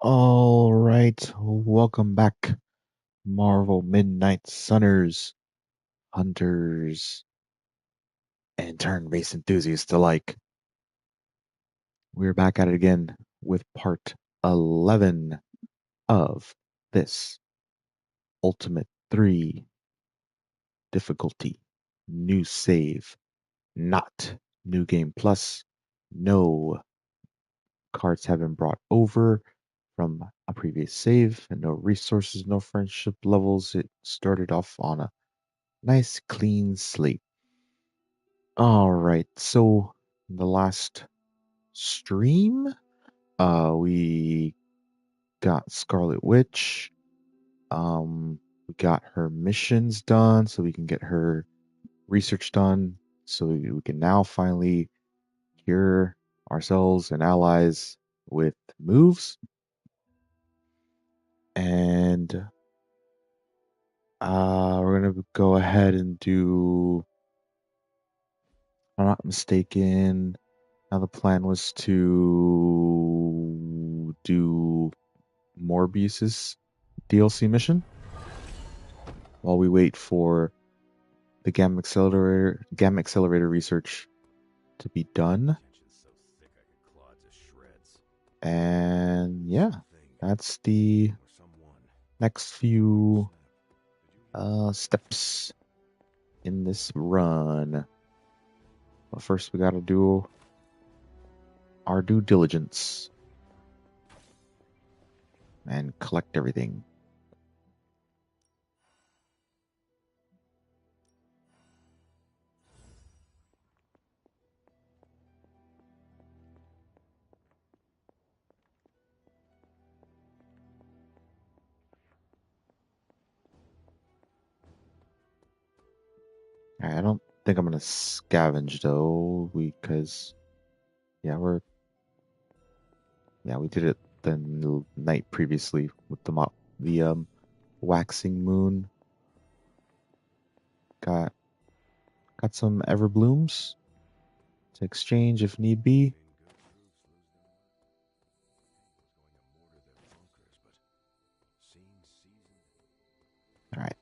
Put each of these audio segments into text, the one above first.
All right, welcome back, Marvel Midnight Sunners, hunters, and turn-based enthusiasts alike. We're back at it again with part 11 of this Ultimate 3 difficulty. New save, not New Game Plus. No cards have been brought over from a previous save, and no resources, no friendship levels. It started off on a nice clean slate. All right, so in the last stream, we got Scarlet Witch. We got her missions done, so we can get her research done, so we can now finally cure ourselves and allies with moves. And we're gonna go ahead and do, if I'm not mistaken, now the plan was to do Morbius's DLC mission while we wait for the gamma accelerator research to be done. And yeah, that's the next few steps in this run. But first we gotta do our due diligence and collect everything. I don't think I'm gonna scavenge though, because yeah, we did it the night previously with the waxing moon. Got some everblooms to exchange if need be. All right,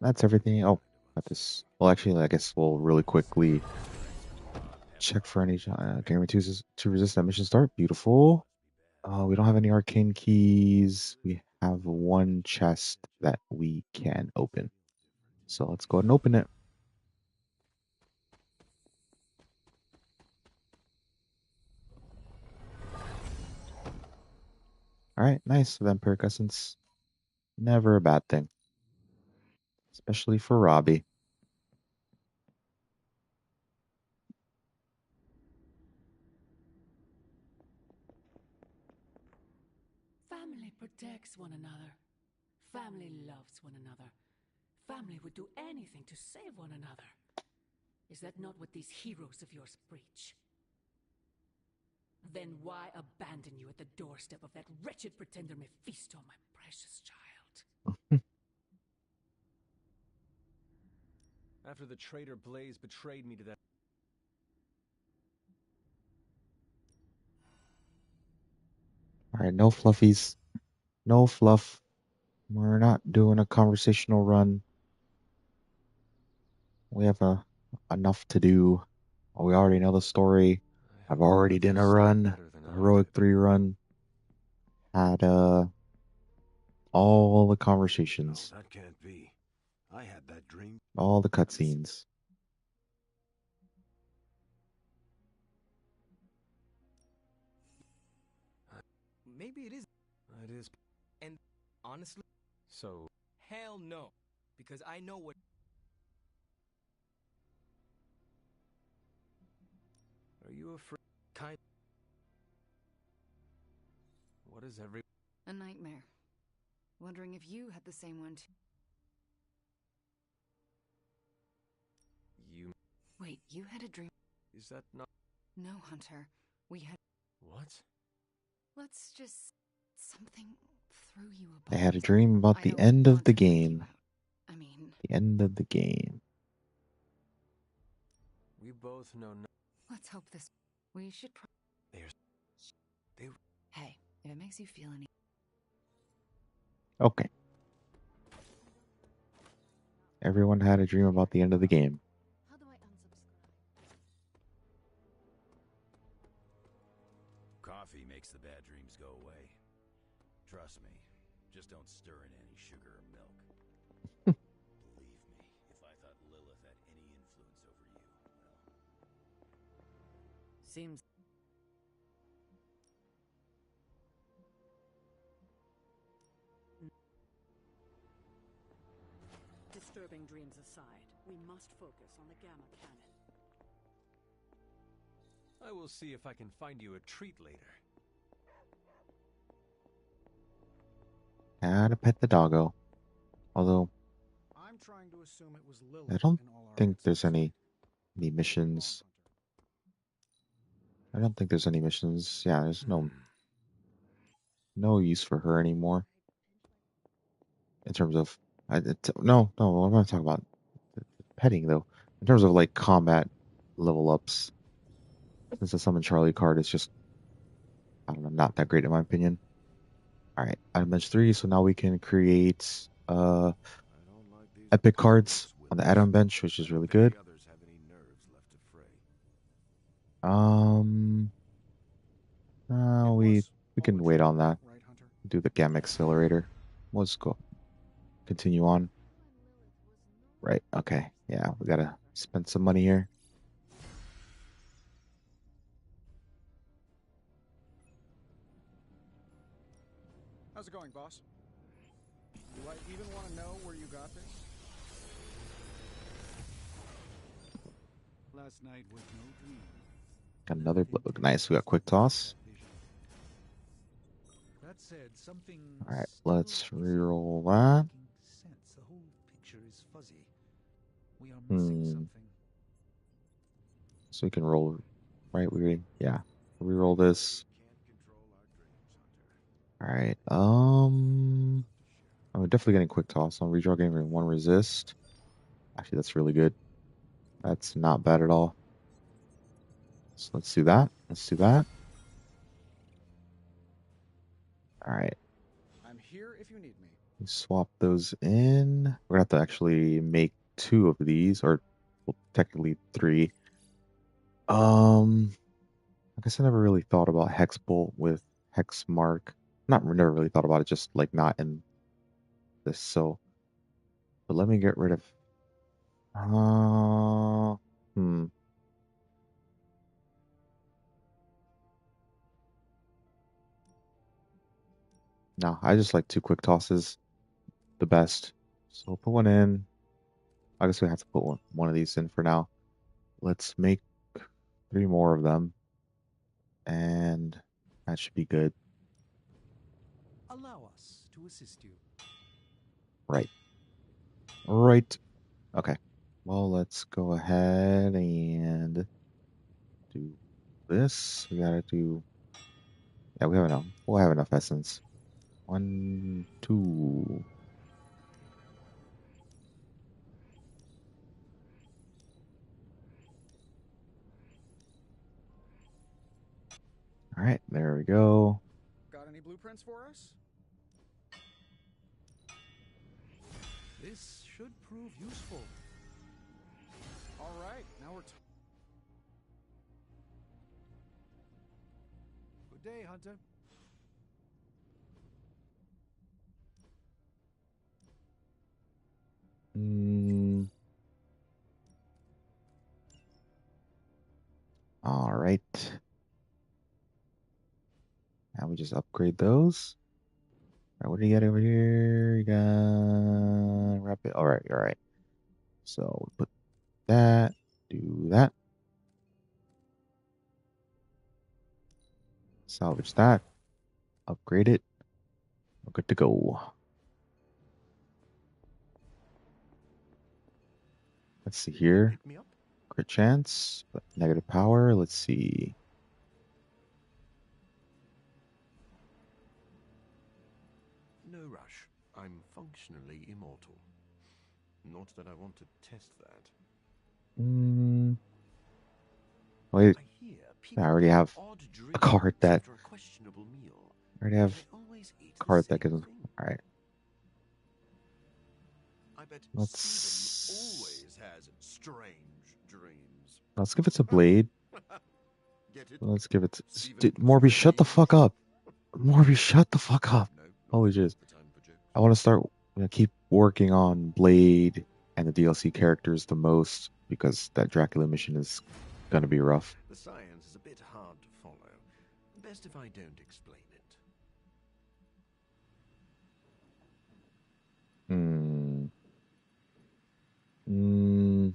that's everything. Oh, got this. Well, actually, I guess we'll really quickly check for any guarantees to resist that mission start. Beautiful. We don't have any arcane keys. We have one chest that we can open. So let's go ahead and open it. All right, nice. Vampiric essence. Never a bad thing. Especially for Robbie. Family protects one another. Family loves one another. Family would do anything to save one another. Is that not what these heroes of yours preach? Then why abandon you at the doorstep of that wretched pretender Mephisto, my precious child? After the traitor Blaze betrayed me to that... All right, no fluffies. No fluff. We're not doing a conversational run. We have enough to do. We already know the story. I've already done a run, a heroic 3 run. Had all the conversations. No, that can't be. I had that dream. All the cutscenes. Maybe it is. It is. And honestly, so hell no, because I know what. Are you afraid? Kind. What is every? A nightmare. Wondering if you had the same one too. You. Wait, you had a dream? Is that not? No, Hunter. We had. What? Let's just. Something threw you a They had a bolt. dream about I the don't end of want the to freak you game. out. I mean, The end of the game. We both know. let's hope this. We should. There's. They. Hey, If it makes you feel any... Okay. Everyone had a dream about the end of the game. How do I unsubscribe? Coffee makes the bad dreams go away. Trust me. Just don't stir in any sugar or milk. Believe me, if I thought Lilith had any influence over you, well... Seems... Disturbing dreams aside, we must focus on the Gamma Cannon. I will see if I can find you a treat later. Gotta pet the doggo. Although, I'm trying to assume it was I Lilith don't in all our think there's instances. any missions. I don't think there's any missions. Yeah, there's no use for her anymore. In terms of, no, what am I talking about? Petting though. In terms of like combat level ups, since the summon Charlie card is just, I don't know, not that great in my opinion. All right, item bench 3. So now we can create I don't like these epic little cards idiots with on the us. add-on bench, which I is don't really think good. the others have any nerves left to fray. We All can a wait on dream, that. right, Hunter? Do the Gamma Accelerator. Let's go. Continue on. Right. Okay. Yeah, we gotta spend some money here. How's it going, boss? Do I even want to know where you got this? Last night was no dream. Got another nice. We got quick toss. That said, something All right. still Let's isn't reroll that. making sense. The whole picture is fuzzy. We are missing something. So we can roll. Right. Yeah. Reroll this. All right. I'm definitely getting quick toss on redraw game and one resist. Actually, that's really good. That's not bad at all. So let's do that. Let's do that. All right. I'm here if you need me. We swap those in. We're gonna have to actually make 2 of these, or well, technically 3. I guess I never really thought about Hex Bolt with Hex Mark. Never really thought about it, just like not in this. So, but let me get rid of. Uh, hmm. No, I just like 2 quick tosses the best. So we'll put one in. I guess we have to put one of these in for now. Let's make 3 more of them, and that should be good. Allow us to assist you. Right. Right. Okay. Well, let's go ahead and do this. We gotta do. Yeah, we have enough. We'll have enough essence. 1, 2. All right, there we go. Got any blueprints for us? This should prove useful. All right, now we're... Good day, Hunter. All right. Now we just upgrade those. All right, what do you got over here? You got rapid. All right, all right. So we'll put that. Do that. Salvage that. Upgrade it. We're good to go. Let's see here. Pick me up? Crit chance, but negative power. Let's see. No rush. I'm functionally immortal. Not that I want to test that. Wait, I hear I people already get have odd a card dreams that after a questionable meal. I already have I always eat a the card same that can. thing. Alright. I bet Let's Steven always has strange dreams. let's give it to Blade. Get it? Let's give it to Steven Morby, shut the fuck Strange? up. Morby, shut the fuck up. No, not Holy half jizz. the time for jokes. I want to start keep working on Blade and the DLC characters the most because that Dracula mission is gonna be rough. The science is a bit hard to follow. Best if I don't explain it. Hmm.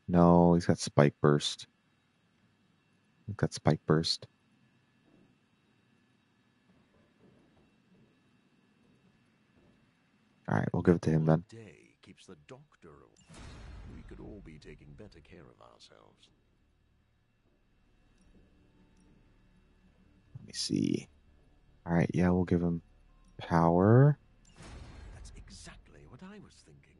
No, he's got Spike Burst. He's got Spike Burst. All right, we'll give it to him then. Day keeps the doctor away. We could all be taking better care of ourselves. Let me see. All right, yeah, we'll give him power. That's exactly what I was thinking.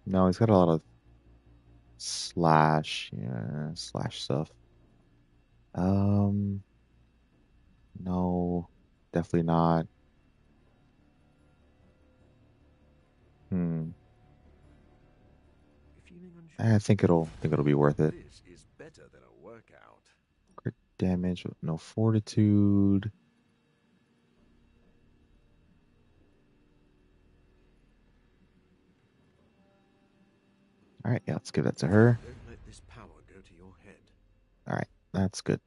No, he's got a lot of slash, yeah, slash stuff. No, definitely not. Hmm. Feeling unsure? I think it'll be worth it. This is better than a workout. Crit damage with no fortitude. All right, yeah, let's give that to her. Don't let this power go to your head. All right, that's good.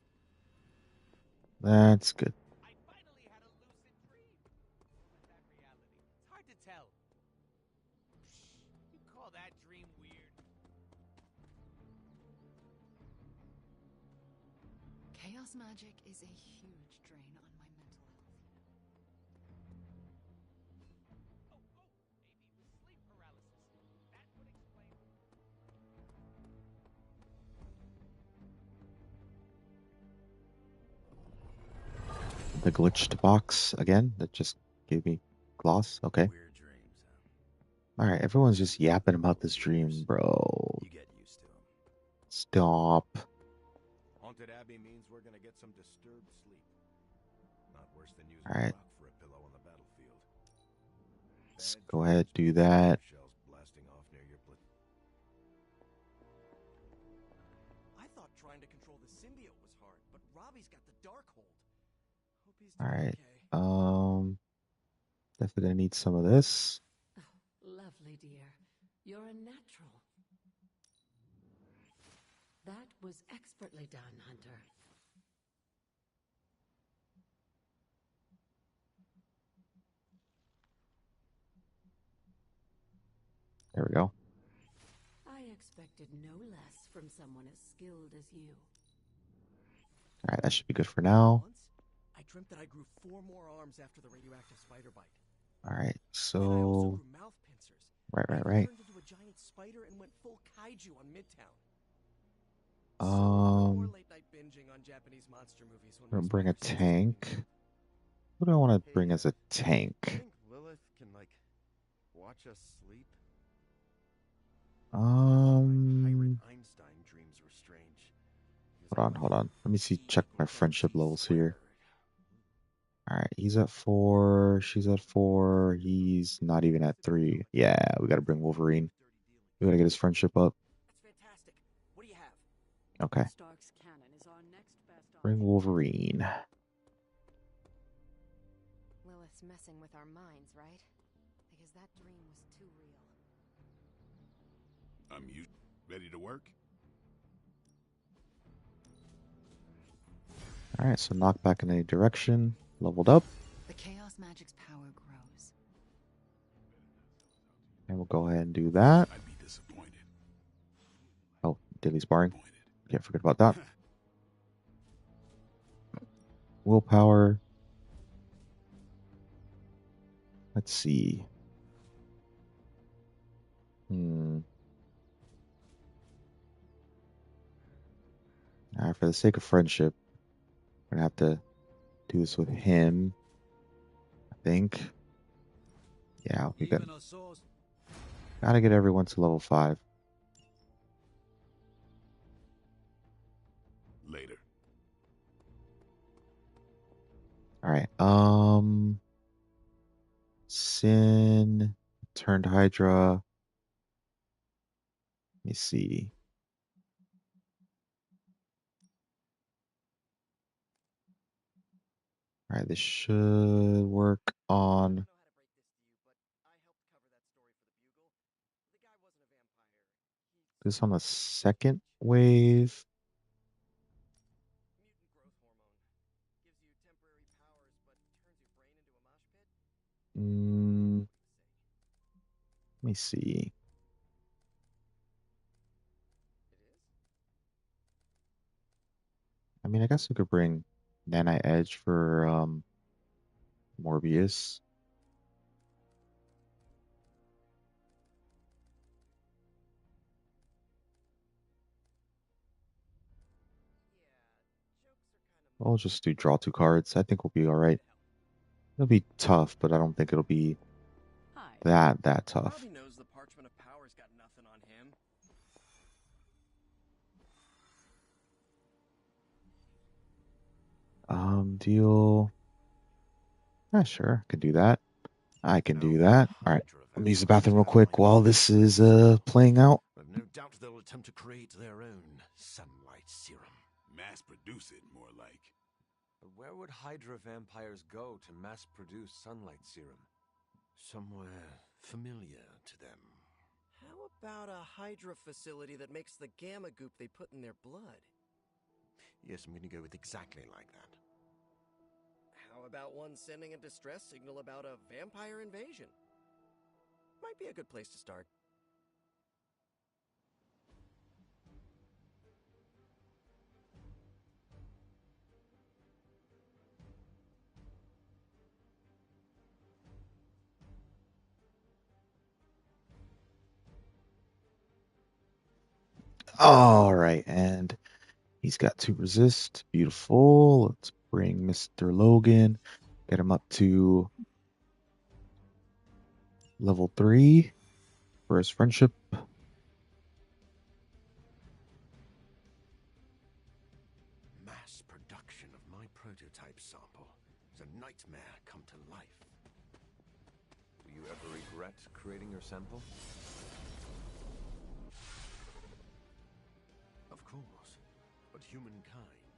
That's good. I finally had a lucid dream. Or was that reality? It's hard to tell. You call that dream weird? Chaos magic is a huge drain on my mental health. Oh, maybe it was sleep paralysis. That would explain. The glitched box again that just gave me gloss. Okay. Weird dreams, huh? All right, everyone's just yapping about this dream, bro. You get used to them. Stop. Haunted Abbey means we're gonna get some disturbed sleep. Not worse than using All right. a rock for a pillow on the battlefield. Let's Bad go ahead, dreams do mean that. shells blasting off near your I thought trying to control the symbiote was hard, but Robbie's got the dark hold. Hope he's All doing right. okay. Definitely gonna need some of this. Oh, lovely, dear. You're a natural. That was expertly done, Hunter. There we go. I expected no less from someone as skilled as you. All right, that should be good for now. Once, I dreamt that I grew 4 more arms after the radioactive spider bite. All right, And I also so grew mouth pincers. right. I turned into a giant spider and went full kaiju on Midtown. So no more late night binging on Japanese monster movies when We're my gonna bring a spider senses tank. get me. What do I want to Hey, bring as a tank? think Lilith can watch us sleep? Um, Einstein dreams were strange. He was hold on. Let me see. E Check my equals friendship MC levels here. squared. All right, he's at 4. She's at 4. He's not even at 3. Yeah, we gotta bring Wolverine. We gotta get his friendship up. That's fantastic. What do you have? Okay, Stark's cannon is our next best bring option. Wolverine. Lilith's messing with our minds, right? Because that dream was too real. Ready to work? All right, so knock back in any direction. Leveled up, The chaos magic's power grows. and we'll go ahead and do that. I'd be disappointed. Oh, daily sparring. Can't forget about that. Willpower. Let's see. For the sake of friendship, we're gonna have to do this with him. I think. Yeah, we got. Gotta get everyone to level 5. Later. Alright, Sin turned Hydra. Let me see. Alright, this should work on this on the second wave. Let me see. I mean, I guess we could bring Nanite Edge for Morbius. I'll just do draw 2 cards. I think we'll be alright. It'll be tough, but I don't think it'll be that tough. Probably knows the Parchment of Power's got nothing on him. Deal. Yeah, sure, I can do that. I can do that. Alright. Let me use the bathroom real quick while this is playing out. I've no doubt they'll attempt to create their own sunlight serum. Mass produce it, more like. But where would Hydra vampires go to mass-produce sunlight serum? Somewhere familiar to them. How about a Hydra facility that makes the gamma goop they put in their blood? Yes, I'm gonna go with exactly like that. How about one sending a distress signal about a vampire invasion? Might be a good place to start. Alright, and he's got 2 resist. Beautiful. Let's bring Mr. Logan. Get him up to level 3 for his friendship. Mass production of my prototype sample. It's a nightmare come to life. Do you ever regret creating your sample? Of course. But humankind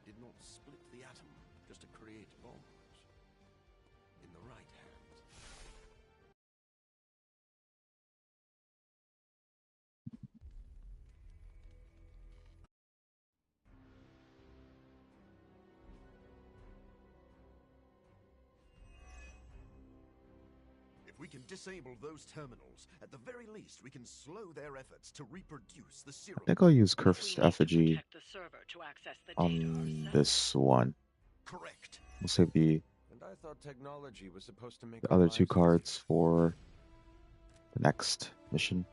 did not split the atom just to create bombs. In the right hands. If we can disable those terminals, at the very least we can slow their efforts to reproduce the I serum. think I'll use Cursed We need to Effigy protect the server to access the data on ourselves. this one. Correct. We'll save the And I thought technology was supposed to make the our other lives 2 cards easier. for the next mission.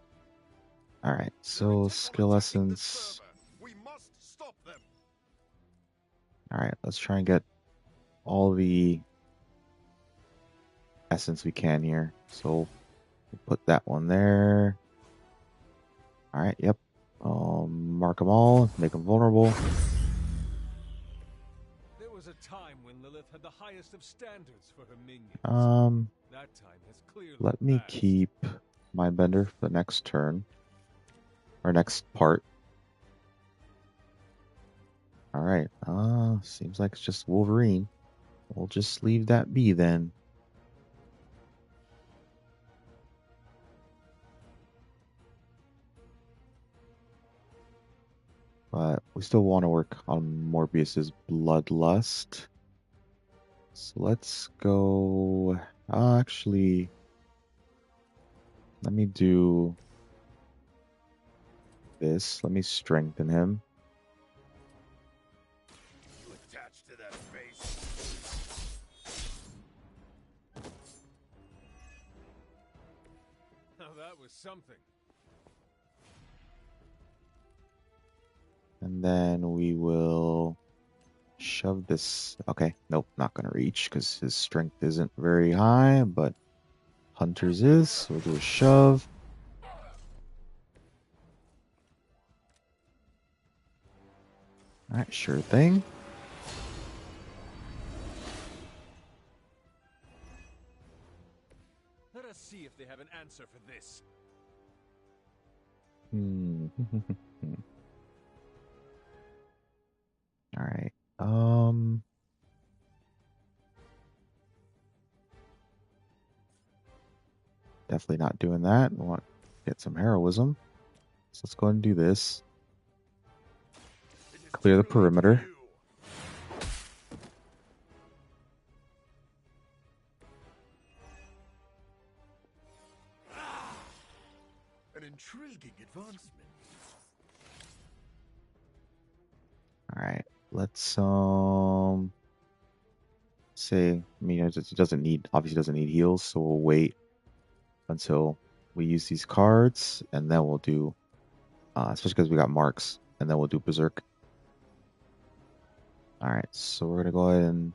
Alright, They're so intent on skill attacking the essence. server. We must stop them. Alright, let's try and get all the essence we can here. So we'll put that one there. Alright, yep. Mark them all, make them vulnerable. There was a time when Lilith had the highest of standards for her minions. Let That time has clearly me passed. keep Mindbender for the next turn. Or next part. Alright, seems like it's just Wolverine. We'll just leave that be then. But we still want to work on Morbius's Bloodlust. So let's go. Actually, let me do this. Let me strengthen him. You attach to that face. Now that was something. And then we will shove this. Okay, nope, not going to reach because his strength isn't very high, but Hunter's is. So we'll do a shove. All right, sure thing. Let us see if they have an answer for this. All right. Definitely not doing that. I want to get some heroism. So let's go ahead and do this. Clear the perimeter. An intriguing advancement. All right. Let's say, I mean, it doesn't need, obviously doesn't need heals, so we'll wait until we use these cards, and then we'll do, especially because we got marks, and then we'll do Berserk. All right, so we're gonna go ahead and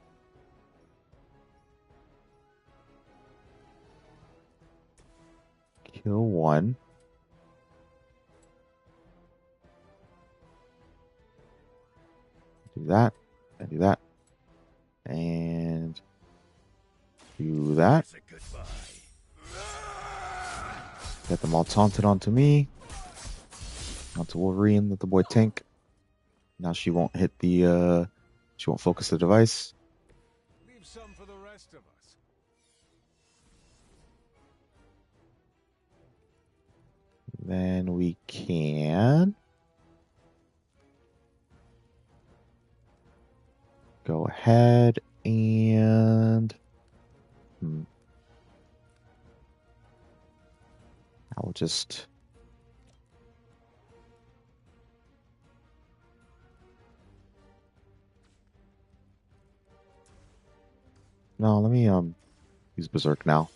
kill one. Do that, and do that, and do that. Get them all taunted onto me. Onto Wolverine, let the boy tank. Now she won't hit the, she won't focus the device. Leave some for the rest of us. Then we can go ahead and I will just no, let me use Berserk now.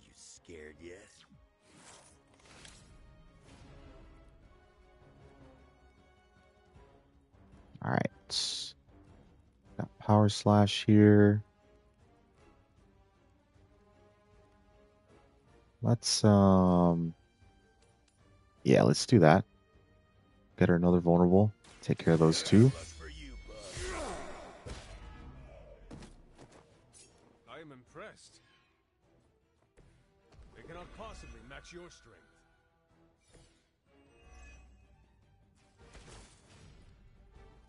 You scared yet? All right. Got Power Slash here. Let's yeah, let's do that. Get her another vulnerable. Take care of those two. I am impressed. They cannot possibly match your strength.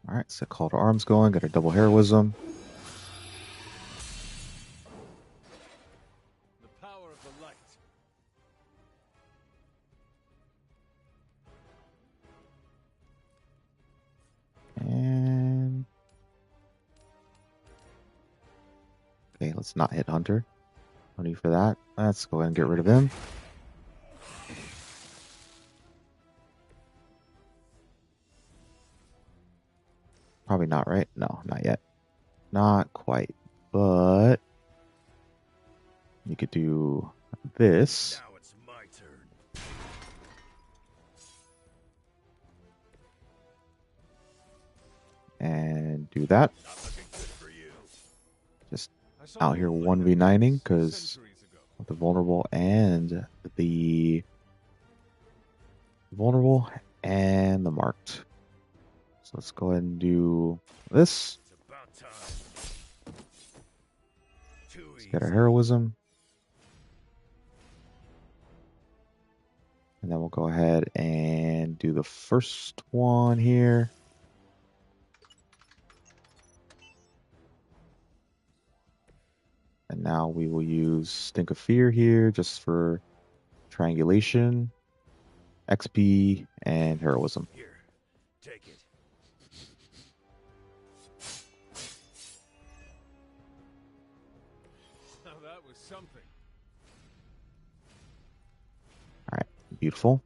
All right, so call to arms going. Got her double heroism. The power of the light. And okay, let's not hit Hunter. No need for that. Let's go ahead and get rid of him. Probably not, right? No, not yet. Not quite. But you could do this. Now it's my turn. And do that. Not looking good for you. Just I saw out here you inflict their 1v9ing wounds because centuries ago. the vulnerable and the marked. So let's go ahead and do this. It's about time. Let's get our heroism. And then we'll go ahead and do the first one here. And now we will use Stink of Fear here just for triangulation, XP, and heroism. Here, take it. Now that was something. All right, beautiful.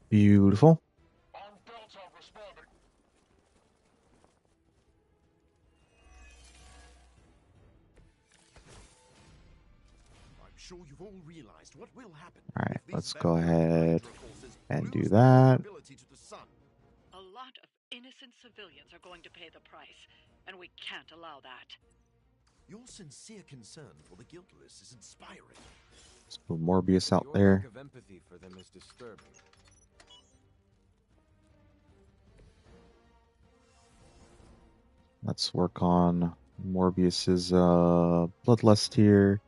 Beautiful. I'm sure you've all realized what will happen. All right, if these let's go vampire ahead Hydra forces and do lose their that. vulnerability to the sun. A lot of innocent civilians are going to pay the price, and we can't allow that. Your sincere concern for the guiltless is inspiring. Let's move Morbius out Your there. lack of empathy for them is disturbing. Let's work on Morbius's bloodlust here.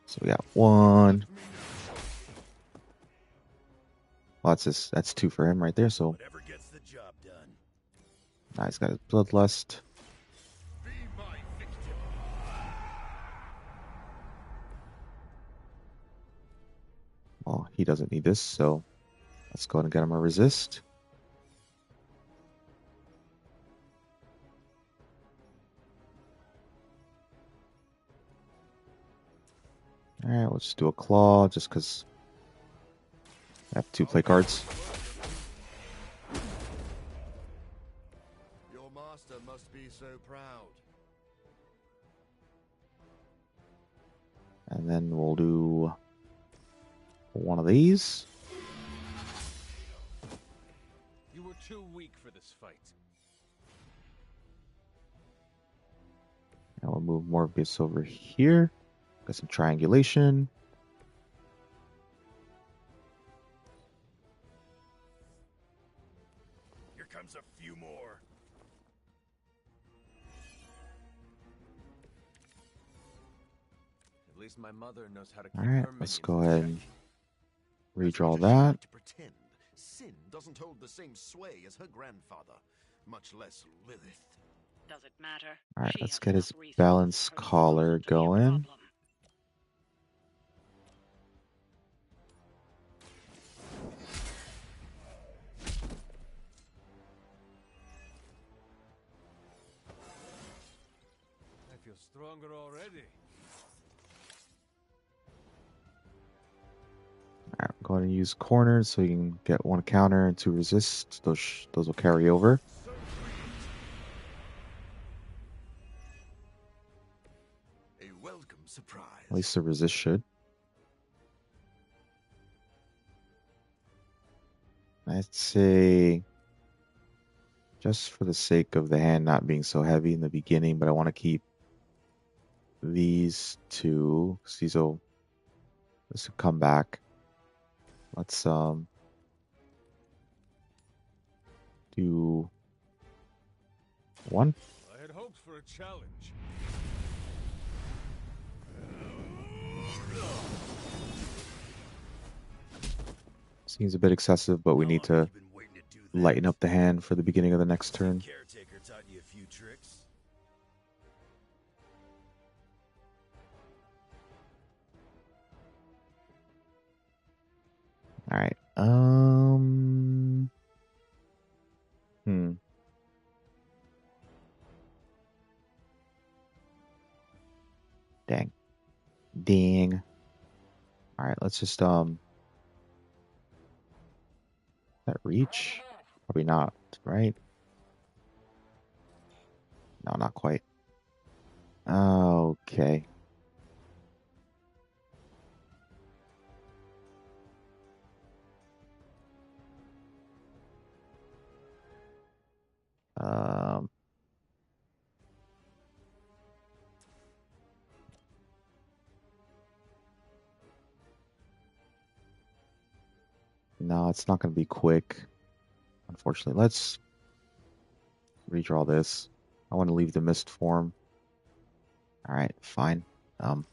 So we got 1. Well, that's 2 for him right there. So Whatever gets the job done. now he's got his bloodlust. Be my victim. Well, he doesn't need this, so let's go ahead and get him a resist. Alright, we'll just do a claw just because I have 2 play cards. Your master must be so proud. And then we'll do one of these. You were too weak for this fight. And we'll move Morbius over here. Got some triangulation. Here comes a few more. At least my mother knows how to keep Alright, her let's minions go in ahead check. and That's redraw what that. she liked to pretend. Sin doesn't hold the same sway as her grandfather, much less Lilith. Does it matter? Alright, She let's has get his enough resources balance herself collar to be a going. problem. I feel stronger already. Alright, I'm going to use corners so you can get 1 counter and 2 resist. Those will carry over. A welcome surprise. At least the resist should. I'd say, just for the sake of the hand not being so heavy in the beginning, but I want to keep these 2, because this will come back. Let's do 1. I had hoped for a challenge. Seems a bit excessive, but we need to You've been waiting to do that. lighten up the hand for the beginning of the next turn. Caretaker taught you a few tricks. All right. Hmm. Dang. Dang. All right. Let's just that reach. Probably not. Right. No, not quite. Okay. Um. No, it's not going to be quick. Unfortunately, let's redraw this. I want to leave the mist form. All right, fine. And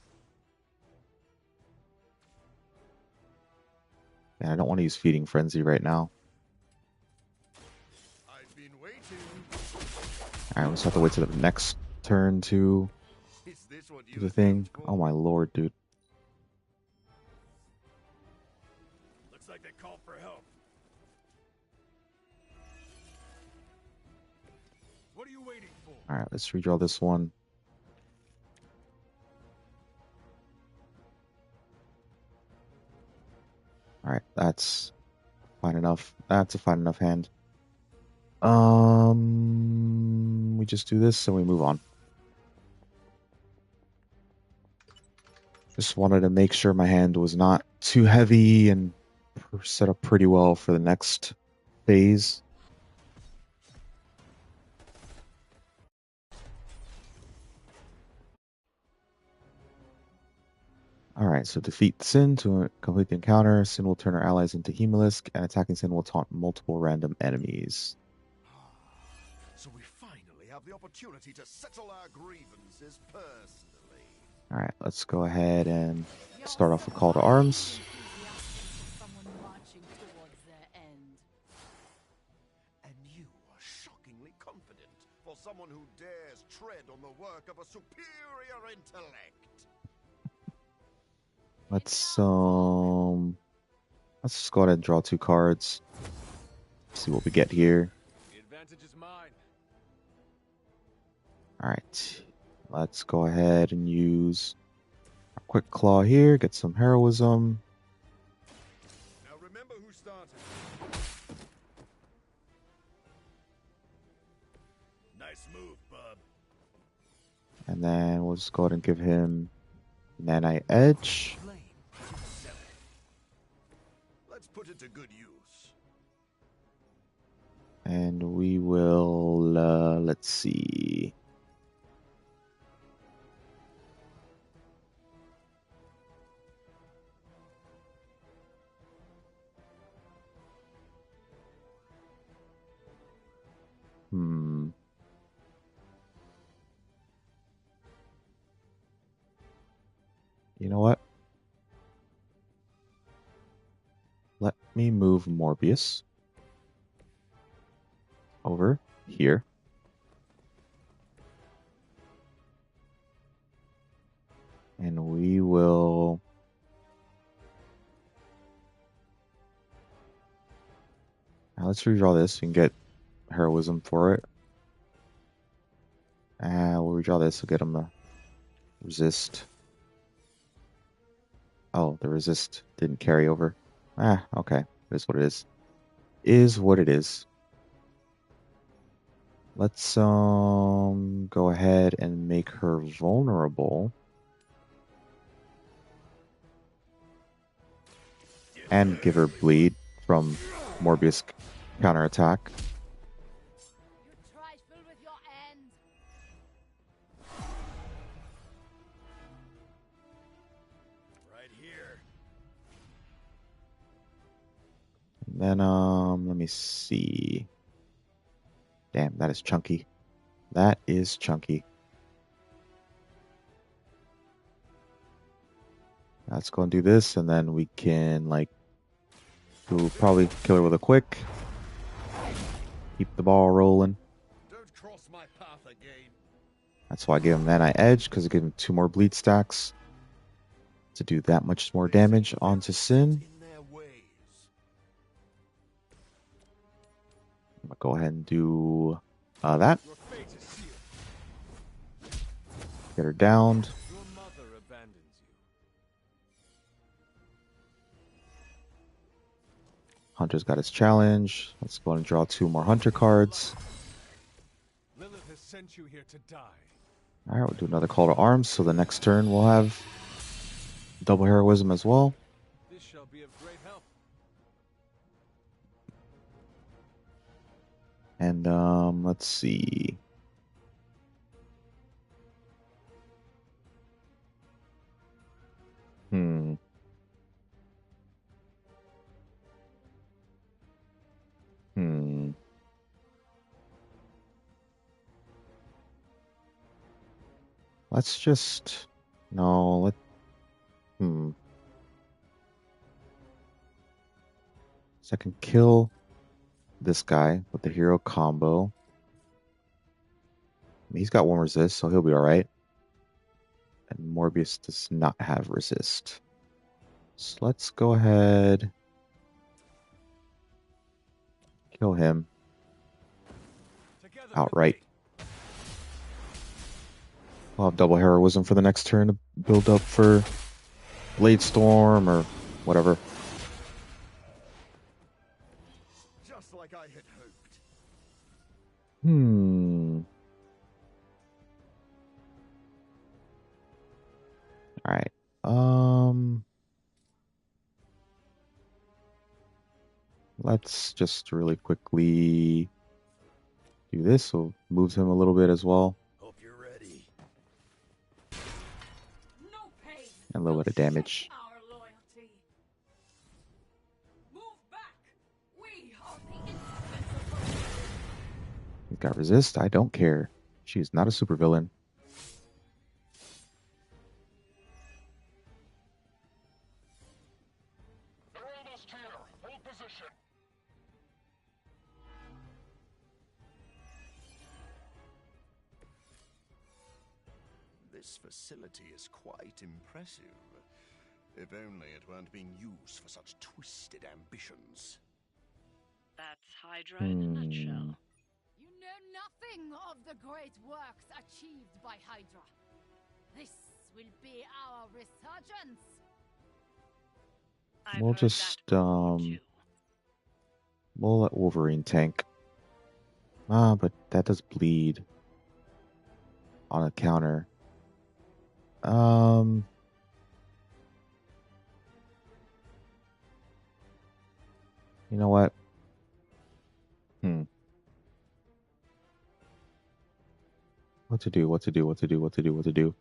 I don't want to use feeding frenzy right now. I've been waiting. All right, we just have to wait till the next turn to Is this what do you the had thing. hoped for? Oh my lord, dude. Looks like they called for help. What are you waiting for? All right, let's redraw this one. All right, that's fine enough. That's a fine enough hand. We just do this and we move on. Just wanted to make sure my hand was not too heavy and set up pretty well for the next phase. Alright, so defeat Sin to complete the encounter. Sin will turn her allies into Hemalisk, and attacking Sin will taunt multiple random enemies. So we finally have the opportunity to settle our grievances personally. Alright, let's go ahead and start off with Call to Arms. And you are shockingly confident for someone who dares tread on the work of a superior intellect. Let's just go ahead and draw 2 cards. See what we get here. The advantage is mine. Alright, let's go ahead and use a Quick Claw here, get some heroism. Now remember who started. Nice move, bub. And then we'll just go ahead and give him Nanite Edge. Let's put it to good use. And we will, let's see. You know what? Let me move Morbius over here. And we will... Now let's redraw this and get heroism for it. We'll redraw this to get him the resist. Oh, the resist didn't carry over. Okay. It is what it is. Is what it is. Let's go ahead and make her vulnerable. And give her bleed from Morbius counterattack. Right here. And then let me see. Damn, that is chunky. That is chunky. Let's go and do this, and then we can, like, we'll probably kill her with a quick. Keep the ball rolling. Don't cross my path again. That's why I gave him Nanite Edge, because it gave him 2 more bleed stacks to do that much more damage onto Sin. In their ways. I'm gonna go ahead and do that. Your fate is sealed. Get her downed. Your mother abandons you. Hunter's got his challenge. Let's go and draw 2 more Hunter cards. Lilith has sent you here to die. Alright, we'll do another Call to Arms, so the next turn we'll have double heroism as well. This shall be of great help. And let's see. Let's just no. So I can kill this guy with the hero combo. He's got 1 resist, so he'll be alright. And Morbius does not have resist. So let's go ahead. Kill him. Together Outright. We'll have double heroism for the next turn to build up for Blade Storm or whatever. Just like I had hoped. Alright. Let's just really quickly do this. So moves him a little bit as well. Hope you're ready. And a little bit of damage. Our loyalty. Move back. We are the indispensable. He's got resist. I don't care. She's not a supervillain. This facility is quite impressive. If only it weren't being used for such twisted ambitions. That's Hydra in a nutshell. You know nothing of the great works achieved by Hydra. This will be our resurgence. I've We'll heard just that before, too. we'll let Wolverine tank. But that does bleed on a counter. You know what? What to do?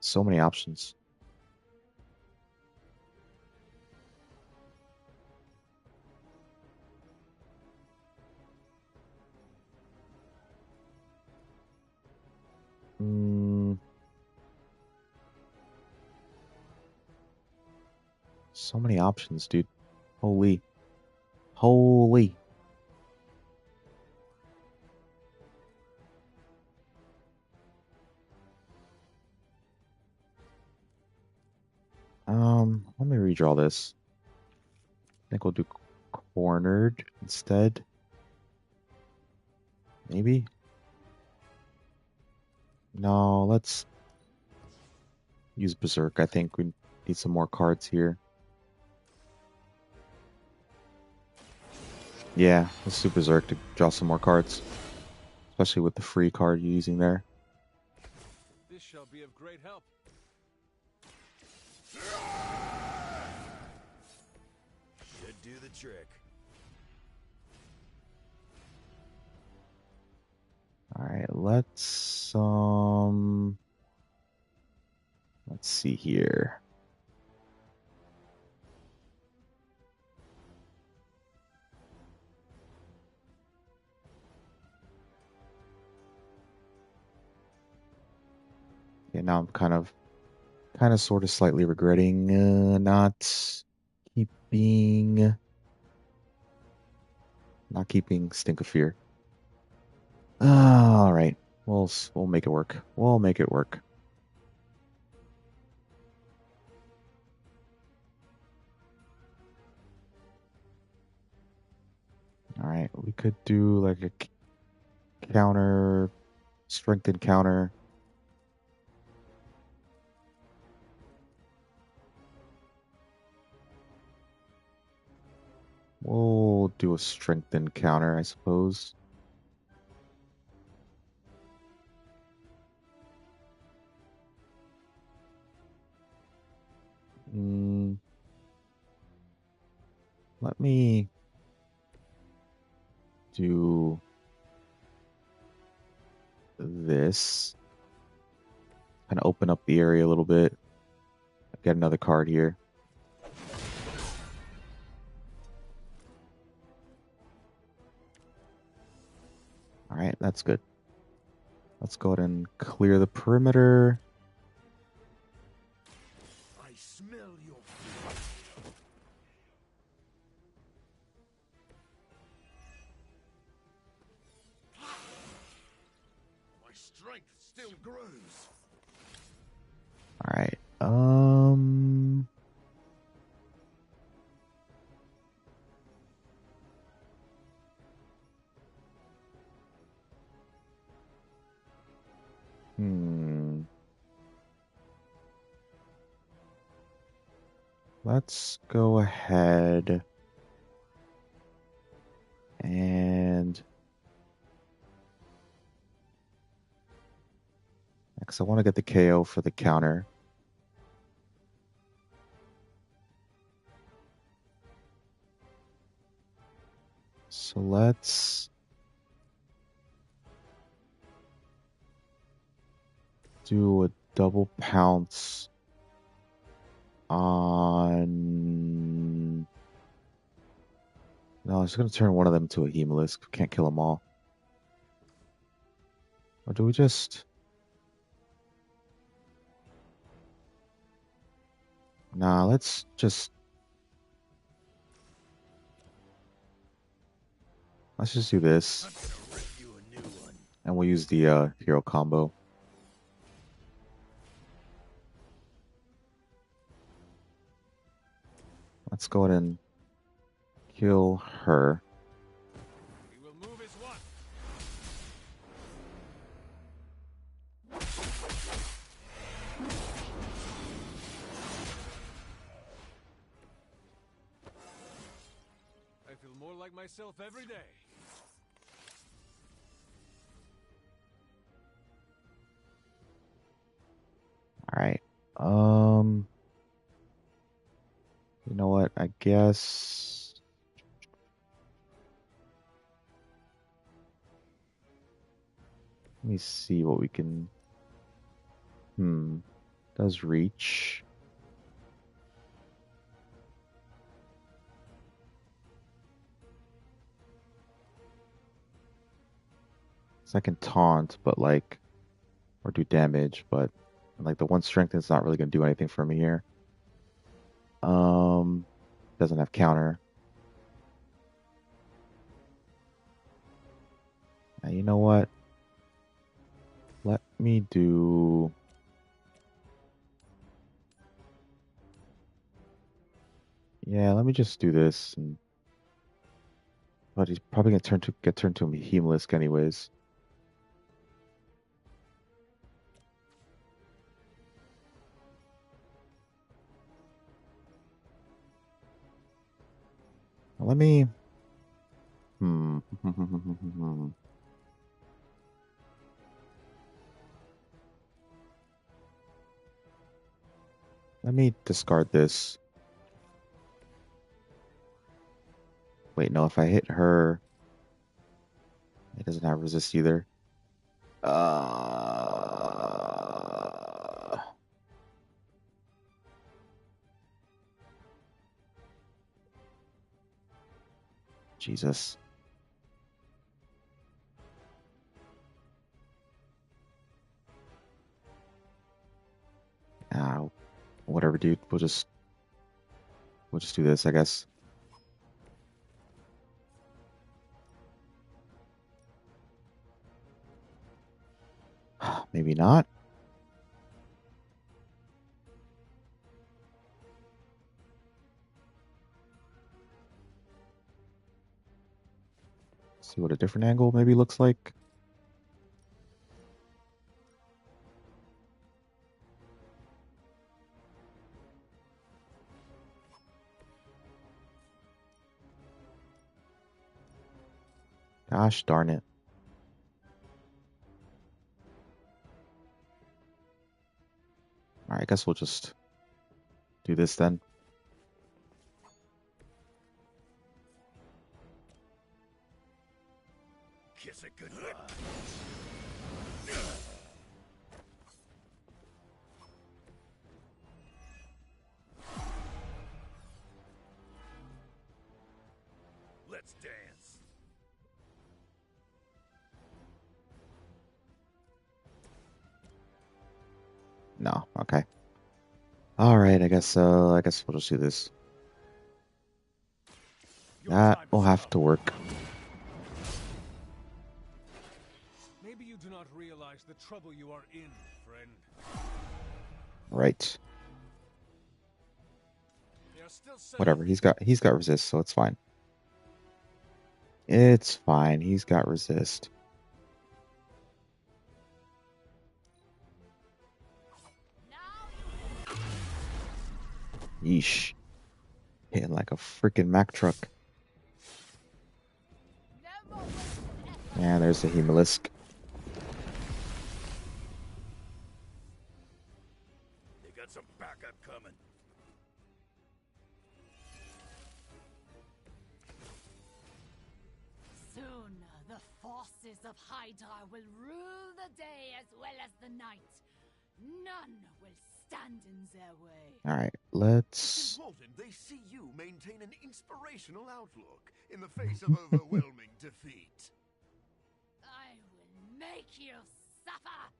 So many options. So many options, dude. Holy. Let me redraw this. I think we'll do cornered instead. Maybe? No, let's use Berserk. I think we need some more cards here. Yeah, let's do Berserk to draw some more cards. Especially with the free card you're using there. This shall be of great help. Should do the trick. Alright, let's see here. Yeah, now I'm kind of sort of slightly regretting not keeping Stink of Fear. All right, we'll make it work. We'll make it work. All right, we could do like a counter, strengthened counter. We'll do a strengthened counter, I suppose. Let me do this. Kind of open up the area a little bit. Get another card here. All right, that's good. Let's go ahead and clear the perimeter. I smell your My strength still grows. All right. Let's go ahead and because I want to get the KO for the counter. So let's do a double pounce on... No, I'm just going to turn one of them to a Hemolisk. Can't kill them all. Or do we just... Nah, let's just... Let's just do this. And we'll use the hero combo. Let's go ahead and kill her. We will move as one. I feel more like myself every day. All right. You know what? I guess... Let me see what we can... Does reach. So I can taunt, but like... Or do damage, but... Like the one strength is not really going to do anything for me here. Doesn't have counter. Now, you know what? Let me do... Yeah, let me just do this. But he's probably going to get turned to a Hemolisk anyways. Let me... Let me discard this. Wait, no, if I hit her... It doesn't have resist either. Jesus. Whatever, dude. We'll just do this, I guess. Maybe not. See what a different angle maybe looks like. Gosh darn it. Alright, I guess we'll just do this then. Kiss it goodbye. Let's dance. No, okay. Alright, I guess we'll just do this. That will have to work. Maybe you do not realize the trouble you are in, friend. Right. Whatever, he's got resist, so it's fine. It's fine, he's got resist. Yeesh. Hitting like a freaking Mack truck. And there's the Hemolisk. They got some backup coming. Soon, the forces of Hydra will rule the day as well as the night. None will stand in their way. All right, let's. Important they see you maintain an inspirational outlook in the face of overwhelming defeat. I will make you suffer.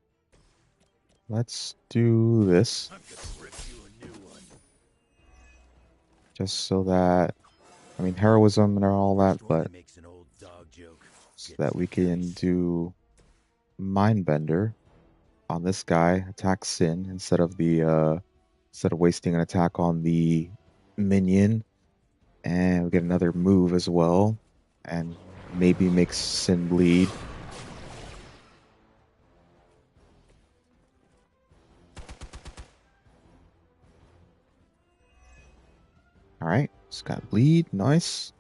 Let's do this. I'm gonna rip you a new one. Just so that, I mean, heroism and all that, but Makes an old dog joke. so that we can do Mindbender on this guy, attack Sin instead of wasting an attack on the minion, and we get another move as well, and maybe makes Sin bleed. All right, just got bleed, nice.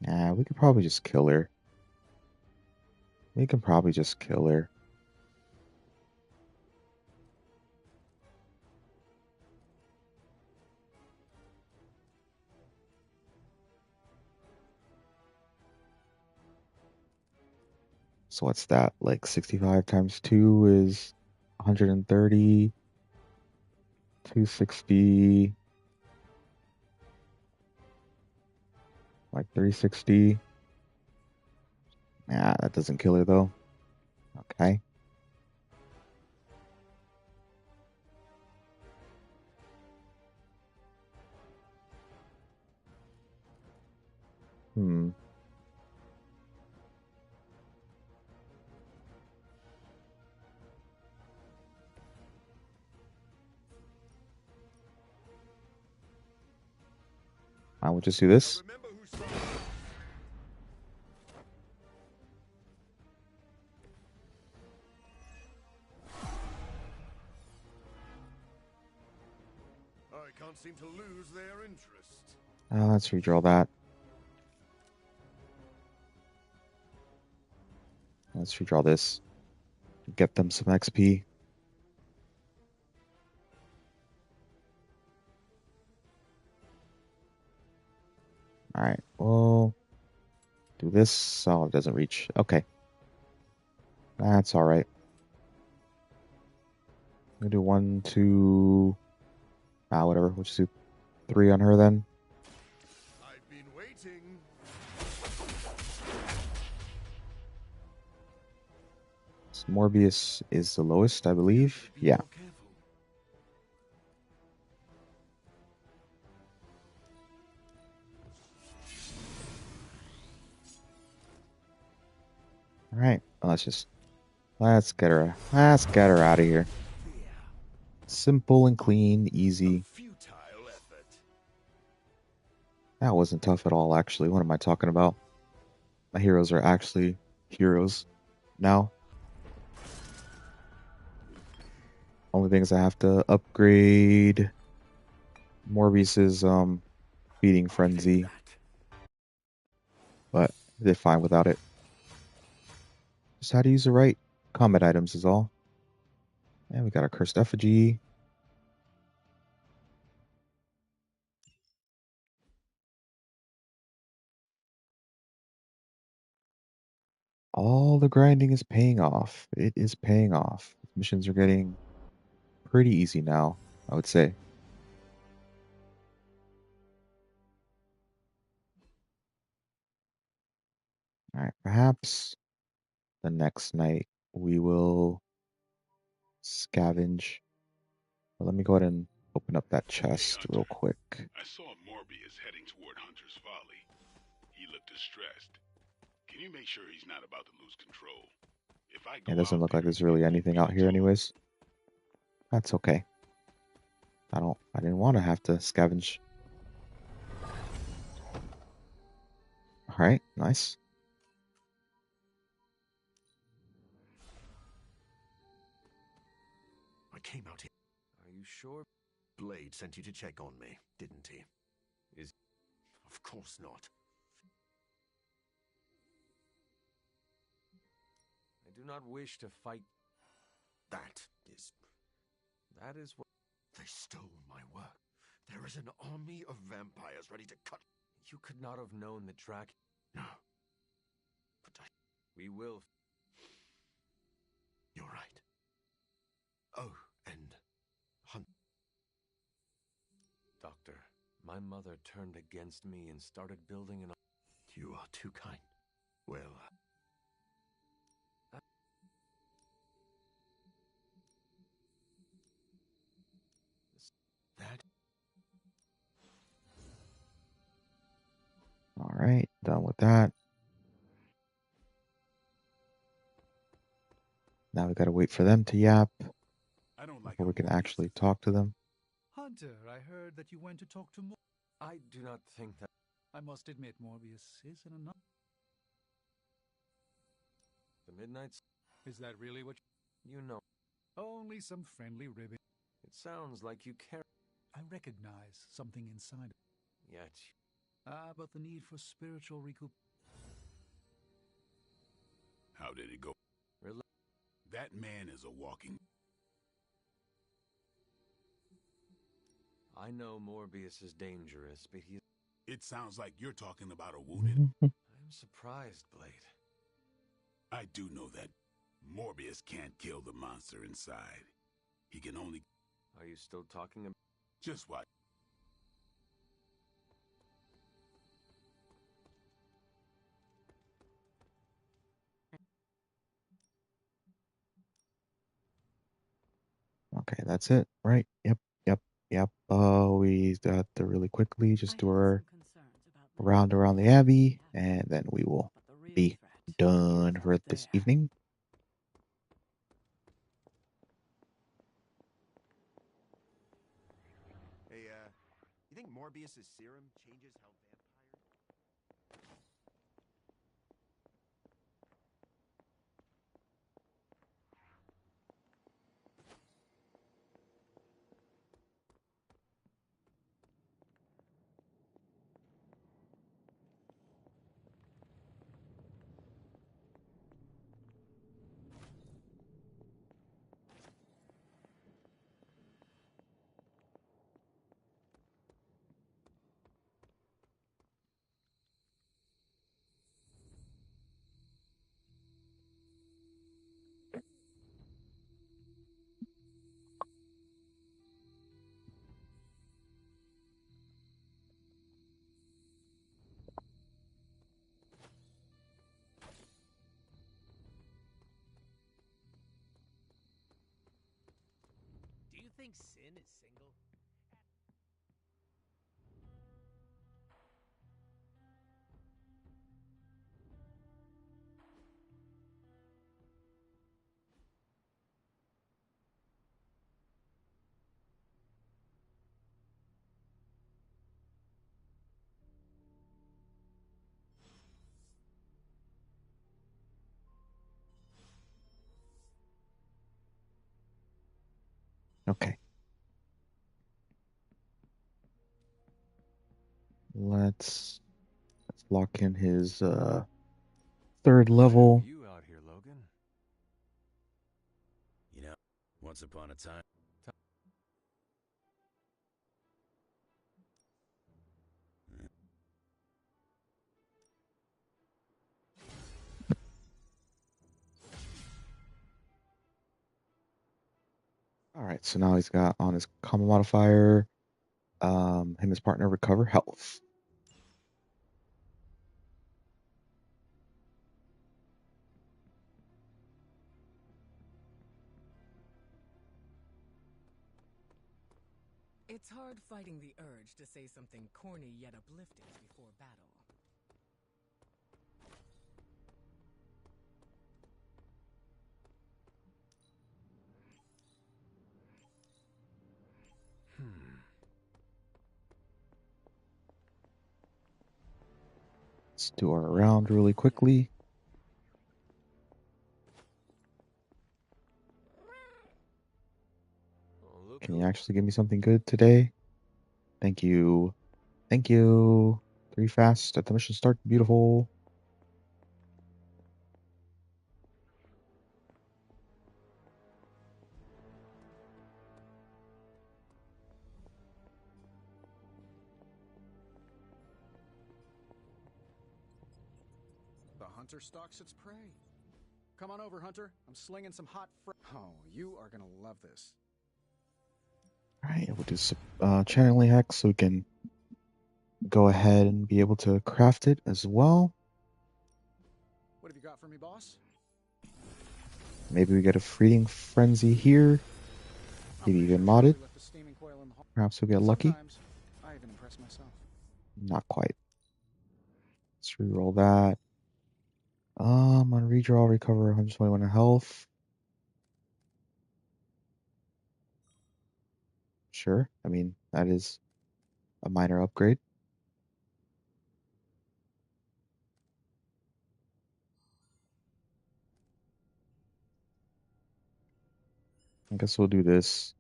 Yeah, we could probably just kill her. We can probably just kill her. So what's that? Like 65 times 2 is 130. 260. Like 360. Yeah, that doesn't kill her though. Okay. Hmm. I will just do this. I can't seem to lose their interest. Let's redraw that. Let's redraw this. Get them some XP. Alright, we'll do this. Oh, it doesn't reach. Okay. That's alright. I'm gonna do 1, 2. Whatever. We'll just do 3 on her then. I've been waiting. So Morbius is the lowest, I believe. Yeah. All right. Let's get her out of here. Simple and clean, easy. That wasn't tough at all, actually. What am I talking about? My heroes are actually heroes now. Only things I have to upgrade. Morbius's feeding frenzy, but I did fine without it. Just how to use the right combat items is all. And we got a cursed effigy. All the grinding is paying off. It is paying off. Missions are getting pretty easy now, I would say. All right, perhaps the next night we will scavenge. But let me go ahead and open up that chest real quick. I saw Morbius heading toward Hunter's Folly. He looked distressed. Can you make sure he's not about to lose control? If I go It doesn't look like there's really anything out here anyways. That's okay. I didn't want to have to scavenge. Alright, nice. I came out here. Are you sure? Blade sent you to check on me, didn't he? Of course not. I do not wish to fight. That is what... They stole my work. There is an army of vampires ready to cut. You could not have known that No. But we will. You're right. Oh, and Hunt. Doctor, my mother turned against me and started building an... You are too kind. Well, that... All right, done with that. Now we gotta wait for them to yap before we can actually talk to them. Hunter, I heard that you went to talk to Mor... I do not think that... I must admit, Morbius is in a... The Midnights? Is that really what you know? Only some friendly ribbon. It sounds like you care. I recognize something inside. Yet. But the need for spiritual recoup. How did it go? That man is a walking... I know Morbius is dangerous, but he... It sounds like you're talking about a wounded... I'm surprised, Blade. I do know that Morbius can't kill the monster inside. He can only... Are you still talking about... Just what? Okay, that's it, right? Yep. We got to really quickly just do our round around the Abbey, and then we will be done for this evening. Hey, you think Morbius's serum changes how vampires... Do you think Sin is single? Okay. Let's lock in his third level. You out here, Logan? You know, once upon a time... All right, so now he's got on his combo modifier, him and his partner recover health. It's hard fighting the urge to say something corny yet uplifting before battle. Let's do our round really quickly. Can you actually give me something good today? Thank you. Thank you. 3 fast at the mission start. Beautiful. hunter stalks its prey. Come on over, Hunter. I'm slinging some hot Oh, you are gonna love this. Alright, we'll do some channeling hex so we can go ahead and be able to craft it as well. What have you got for me, boss? Maybe we get a Feeding Frenzy here. Maybe even modded. Perhaps we'll get lucky. Sometimes I even impress myself. Not quite. Let's reroll that. On redraw, recover 121 in health. Sure. I mean, that is a minor upgrade. I guess we'll do this.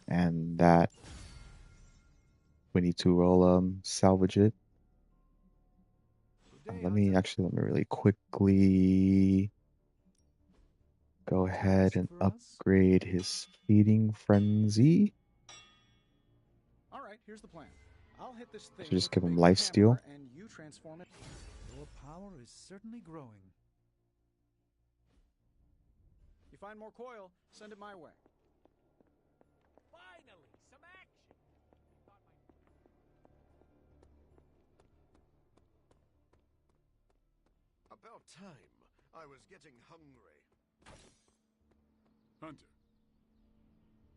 And that. We need to roll salvage it. Let me really quickly go ahead and upgrade his Feeding Frenzy. All right, here's the plan. I'll hit this thing So just with give the him big lifesteal. hammer and you transform it. Your power is certainly growing. You find more coil, send it my way. Finally, some action. About time. I was getting hungry. Hunter.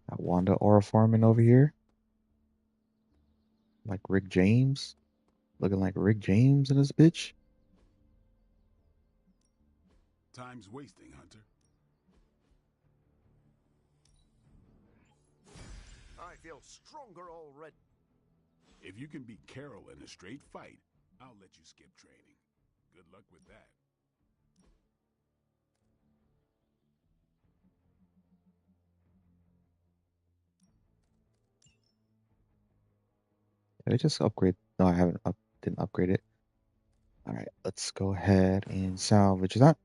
Got Wanda Aura farming over here. Like Rick James. Looking like Rick James in this bitch. Time's wasting, Hunter. I feel stronger already. If you can beat Carol in a straight fight, I'll let you skip training. Good luck with that. Did I just upgrade? No, I haven't. Didn't upgrade it. All right, let's go ahead and salvage that.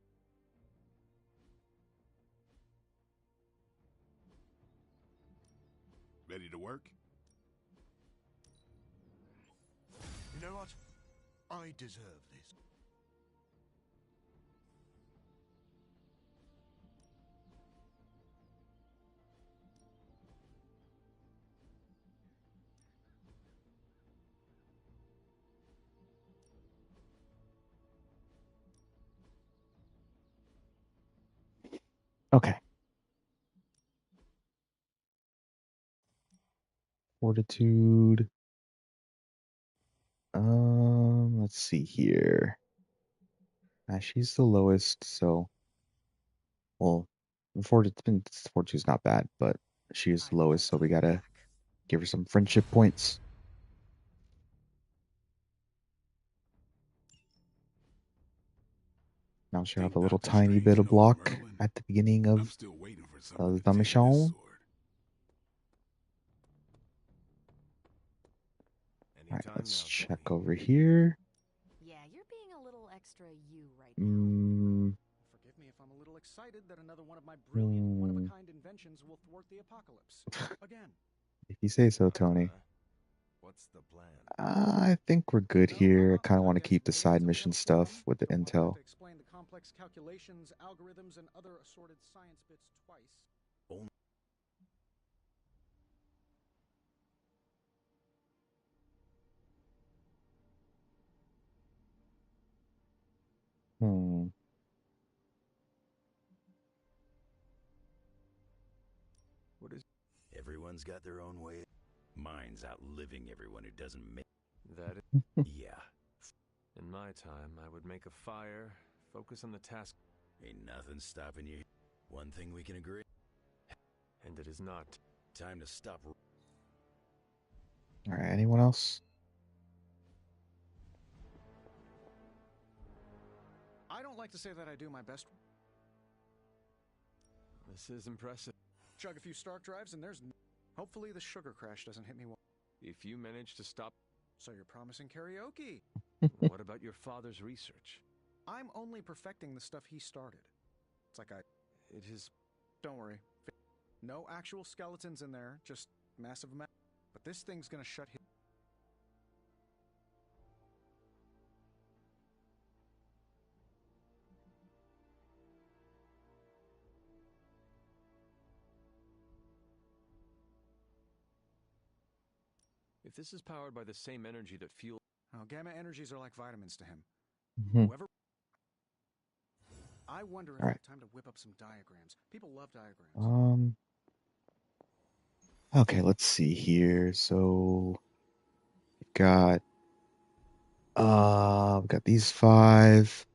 Ready to work? You know what? I deserve this. Okay. Fortitude. Let's see here. She's the lowest, so well, Fortitude's not bad, but she is the lowest, so we gotta give her some friendship points. Now she'll have a little tiny bit of block at the beginning of the mission. Alright, let's check over here. Yeah, you're being a little extra you right now. Forgive me if I'm a little excited that another one of my brilliant, one-of-a-kind inventions will thwart the apocalypse. Again. If you say so, Tony. What's the plan? I think we're good here. I kind of want to keep the side mission stuff with the intel. To explain the complex calculations, algorithms, and other assorted science bits twice. What is? Everyone's got their own way. Mine's outliving everyone who doesn't make. That is yeah. In my time, I would make a fire, focus on the task. Ain't nothing stopping you. One thing we can agree. And it is not. Time to stop. Alright, anyone else? I don't like to say that I do my best. This is impressive. Chug a few Stark drives and there's... Hopefully the sugar crash doesn't hit me. If you manage to stop... So you're promising karaoke. What about your father's research? I'm only perfecting the stuff he started. It's like It is... Don't worry. No actual skeletons in there, just massive amount. But this thing's gonna shut his... If this is powered by the same energy that fuels... Oh, gamma energies are like vitamins to him. Hmm. Whoever... I wonder if All I right. have time to whip up some diagrams. People love diagrams. Okay, let's see here. So got we got these 5.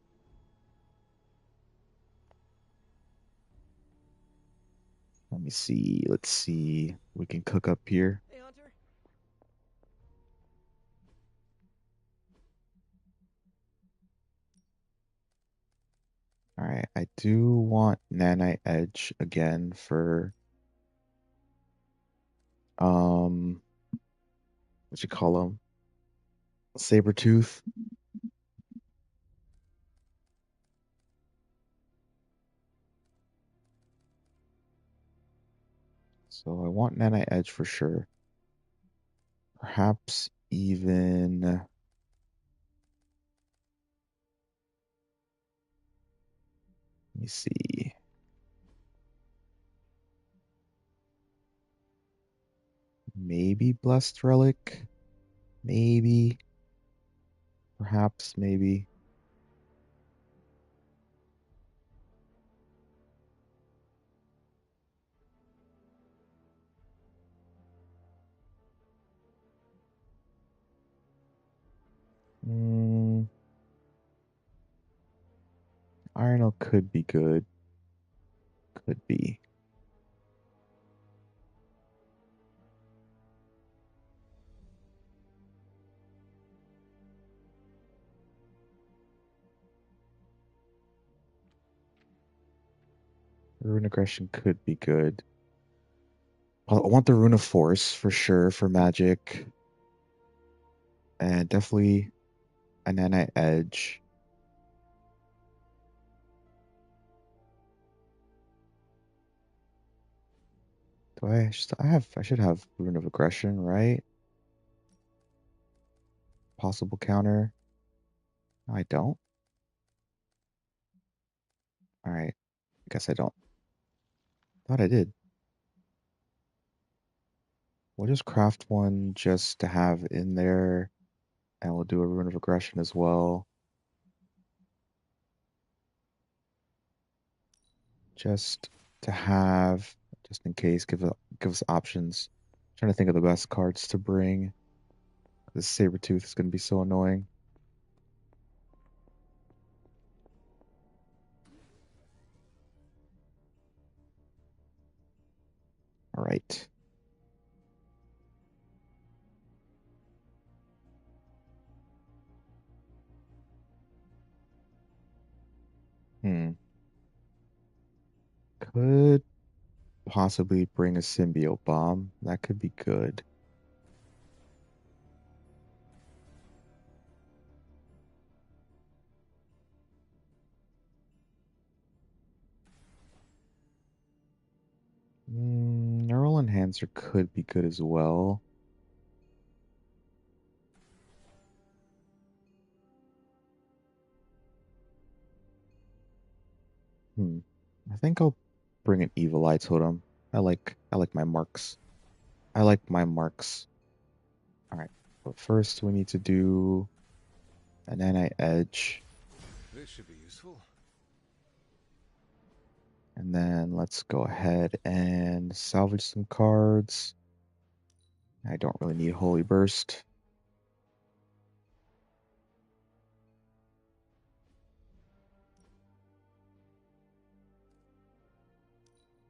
Let me see. Let's see. We can cook up here. Hey, Hunter. All right, I do want Nanite Edge again for what you call them? Sabretooth. So I want Nanite Edge for sure. Perhaps even let me see. Maybe Blessed Relic. Maybe. Perhaps, maybe. Iron could be good. Could be. Rune Aggression could be good. I want the Rune of Force for sure for magic. And definitely a Nanite Edge. I should have Rune of Aggression, right? Possible counter. No, I don't. Alright. I guess I don't. Thought I did. We'll just craft one just to have in there. And we'll do a Rune of Aggression as well. Just to have, just in case, give us options. Trying to think of the best cards to bring. This Sabretooth is going to be so annoying. All right. Could possibly bring a symbiote bomb. That could be good. Neural Enhancer could be good as well. I think I'll bring an Evil Eye Totem. I like my marks. I like my marks. All right. But first we need to do an Nanite Edge. This should be useful. And then let's go ahead and salvage some cards. I don't really need Holy Burst.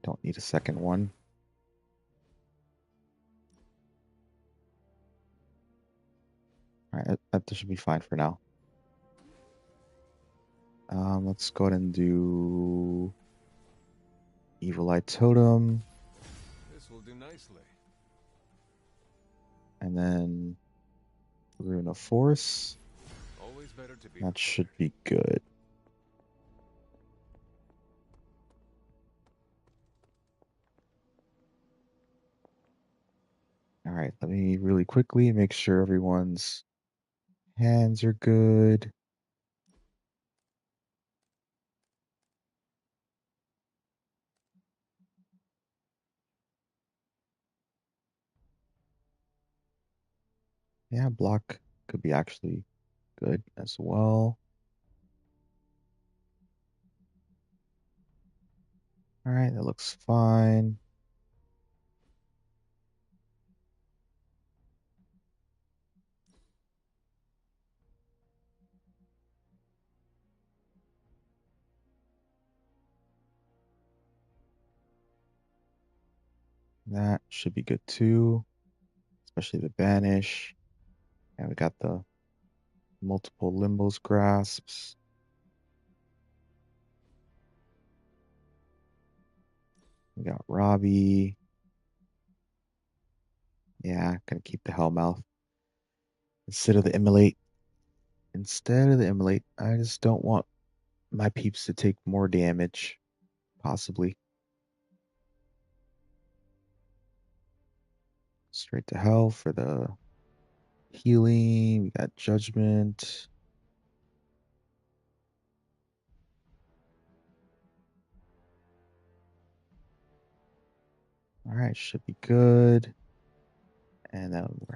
Don't need a second one. All right, that should be fine for now. Let's go ahead and do Evil Eye Totem. This will do nicely. And then Rune of Force. Always better to be That should be good. All right, let me really quickly make sure everyone's hands are good. Yeah, block could be actually good as well. All right, that looks fine. That should be good too, especially the banish. And we got the multiple limbos grasps. We got Robbie. Yeah, gonna keep the Hellmouth instead of the Immolate. Instead of the Immolate, I just don't want my peeps to take more damage, possibly. Straight to hell for the healing. We got Judgment. All right, should be good. And then we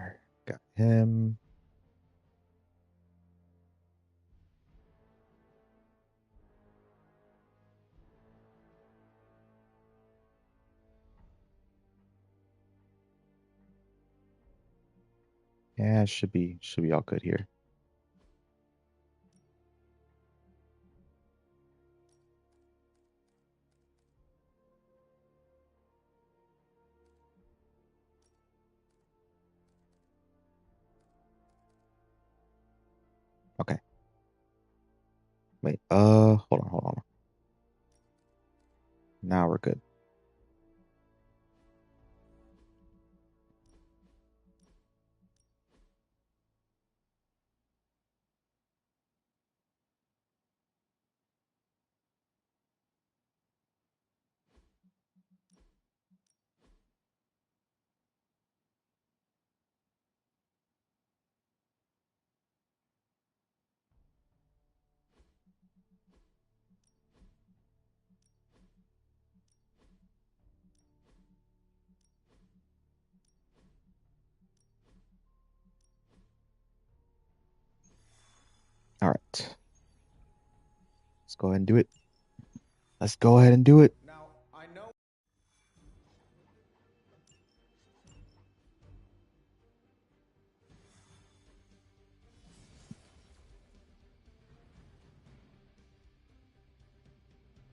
got him. Yeah, it should be all good here. Okay. Wait, hold on. Now we're good. All right. Let's go ahead and do it. Let's go ahead and do it. Now, I know.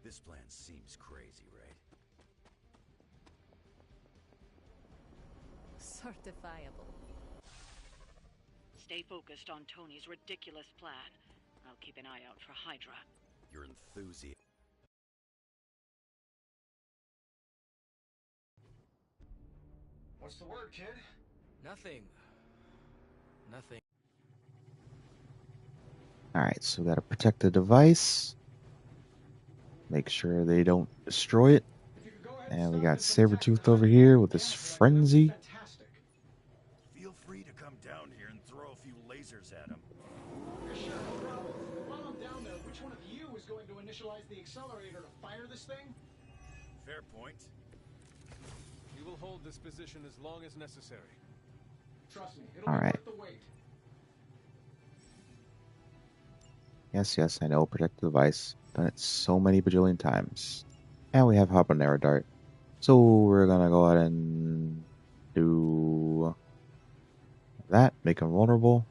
This plan seems crazy, right? Certifiable. Stay focused on Tony's ridiculous plan. I'll keep an eye out for Hydra. Your enthusiasm. What's the word, kid? Nothing. Nothing. All right, so we got to protect the device. Make sure they don't destroy it. And we got Sabretooth over here with this frenzy. Feel free to come down here and throw a few lasers at him. Sure, no problem. While I'm down there, which one of you is going to initialize the accelerator to fire this thing? Fair point. We will hold this position as long as necessary. Trust me, it'll All be right. worth the wait. Yes, I know. Protect the device. Done it so many bajillion times. And we have Habanero Dart. So we're gonna go ahead and do that. Make him vulnerable.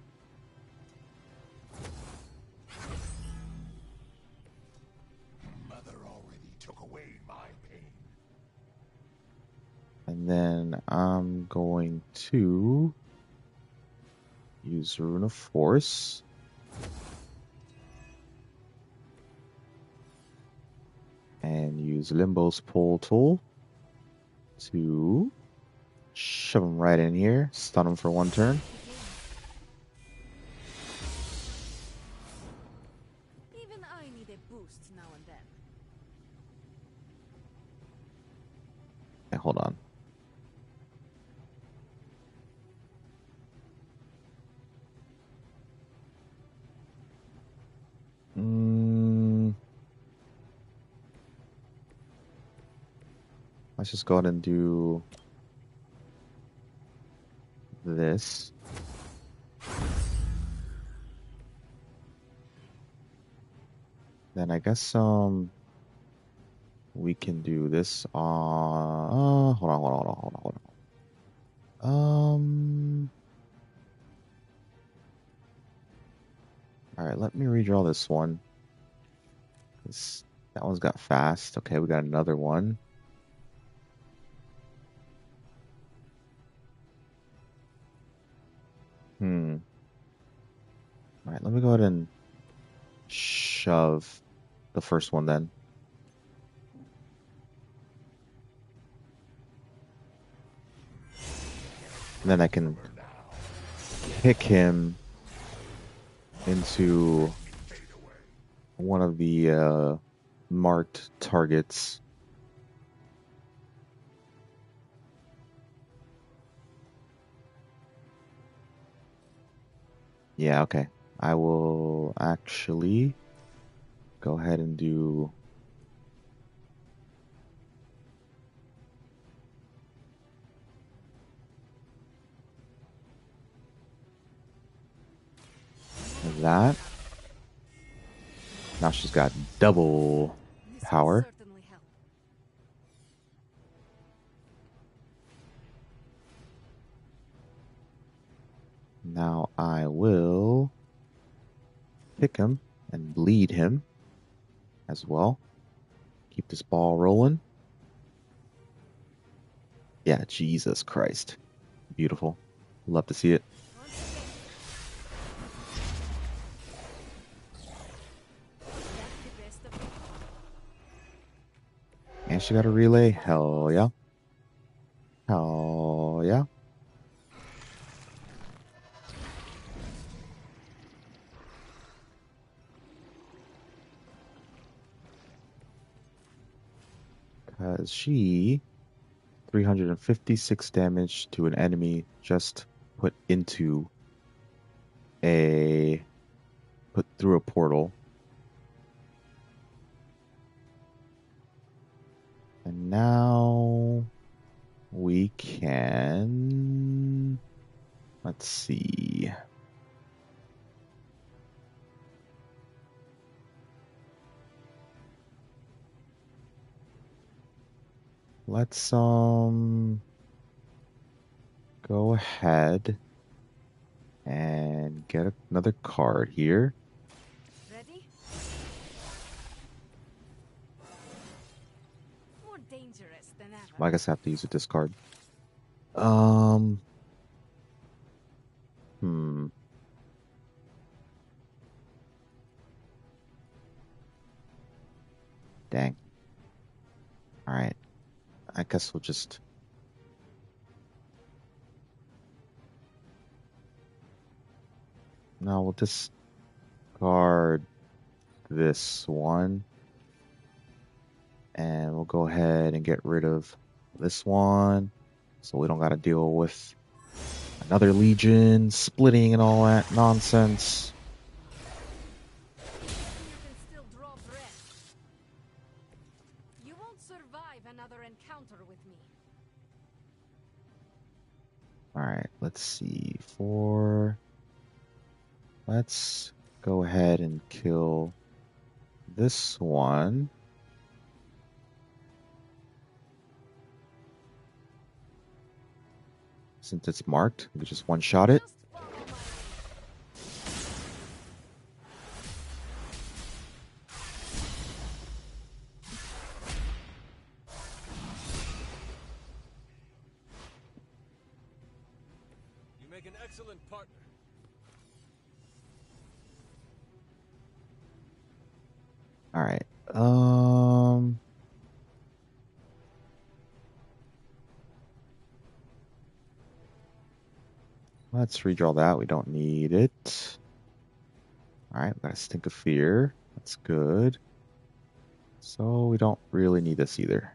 Mother already took away my pain. And then I'm going to use Rune of Force. And use Limbo's pull tool to shove him right in here. Stun him for one turn. Even I need a boost now and then. Okay, hold on. Let's just go ahead and do this. then I guess we can do this on hold on. All right, let me redraw this one. That one's got fast. Okay, we got another one. All right, let me go ahead and shove the first one then. And then I can pick him into one of the marked targets. Yeah, okay. I will actually go ahead and do that. Now she's got double power. Now I will pick him and bleed him as well. Keep this ball rolling. Yeah, Jesus Christ. Beautiful. Love to see it. And she got a relay. Hell yeah. Hell yeah. Because she 356 damage to an enemy just put through a portal. And now we can, let's see. Let's go ahead and get another card here. Ready? More dangerous than ever. Well, I guess I have to use a discard. Dang. All right. I guess we'll just. No, we'll discard this one. And we'll go ahead and get rid of this one. So we don't got to deal with another Legion splitting and all that nonsense. You won't survive another encounter with me. Alright, let's see. Let's go ahead and kill this one. Since it's marked, we can just one-shot it. You make an excellent partner. Alright. Let's redraw that. We don't need it. Alright, we got a Stink of Fear. That's good. So we don't really need this either.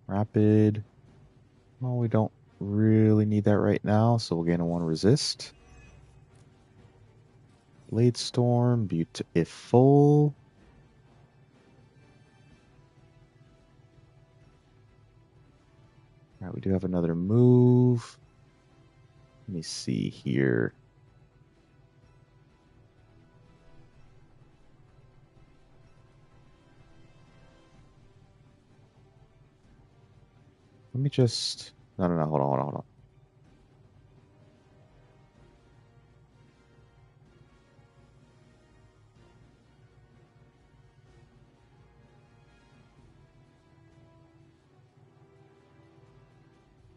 Rapid. Well, we don't really need that right now, so we'll gain a 1 resist. Blade Storm, beautiful. Alright, we do have another move. Let me see here. Let me just... No, hold on.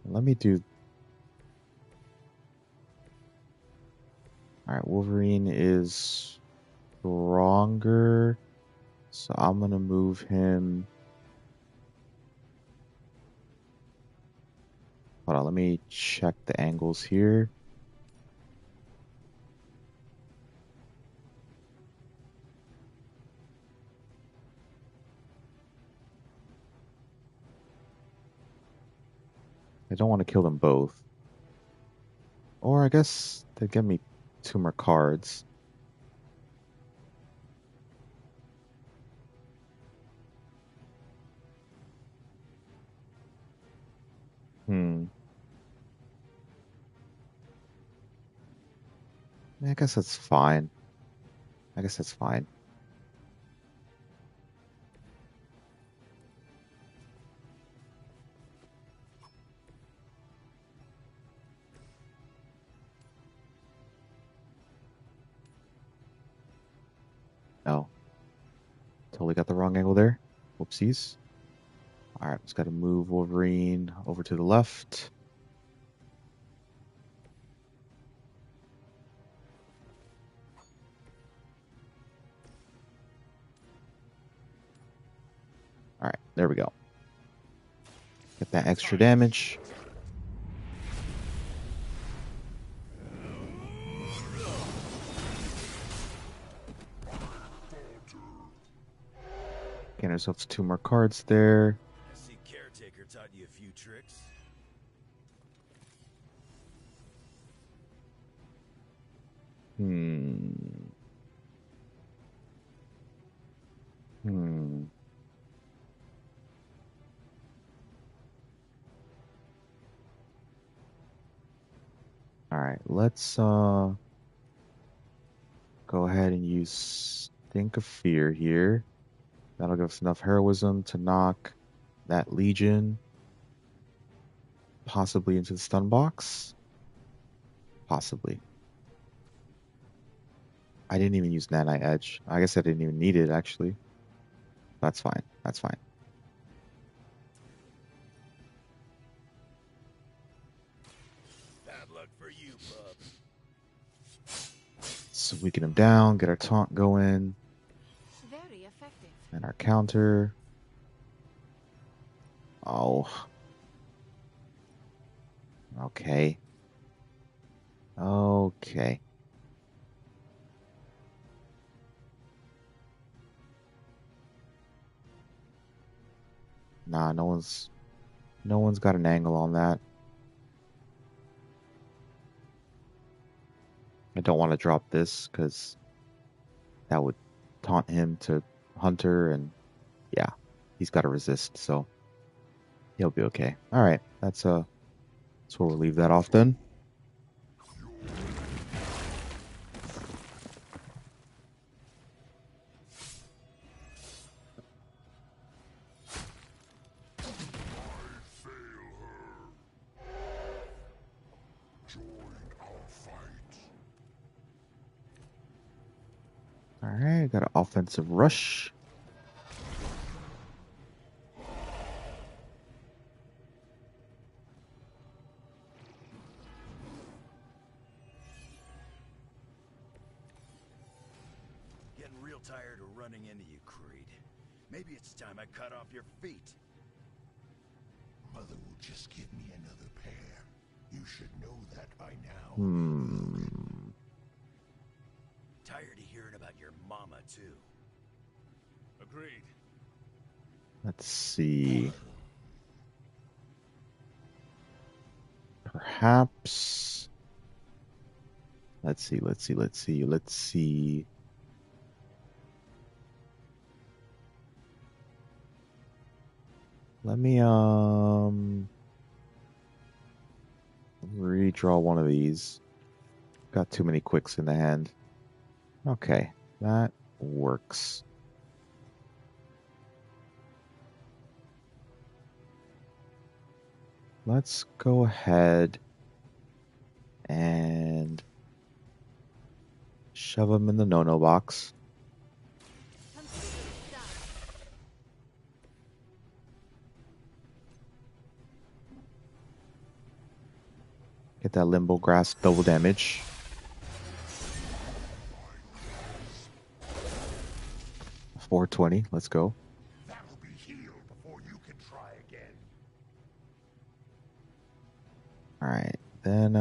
Let me do... Alright, Wolverine is stronger, so I'm gonna move him... Hold on, let me check the angles here. I don't want to kill them both. Or I guess they give me 2 more cards. I guess that's fine. Oh. Totally got the wrong angle there. Whoopsies. Alright, just gotta move Wolverine over to the left. Alright, there we go. Get that extra damage. Gain ourselves 2 more cards there. I see Caretaker taught you a few tricks. Alright, let's go ahead and use Think of Fear here. That'll give us enough heroism to knock that Legion possibly into the stun box. Possibly. I didn't even use Nanite Edge. I guess I didn't even need it, actually. That's fine. Bad luck for you, bub. So weaken him down, get our taunt going. Very effective. And our counter. Oh. Okay. Nah, no one's got an angle on that. I don't want to drop this because that would taunt him to Hunter, and yeah, he's got to resist, so he'll be okay. All right, that's where we'll leave that off then. All right, got an offensive rush. Getting real tired of running into you, Creed. Maybe it's time I cut off your feet. Mother will just give me another pair. You should know that by now. Tired of hearing about your mama, too. Agreed. Let's see. Perhaps. Let's see. Let me redraw one of these. Got too many quicks in the hand. Okay, that works. let's go ahead and shove them in the no-no box. Get that limbo grasp double damage. $420. Let's go. That'll be healed before you can try again. All right, then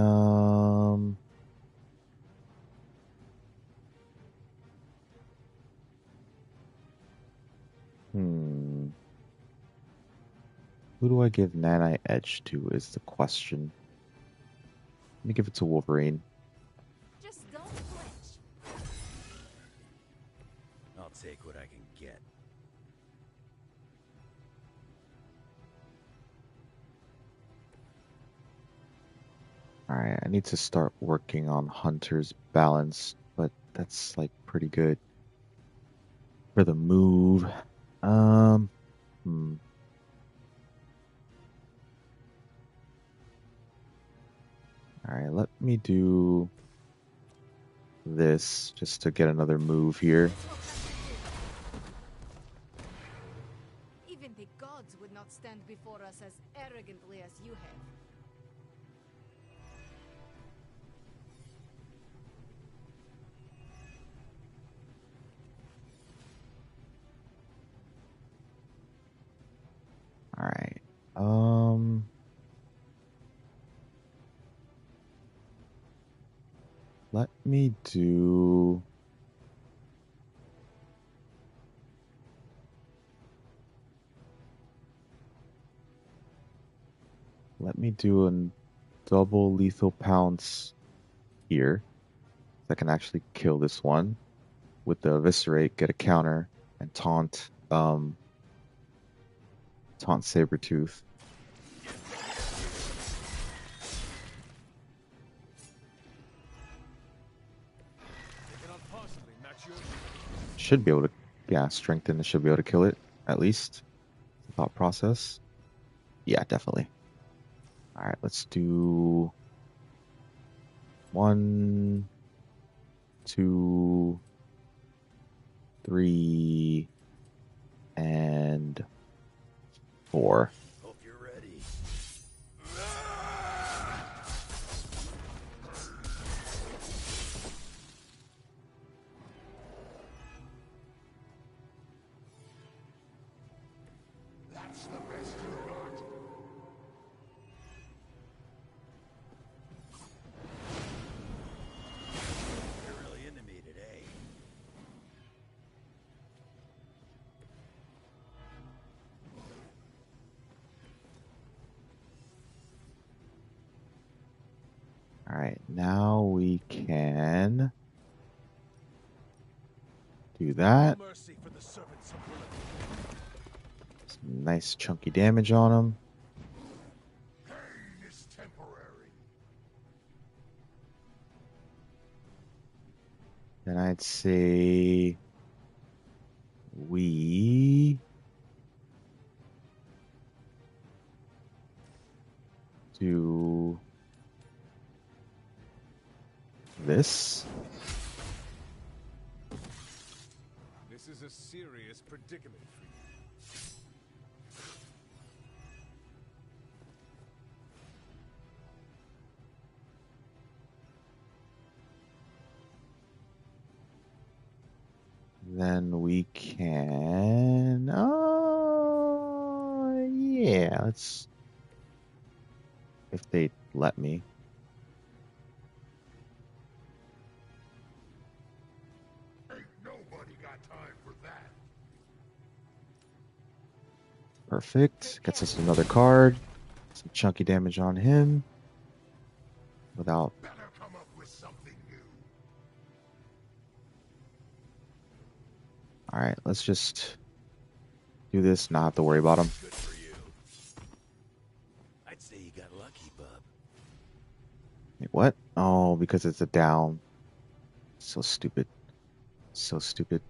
who do I give Nanite Edge to is the question. Let me give it to Wolverine. Just don't flinch. I'll take what I can get. All right, I need to start working on Hunter's balance, but that's like pretty good for the move. All right, let me do this just to get another move here. Even the gods would not stand before us as arrogantly as you have. All right. Let me do a double lethal pounce here. I can actually kill this one with the eviscerate, get a counter, and taunt Sabretooth. Should be able to, yeah, strengthen. Should be able to kill it, at least. Thought process. Yeah, definitely. All right, let's do 1, 2, 3, and 4. Hope you're ready. That's the best you got. You're really into me today. All right, now we can do that. Some nice chunky damage on him. Pain is temporary. Then I'd say we do this. This is a serious predicament for you. Then we can, yeah, let's, if they let me. Ain't nobody got time for that. Perfect. Gets us another card. Some chunky damage on him. Without. Better come up with something new. Alright, let's just do this, not have to worry about him. Good for you. I'd say you got lucky, bub. Wait, what? Oh, because it's a down. So stupid. So stupid.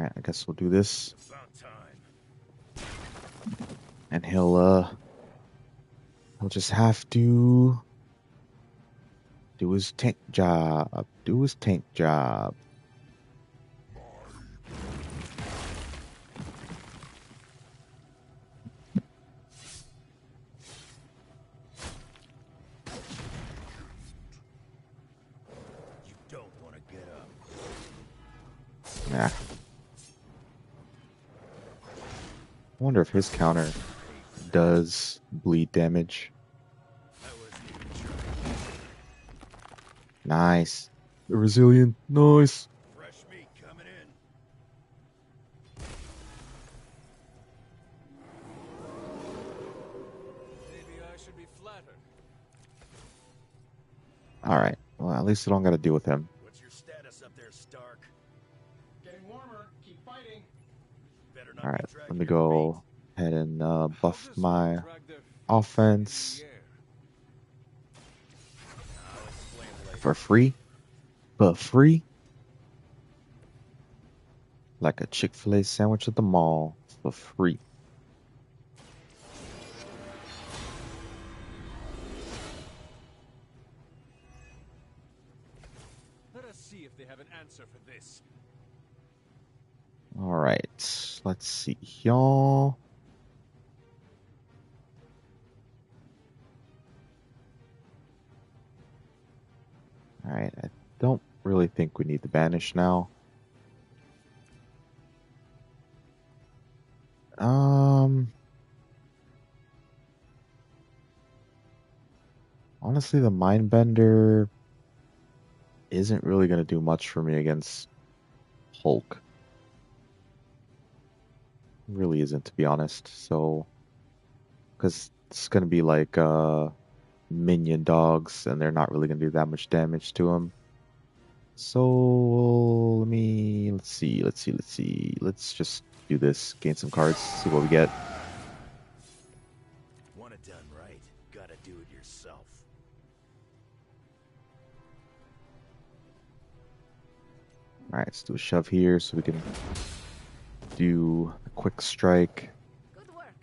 Alright, I guess we'll do this. About time. And he'll just have to do his tank job. Do his tank job. You don't want to get up. Nah. I wonder if his counter does bleed damage. Nice. The resilient. Nice. Fresh meat coming in. Maybe I should be flattered. Alright. Well, at least I don't got to deal with him. What's your status up there, Stark? Getting warmer. Keep fighting. Better not Alright, be dragging let me your go ahead and buff my offense for free. But free? Like a Chick-fil-A sandwich at the mall for free. Let us see if they have an answer for this. Alright, let's see, y'all. Alright, I don't really think we need to banish now. Honestly, the Mindbender isn't really going to do much for me against Hulk. Really isn't, to be honest. So, because it's going to be like minion dogs, and they're not really going to do that much damage to him. So let's see. Let's just do this. Gain some cards. See what we get. Want it done right? Gotta do it yourself. All right, let's do a shove here so we can do a quick strike. Good work.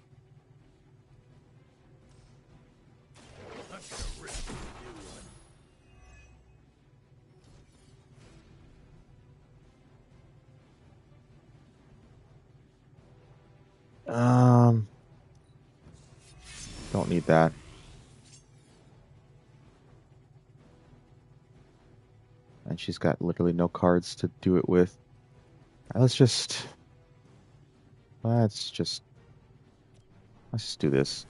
I'm gonna rip you a new one. Don't need that. And she's got literally no cards to do it with. All right, let's just do this.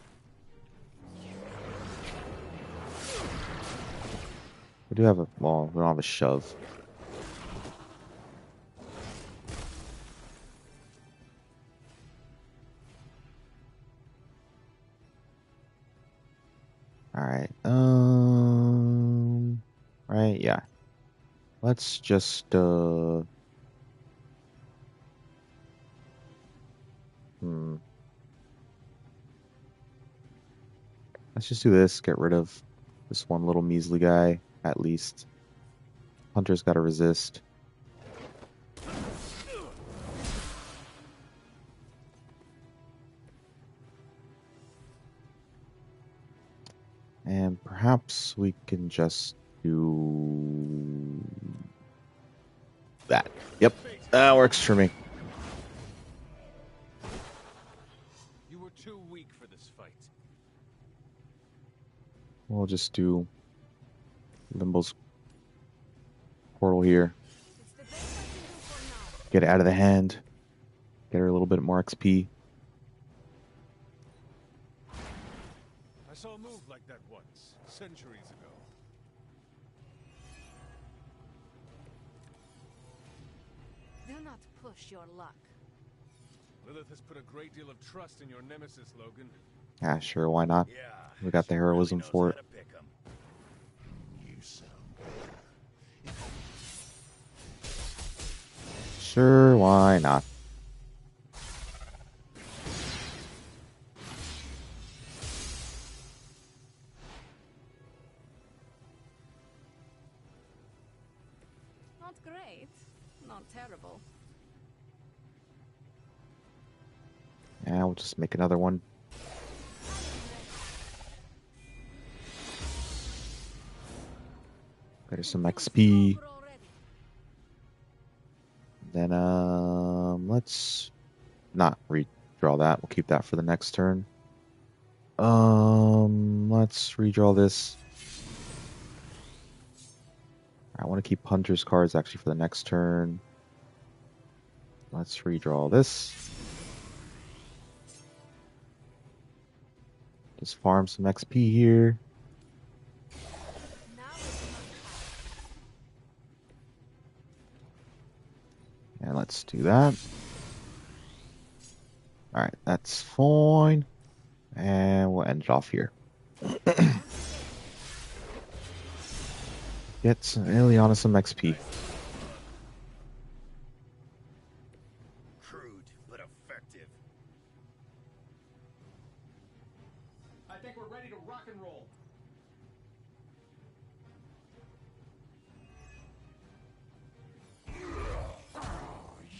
We do have we don't have a shove. All right. Right, yeah. Let's just Let's just do this. Get rid of this one little measly guy, at least. Hunter's got to resist. And perhaps we can just do that. Yep, that works for me. You were too weak for this fight. We'll just do Limbo's portal here. Get it out of the hand. Get her a little bit more XP. I saw a move like that once, centuries ago. Do not push your luck. Lilith has put a great deal of trust in your nemesis, Logan. Yeah, sure, why not? We got the heroism for it. Sure, why not? Not great, not terrible. And we'll just make another one. There's some XP. Then let's not redraw that. We'll keep that for the next turn. Let's redraw this. I want to keep Hunter's cards actually for the next turn. Let's redraw this. Just farm some XP here. And let's do that. Alright, that's fine. And we'll end it off here. Get Ileana some XP. Crude, but effective. I think we're ready to rock and roll.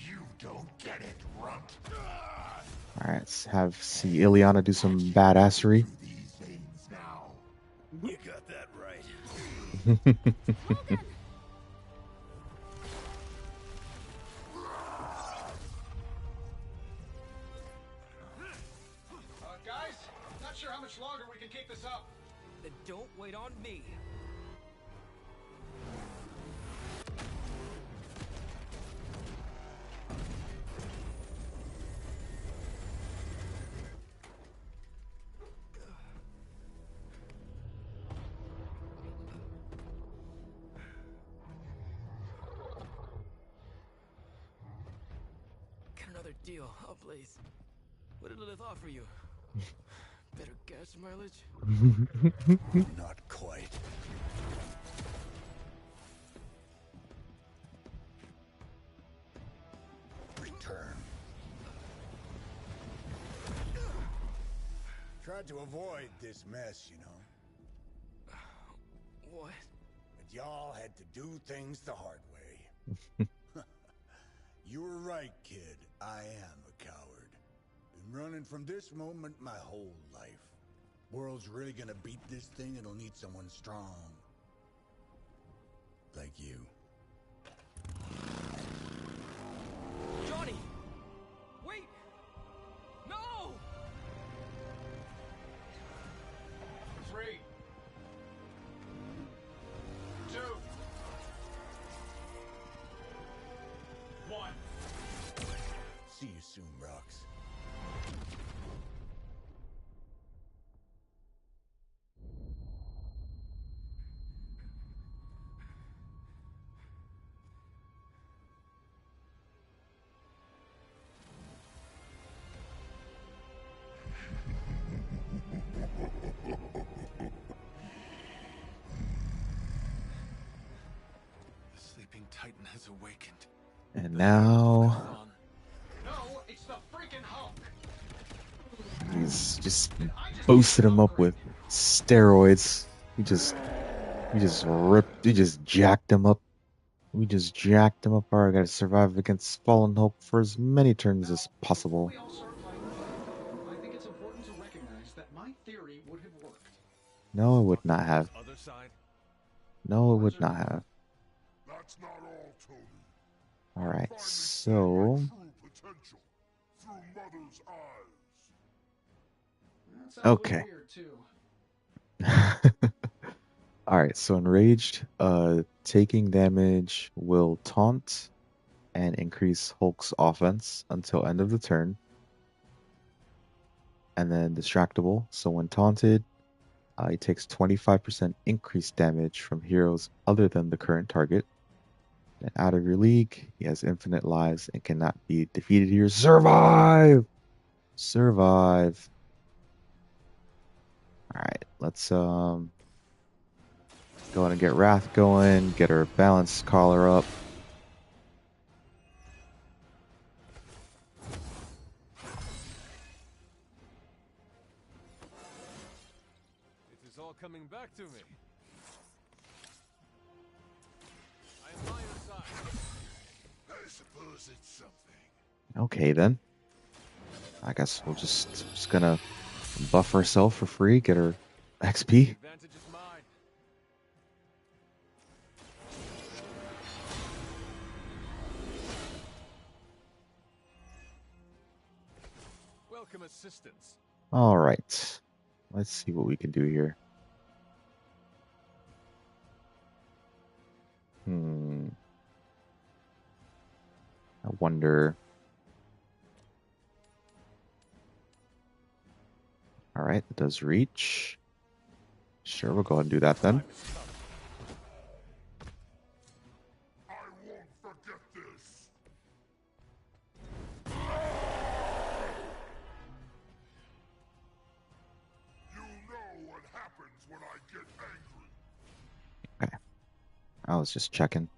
You don't get it, runt. Alright, let's see Ileana do some badassery. You got that right. Guys, not sure how much longer we can keep this up. Then don't wait on me. Get another deal, oh please. What did Lilith offer you? Better gas mileage? Not quite. Return. Tried to avoid this mess, you know. What? But y'all had to do things the hard way. You were right, kid. I am a coward. Been running from this moment my whole life. World's really gonna beat this thing, it'll need someone strong. Like you. Johnny! Wait! No! 3, 2, 1. See you soon, Rox. The sleeping titan has awakened. And now No, it's the freaking Hulk. he's just boosted him up with steroids. He just jacked him up. We just jacked him up. Alright, gotta survive against Fallen Hope for as many turns as possible. We all start playing the game. I think it's important to recognize that my theory would have worked. No, it would not have. Other side? No, it would not have. That's not all, Tony. Alright, so True potential through Mother's eyes. That sounds a little okay. weird, too. Alright, so enraged, taking damage will taunt and increase Hulk's offense until end of the turn. And then distractible, so when taunted, he takes 25% increased damage from heroes other than the current target. And out of your league, he has infinite lives and cannot be defeated here. Survive! Survive. Alright, let's go ahead and get Wrath going, get her balance collar up. It is all coming back to me. I am by your side. I suppose it's something. Okay then. I guess we'll just gonna buff ourselves for free, get our XP. Advantage is mine. Welcome assistance. All right, let's see what we can do here. I wonder. All right, it does reach. Sure, we'll go ahead and do that then. I won't forget this. You know what happens when I get angry. Okay, I was just checking.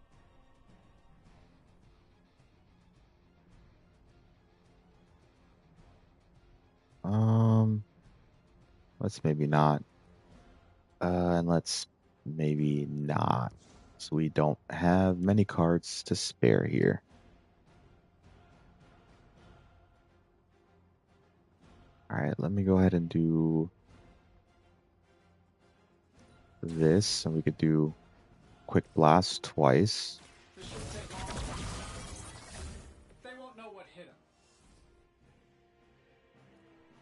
Let's maybe not. And let's maybe not. So we don't have many cards to spare here. All right, let me go ahead and do this, and we could do quick blast twice. They won't know what hit them.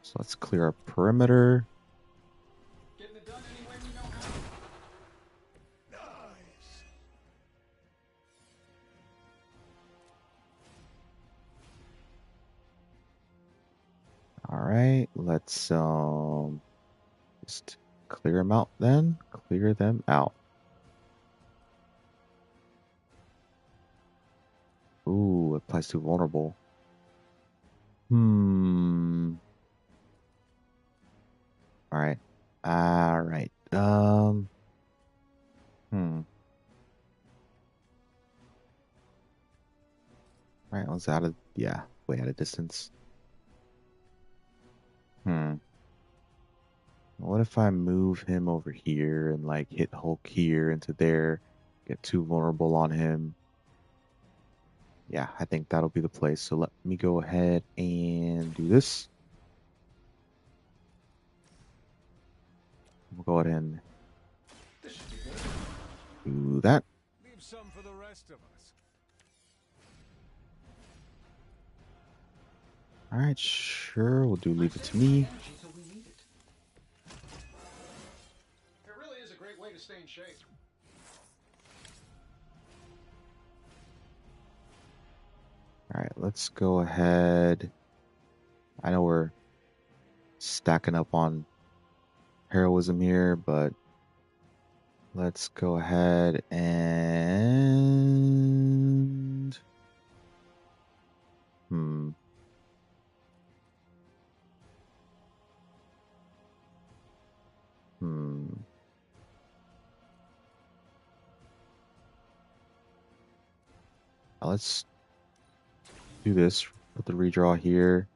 So let's clear our perimeter. Getting it done any way we know how. Nice. All right, let's just clear them out then. Clear them out. Ooh, applies to vulnerable. All right. All right. All right, let's way out of distance. What if I move him over here and like hit Hulk here into there, get too vulnerable on him? Yeah, I think that'll be the place. So let me go ahead and do this. We'll go ahead and do that. Leave some for the rest of us. All right, sure. We'll do leave it to me. It really is a great way to stay in shape. All right, let's go ahead. I know we're stacking up on heroism here, but let's go ahead and let's do this. Put the redraw here.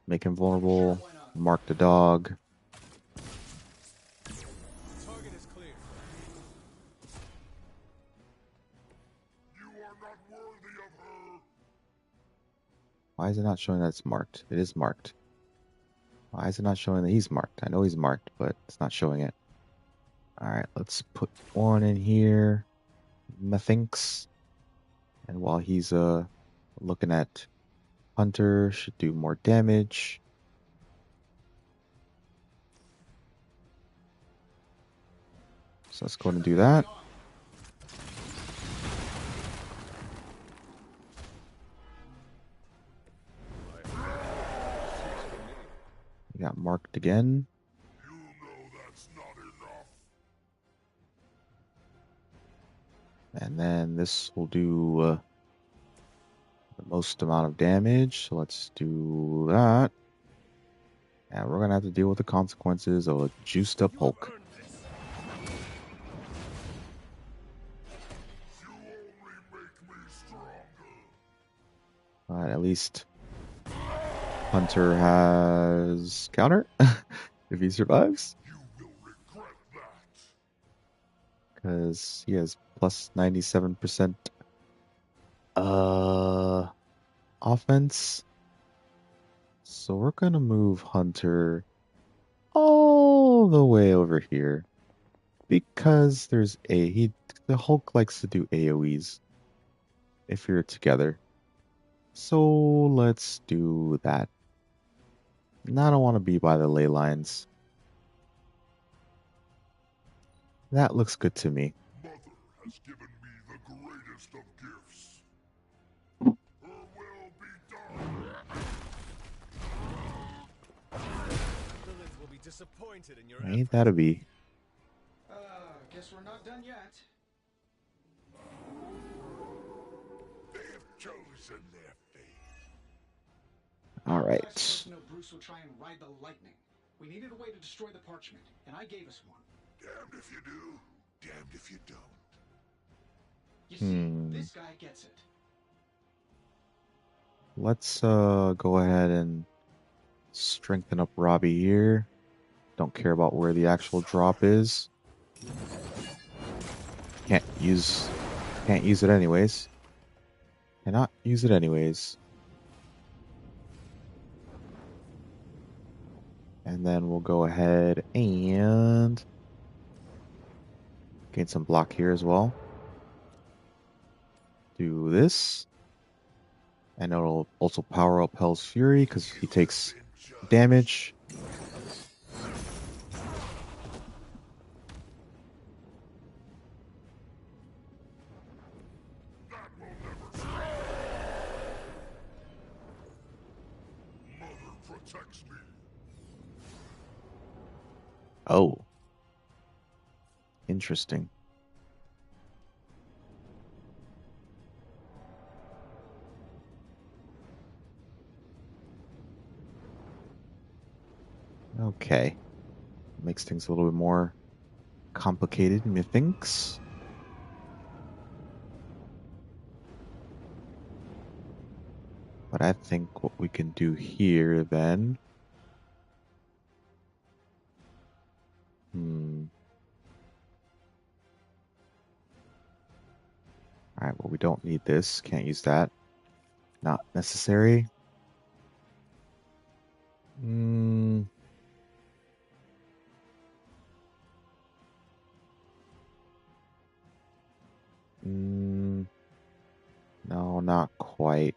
Make him vulnerable. Mark the dog. Target is clear. You are not worthy of her. Why is it not showing that it's marked? It is marked. Why is it not showing that he's marked? I know he's marked, but it's not showing it. All right, let's put one in here. Methinks. And while he's looking at Hunter, should do more damage. So let's go ahead and do that. We got marked again. You know that's not enough. And then this will do the most amount of damage. So let's do that. And we're going to have to deal with the consequences of a juiced up Hulk. You only make me stronger. But at least Hunter has counter if he survives. You will regret that. Because he has plus 97% offense. So we're gonna move Hunter all the way over here because there's the Hulk likes to do AoEs if you're together. So let's do that. And I don't want to be by the ley lines. That looks good to me. Mother has given me the greatest of gifts. Her will be done. Lilith will be disappointed in your Ain't that a bee? Guess we're not done yet. They have chosen their fate. All I was supposed right. to know Bruce would try and ride the lightning. We needed a way to destroy the parchment, and I gave us one. Damned if you do, damned if you don't. You see, this guy gets it. Let's go ahead and strengthen up Robbie here. Don't care about where the actual drop is. Can't use it anyways. Cannot use it anyways. And then we'll go ahead and gain some block here as well. Do this. And it'll also power up Hell's Fury because he takes damage. Mother protects me. Oh. Interesting. Okay. Makes things a little bit more complicated, methinks. But I think what we can do here then. Alright, well, we don't need this. Can't use that. Not necessary. No, not quite.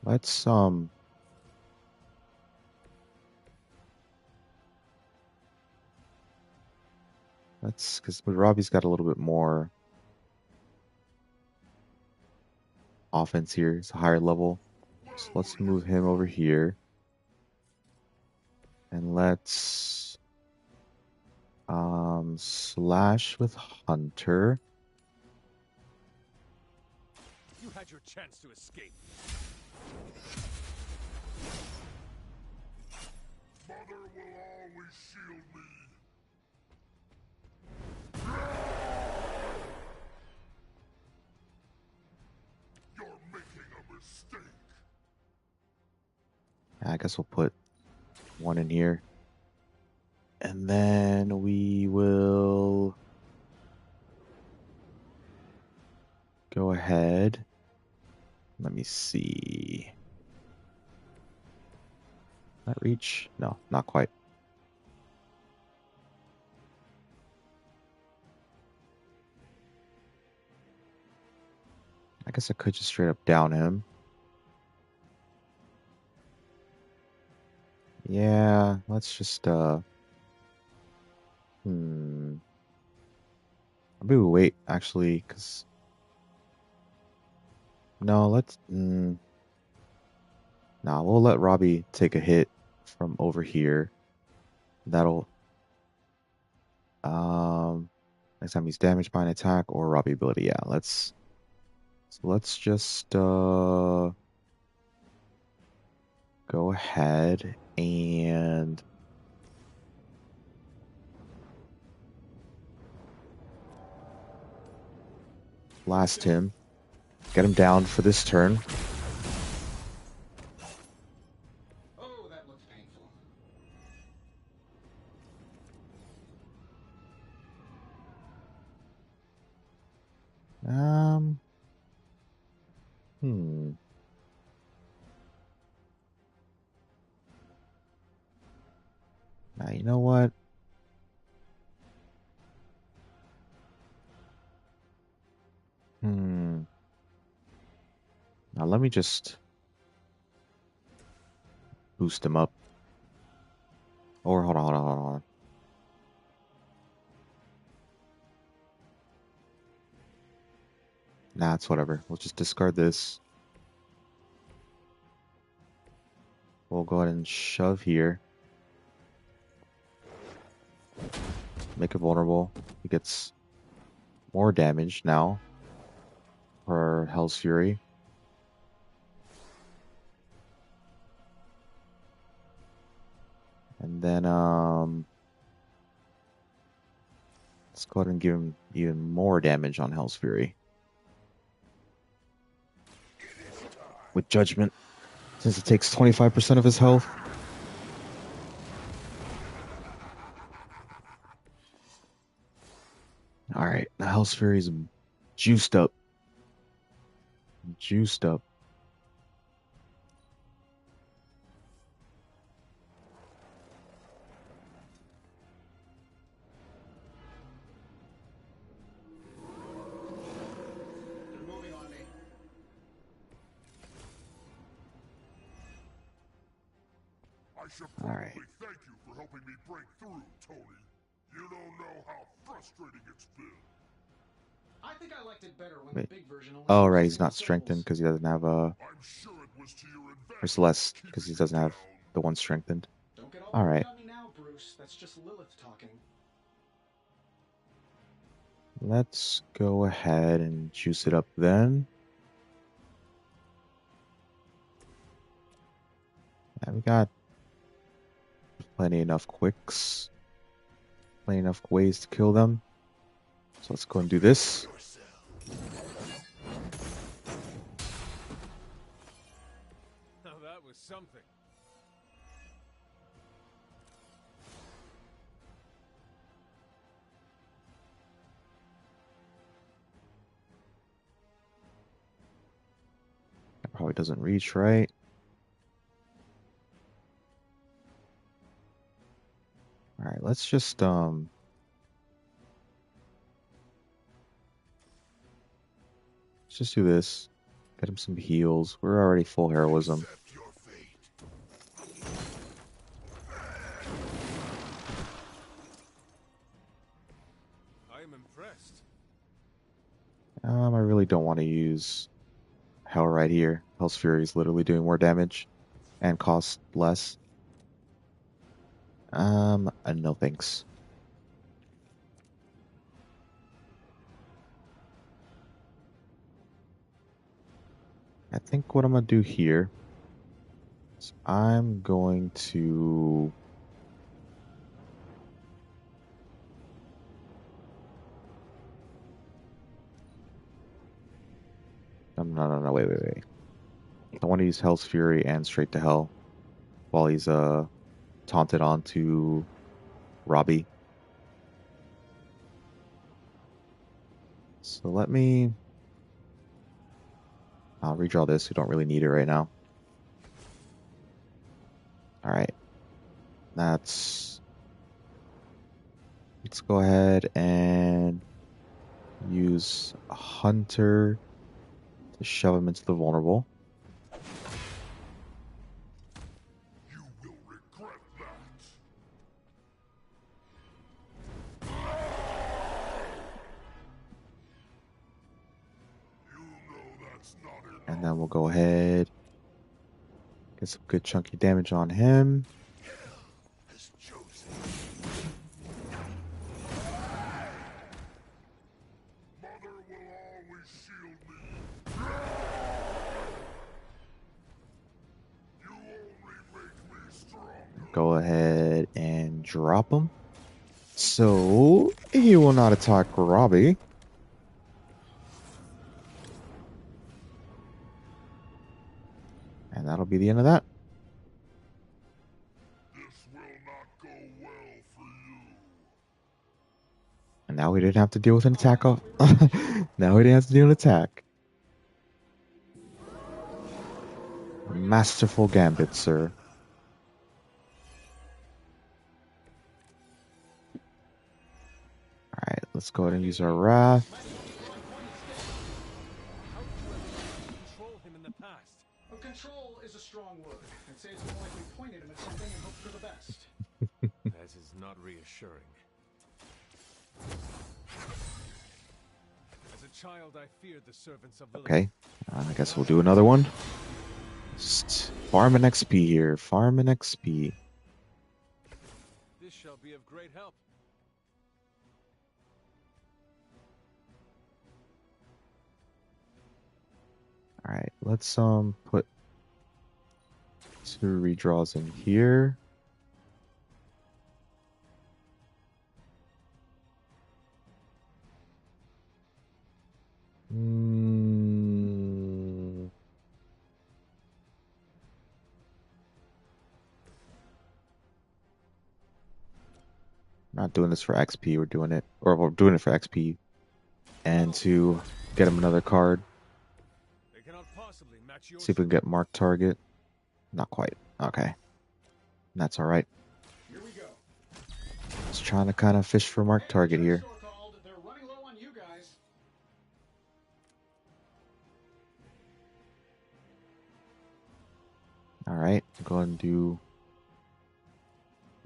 Let's because Robbie's got a little bit more offense here. It's a higher level. So let's move him over here. And let's slash with Hunter. You had your chance to escape. Mother will always shield me. You're making a mistake. I guess we'll put one in here. And then we will go ahead. Let me see. That reach? No, not quite. I guess I could just straight up down him. Yeah, let's just maybe we wait actually, because no, let's nah, we'll let Robbie take a hit from over here. That'll next time he's damaged by an attack or Robbie ability. Yeah, let's just go ahead and blast him. Get him down for this turn. Oh, that looks painful. Hmm. Now, you know what? Hmm. Now, let me just boost him up. Or hold on, hold on, hold on. Nah, it's whatever. We'll just discard this. We'll go ahead and shove here. Make it vulnerable. He gets more damage now for Hell's Fury. And then let's go ahead and give him even more damage on Hell's Fury. With Judgment, since it takes 25% of his health. Alright, the Hell's Fury's juiced up. Juiced up. I should probably thank you for helping me break through, Tony. You don't know how frustrating it's been. I think I liked it better when Wait. the big version only Oh, used right, he's single not strengthened because he doesn't have I'm sure it was to your or Celeste because he doesn't have the one strengthened. Don't get all Alright. on me now, Bruce. That's just Lilith talking. Let's go ahead and juice it up then. Yeah, we got plenty enough quicks. Plenty enough ways to kill them. So let's go and do this. Now that was something. That probably doesn't reach, right? Alright, let's just let's just do this. Get him some heals. We're already full heroism. I am impressed. I really don't want to use Hell right here. Hell's Fury is literally doing more damage and costs less. No thanks. I think what I'm gonna do here is I'm going to no, wait. I want to use Hell's Fury and Straight to Hell while he's taunted onto Robbie. So let me I'll redraw this. We don't really need it right now. Alright. Let's go ahead and use a Hunter to shove him into the vulnerable. You will regret that. You know that's not enough. And then we'll go ahead, get some good chunky damage on him. Go ahead and drop him. So he will not attack Robbie. And that'll be the end of that. This will not go well for you. And now we didn't have to deal with an attack. Now we didn't have to deal with an attack. Masterful gambit, sir. Alright, let's go ahead and use our wrath. Control is a strong word. I'd say it's more like we pointed him at something and hoped for the best. That is not reassuring. As a child, I feared the servants of Lilith. Okay, I guess we'll do another one. Just farming XP here, farming XP. This shall be of great help. Alright, let's put 2 redraws in here. Not doing this for XP, we're doing it for XP and to get him another card. See if we can get marked target. Not quite. Okay. That's alright. Just trying to kind of fish for marked target here. Alright, go ahead and do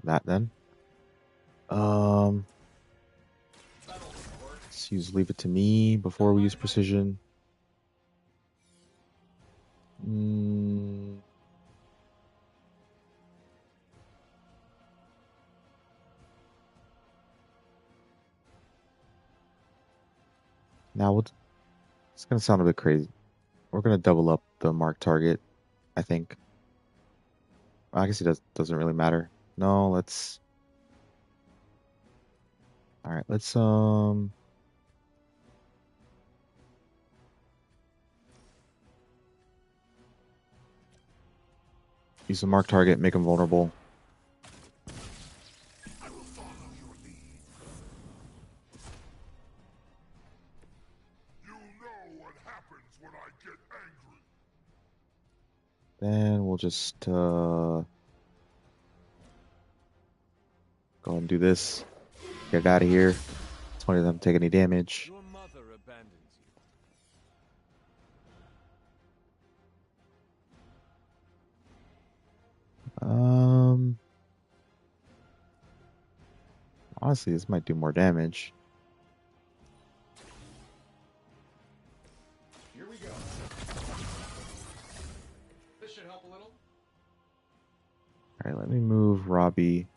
that then. Let's use leave it to me before we use precision. Now it's gonna sound a bit crazy. We're gonna double up the mark target, I think. I guess it doesn't really matter. No, let's. All right, let's use the mark target, make him vulnerable. Then we'll just go ahead and do this. Get it out of here. 20 of them take any damage. Your mother abandons you. Honestly, this might do more damage. Here we go. This should help a little. Alright, let me move Robbie.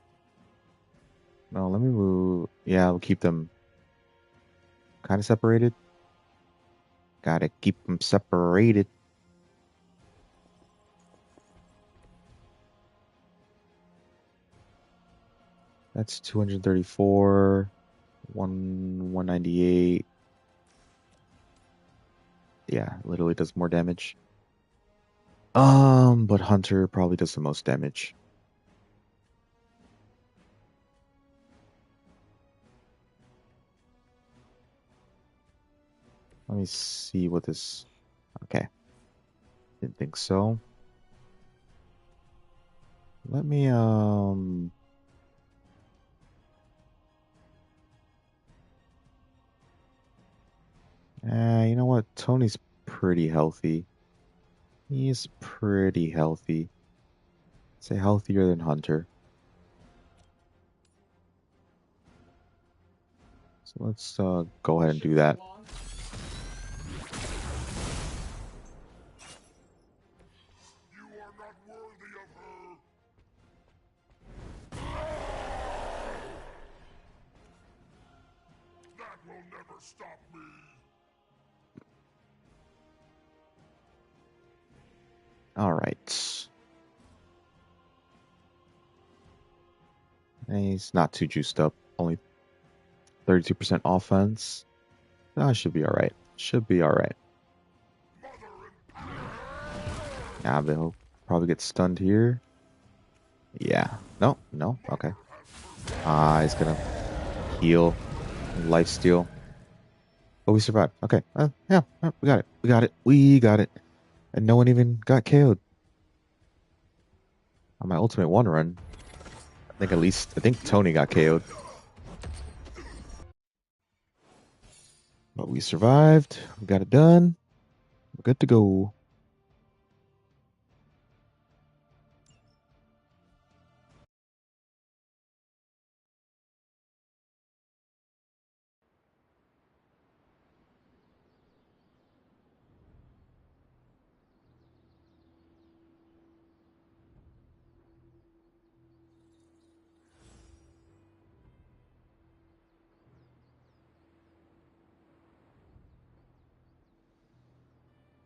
No, let me move. Yeah, we'll keep them kind of separated. Gotta keep them separated. That's 234. 198. Yeah, literally does more damage. But Hunter probably does the most damage. Let me see what this... Okay. Didn't think so. Let me, you know what? Tony's pretty healthy. He's pretty healthy. Say healthier than Hunter. So let's go ahead and do that. Stop me. All right. And he's not too juiced up. Only 32% offense. That should be all right. Should be all right. Yeah, they'll probably get stunned here. Yeah. No. Okay. He's gonna heal. Lifesteal. But we survived. Okay. Yeah. We got it. We got it. And no one even got KO'd. On my Ultimate 1 run, I think Tony got KO'd. But we survived. We got it done. We're good to go.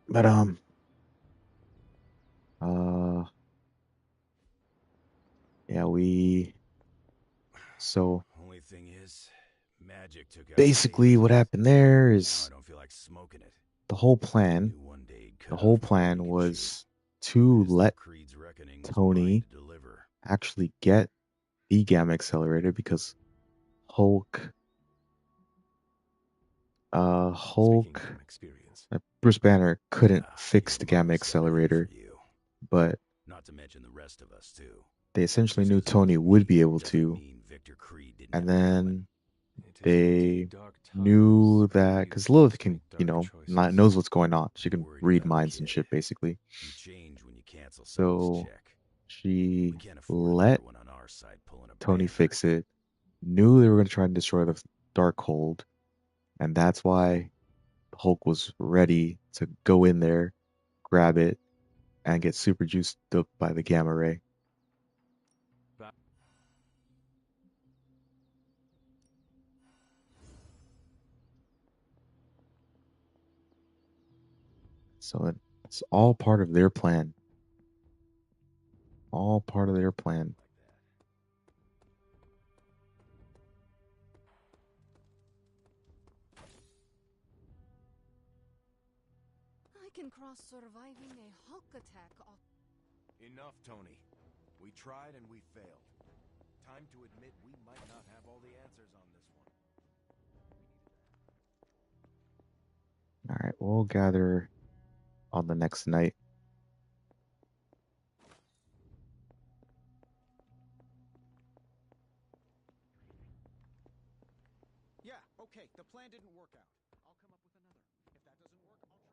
But yeah, Only thing is, magic took out basically what happened there is I don't feel like smoking it. the whole plan was to let Tony actually get the Gamma Accelerator because Hulk Bruce Banner couldn't fix the Gamma Accelerator, but not to mention the rest of us too. They essentially knew Tony would be able to, and then they knew that because Lilith can, knows what's going on. She can read minds and shit, basically. So she let Tony fix it. Knew they were going to try and destroy the Darkhold, and that's why Hulk was ready to go in there, grab it, and get super juiced up by the gamma ray. So it's all part of their plan. All part of their plan. I can cross surviving a Hulk attack off. Enough, Tony. We tried and we failed. Time to admit we might not have all the answers on this one. All right, we'll gather on the next night. Yeah, okay, the plan didn't work out. I'll come up with another. If that doesn't work, I'll try.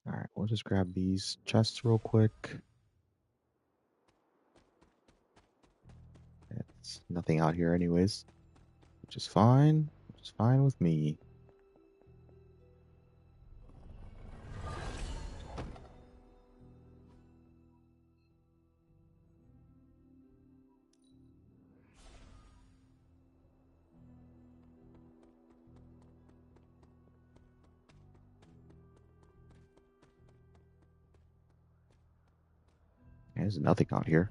All right, we'll just grab these chests real quick. It's nothing out here anyways, which is fine. Which is fine with me. There's nothing out here.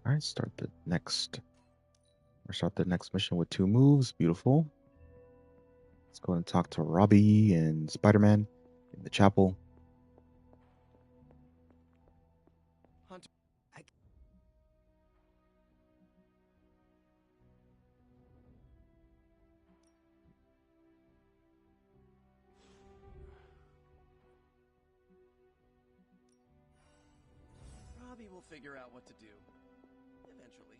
All right, start the next mission with 2 moves. Beautiful. Let's go and talk to Robbie and Spider-Man in the chapel. Hunter, Robbie will figure out what to do. Eventually.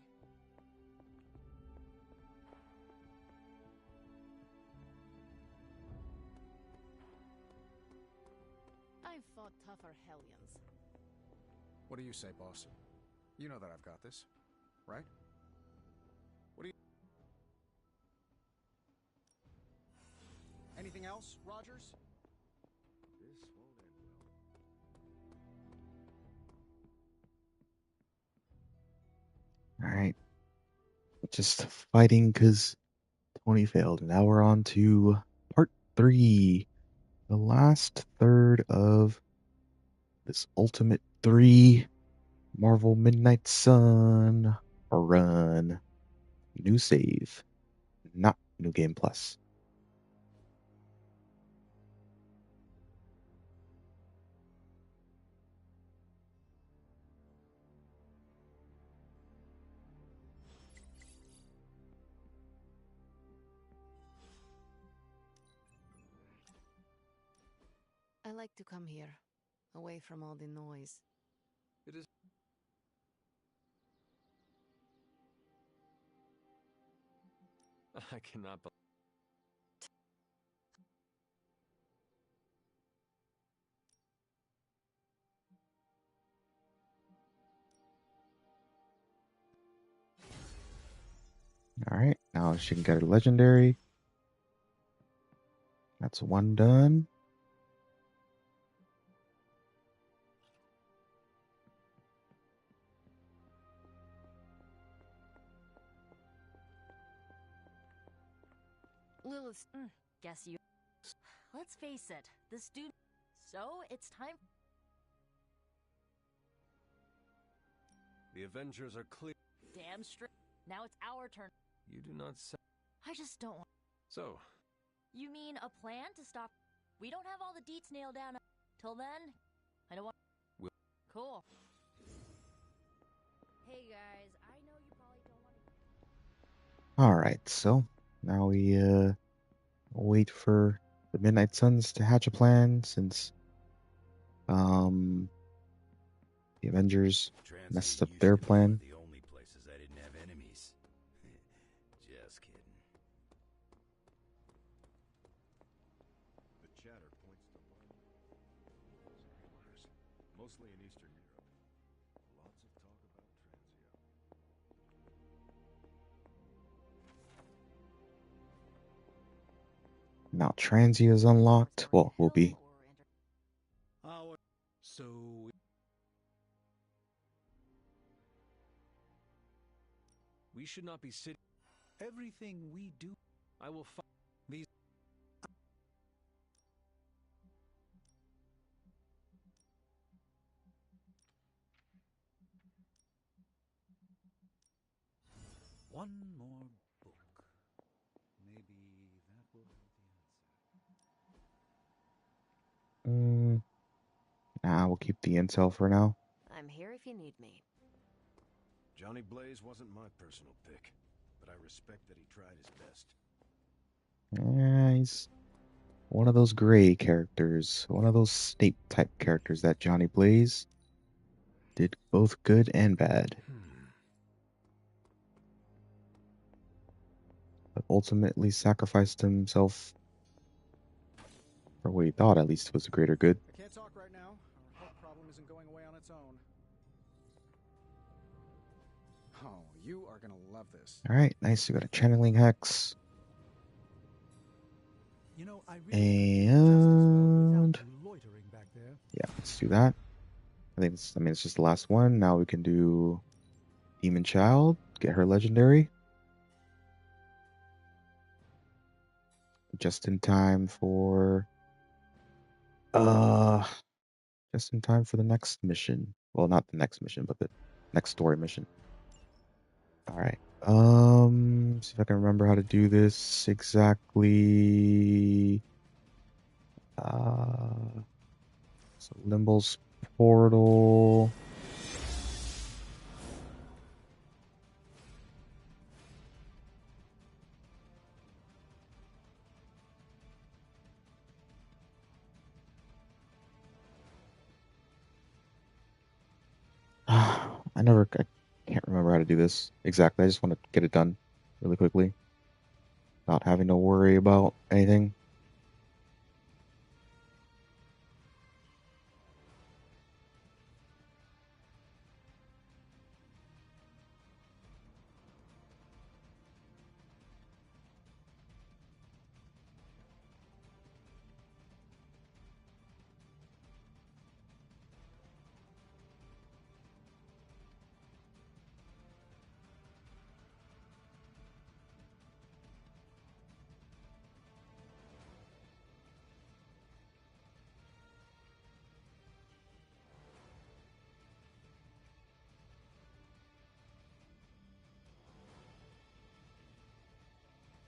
I've fought tougher Hellions. What do you say, boss? You know that I've got this, right? What do you... Anything else, Rogers? This won't end well. All right. Just fighting because Tony failed. Now we're on to part 3. the last third of this Ultimate 3 Marvel Midnight Sun run. New save, not New Game Plus. I like to come here, away from all the noise. It is. I cannot believe. Alright, now she can get her legendary. That's one done. Lilith, guess you. Let's face it, this dude. So it's time. The Avengers are clear. Damn straight. Now it's our turn. You do not say. I just don't want. So. You mean a plan to stop? We don't have all the deets nailed down. Till then, I don't want. Cool. Hey guys, I know you probably don't want to. Alright, so now we wait for the Midnight Suns to hatch a plan since the Avengers messed up their plan. The only places I didn't have enemies. Just kidding. The chatter points to mostly in Eastern Europe. Lots of talk about Now Transy is unlocked. Well, will be. So We should not be sitting. everything we do, I will find these. one more book. Maybe that will have the answer. Nah, we'll keep the intel for now. I'm here if you need me. Johnny Blaze wasn't my personal pick, but I respect that he tried his best. Yeah, he's one of those gray characters, one of those Snape type characters that Johnny Blaze did both good and bad. But ultimately sacrificed himself for what he thought at least was the greater good. I can't talk right now. Our health problem isn't going away on its own. Oh, you are gonna love this. Alright, nice. We got a channeling hex. You know, I And loitering back there. yeah, let's do that. It's just the last one. Now we can do Demon Child, get her legendary. Just in time for just in time for the next mission. Well, not the next mission, but the next story mission. Alright. See if I can remember how to do this exactly. So Limble's portal. I can't remember how to do this exactly. I just want to get it done really quickly, not having to worry about anything.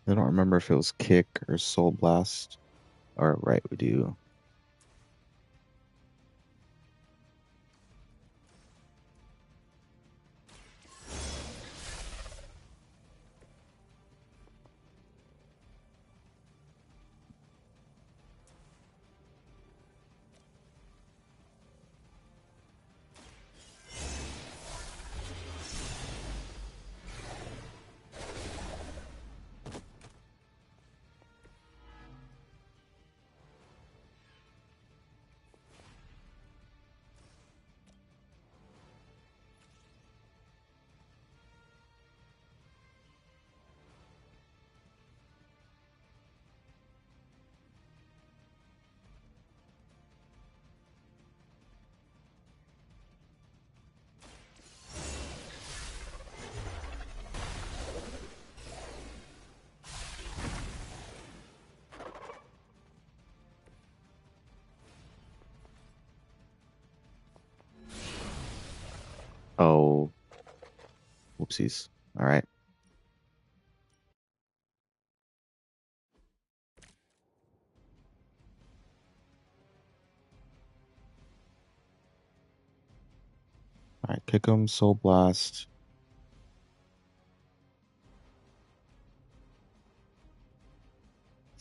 I don't remember if it was kick or soul blast. All right, we do. Oh, whoopsies. All right. All right, kick him, soul blast.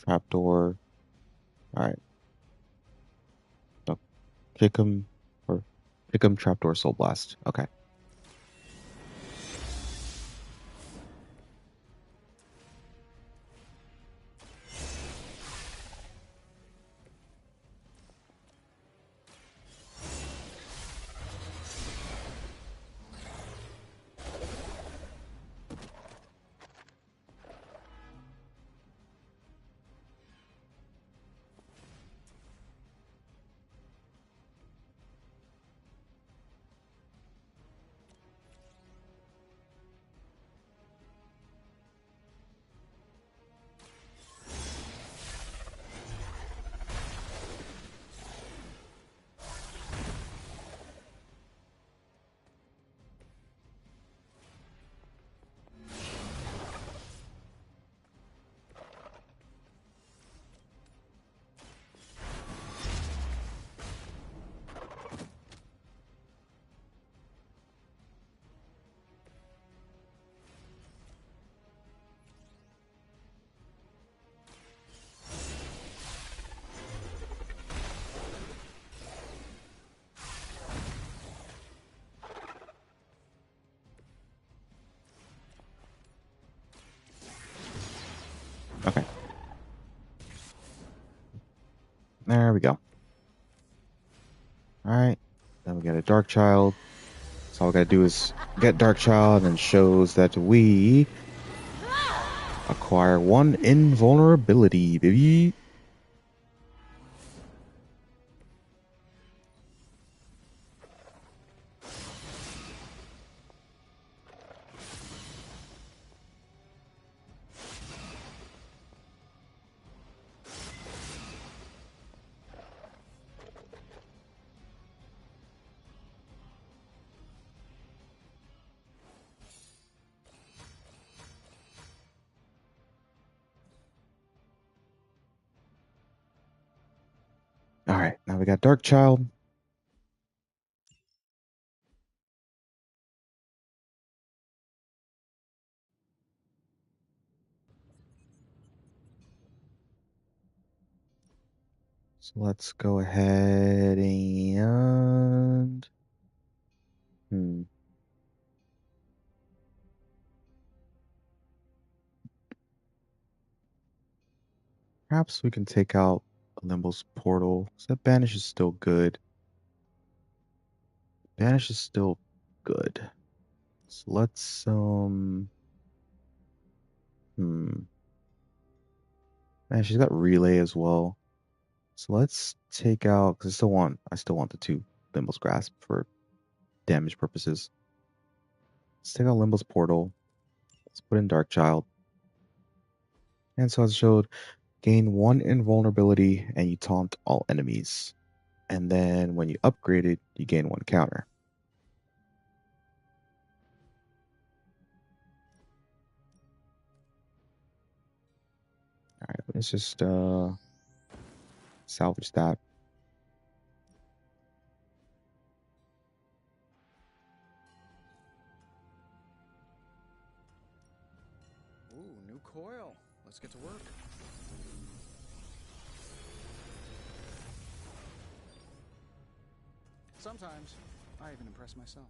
Trapdoor. All right. So kick him or kick him, trapdoor, soul blast. Okay. Okay. There we go. All right. Then we get a Dark Child. So all we gotta do is get Dark Child, and shows that we acquire 1 invulnerability, baby. All right, now we got Dark Child. So let's go ahead and perhaps we can take out Limble's portal. So that banish is still good. Banish is still good. So let's Man, she's got relay as well. So let's take out, because I still want the 2 Limble's grasp for damage purposes. Let's take out Limble's portal. Let's put in Dark Child. And so as showed, gain 1 invulnerability and you taunt all enemies. And then when you upgrade it, you gain 1 counter. Alright, let's just salvage that. Ooh, new coil. Let's get to work. Sometimes, I even impress myself.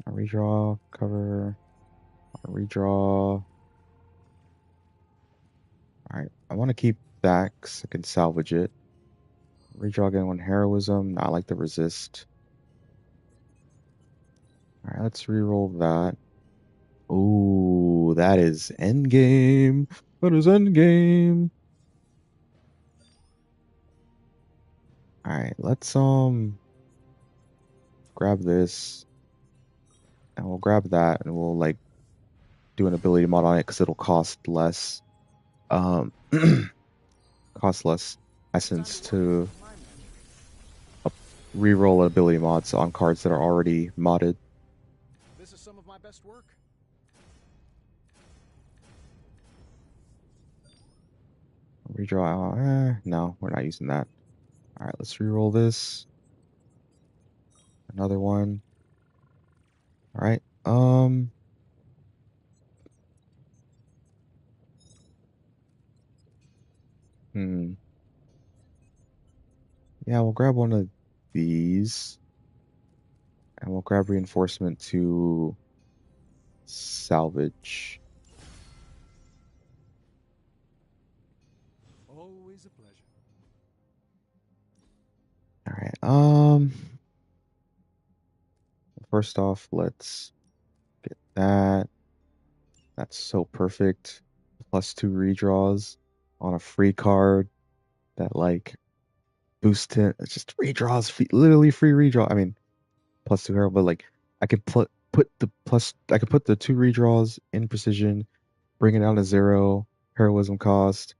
I'll redraw, cover, I'll redraw. Alright, I want to keep that because I can salvage it. Redraw again one heroism, not like the resist. Alright, let's reroll that. Ooh, that is endgame. That is endgame. Alright, let's grab this. And we'll grab that and we'll like do an ability mod on it because it'll cost less. Cost less essence to reroll ability mods on cards that are already modded. This is some of my best work. Redraw. No, we're not using that. All right, let's reroll this. Another one. All right. Yeah, we'll grab one of these, and we'll grab reinforcement to salvage. Always a pleasure. All right. First off, let's get that. That's so perfect. +2 redraws on a free card that like boost it. It's just redraws, literally free redraw. I mean, +2 hero, but like I could put the plus. I could put the 2 redraws in precision, bring it down to 0 heroism cost,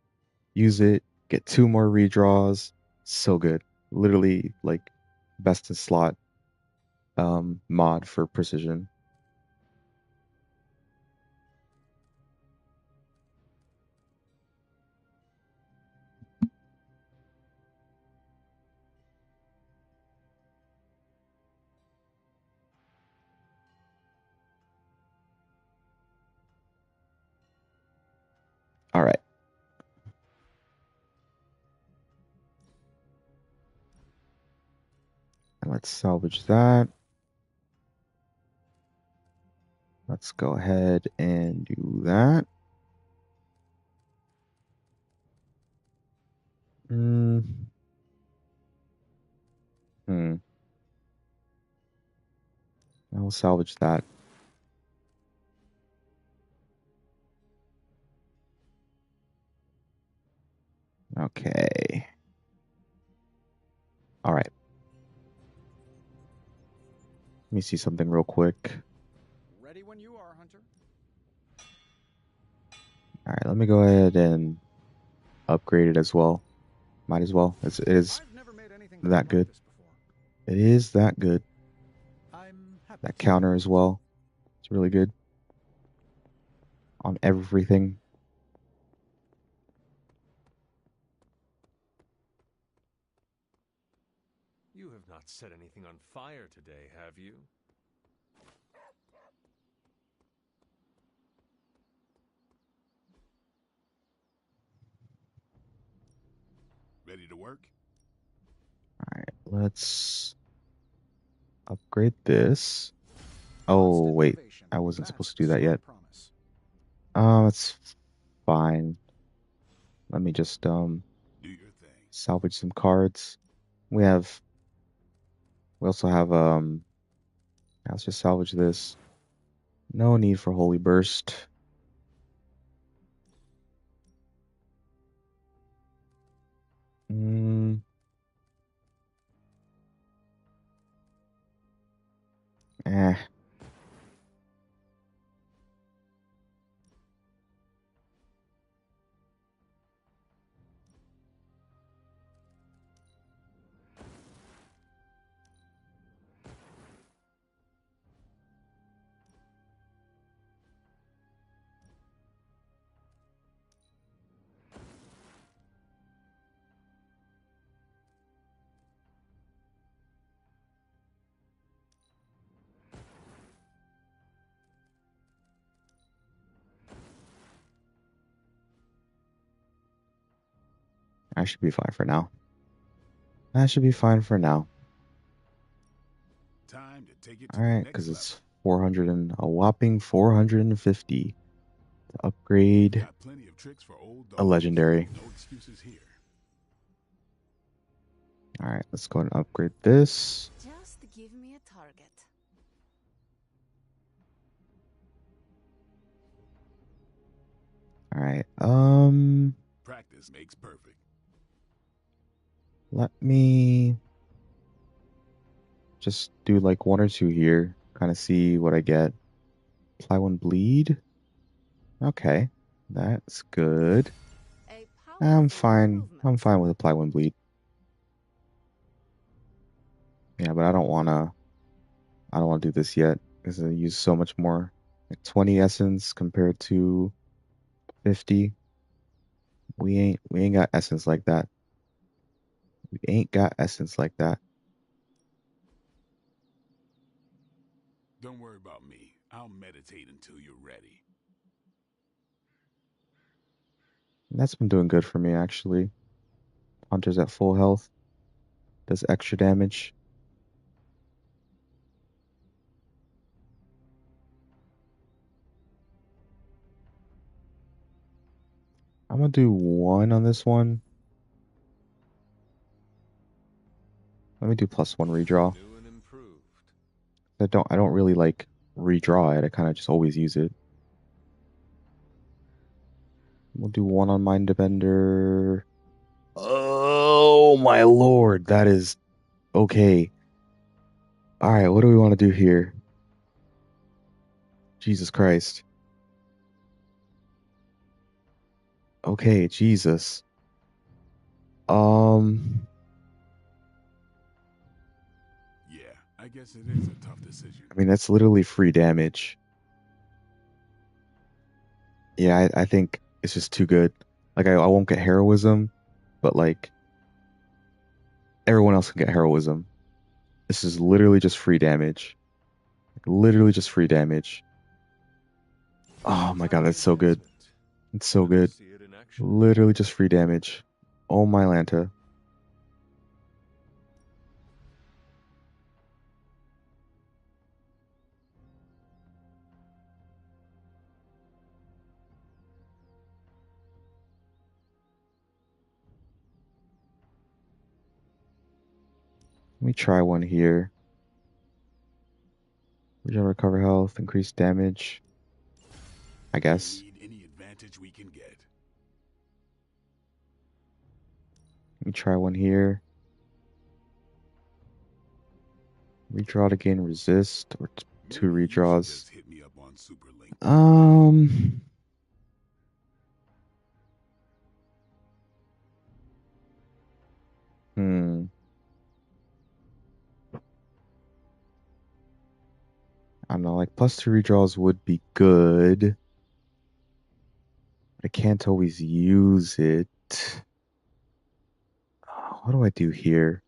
use it, get 2 more redraws. So good, literally like best in slot mod for precision. All right. And let's salvage that. Let's go ahead and do that. Hmm. I'll salvage that. Okay. All right. Let me see something real quick. Ready when you are, Hunter. All right, let me go ahead and upgrade it as well. Might as well. It is that good. It is that good. That counter as well. It's really good on everything. You have not set anything on fire today, have you? Ready to work? All right, let's upgrade this. Oh, wait. I wasn't supposed to do that yet. It's fine. Let me just Do your thing. salvage some cards. We also have let's just salvage this. No need for Holy Burst. Eh. I should be fine for now. That should be fine for now. Time to take it to Alright, the because next it's 400 and a whopping 450 to upgrade Got plenty of tricks for old a dogs. legendary. No excuses here. Alright, let's go ahead and upgrade this. Just give me a target. Alright, Practice makes perfect. let me just do like one or two here, kind of see what I get. Apply one bleed. Okay, that's good. I'm fine. I'm fine with apply one bleed. Yeah, but I don't wanna do this yet because I use so much more. Like 20 essence compared to 50. We ain't got essence like that. We ain't got essence like that. Don't worry about me. I'll meditate until you're ready. That's been doing good for me actually. Hunter's at full health. Does extra damage. I'm gonna do one on this one. Let me do +1 redraw. I don't really like redraw it. I kind of just always use it. We'll do one on Mind Defender. Oh my lord, that is okay. All right, what do we want to do here? Jesus Christ. Okay, Jesus. Yeah, I guess it is a tough decision. I mean, that's literally free damage. Yeah, I think it's just too good. Like, I won't get heroism, but like, everyone else can get heroism. This is literally just free damage. Like, literally just free damage. Oh my god, that's so good. It's so good. Literally just free damage. Oh my Lanta. Let me try one here. Recover health, increase damage. I guess. Need any advantage we can get. Let me try one here. Redraw to gain resist, or two redraws. Hit me up on Superlink. I don't know, like +2 redraws would be good. But I can't always use it. What do I do here?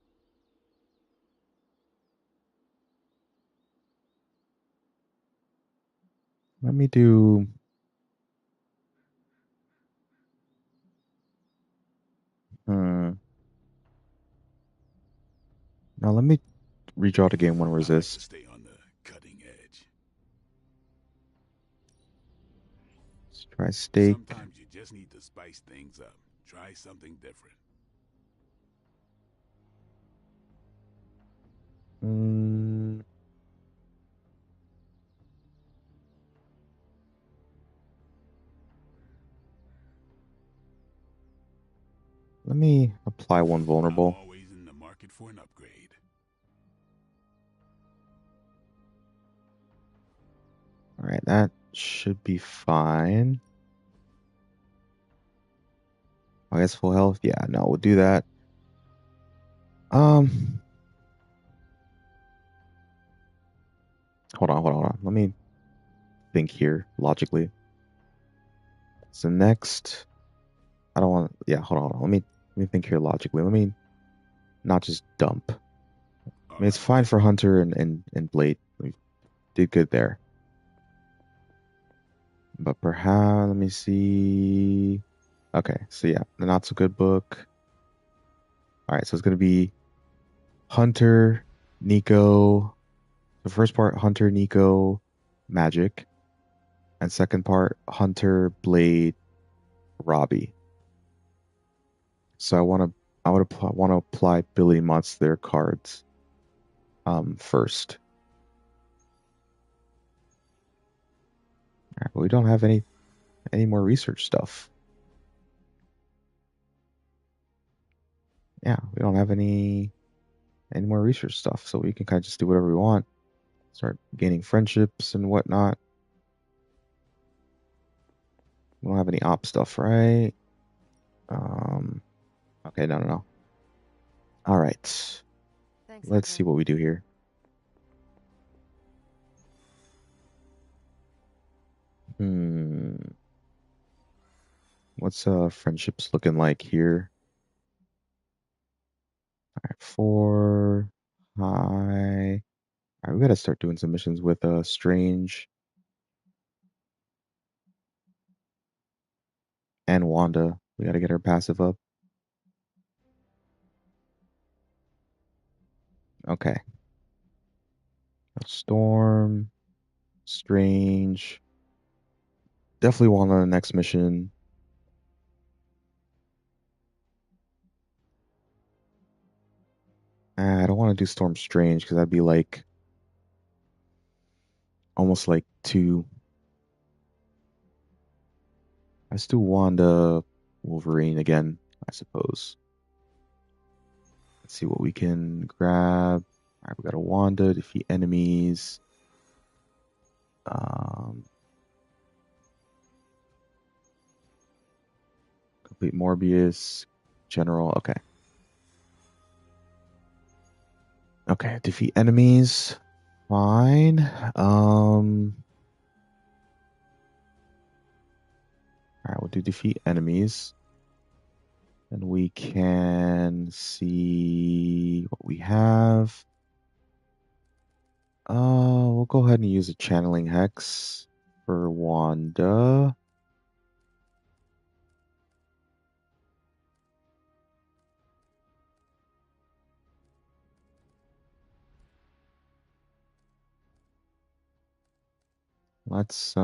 Let me do... Now let me redraw to gain one resist. Stay on the cutting edge. Let's try stake. Sometimes you just need to spice things up. Try something different. Let me apply one vulnerable. I'm always in the market for an upgrade. Alright, that should be fine. I guess full health? Yeah, no, we'll do that. Hold on. Let me think here logically. So next, I don't want. Yeah, hold on. Let me think here logically. Let me not just dump. I mean, it's fine for Hunter and Blade. We did good there. But perhaps, let me see. Okay, so yeah, the not so good book. All right, so it's going to be Hunter, Nico. The first part, Hunter, Nico, Magic. And second part, Hunter, Blade, Robbie. So I want to apply Billy Mutts their cards first. All right, but we don't have any more research stuff. Yeah, we don't have any more research stuff, so we can kind of just do whatever we want. Start gaining friendships and whatnot. We don't have any op stuff, right? Okay, no. All right. Thanks, Let's see what we do here. What's friendships looking like here? All right, 4. Hi. All right, we gotta start doing some missions with Strange and Wanda. We gotta get her passive up. Okay. Storm, Strange. Definitely Wanda on the next mission. I don't want to do Storm Strange because that'd be like almost like two. Let's do Wanda, Wolverine again, I suppose. Let's see what we can grab. All right, we got a Wanda, defeat enemies. Complete Morbius, General. Okay. Okay, defeat enemies. Fine. All right, we'll do defeat enemies. And we can see what we have. We'll go ahead and use a channeling hex for Wanda. Let's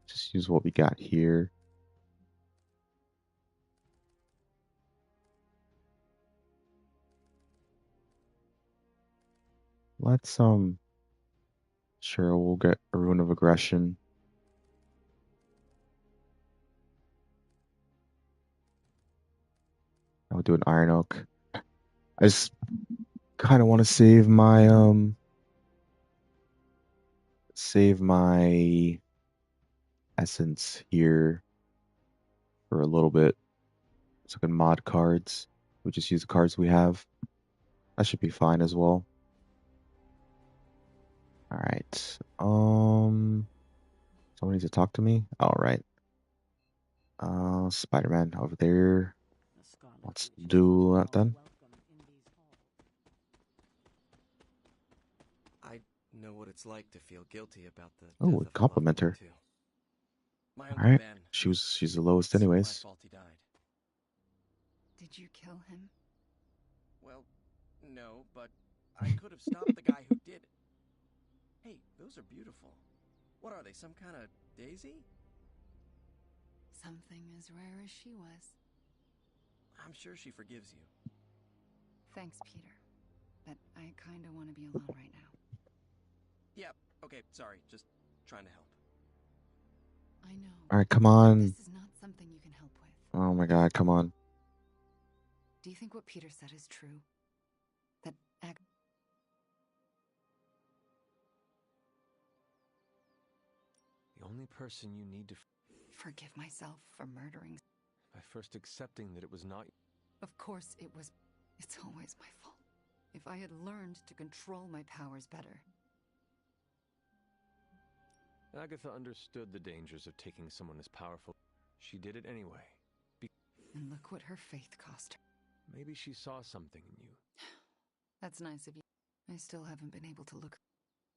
just use what we got here. Let's sure we'll get a Rune of Aggression. I'll do an Iron Oak. I just kind of want to save my essence here for a little bit. So I can mod cards. We just use the cards we have. That should be fine as well. All right. Someone needs to talk to me. All right. Spider-Man over there. Let's do that then. I know what it's like to feel guilty about the Oh, death of a loved compliment one, her. too. My All Uncle right. Ben. She's the lowest It's my anyways. fault he died. Did you kill him? Well, no, but I could have stopped the guy who did it. Hey, those are beautiful. What are they, some kind of daisy? Something as rare as she was. I'm sure she forgives you. Thanks, Peter. But I kinda want to be alone right now. Yeah, okay, sorry. Just trying to help. I know. All right, come on. This is not something you can help with. Oh my God, come on. Do you think what Peter said is true? That The only person you need to forgive myself for murdering. by first accepting that it was not. Of course it was. It's always my fault. If I had learned to control my powers better. Agatha understood the dangers of taking someone as powerful. She did it anyway. And look what her faith cost her. Maybe she saw something in you. That's nice of you. I still haven't been able to look.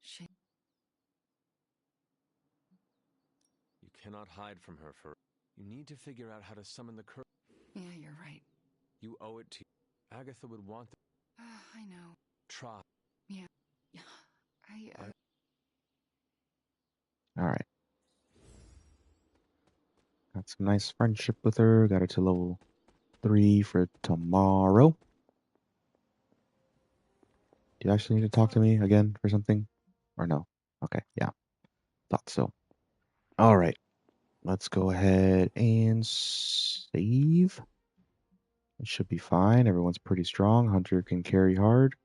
Shame. You cannot hide from her for. You need to figure out how to summon the courage. Yeah, you're right. You owe it to you. Agatha would want I know. Try. Yeah. All right. Got some nice friendship with her. Got her to level 3 for tomorrow. Do you actually need to talk to me again for something? Or no? Okay, yeah. Thought so. All right. Let's go ahead and save. It should be fine. Everyone's pretty strong. Hunter can carry hard.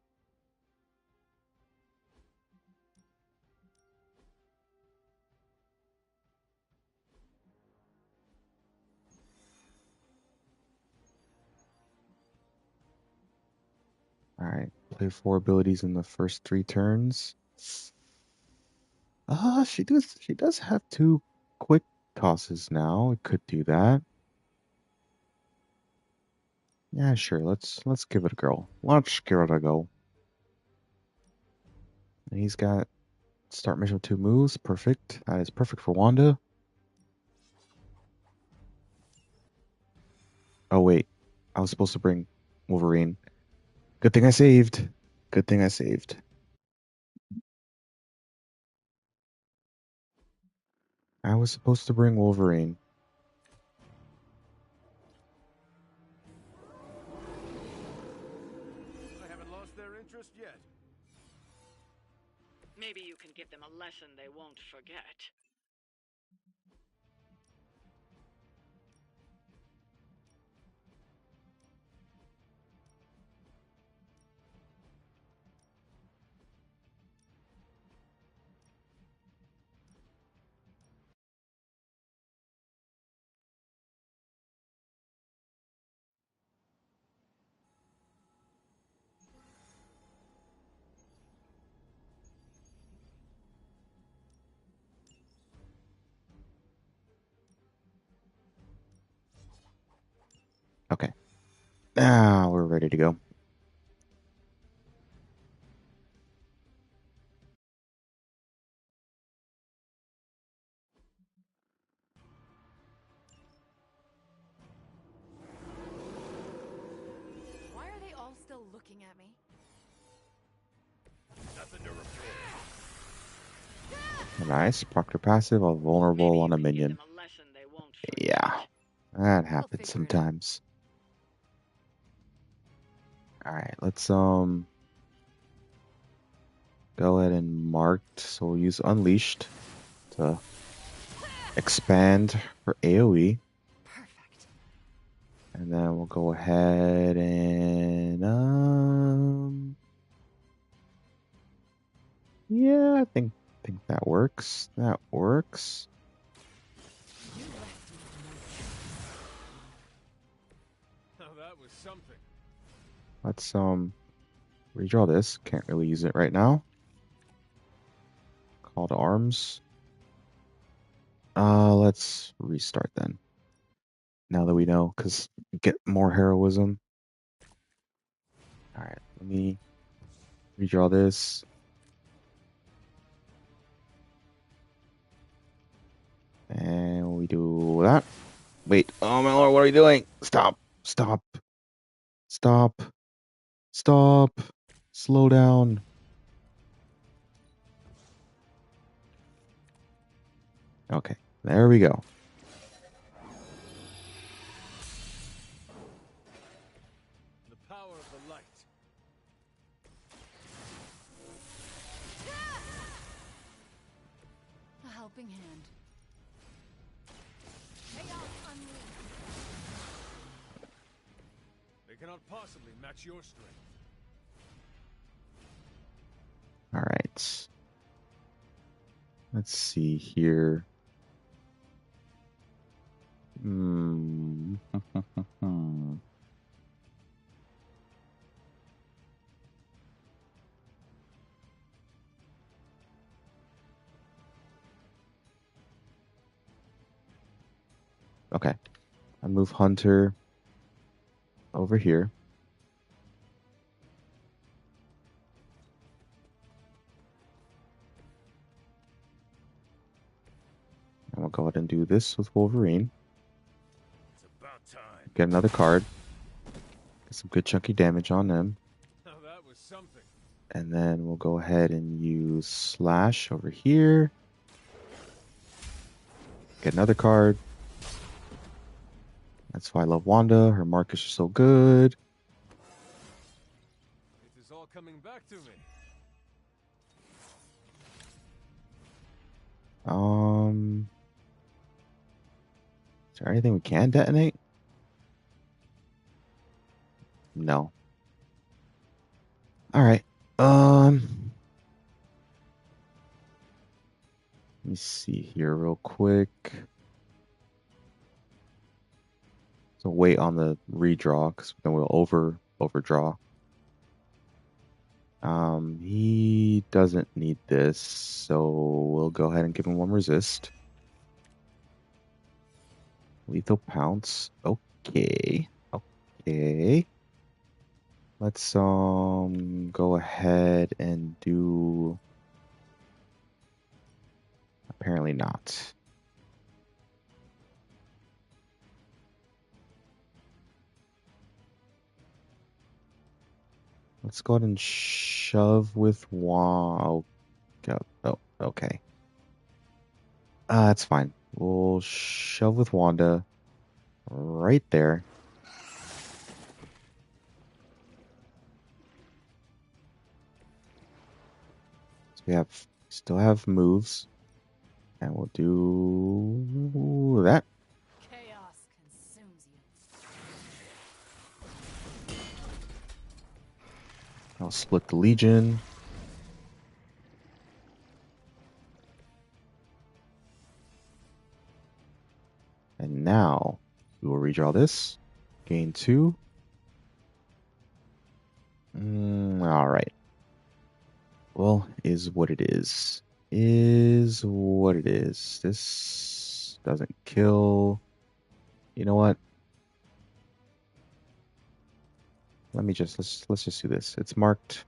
All right. Play 4 abilities in the first 3 turns. She does have 2 quick tosses now. It could do that. Yeah, sure. Let's give it a go. Let's give it a go. And he's got start mission with 2 moves. Perfect. That is perfect for Wanda. Oh wait, I was supposed to bring Wolverine. Good thing I saved. Good thing I saved. I was supposed to bring Wolverine. I haven't lost their interest yet. Maybe you can give them a lesson they won't forget. Okay. Now we're ready to go. Why are they all still looking at me? Nothing to report. Nice. Proctor passive while vulnerable on a minion. Yeah. That happens sometimes. Alright, let's go ahead and marked. So we'll use Unleashed to expand for AoE. Perfect. And then we'll go ahead and yeah, I think that works. That works. Now that was something. Let's redraw this. Can't really use it right now. Call to arms. Let's restart then. Now that we know, because get more heroism. Alright, let me redraw this. And we do that. Wait, oh my lord, what are you doing? Stop. Stop. Stop. Stop. Slow down. Okay, there we go. The power of the light. A helping hand. They cannot possibly match your strength. All right. Let's see here. Okay. I move Hunter over here. And we'll go ahead and do this with Wolverine. It's about time. Get another card. some good chunky damage on them. Now that was something. And then we'll go ahead and use Slash over here. Get another card. That's why I love Wanda. Her markers are so good. It is all coming back to me. Is there anything we can detonate? No. All right. Let me see here real quick. So wait on the redraw because then we'll overdraw. He doesn't need this, so we'll go ahead and give him one resist. Lethal pounce. Okay. Okay. Let's go ahead and do apparently not. Let's go ahead and shove with Wanda. Oh, okay. That's fine. We'll shove with Wanda right there. So we still have moves. And we'll do that. Chaos consumes you. I'll split the Legion. And now we will redraw this. Gain 2. All right. Well, is what it is. Is what it is. This doesn't kill. You know what? Let's just do this. It's marked.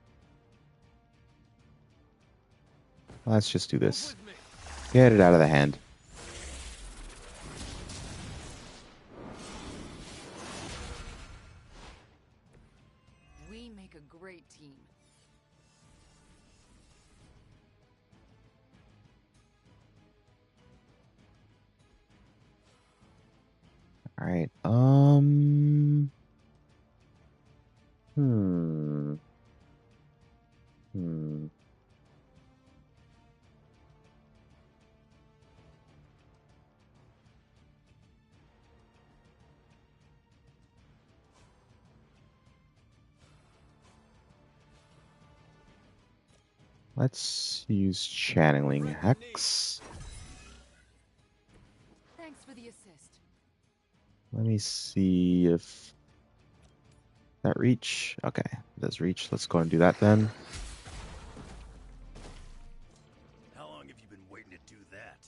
Let's just do this. Get it out of the hand. We make a great team. All right. Let's use channeling hex. Thanks for the assist. Let me see if that reach. Okay, it does reach. Let's go and do that then. How long have you been waiting to do that?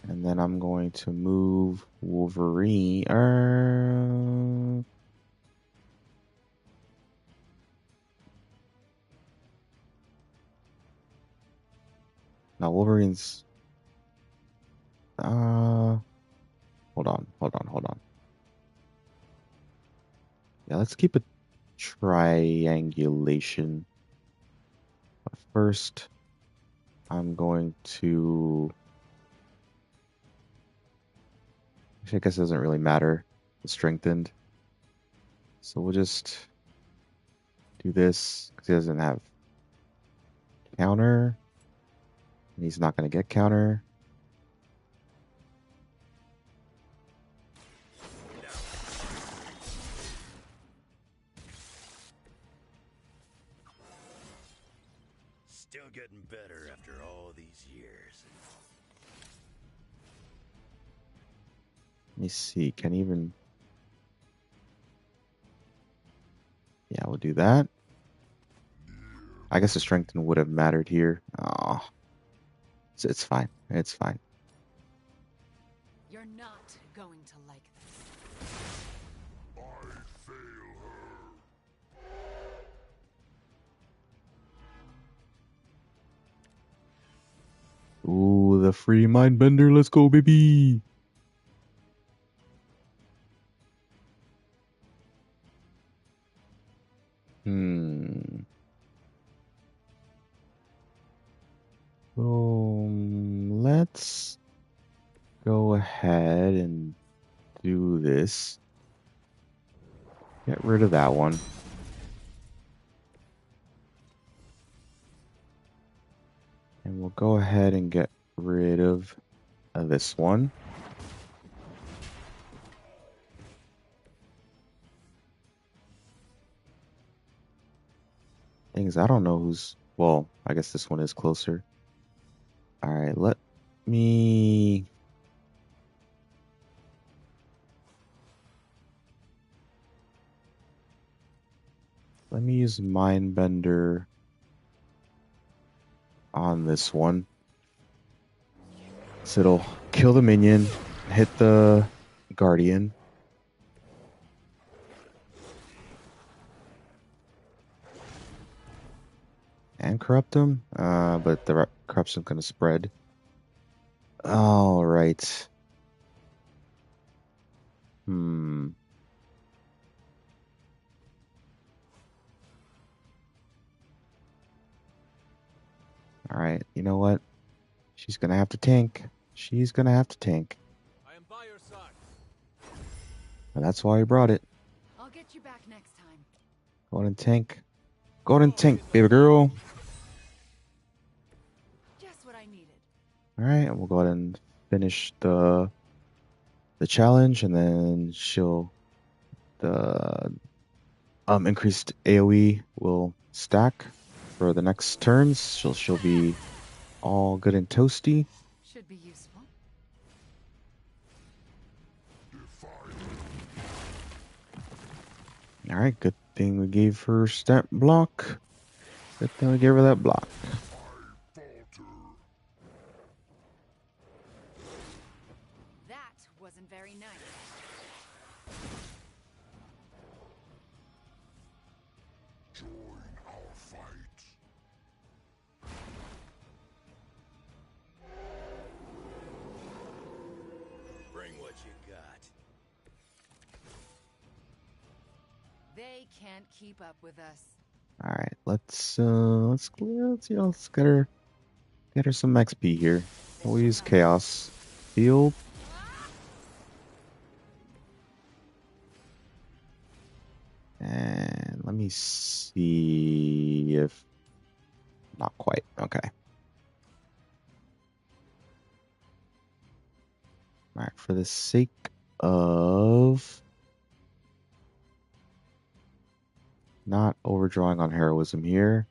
And then I'm going to move Wolverine. Now Wolverine's. Hold on. Yeah, let's keep a triangulation. But first, I'm going to. Actually, I guess it doesn't really matter. It's strengthened. So we'll just do this because he doesn't have counter. And he's not going to get counter. Still getting better after all these years. Let me see. Can he even. Yeah, we'll do that. I guess the strengthen would have mattered here. Oh, it's fine. It's fine. You're not going to like this. I fail her. a free mind bender. Let's go, baby. Let's go ahead and do this. Get rid of that one. And we'll go ahead and get rid of this one. Things I don't know who's... Well, I guess this one is closer. Alright, let me... Let me use Mindbender on this one. So it'll kill the minion, hit the Guardian. And corrupt him, but the corruption's gonna spread. All right. All right. You know what? She's gonna have to tank. She's gonna have to tank. I am by your side. And that's why I brought it. I'll get you back next time. Go ahead and tank. Go ahead and tank, baby girl. Just what I needed. All right, and we'll go ahead and finish the challenge, and then the increased AOE will stack for the next turns. She'll be all good and toasty. Should be useful. All right, good thing we gave her stat block. Good thing we gave her that block. That wasn't very nice. Join our fight. Bring what you got. They can't keep up with us. All right, let's get her some XP here. We'll use Chaos Field. And let me see if... Not quite. Okay. All right, for the sake of not overdrawing on heroism here,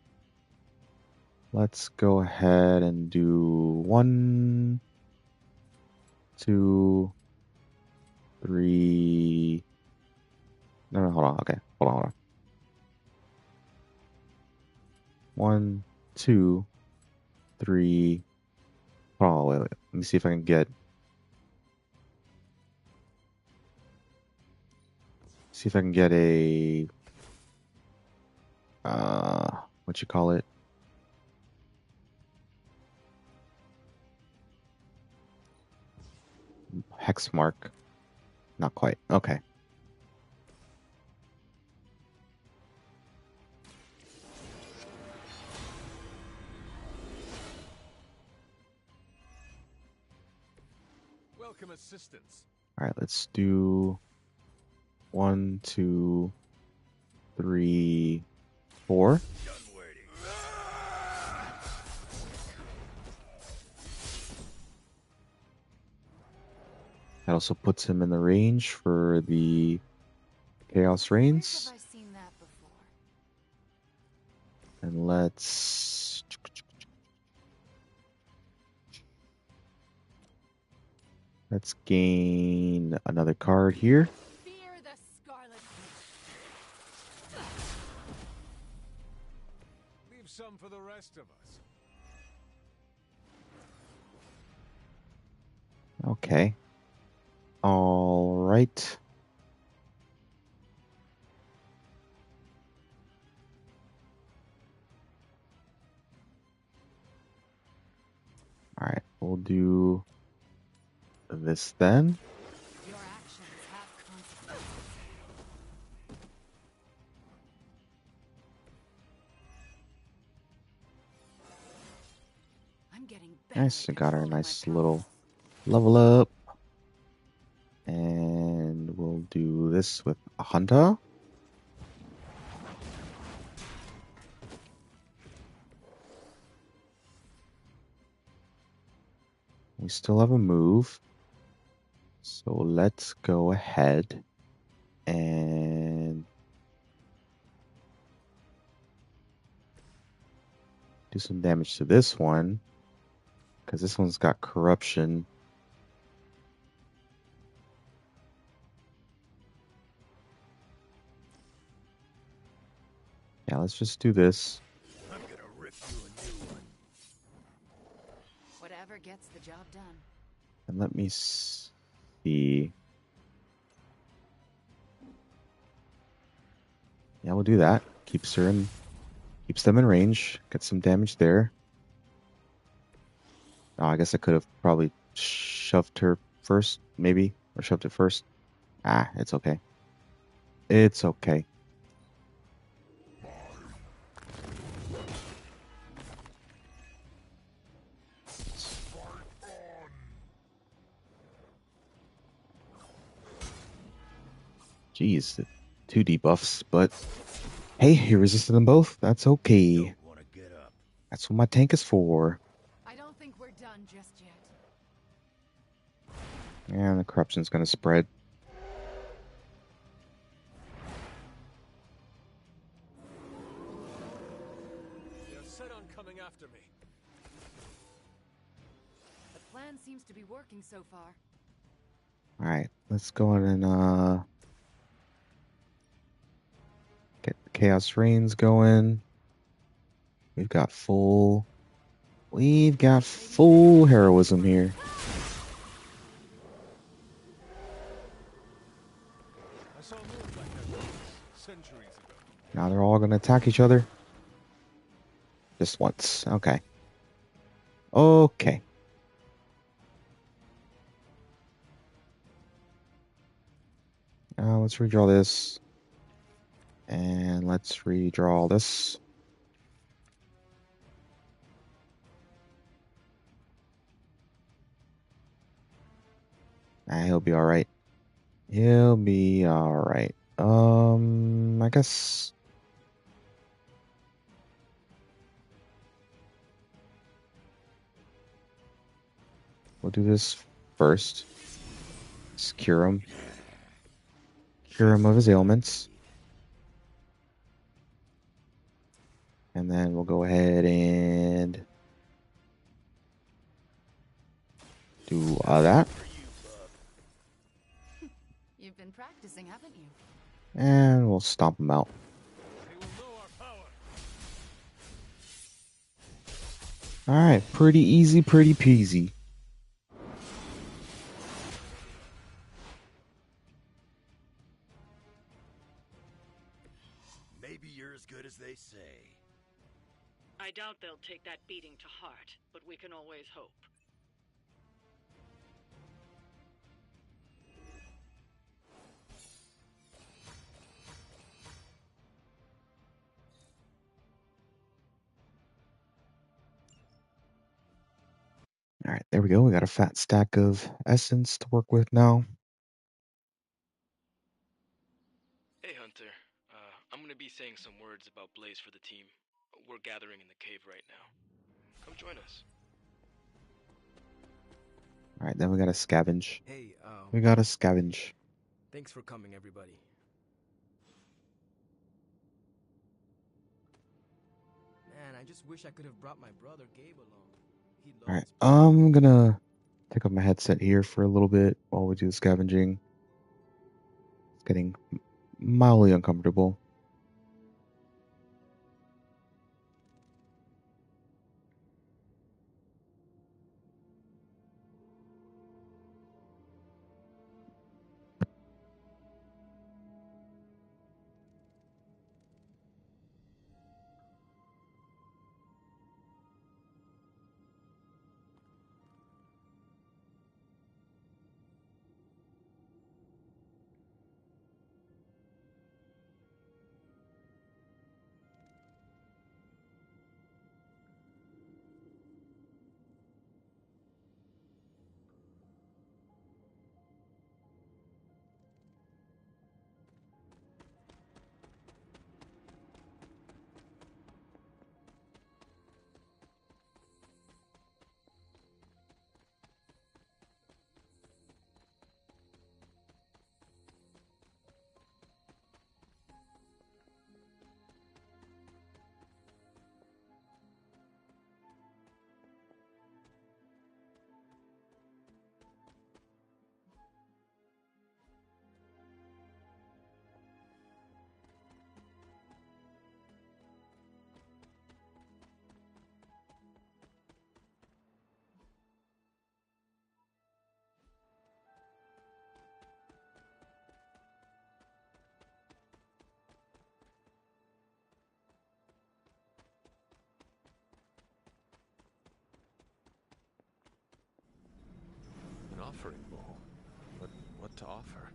let's go ahead and do 1, 2, 3... No, hold on. Okay, hold on. 1, 2, 3... Hold on, wait. Let me see if I can get... See if I can get a... what you call it? Hex mark. Not quite. Okay. Welcome assistance. All right, let's do 1, 2, 3, 4. That also puts him in the range for the Chaos Reigns. Where have I seen that before? And let's gain another card here. Fear the Scarlet Witch. Leave some for the rest of us. Okay. All right. All right. we'll do this then. Your actions have consequences. I'm getting better. Nice, we got our nice little level up. And we'll do this with a hunter. We still have a move. So let's go ahead and do some damage to this one. Because this one's got corruption. Yeah, let's just do this. I'm gonna rip you a new one. Whatever gets the job done. And let me see. Yeah, we'll do that. Keeps them in range. Get some damage there. Oh, I guess I could have probably shoved her first, maybe, or shoved it first. Ah, it's okay. It's okay. Jeez, 2 debuffs, but hey, he resisted them both. That's okay. That's what my tank is for. I don't think we're done just yet. And the corruption's gonna spread. They're set on coming after me. The plan seems to be working so far. Alright, let's go on and get the Chaos Reigns going. We've got full heroism here. I saw moves like that once, centuries ago. Now they're all gonna attack each other. Just once. Okay. Okay. Let's redraw this. And let's redraw this. He'll be alright. He'll be alright. I guess we'll do this first. Let's cure him. Cure him of his ailments. And then we'll go ahead and do that. You've been practicing, haven't you? And we'll stomp him out. Alright, pretty easy, pretty peasy. Maybe you're as good as they say. I doubt they'll take that beating to heart, but we can always hope. Alright, there we go. We got a fat stack of essence to work with now. Hey, Hunter. I'm gonna be saying some words about Blaze for the team. We're gathering in the cave right now. Come join us. Alright, then we gotta scavenge. Hey, We gotta scavenge. thanks for coming, everybody. Man, I just wish I could have brought my brother Gabe along. He loves Alright, I'm gonna take off my headset here for a little bit while we do the scavenging. It's getting mildly uncomfortable. offering more. But what to offer?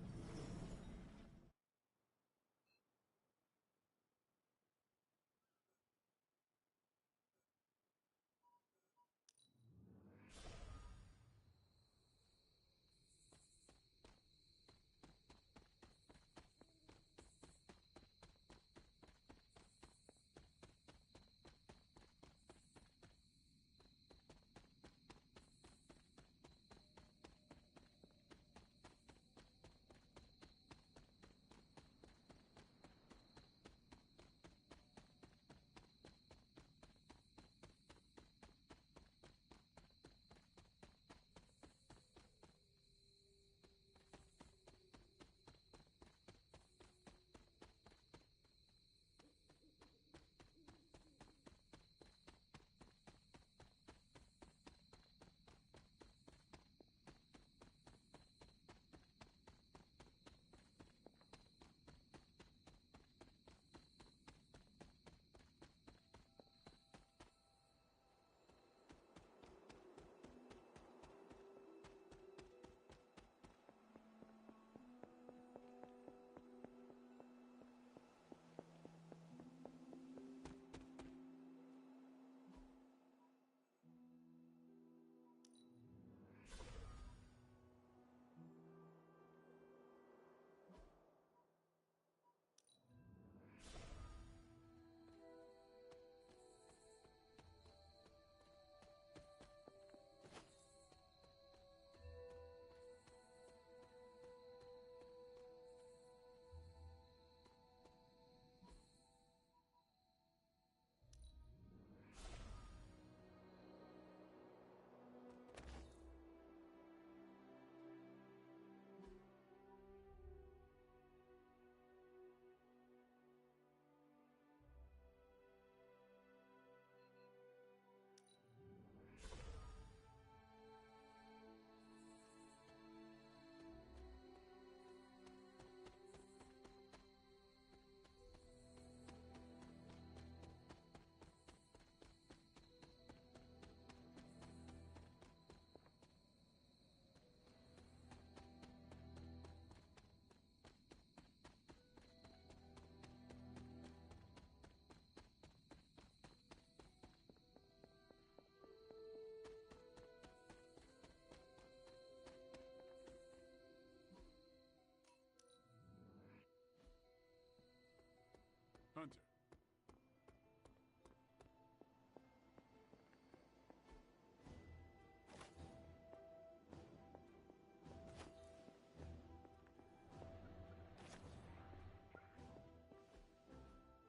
Hunter.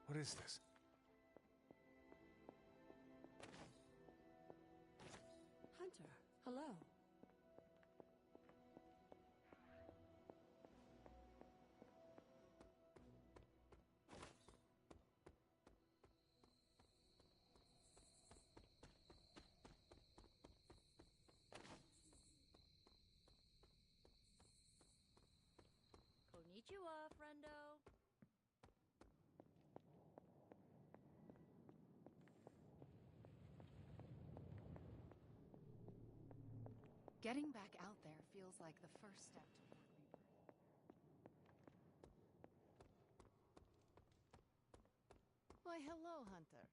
What is this? Hunter, hello. Konnichiwa, friendo. Getting back out there feels like the first step toward rebirth. Why, hello, Hunter.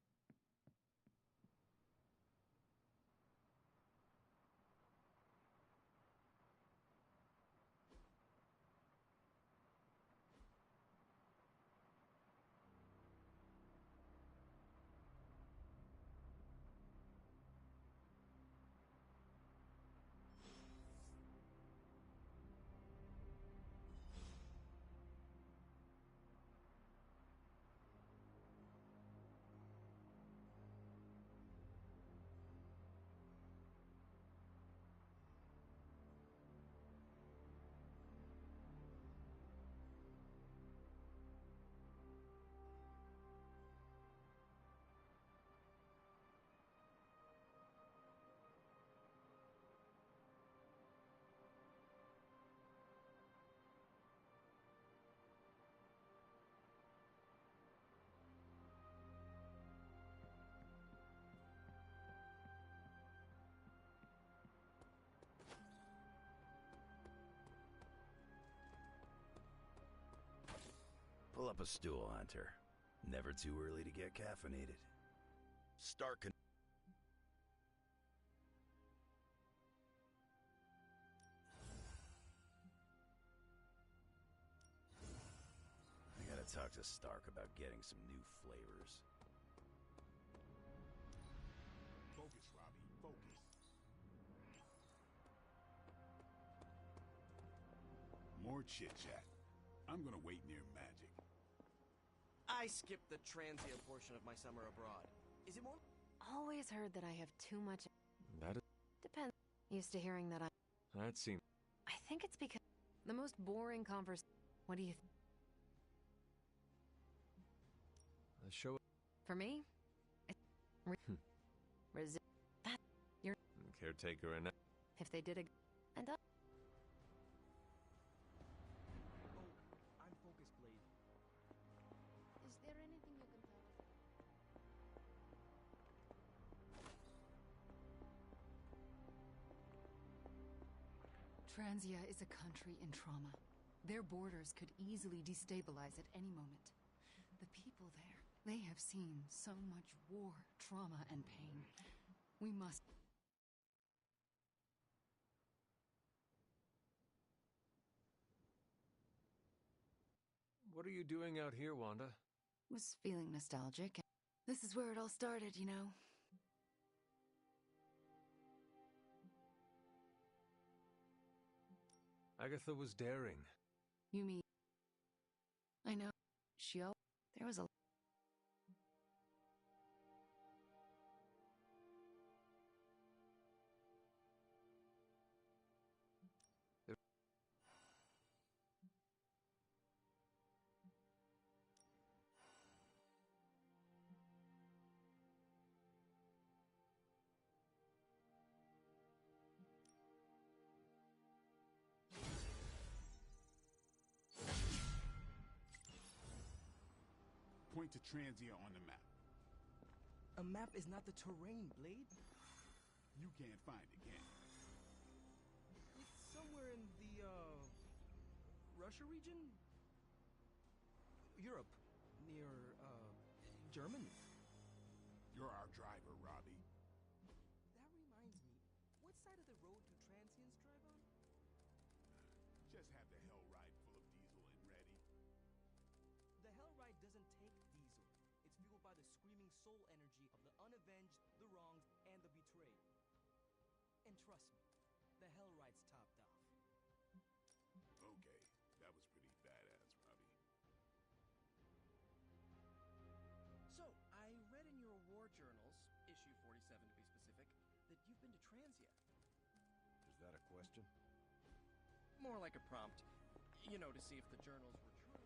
up a stool, Hunter. Never too early to get caffeinated. Start con- I gotta talk to Stark about getting some new flavors. Focus, Robbie, focus. More chit-chat. I'm gonna wait near Magic. I skipped the transient portion of my summer abroad. Is it more? Always heard that I have too much. That is... Depends. Used to hearing that That seems... I think it's because the most boring conversation. What do you think? The show... For me? It's resist that you're Caretaker and... if they did a and up. I'm focused, Blade. Is there anything you can tell us? Transia is a country in trauma. Their borders could easily destabilize at any moment. The people there, they have seen so much war, trauma, and pain. We must... What are you doing out here, Wanda? Was feeling nostalgic. This is where it all started, you know. Agatha was daring. You mean... I know. There was a... Point to Transia on the map. A map is not the terrain, Blade. You can't find it, can you? It's somewhere in the, Russia region? Europe. Near, Germany. You're our driver, Robbie. That reminds me, what side of the road do transients drive on? Just have the hell ride full of diesel and ready. The Hellride doesn't take diesel. It's fueled by the screaming soul energy of the unavenged, the wronged, and the betrayed. And trust me, the Hellride's topped off. Okay, that was pretty badass, Robbie. So, I read in your war journals, issue 47 to be specific, that you've been to Transia. Is that a question? More like a prompt. You know, to see if the journals were true.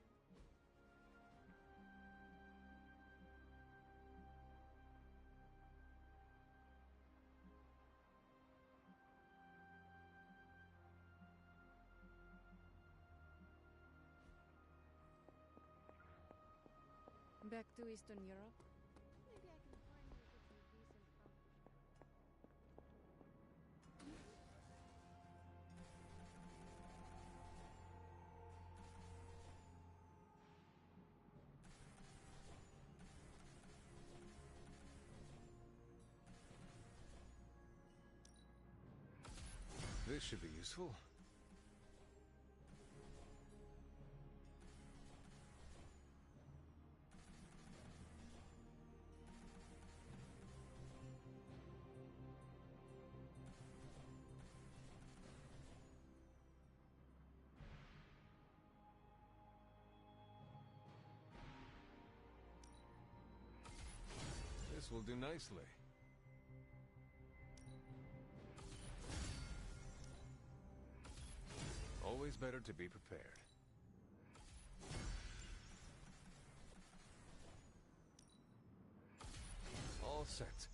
Back to Eastern Europe? Maybe I can find you with some decent This should be useful. This will do nicely. Always better to be prepared. All set.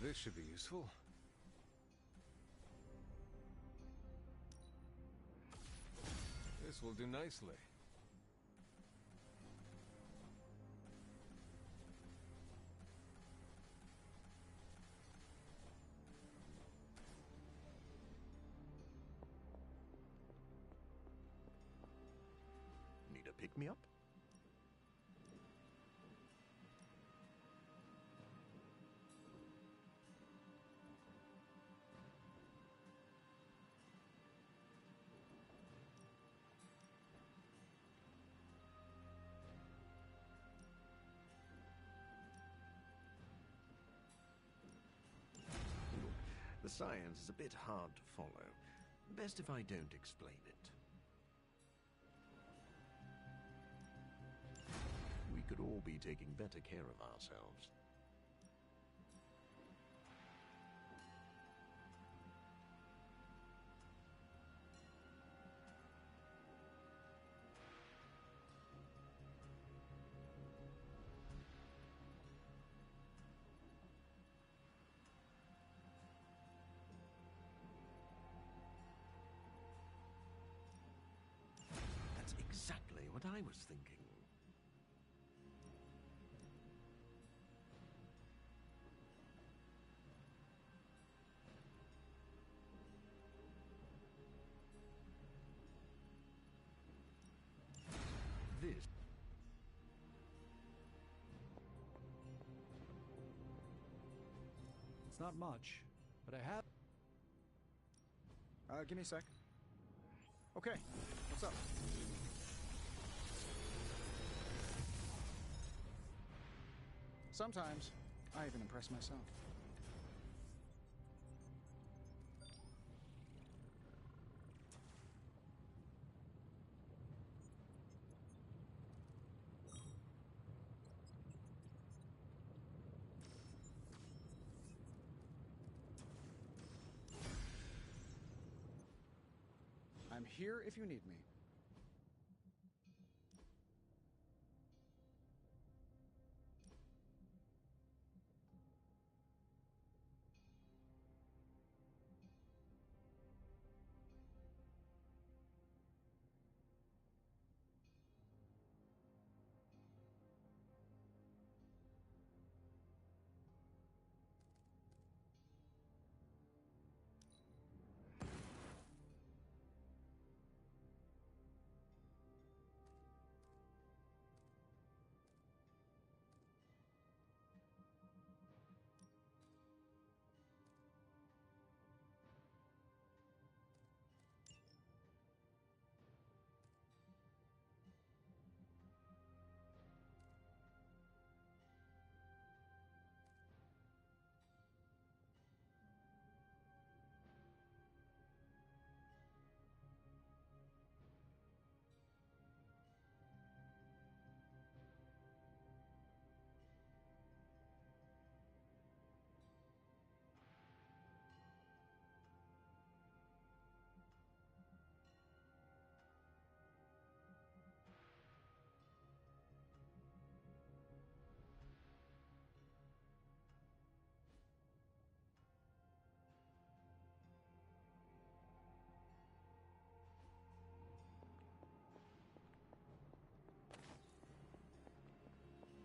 This should be useful. This This will do nicely. Need a pick-me-up? The science is a bit hard to follow. Best if I don't explain it. We could all be taking better care of ourselves. That's exactly what I was thinking. This. It's not much, but I have... give me a sec. Okay, what's up? Sometimes, I even impress myself. I'm here if you need me.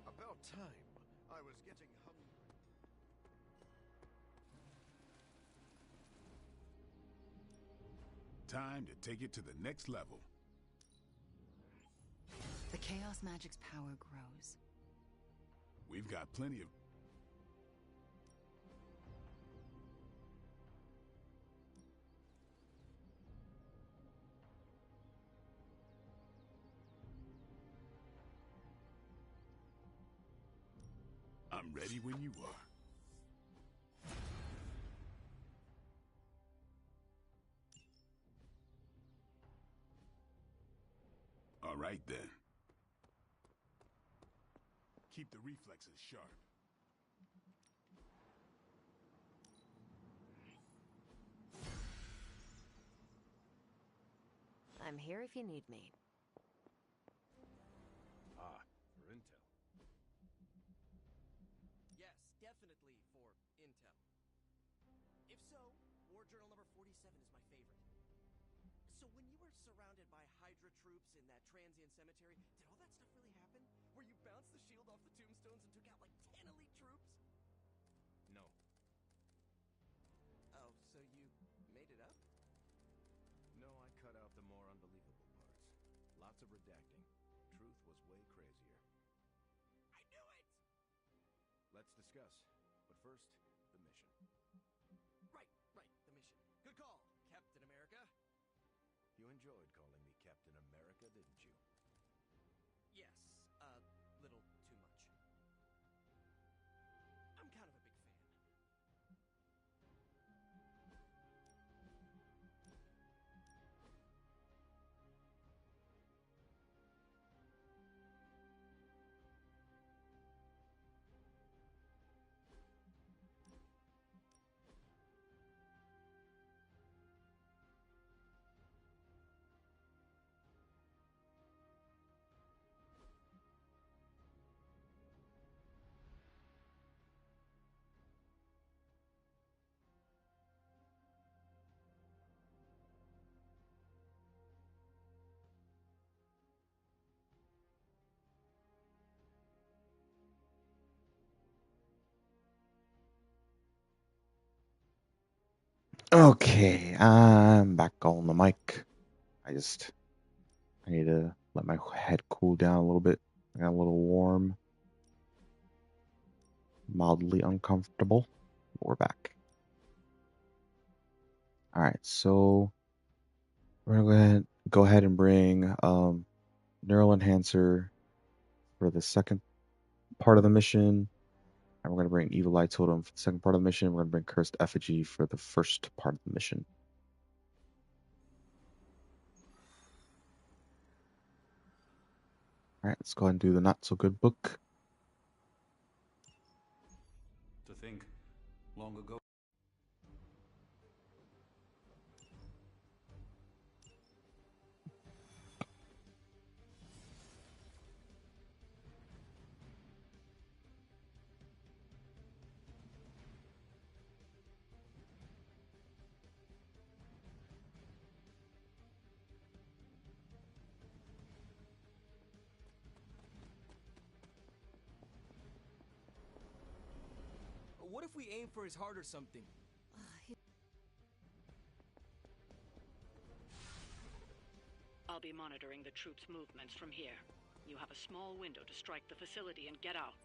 About time. I was getting hungry. Time to take it to the next level. The Chaos Magic's power grows. We've got plenty of... I'm ready when you are. All right, then. Keep the reflexes sharp. I'm here if you need me. Ah, for intel. Yes, definitely for intel. If so, War Journal number 47 is my favorite. So when you were surrounded by Hydra troops in that transient cemetery, did all that stuff really happen? Where you bounced the shield off the tombstones and took out like 10 elite troops? No. Oh, so you made it up? No, I cut out the more unbelievable parts. Lots of redacting. Truth was way crazier. I knew it! Let's discuss. But first, the mission. Right, the mission. Good call, Captain America. You enjoyed calling me Captain America, didn't you? Yes, a little too much. I'm kind of a big fan. Okay, I'm back on the mic. I need to let my head cool down a little bit. I got a little warm, mildly uncomfortable. We're back. All right, so we're gonna go ahead and bring neural enhancer for the second part of the mission, and we're gonna bring evil eye totem for the second part of the mission. We're gonna bring cursed effigy for the first part of the mission. All right, let's go ahead and do the not so good book. To think, long ago. What if we aim for his heart or something? I'll be monitoring the troops' movements from here. You have a small window to strike the facility and get out.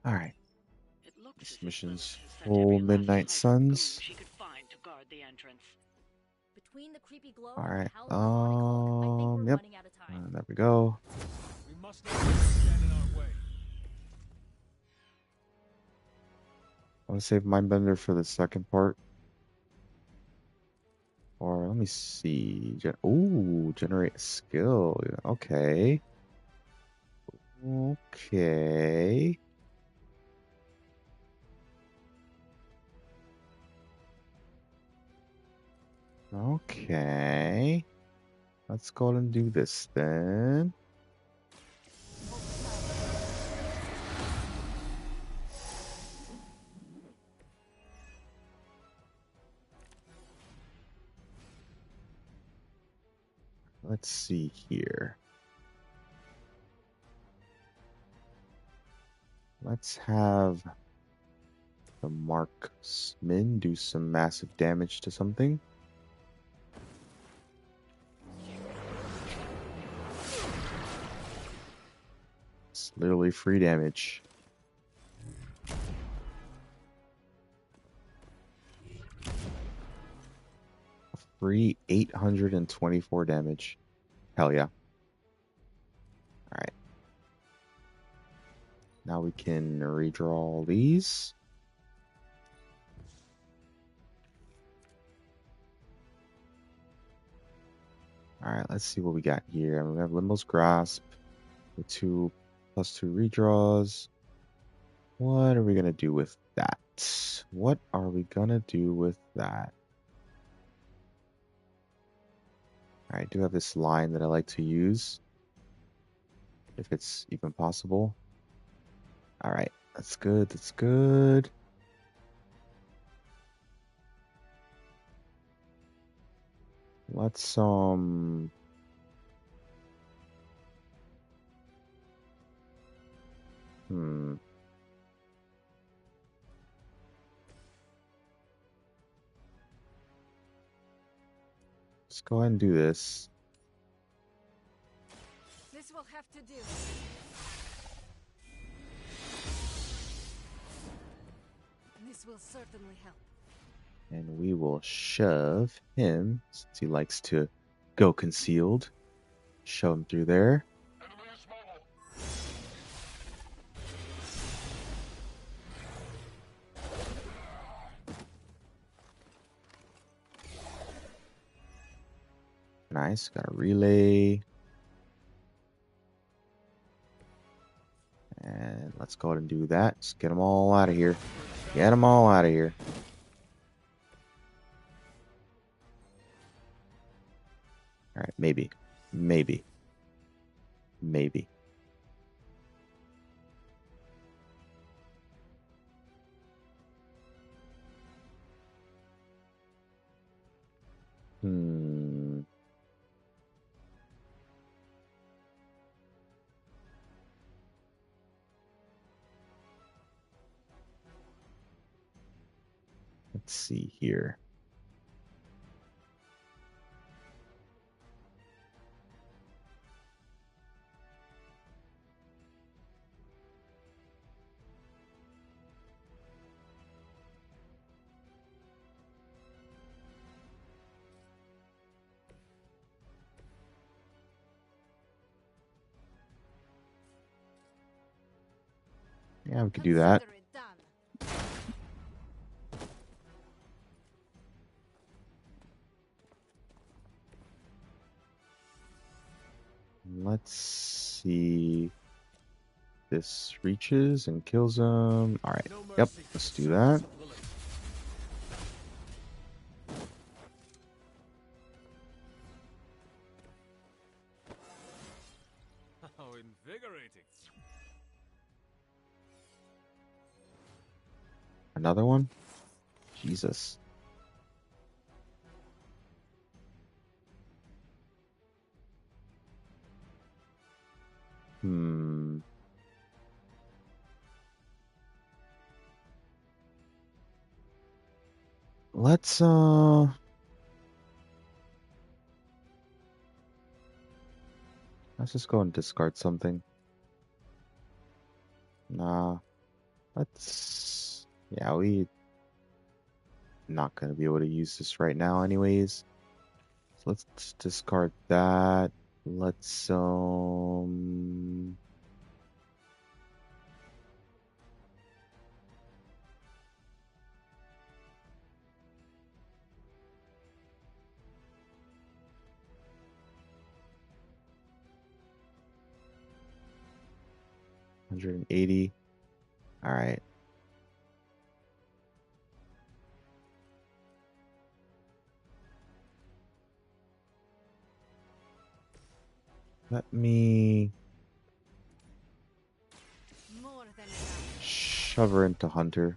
All right. It looks This as if mission's Lilith has sent full every last Midnight Hydra goon Suns. she could find to guard the entrance. Between the creepy glow All and the right. howling body cult, I think we're Yep. running out of time. There we go. We must not let them stand in our way. I want to save Mindbender for the second part. Or let me see. Ooh, generate a skill. Okay. Okay. Okay. Let's go ahead and do this then. Let's see here. Let's have the marksman do some massive damage to something. It's literally free damage. Free 824 damage. Hell yeah. Alright. Now we can redraw these. Alright, let's see what we got here. We have Limbo's Grasp with 2 +2 redraws. What are we gonna do with that? What are we gonna do with that? I do have this line that I like to use, if it's even possible. All right, that's good. That's good. Let's Let's go ahead and do this. This will have to do. This will certainly help. And we will shove him, since he likes to go concealed. Shove him through there. Nice, got a relay. And let's go ahead and do that. Just get them all out of here. Get them all out of here. All right, maybe. Maybe. Maybe. Let's see here. Yeah, we could do that. Let's see. This reaches and kills him. All right. Yep. Let's do that. How invigorating. Another one? Jesus. Let's just go and discard something. Nah. Yeah, we not gonna be able to use this right now anyways. So let's discard that. Let's 180. All right. Let me shove her into Hunter.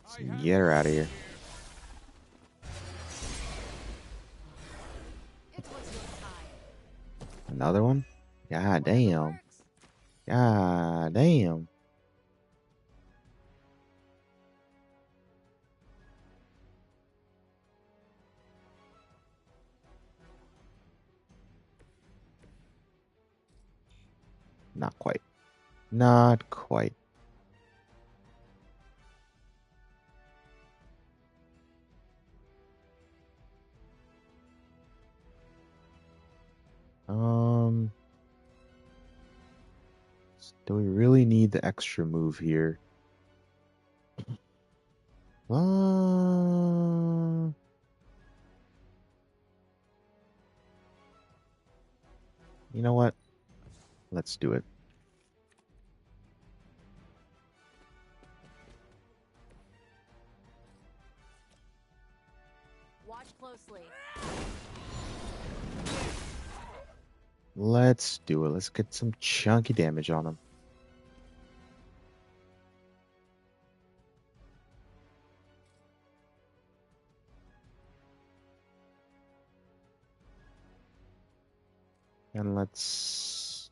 Let's get her out of here. Another one? God damn. God damn. Not quite. Not quite. Do we really need the extra move here? You know what? Let's do it. Watch closely. Let's do it. Let's get some chunky damage on him. And let's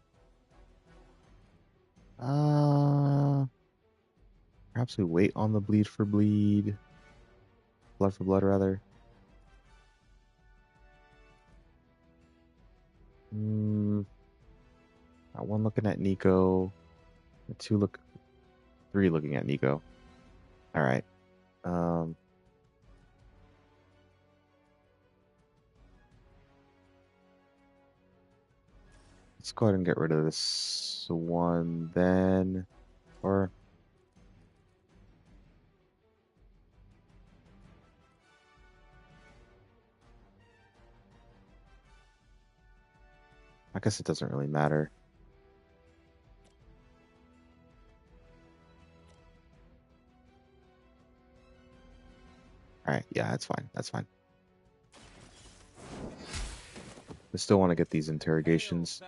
perhaps we wait on the bleed for bleed. Blood for blood rather. One looking at Nico. Three looking at Nico. Alright. Let's go ahead and get rid of this one then. Or I guess it doesn't really matter. Alright, yeah, that's fine. That's fine. We still want to get these interrogations.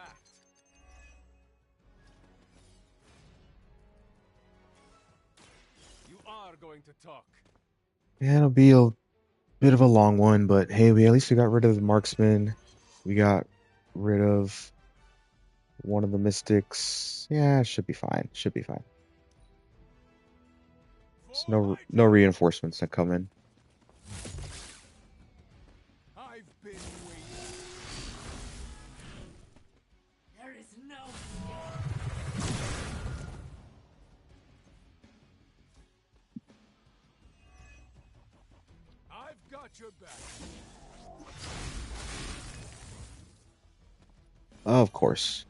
You are going to talk. Yeah, it'll be a bit of a long one, but hey, at least we got rid of the marksman. We got rid of one of the mystics. Yeah, should be fine. Should be fine. There's no reinforcements that come in. I've been waiting. There is no I've got your back. Of course.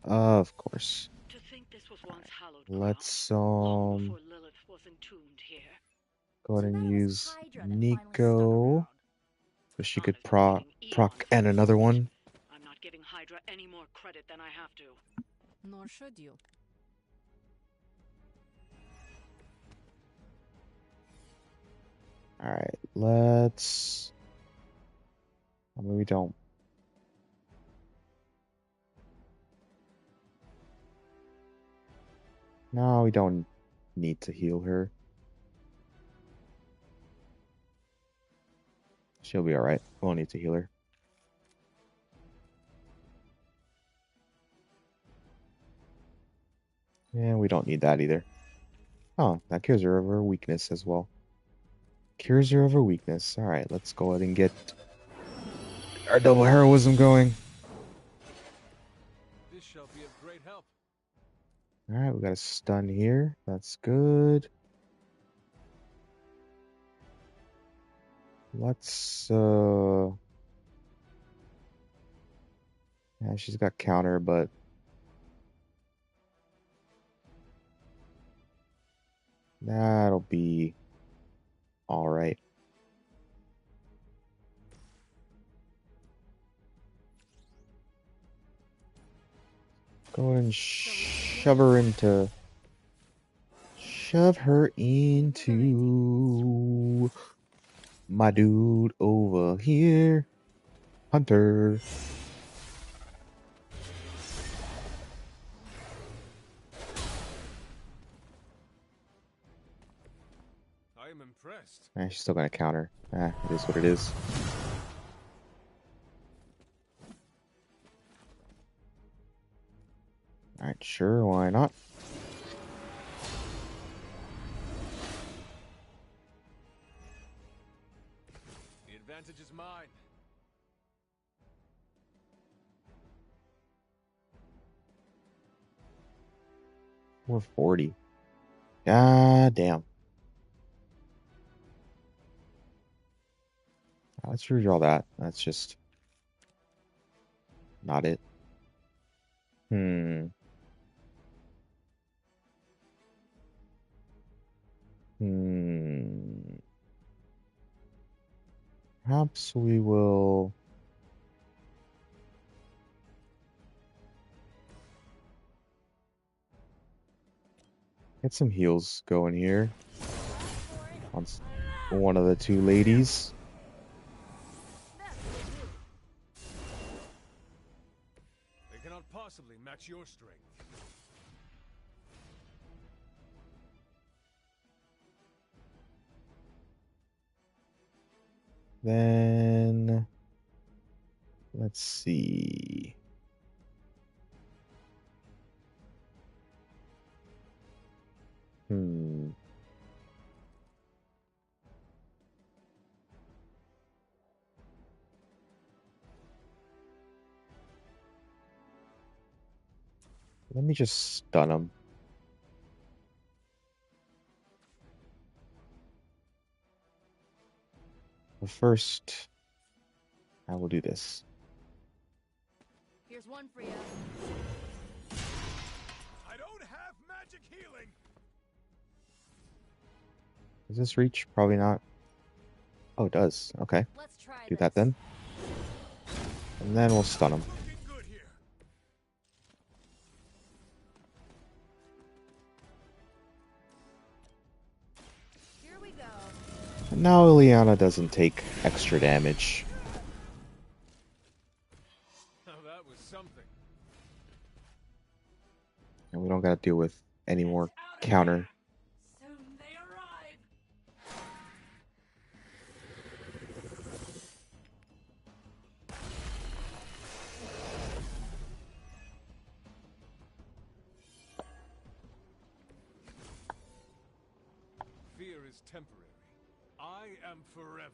Of course. To think this was once hallowed Let's long before Lilith was entombed here. go ahead and use Nico so she could proc and another one. I'm not giving Hydra any more credit than I have to. Nor should you. Alright, let's... I mean, we don't. No, we don't need to heal her. She'll be alright. We won't need to heal her. And we don't need that either. Oh, that cures her of her weakness as well. Cures her of her weakness. Alright, let's go ahead and get our double heroism going. This shall be of great help. Alright, we got a stun here. That's good. Let's yeah, she's got counter, but that'll be alright. Go ahead and shove her into my dude over here. Hunter. I am impressed. She's still gonna counter. It is what it is. Alright, sure, why not? The advantage is mine. We're 40. God damn. Let's redraw that. That's just not it. Perhaps we will get some heals going here on one of the two ladies. possibly match your strength. Then let's see. Let me just stun him. But first, I will do this. Here's one for you. I don't have magic healing. Does this reach? Probably not. Oh, it does. Okay. Let's try Do that then. And then we'll stun him. Here we go. And now Ileana doesn't take extra damage. Now that was something. And we don't gotta deal with any more counter. Soon they arrive. Fear is temporary. I am forever.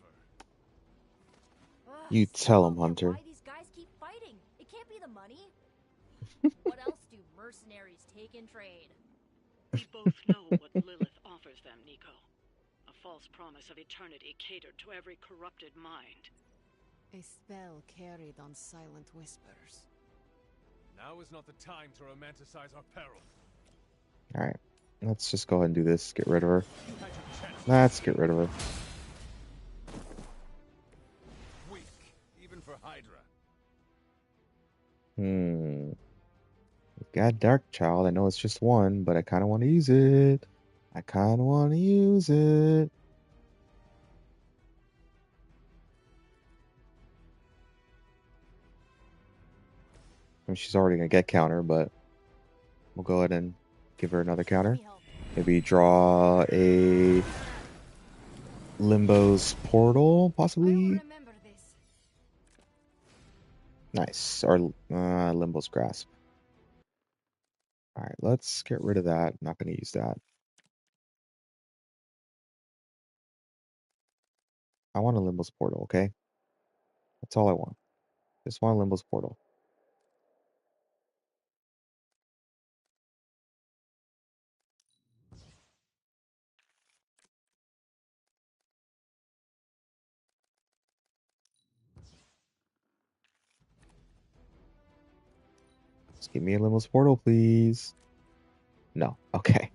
You tell him, Hunter. Why these guys keep fighting? It can't be the money. What else do mercenaries take in trade? We both know what Lilith offers them, Nico. A false promise of eternity catered to every corrupted mind. A spell carried on silent whispers. Now is not the time to romanticize our peril. Alright. Let's just go ahead and do this. Get rid of her. Let's get rid of her. Weak, even for Hydra. We've got Dark Child. I know it's just one, but I kind of want to use it. I kind of want to use it. I mean, she's already going to get counter, but we'll go ahead and give her another counter. Maybe draw a Limbo's Portal, possibly? Nice. Or Limbo's Grasp. Alright, let's get rid of that. I'm not going to use that. I want a Limbo's Portal, okay? That's all I want. Just want a Limbo's Portal. Just give me a Limbo's Portal, please. No. Okay.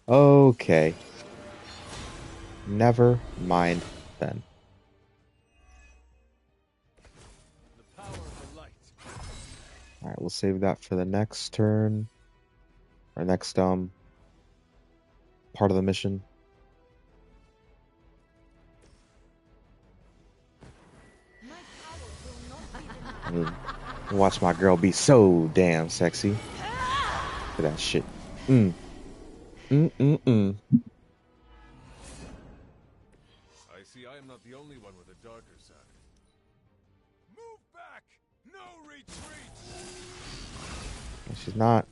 Okay. Never mind then. Alright, we'll save that for the next turn. Or next part of the mission. I mean, watch my girl be so damn sexy. Look at that shit. I see I am not the only one with a darker side. Move back! No retreat! She's not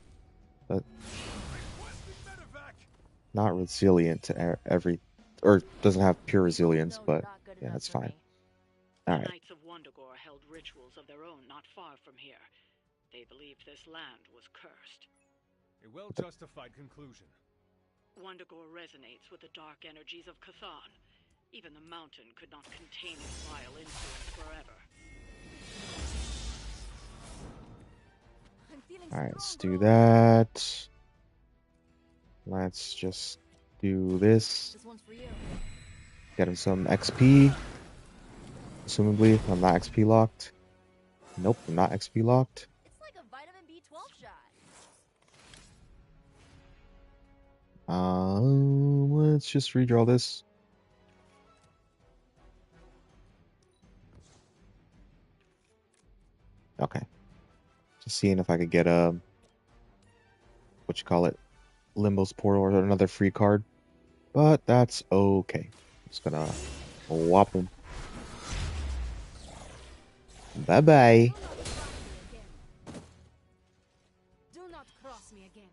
not resilient to every, or doesn't have pure resilience, but yeah, that's fine. Alright. The Knights of Wundagore held rituals of their own not far from here. They believed this land was cursed. A well-justified conclusion. Wundagore resonates with the dark energies of Cthon. Even the mountain could not contain its vile influence forever. Alright, let's do that. Let's just do this. Get him some XP. Assumably, I'm not XP locked. Nope, I'm not XP locked. It's like a vitamin B12 shot. Let's just redraw this. Okay. Just seeing if I could get a what you call it, Limbo's Portal or another free card, but that's okay. I'm just gonna whop him. Bye bye. Do not cross me again.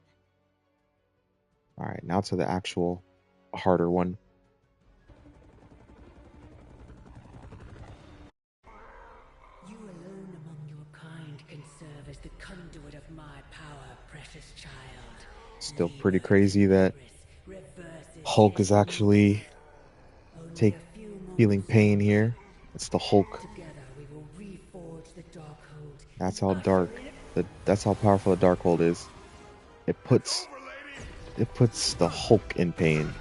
All right, now to the actual harder one. You alone among your kind can serve as the conduit of my power, precious child. Still pretty crazy that Hulk is actually feeling pain here. It's the Hulk. That's how dark. That's how powerful the Darkhold is. It puts the Hulk in pain.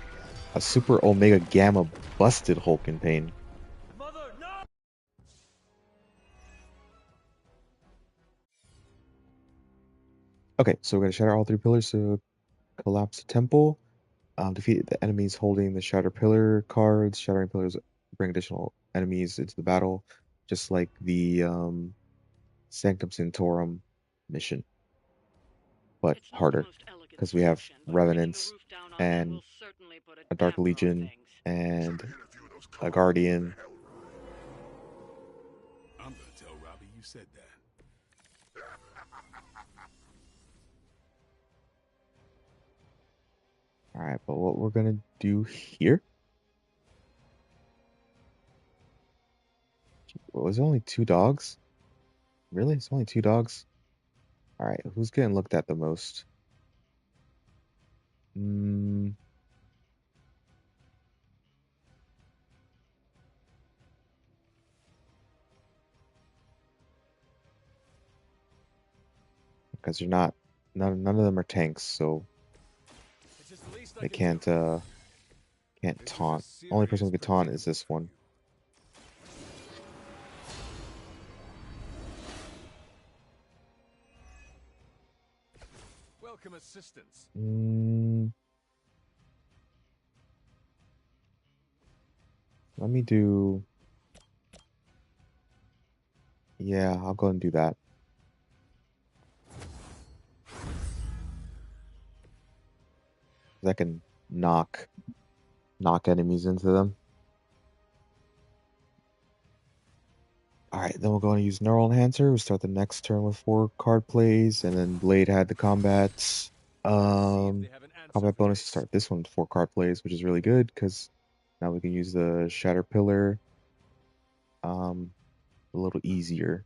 A Super Omega Gamma busted Hulk in pain. Okay, so we're gonna shatter all 3 pillars to collapse the temple. Defeat the enemies holding the Shatter Pillar cards. Shattering pillars bring additional enemies into the battle, just like the Sanctum Sanctorum mission, but harder because we have Revenants and a Dark Legion and a Guardian. I'm gonna tell Robbie you said that. All right, but what we're gonna do here? Was it only 2 dogs? Really? It's only 2 dogs? All right, who's getting looked at the most? Because you're not, none of them are tanks, so they can't taunt. Only person who can taunt is this one. Welcome assistance. Let me do. Yeah, I'll go and do that. I can knock enemies into them. All right, then we'll go and use Neural Enhancer. We start the next turn with 4 card plays, and then Blade had the combat bonus to start this one with 4 card plays, which is really good because now we can use the Shatter Pillar a little easier.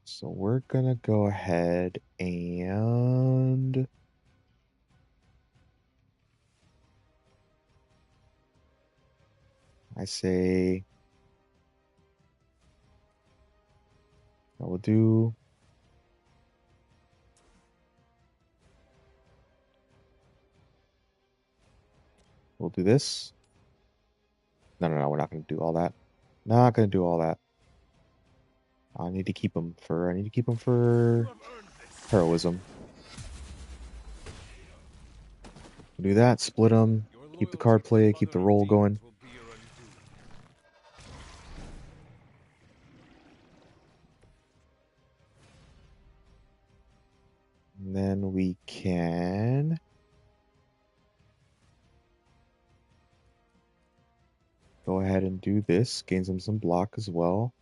So we're gonna go ahead and I say we'll do this. No, we're not gonna do all that. Not gonna do all that. I need to keep them for heroism. Do that, split them, keep the card play, keep the roll going. And then we can go ahead and do this, gain some block as well.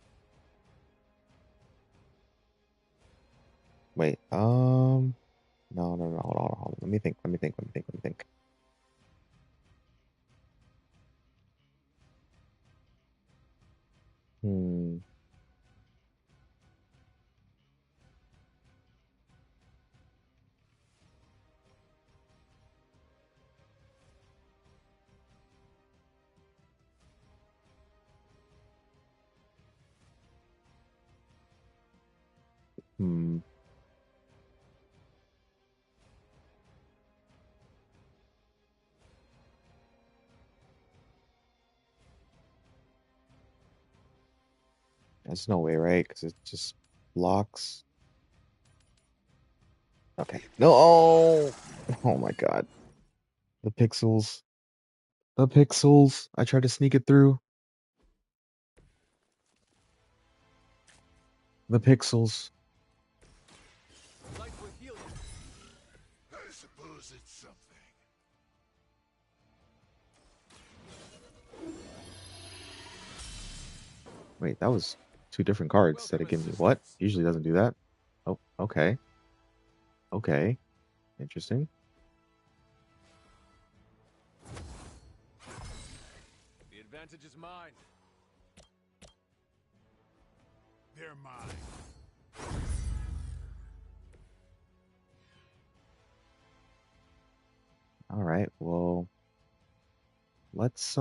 Wait, no, hold on. Let me think. Hmm. There's no way, right? Because it just blocks. Okay. No. Oh my God. The pixels. The pixels. I tried to sneak it through. the pixels. I suppose it's something. Wait, that was 2 different cards that it gave me. What? Usually doesn't do that. Oh, okay. Okay. Interesting. The advantage is mine. They're mine. All right. Well, let's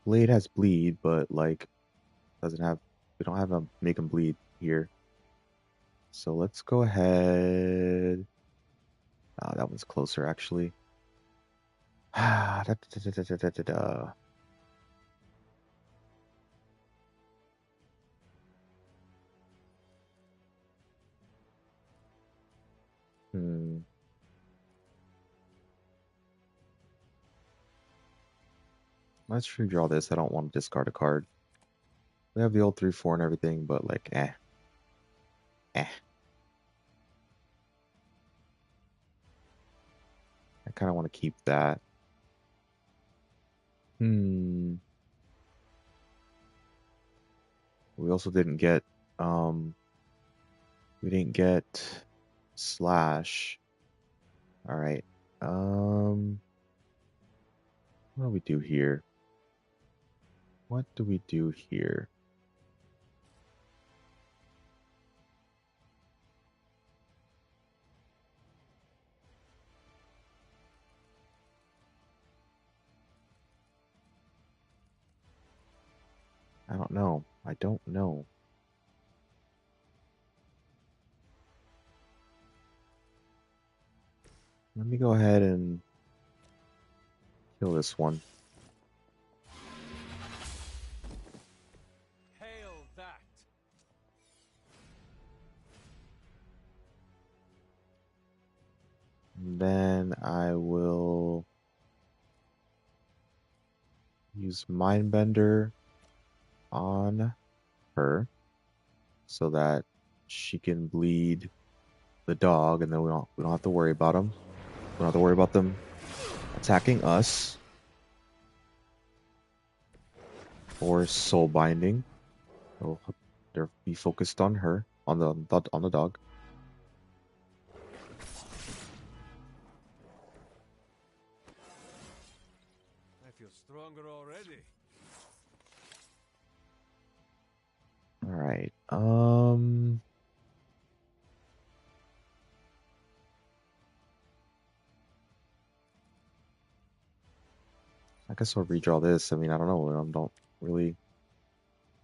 Blade has bleed, but like doesn't have. We don't have a make him bleed here. So let's go ahead. Oh, that one's closer actually. Ah, da, da, da, da, da, da, da, da. Hmm. Let's redraw this. I don't want to discard a card. We have the old 3/4 and everything, but like, eh. I kind of want to keep that. Hmm. We also didn't get, we didn't get slash. All right. What do we do here? What do we do here? I don't know. I don't know. Let me go ahead and kill this one. Hail that. And then I will use Mindbender on her so that she can bleed the dog, and then we don't have to worry about them. We don't have to worry about them attacking us or soul binding. They'll be focused on her, on the dog. I feel stronger already. All right. I guess I'll redraw this. I mean, I don't know. I don't really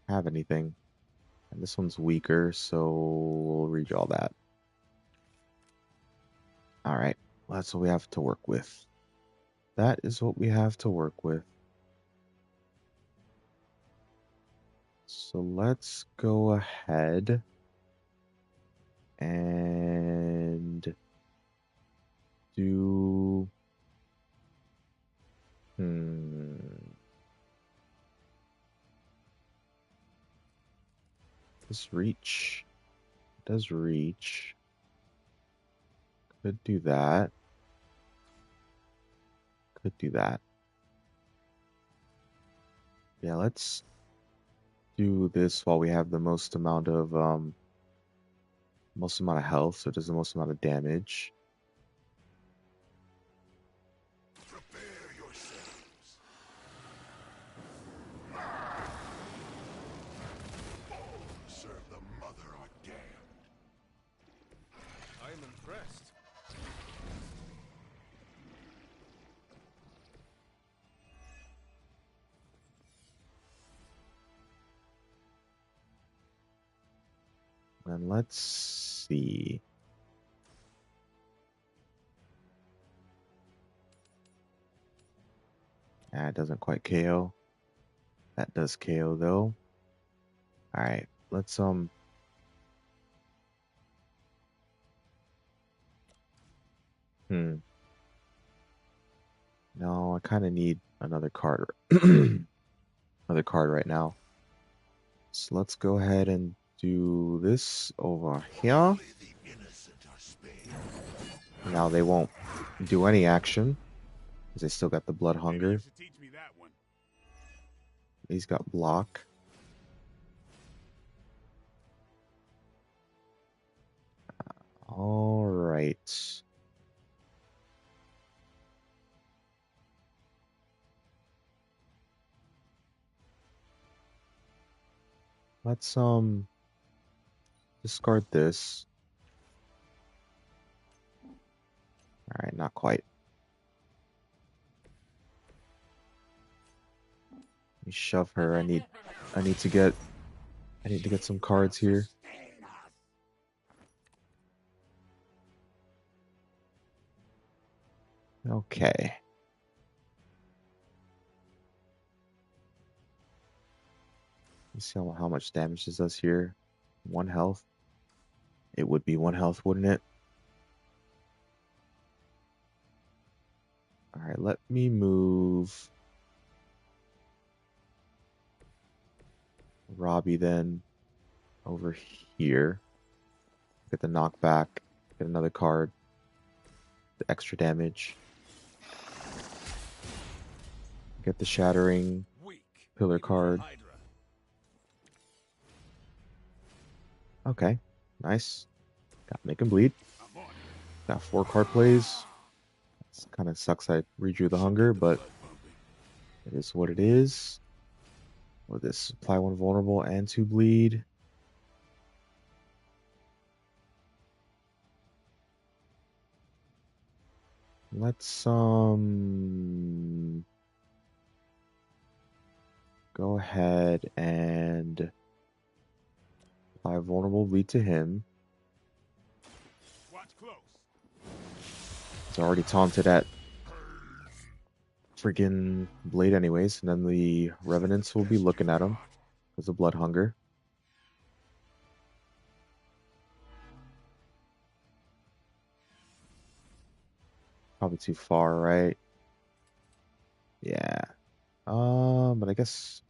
have anything. And this one's weaker, so we'll redraw that. All right. Well, that's what we have to work with. That is what we have to work with. So let's go ahead and do this reach. Does reach. Could do that. Could do that. Yeah, let's do this while we have the most amount of health, so it does the most amount of damage. Prepare yourselves. Serve the mother are damned. I am impressed. And let's see. It doesn't quite KO. That does KO though. All right, let's No, I kind of need another card. Another card right now. So let's go ahead and do this over here. Now they won't do any action because they still got the blood hunger. He's got block. All right. Let's discard this. All right, not quite. Let me shove her. I need to get some cards here. Okay. Let's see how much damage this does here. 1 health. It would be 1 health, wouldn't it? All right, let me move Robbie then over here. Get the knockback. Get another card. The extra damage. Get the shattering pillar card. Okay, nice. Got make him bleed. Got 4 card plays. It kind of sucks I redrew the hunger, but it is what it is. Or this apply 1 vulnerable and 2 bleed. Let's go ahead and apply vulnerable bleed to him. It's already taunted at freaking blade anyways, and then the revenants will be looking at him because of blood hunger. Probably too far, right? Yeah. But I guess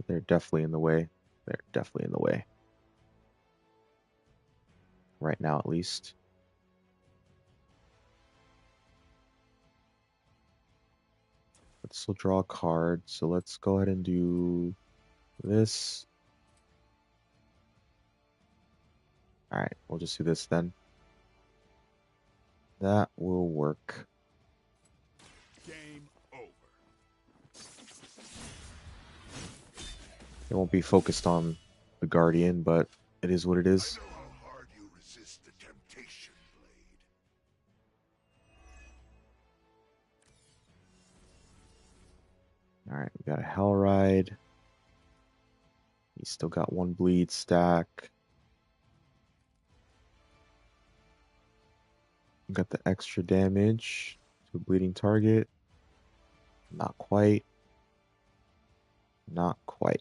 they're definitely in the way. They're definitely in the way. Right now, at least. Let's still draw a card. So let's go ahead and do this. Alright, we'll just do this then. That will work. Game over. It won't be focused on the Guardian, but it is what it is. I know how hard you resist the temptation, Blade. Alright, we got a Hell Ride. He's still got 1 bleed stack. We got the extra damage to a bleeding target. Not quite. Not quite.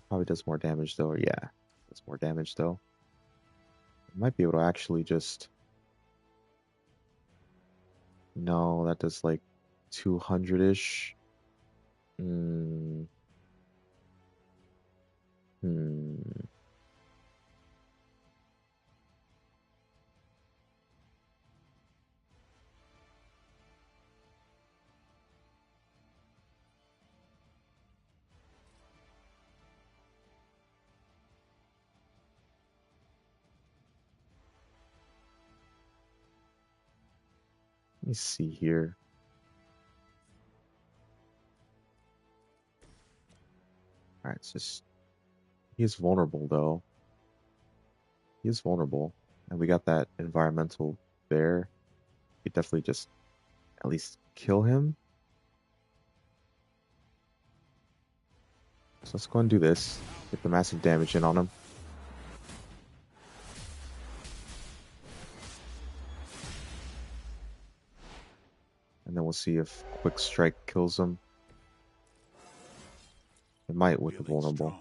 Probably does more damage though. Yeah, does more damage though. I might be able to actually just. No, that does like 200-ish. Let me see here. Alright, it's just. He is vulnerable though. He is vulnerable. And we got that environmental there. We definitely just at least kill him. So let's go and do this. Get the massive damage in on him. And then we'll see if Quick Strike kills him. It might with the vulnerable.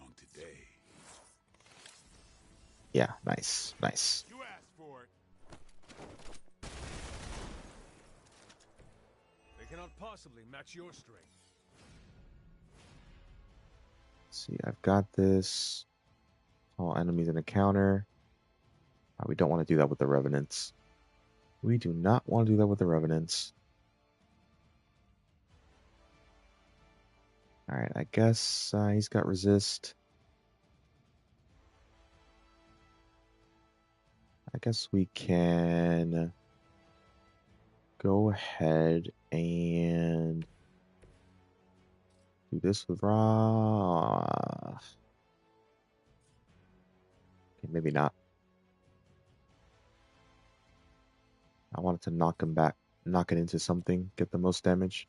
Yeah, nice, nice. You asked for it. They cannot possibly match your strength. Let's see, I've got this. All enemies in a counter. We don't want to do that with the Revenants. We do not want to do that with the Revenants. Alright, I guess he's got resist. I guess we can go ahead and do this with Ra. Okay, maybe not. I wanted to knock him back, knock it into something, get the most damage.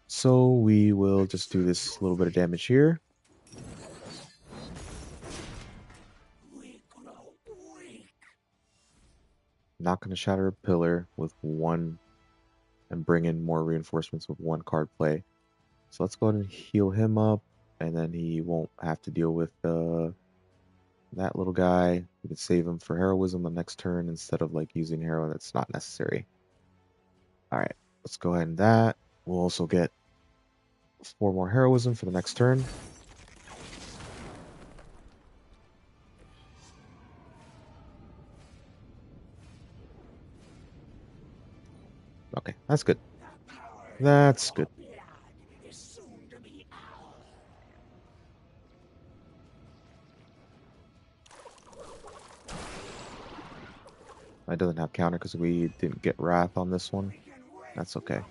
So we will just do this little bit of damage here. Not going to shatter a pillar with one and bring in more reinforcements with one card play. So let's go ahead and heal him up, and then he won't have to deal with that little guy. We can save him for heroism the next turn instead of like using hero that's not necessary. Alright, let's go ahead and that. We'll also get 4 more heroism for the next turn. Okay, that's good. That's good. It doesn't have counter because we didn't get Wrath on this one. That's okay.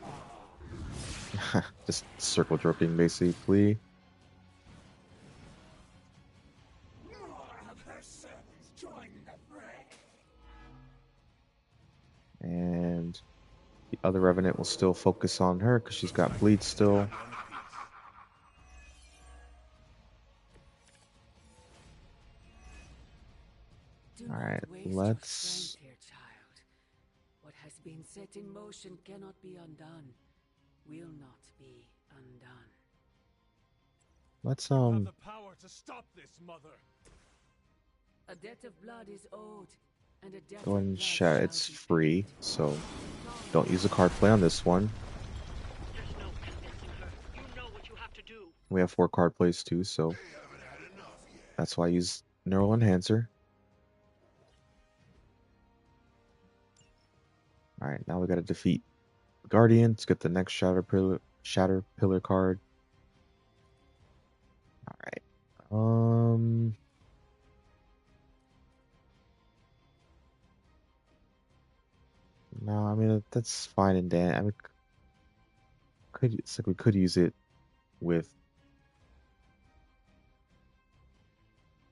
Just circle jerking basically. And the other Revenant will still focus on her because she's got bleed still. Alright, let's... Here, child. What has been set in motion cannot be undone. Will not be undone. Let's You have the power to stop this, mother. A debt of blood is owed, and a debt go ahead of and blood share. shall It's be free, so don't use a card play on this one. There's no convincing her. You know what you have to do. We have 4 card plays too, so that's why I use Neural Enhancer. Alright, now we gotta defeat the Guardian to get the next Shatter Pillar card. Alright. No, I mean that's fine and Dan. I mean, it's like we could use it with.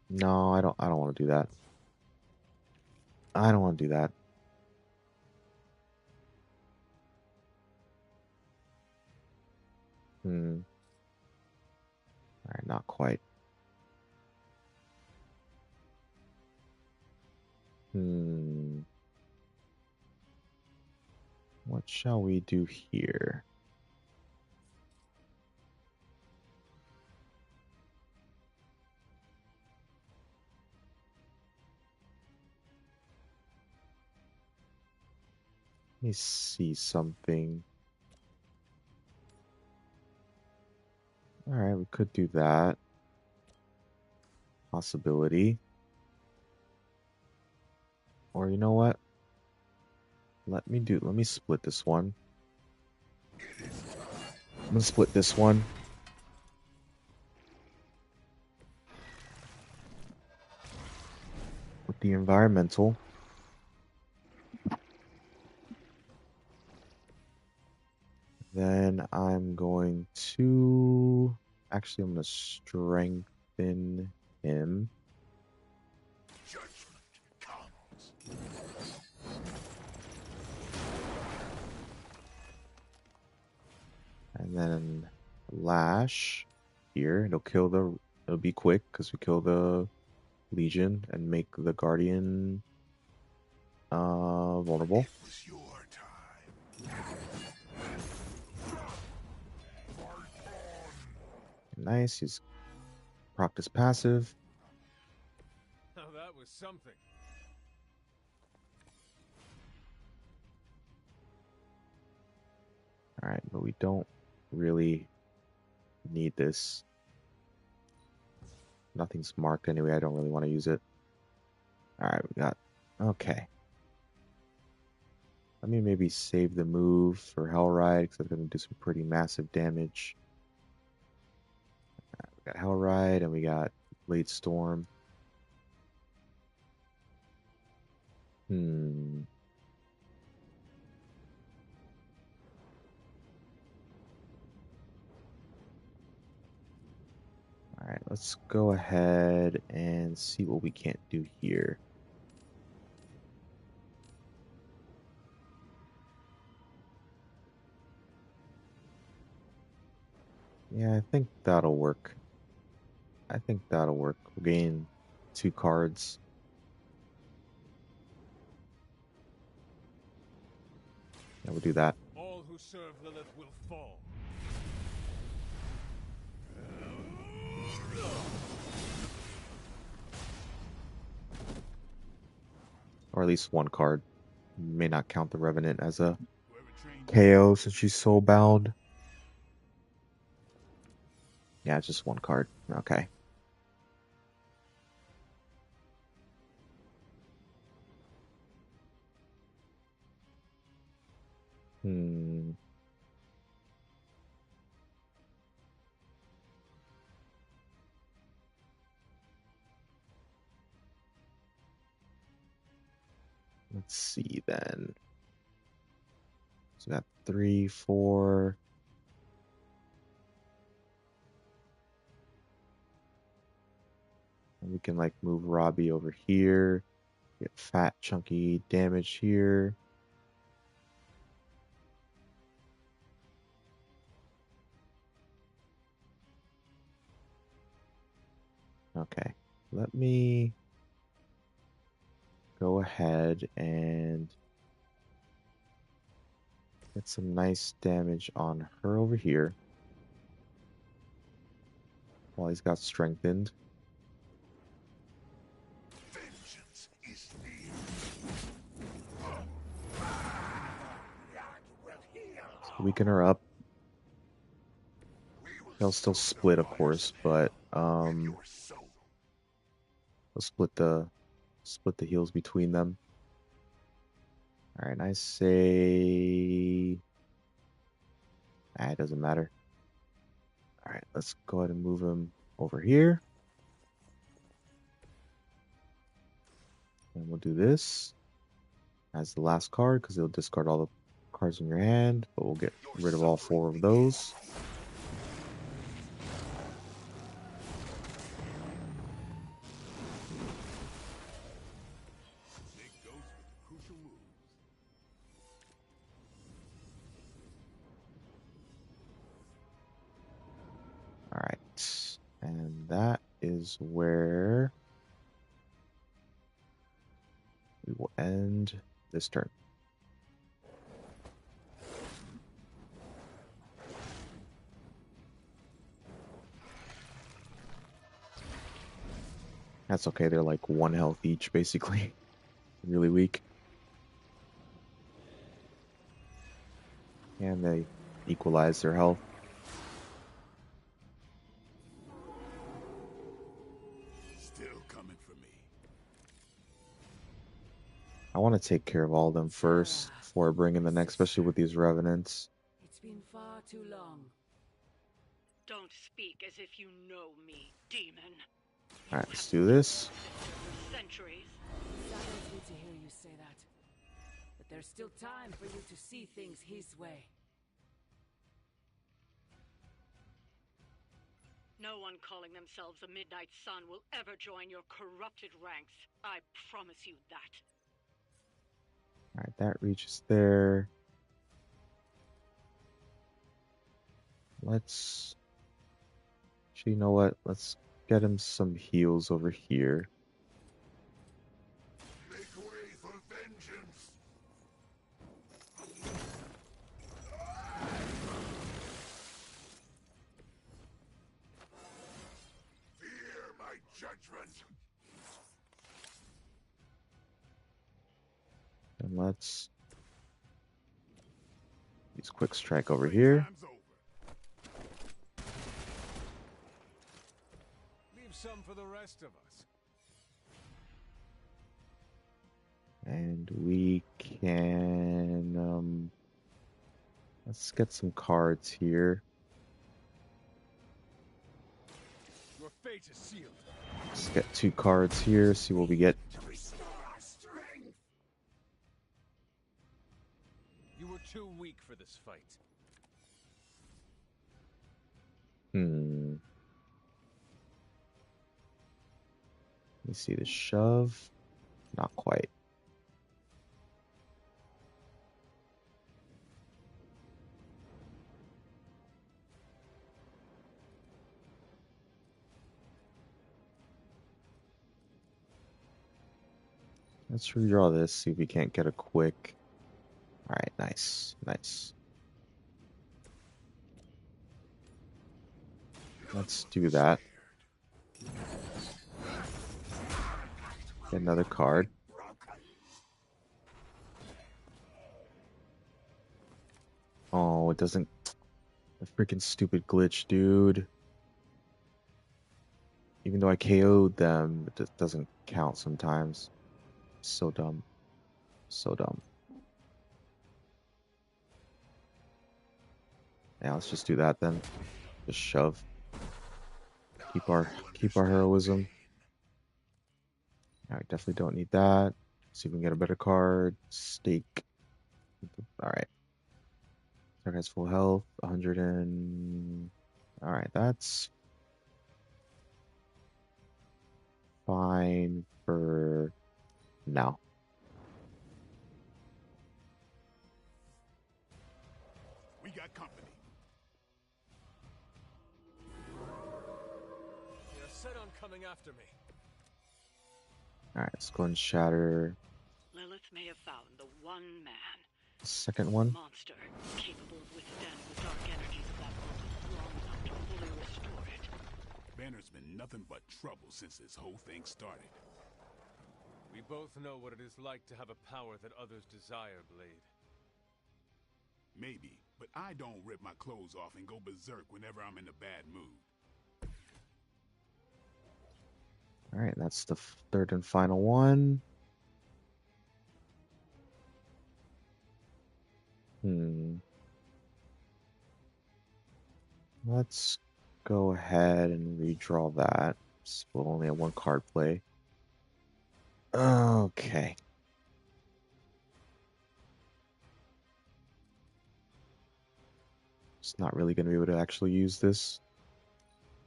No, I don't. I don't want to do that. I don't want to do that. All right, not quite. What shall we do here? Let me see something. All right, we could do that. Possibility. Or you know what? Let me split this one. I'm gonna split this one. With the environmental. Then I'm going to... Actually, I'm going to strengthen him. And then Lash here. It'll be quick because we kill the Legion and make the Guardian vulnerable. Nice, he's procced his passive. That was something. Alright, but we don't really need this. Nothing's marked anyway. I don't really want to use it. Alright, we got... Okay. Let me maybe save the move for Hellride, because I'm going to do some pretty massive damage. Right, we got Hellride, and we got Blade Storm. Alright, let's go ahead and see what we can't do here. Yeah, I think that'll work. We'll gain 2 cards. Yeah, we'll do that. All who serve Lilith will fall. Or at least 1 card. May not count the Revenant as a KO since she's soulbound. Yeah, it's just 1 card. Okay. Let's see then. So we got 3, 4. And we can like move Robbie over here. Get fat, chunky damage here. Okay. Let me go ahead and get some nice damage on her over here. While he's got strengthened. Vengeance is near. So weaken her up. They'll still split, of course, but we'll split the heals between them. All right, I say, it doesn't matter. All right, let's go ahead and move him over here. And we'll do this as the last card because it'll discard all the cards in your hand, but we'll get rid of all 4 of those. All right, and that is where we will end this turn. That's okay, they're like 1 health each, basically. Really weak. And they equalize their health. Still coming for me. I want to take care of all of them first before I bring in the next, especially with these Revenants. It's been far too long. Don't speak as if you know me, demon. Alright, let's do this. Centuries. Saddens me to hear you say that. But there's still time for you to see things his way. No one calling themselves a Midnight Sun will ever join your corrupted ranks. I promise you that. Alright, that reaches there. Let's... Actually, you know what? Let's get him some heals over here. Make way for vengeance. Fear my judgment. let's use quick strike over here. Leave some for the rest of us. And we can let's get some cards here. Your fate is sealed. Let's get 2 cards here, see what we get. You were too weak for this fight. Let me see the shove. Not quite. Let's redraw this, see if we can't get a quick. Alright, nice. Nice. Let's do that. Get another card. Oh, it doesn't. The freaking stupid glitch, dude. Even though I KO'd them, it just doesn't count sometimes. So dumb. So dumb. Yeah, let's just do that then. Just shove. Keep our heroism. Yeah, we definitely don't need that. See if we can get a better card. Stake. Alright. That has full health. 100 and... Alright, that's fine for now. We got company. You're set on coming after me. Alright, let's go and shatter Lilith may have found the one man, the second one. monster, capable of withstanding the dark energies of that world long enough to fully restore it. Banner's been nothing but trouble since this whole thing started. We both know what it is like to have a power that others desire, Blade. Maybe, but I don't rip my clothes off and go berserk whenever I'm in a bad mood. Alright, that's the third and final one. Let's go ahead and redraw that. So we'll only have 1 card play. Okay. It's not really going to be able to actually use this.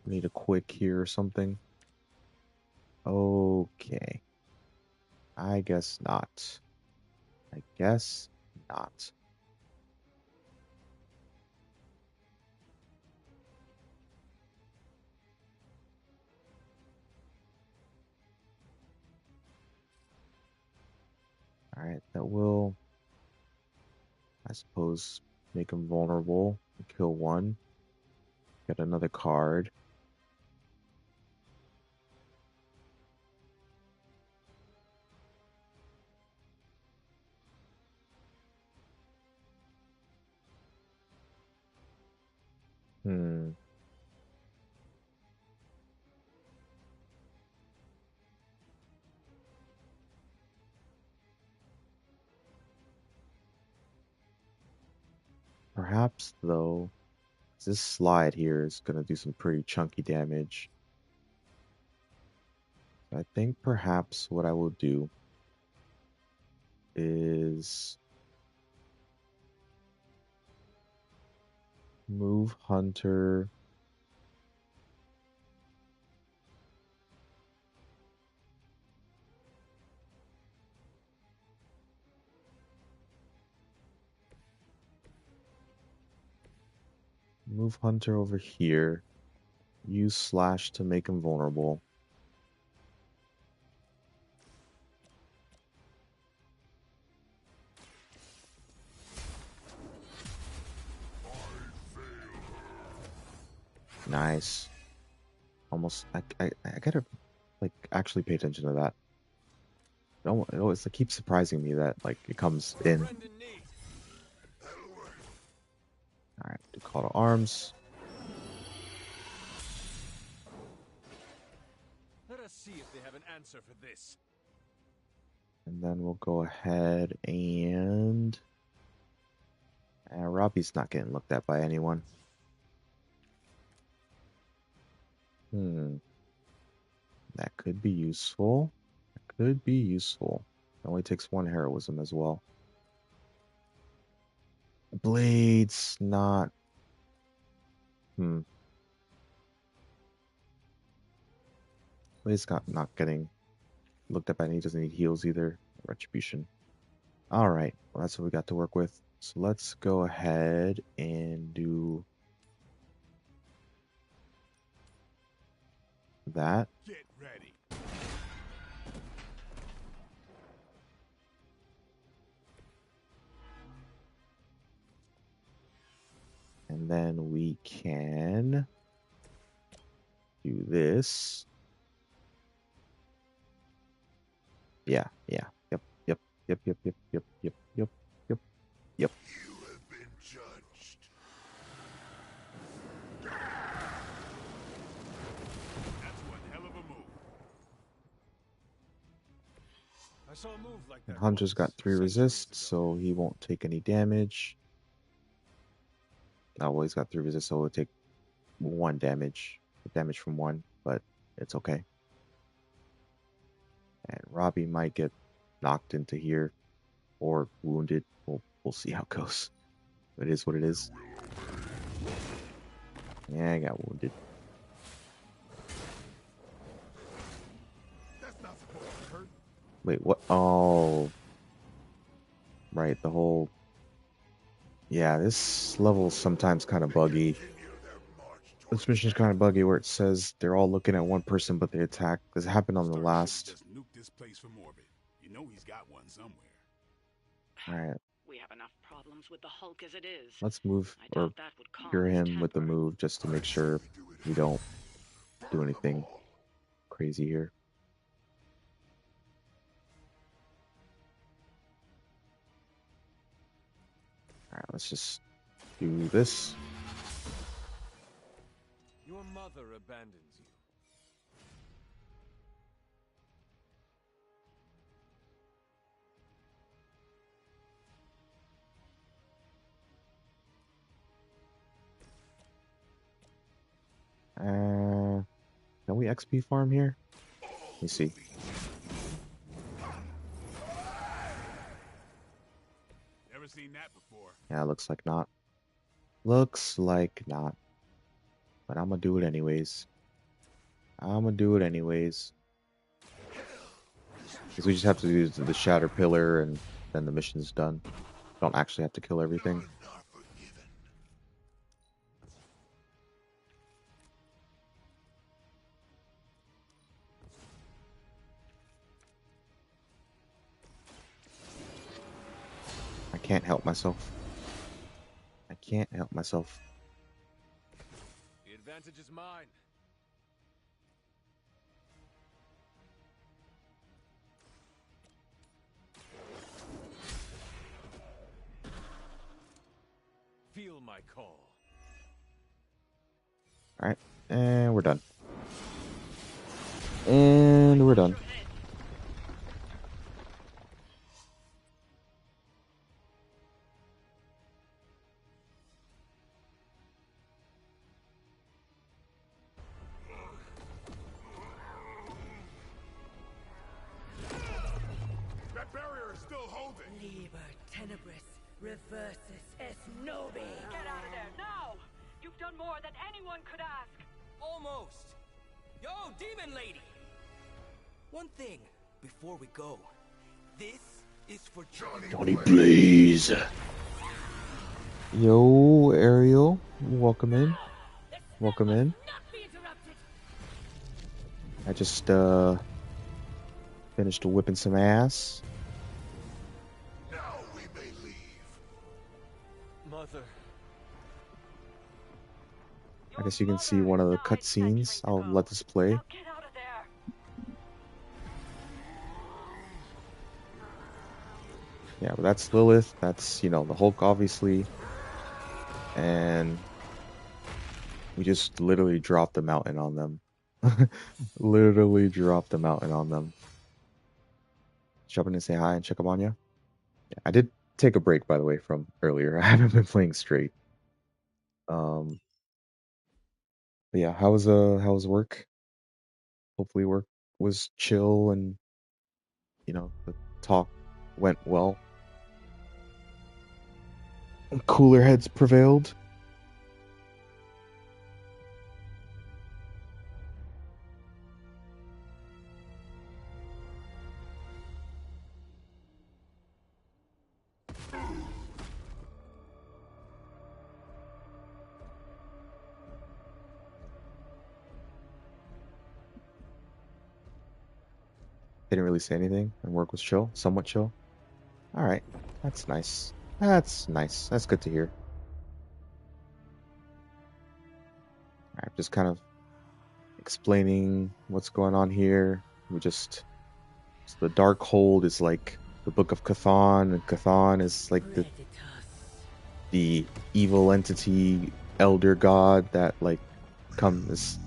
Need a quick here or something. Okay. I guess not. I guess not. Alright, that will, I suppose, make him vulnerable. Kill 1. Get another card. Perhaps, though, this slide here is going to do some pretty chunky damage. I think perhaps what I will do is move Hunter. Move Hunter over here. Use Slash to make him vulnerable. Nice. Almost. I gotta like actually pay attention to that. it always keeps surprising me that like it comes in. All right, do call to arms. Let us see if they have an answer for this. And then we'll go ahead and Robbie's not getting looked at by anyone. That could be useful. That could be useful. It only takes one heroism as well. Blades, not. Blades not getting looked at by any. He doesn't need heals either. Retribution. All right, well, that's what we got to work with. So let's go ahead and do that. Get ready. And then we can do this. Yeah. Yep. You have been judged. That's one hell of a move. I saw a move like And that. Hunter's got 3 resist, so he won't take any damage. Oh, well, he's got 3 resist, so it'll take 1 damage. Damage from 1, but it's okay. And Robbie might get knocked into here or wounded. We'll see how it goes. It is what it is. Yeah, I got wounded. That's not supposed to hurt. Wait, what? Oh. Right, the whole... Yeah, this level's sometimes kind of buggy. This mission's kind of buggy where it says they're all looking at one person, but they attack. This happened on the last... Just nuke this place from orbit. You know he's got one somewhere. Alright. We have enough problems with the Hulk as it is. Let's move, I or doubt that would calm cure his him with the temper. move just to make sure we don't do anything crazy here. Alright, let's just do this. Your mother abandons you. Can we XP farm here? Let me see. Never seen that before. Yeah, looks like not. Looks like not. But I'm gonna do it anyways. Because we just have to use the Shatter Pillar and then the mission's done. Don't actually have to kill everything. I can't help myself. I can't help myself. The advantage is mine. Feel my call. Alright, and we're done. And we're done. That barrier is still holding. Liber tenebris reversus es nobi. Get out of there now! You've done more than anyone could ask. Almost. Yo, demon lady. One thing before we go. This is for Johnny Blaze. Yo, Ariel. Welcome in. Welcome in. I just finished whipping some ass. Now we may leave. Mother. I guess you can see one of the cutscenes. I'll let this play. Yeah, but that's Lilith. That's, you know, the Hulk, obviously. And we just literally dropped the mountain on them. Literally dropped the mountain on them. Jump in and say hi and check up on you. Yeah, I did take a break, by the way, from earlier. I haven't been playing straight. But yeah, how was work? Hopefully work was chill and, you know, the talk went well. And cooler heads prevailed. Didn't really say anything, and work was chill, somewhat chill. All right, that's nice. That's nice. That's good to hear. All right, just kind of explaining what's going on here. So the Darkhold is like the Book of Cthon, and Cthon is like the evil entity, elder god that like is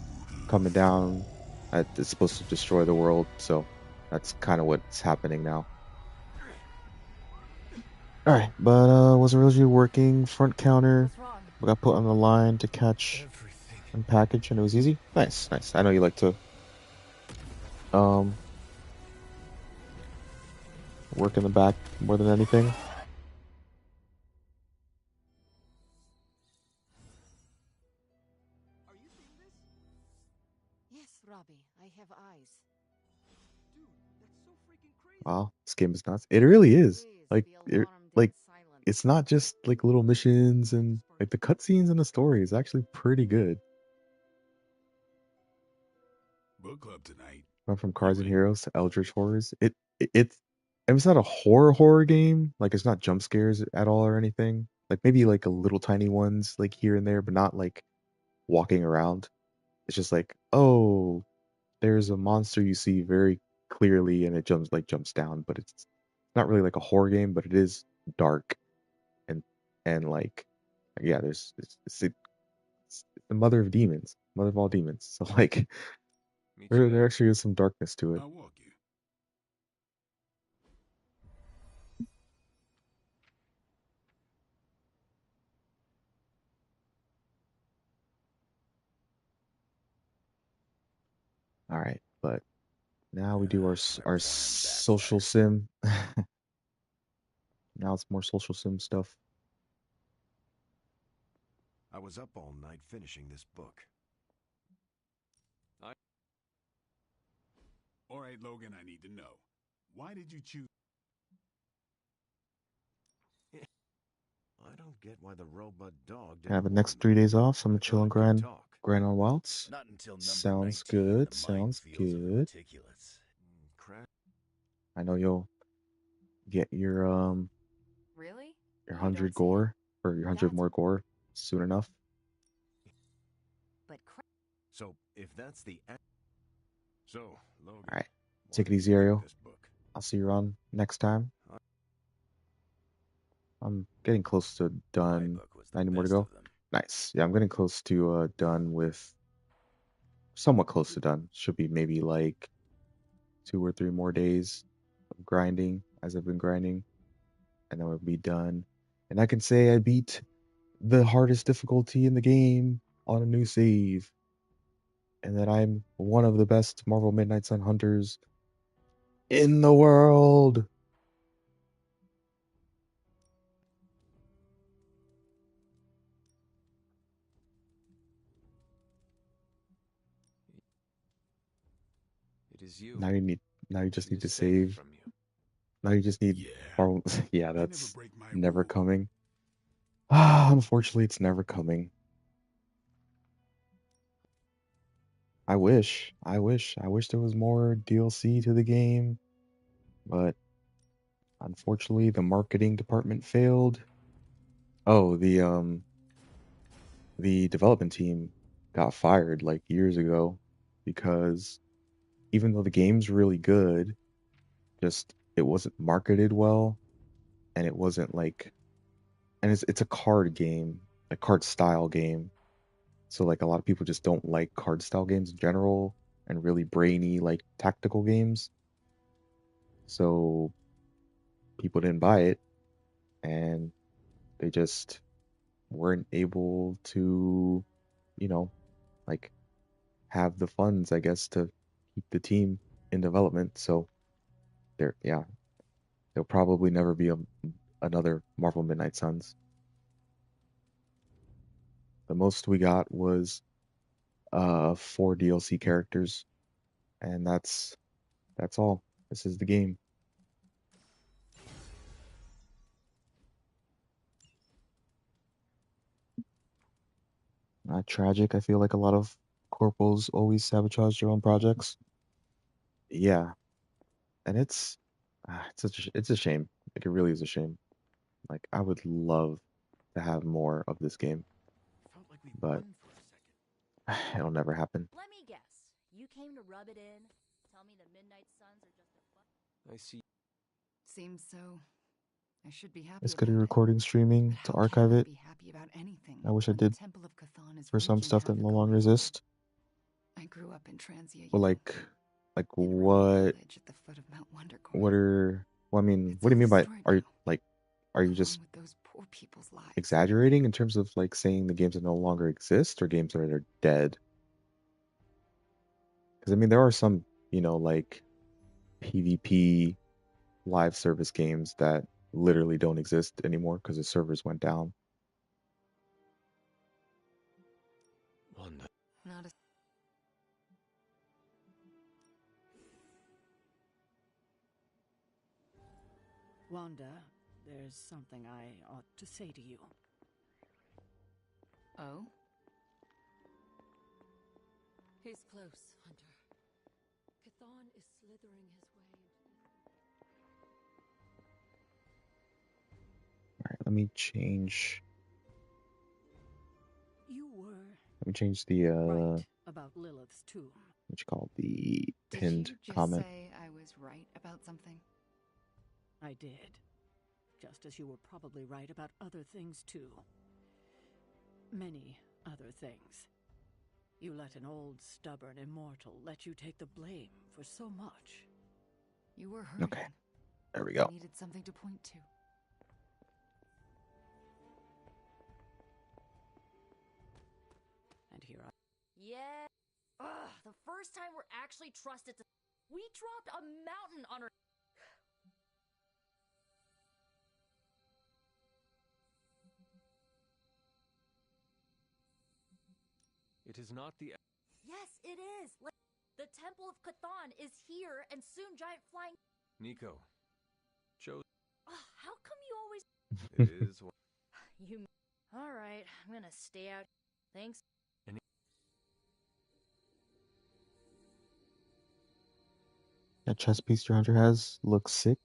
coming down. It's supposed to destroy the world. So that's kind of what's happening now. All right, but was originally working front counter. We got put on the line to catch and package, and it was easy. Nice, nice. I know you like to work in the back more than anything. Yes, Robbie, I have eyes. Wow, this game is nuts. It really is. Like it's not just like little missions and like the cutscenes and the story is actually pretty good. Book club tonight. Went from Cars and Heroes to Eldritch Horrors. It's and it's not a horror game. Like it's not jump scares at all or anything. Like maybe like a little tiny ones like here and there, but not like walking around. It's just like, oh, there's a monster you see very clearly and it jumps down, but it's not really like a horror game, but it is dark and like yeah, it's the mother of demons, mother of all demons. So like there actually is some darkness to it. I'll walk you. All right, but now we do our social sim. Now it's more social sim stuff. I was up all night finishing this book. All right, Logan, I need to know. Why did you choose? I don't get why the robot dog I have the didn't next 3 days off, so I'm gonna chill and grind on Wilds. Not until number Sounds 19, good. the Sounds minefields of good. particulates. I know you'll get your Really? your 100 gore or your 100 more gore soon enough. But so if that's the so Logan, all right, take it easy, Ariel. I'll see you around next time. I'm getting close to done. 90 more to go. Nice. Yeah, I'm getting close to done with. Somewhat close to done. Should be maybe like 2 or 3 more days of grinding as I've been grinding, and then we'll be done. And I can say I beat the hardest difficulty in the game on a new save, and that I'm one of the best Marvel Midnight Sun hunters in the world. It is you. Now you just need to save. Now you just need Marvel. Yeah, that's never coming. Ah, unfortunately, it's never coming. I wish there was more DLC to the game, but unfortunately, the marketing department failed. Oh, the development team got fired like years ago because even though the game's really good, just it wasn't marketed well, and it wasn't like, and it's a card game, a card style game. So like a lot of people just don't like card style games in general and really brainy like tactical games. So people didn't buy it and they just weren't able to, you know, like have the funds, I guess, to keep the team in development. So yeah, there'll probably never be another Marvel Midnight Suns. The most we got was 4 DLC characters, and that's all. This is the game. Not tragic. I feel like a lot of corporals always sabotage their own projects. Yeah, and it's a shame. Like it really is a shame. Like I would love to have more of this game, but it'll never happen. Let me guess. You came to rub it in? Tell me the Midnight Suns are just a fun. I see. Seems so. I should be happy It's about good at it. recording, streaming to archive it. Be happy about anything. I wish I When the did Temple of Cthon is for some wreaking stuff that havoc no over longer the world. exist. I grew up in Transia. But like what? Village at the foot of Mount Wondergorn. What are? Well, I mean, what do you mean by? Are you just Those poor people's lives. exaggerating in terms of like saying the games that no longer exist or games that are dead? Because I mean, there are some, like PvP live service games that literally don't exist anymore because the servers went down. Wanda. Not a... Wanda, there's something I ought to say to you. Oh? He's close, Hunter. Cthon is slithering his way All right, let me change. You were Let me change the right about Lilith's tomb. what you call the pinned Did you just comment. say I was right about something? I did. Just as you were probably right about other things, too. Many other things. You let an old, stubborn immortal let you take the blame for so much. You were hurting. Okay, there we go. I needed something to point to. And here I... Yeah. Ugh, the first time we're actually trusted to... We dropped a mountain on her... It is not the... Yes, it is. The Temple of Cthon is here, and soon giant flying... Nico. Joe. How come you always... It is... You... Alright, I'm gonna stay out. Thanks. That chest piece your hunter has looks sick.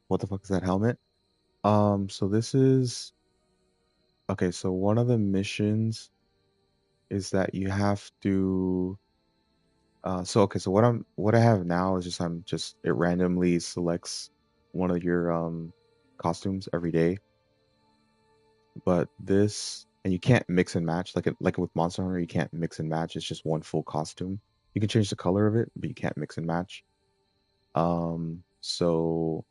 What the fuck is that helmet? So this is okay, so one of the missions is that you have to so what I have now is it randomly selects one of your costumes every day. But this and you can't mix and match like with Monster Hunter, you can't mix and match. It's just one full costume. You can change the color of it, but you can't mix and match. So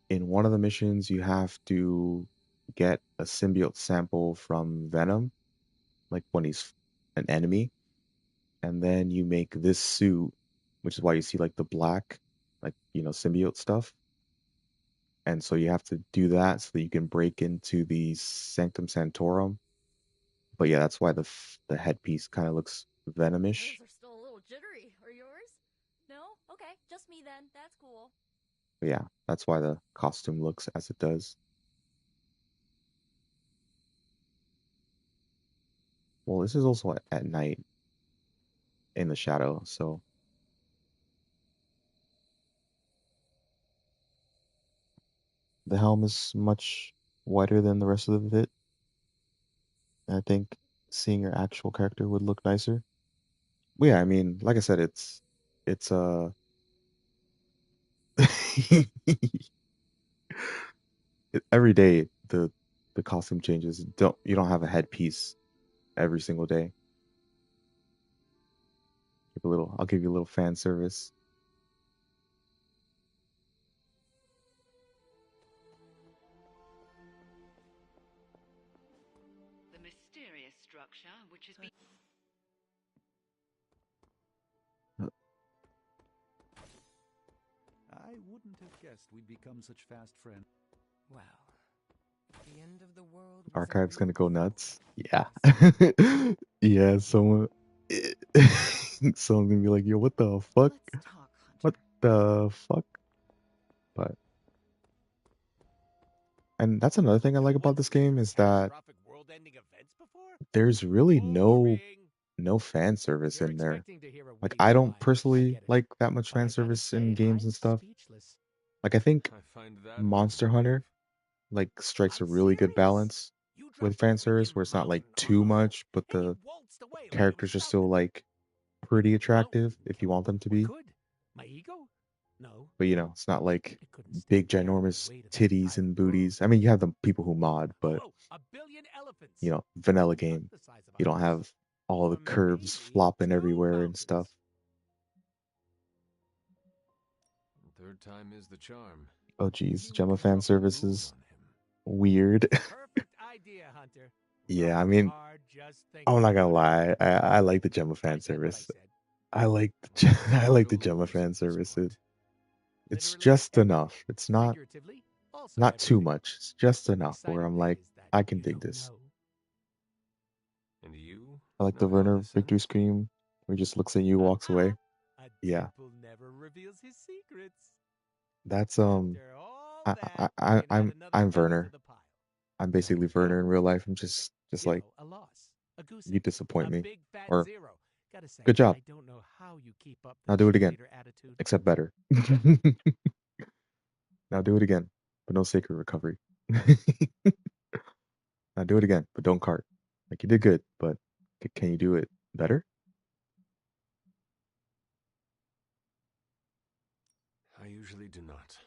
in one of the missions, you have to get a symbiote sample from Venom, like when he's an enemy, and then you make this suit, which is why you see like the black, like symbiote stuff. And so you have to do that so that you can break into the Sanctum Sanctorum. But yeah, that's why the headpiece kind of looks venomish. Those are still a little jittery. Are yours? No? Okay, just me then. That's cool. But yeah, that's why the costume looks as it does. Well, this is also at night in the shadow, so the helm is much wider than the rest of it. And I think seeing your actual character would look nicer. But yeah, I mean, like I said, it's Every day the costume changes. You don't have a headpiece every single day. I'll give you a little fan service. The mysterious structure, which has been... I wouldn't have guessed we'd become such fast friends. Well, the end of the world was Archive's a gonna go real nuts. Yeah. Yeah, someone's gonna be like, yo, what the fuck? Let's talk, What the fuck? But and that's another thing I like about this game is that there's really no fan service in there. Like I don't personally like that much fan service in games and stuff. Like I think Monster Hunter like strikes a really good balance with fan service where it's not like too much, but the characters are still like pretty attractive if you want them to be. My ego? No. But you know, it's not like big ginormous titties and booties. I mean, you have the people who mod, but A billion elephants. you know, vanilla game. You don't have all the curves flopping everywhere and stuff. Third time is the charm. Oh geez, Gemma fan service is weird. Perfect idea, Hunter. Yeah, I mean, I'm not gonna lie. I like the Gemma fan service. I like I like the Gemma fan service. It's just enough. It's not too much. It's just enough where I'm like, I can dig this. And you? I like the Werner victory scream where he just looks at you, walks away. Yeah, Never reveals his secrets. that's I'm Werner. I'm basically Werner in real life. I'm just like A loss. A goose you disappoint me. big fat Or zero. Gotta say, good job. I don't know how you keep up Now the do it again. cheerleader attitude. Except better. Now do it again, but no sacred recovery. Now do it again, but don't cart. Like you did good, but can you do it better? I usually do not.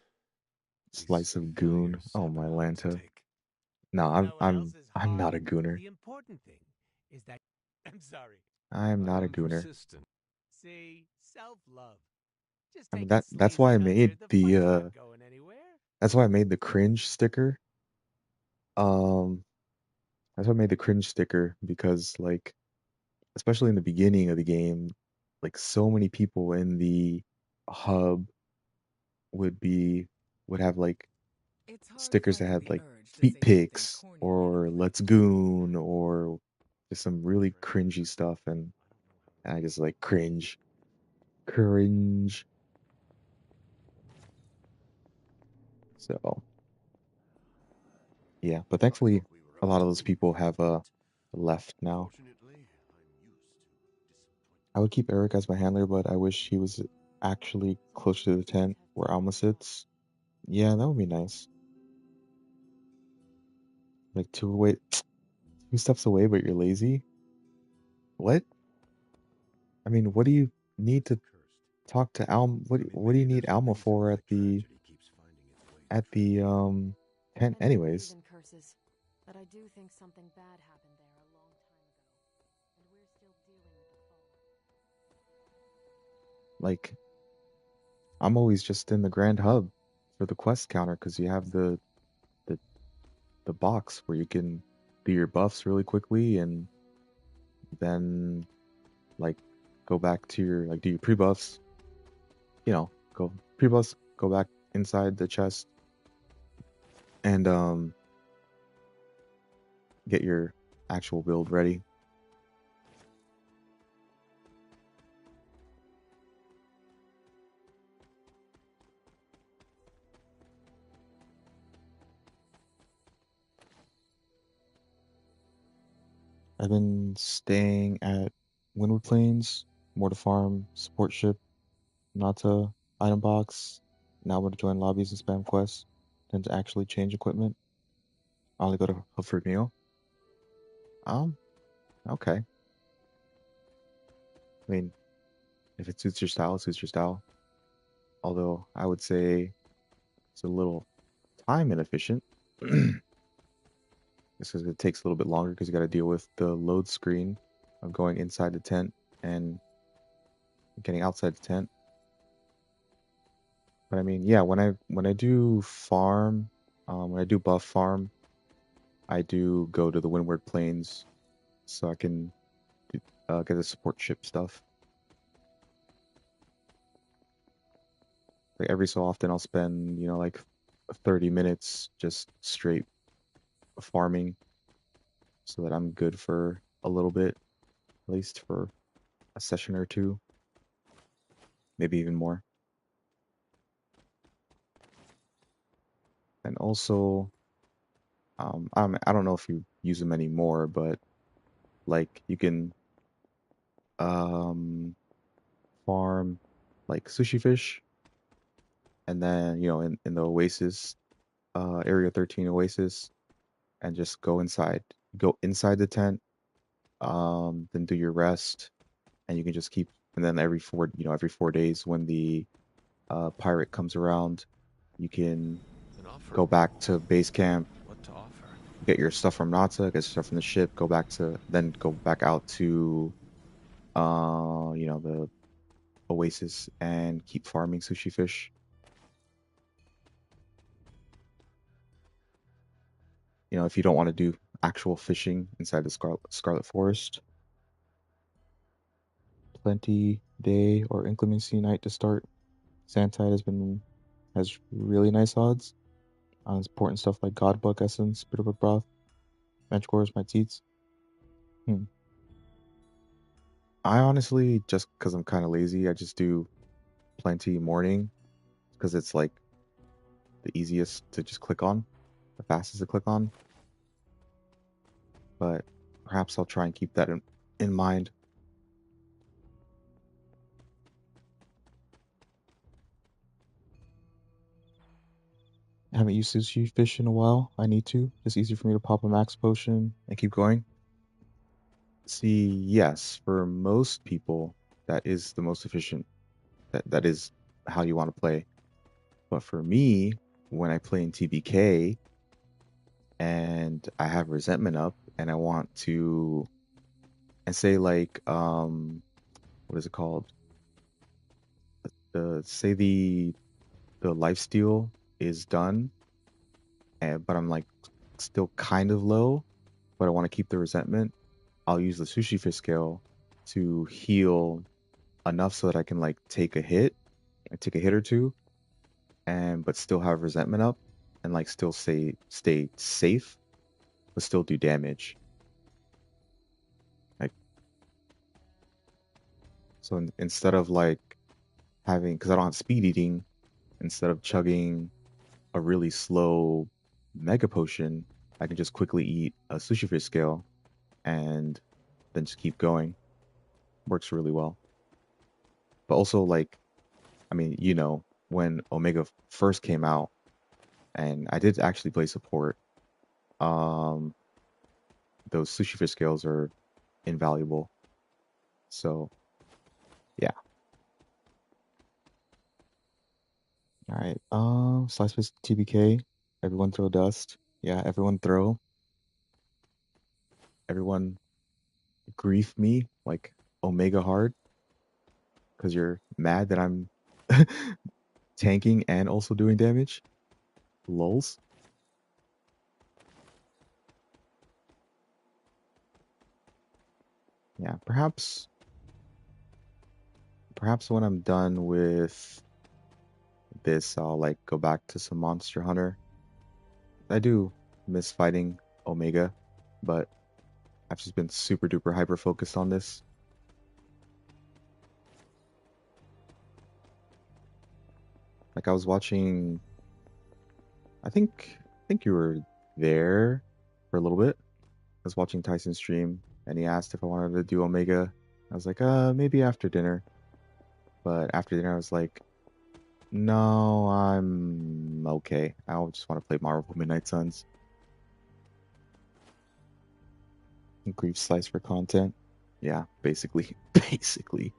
Slice of goon. Oh my Lanta. No, I'm not a gooner. The important thing is that I'm sorry. I'm not a gooner. Persistent. See, self-love. Just I mean take a that's why I sleazy made Hunter. the fight's not going anywhere. that's why I made the cringe sticker. Um that's why I made the cringe sticker because like especially in the beginning of the game, like so many people in the hub would be would have like stickers that had like feet pics or let's goon or just some really cringy stuff and I just like cringe. So yeah, but thankfully a lot of those people have left now. I would keep Eric as my handler, but I wish he was actually closer to the tent where Alma sits. Yeah, that would be nice. Like two steps away, but you're lazy. What? I mean, what do you need to talk to Alma? What do you need Alma for at the tent, I don't anyways? believe in curses, but I do think something bad happened there a long time ago, and we're still dealing with the fallout. Like, I'm always just in the Grand Hub for the quest counter because you have the the box where you can do your buffs really quickly and then like go back to your like do your pre-buffs, you know, go pre-buffs, go back inside the chest and get your actual build ready. I've been staying at Windward Plains, Mortar Farm, Support Ship, Nata, Item Box. Now I'm going to join lobbies and spam quests, then to actually change equipment. I only go to Hub for a meal. Okay. I mean, if it suits your style, it suits your style. Although I would say It's a little time inefficient. It's because it takes a little bit longer because you got to deal with the load screen of going inside the tent and getting outside the tent. But I mean, yeah, when I do farm, when I do buff farm, I do go to the Windward Plains so I can get the support ship stuff. Like every so often, I'll spend like 30 minutes just straight farming so that I'm good for a little bit, at least for a session or two, maybe even more. And also, I don't know if you use them anymore, but like you can farm like sushi fish, and then in the Oasis, Area 13 Oasis, and just go inside the tent, then do your rest, and you can just keep. And then every 4 days when the pirate comes around, you can go back to base camp, What to offer? get your stuff from Nata, get stuff from the ship, go back out to the Oasis and keep farming sushi fish. If you don't want to do actual fishing inside the Scarlet Forest, plenty day or inclemency night to start. Sandtide has really nice odds on important stuff like Godbug Essence, Bitterbug Broth, Benchcores, my teats. I honestly, just because I'm kind of lazy, I just do plenty morning because it's like the easiest to just click on, the fastest to click on. But perhaps I'll try and keep that in mind. I haven't used sushi fish in a while. I need to. It's easy for me to pop a max potion and keep going. See, yes, for most people, that is the most efficient. That is how you want to play. But for me, when I play in TBK and I have resentment up and I want to, and say like what is it called? Say the lifesteal is done, but I'm like still kind of low, but I want to keep the resentment. I'll use the sushi fish scale to heal enough so that I can like take a hit or two, and but still have resentment up, and like still stay safe, but still do damage. Like so, instead of like having, because I don't have speed eating, instead of chugging a really slow mega potion, I can just quickly eat a sushi fish scale and then just keep going. Works really well. But also, like, I mean, when Omega first came out, and I did actually play support, um, those sushi fish scales are invaluable. So, yeah. All right. Slice fish TBK. Everyone throw dust. Yeah, everyone throw. Everyone grief me like Omega hard because you're mad that I'm tanking and also doing damage. Lulz. Yeah, perhaps when I'm done with this, I'll like go back to some Monster Hunter. I do miss fighting Omega, but I've just been super duper hyper focused on this. Like I was watching, I think you were there for a little bit. I was watching Tyson stream and he asked if I wanted to do Omega. I was like, maybe after dinner. But after dinner I was like, no, I'm okay. I just want to play Marvel Midnight Suns. Grief slice for content. Yeah, basically. Basically.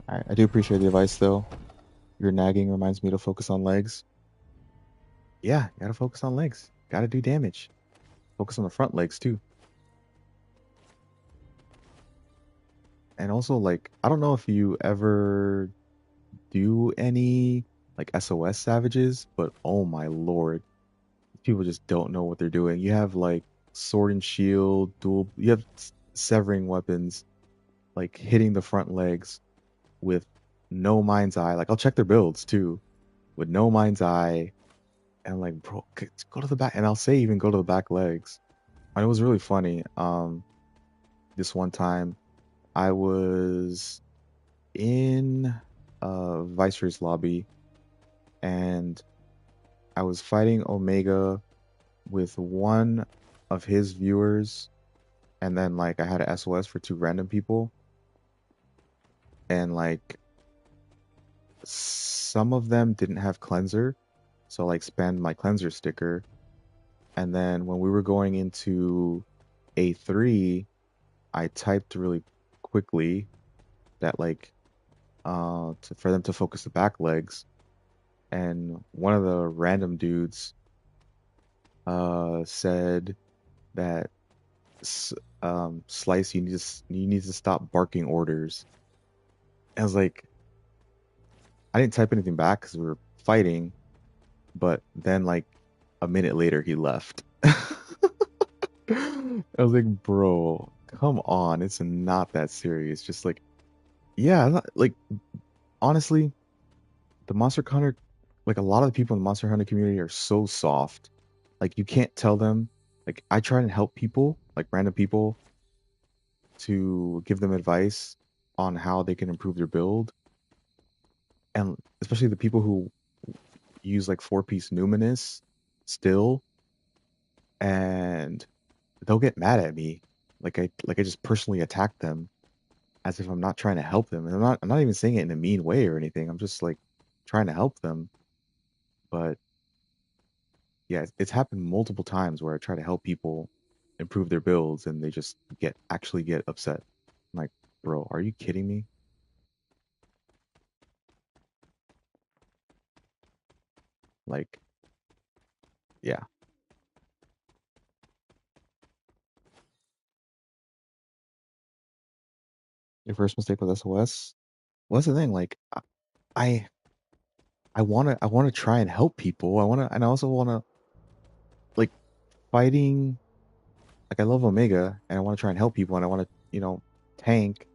Alright, I do appreciate the advice though. Your nagging reminds me to focus on legs. Yeah, you gotta focus on legs. Gotta do damage. Focus on the front legs too. And also, like, I don't know if you ever do any like SOS savages, but oh my lord, people just don't know what they're doing. You have like sword and shield, you have severing weapons, like hitting the front legs with no mind's eye. Like, I'll check their builds too, with no mind's eye. And I'm like, bro, go to the back. And I'll say even go to the back legs. And it was really funny. This one time I was in Viceroy's lobby and I was fighting Omega with one of his viewers, and then like I had a SOS for two random people, and like some of them didn't have cleanser, so like spammed my cleanser sticker, and then when we were going into A3, I typed really quickly that like for them to focus the back legs, and one of the random dudes said that Slice, you need to stop barking orders. I was like, I didn't type anything back because we were fighting, but then like a minute later he left. I was like, bro, come on, it's not that serious. Just like, yeah, like honestly, the Monster Hunter, like a lot of the people in the Monster Hunter community are so soft. Like you can't tell them. Like I try and help people, like random people, to give them advice on how they can improve their build, and especially the people who use like four-piece Numinous still, and they'll get mad at me, like I just personally attack them as if I'm not trying to help them, and I'm not even saying it in a mean way or anything. I'm just like trying to help them, but yeah, it's happened multiple times where I try to help people improve their builds, and they just actually get upset. I'm like, bro, are you kidding me? Like, yeah. Your first mistake with SOS? What's the thing? Like, I I wanna try and help people. And I also wanna like fighting. Like, I love Omega, and I want to try and help people, and I want to, tank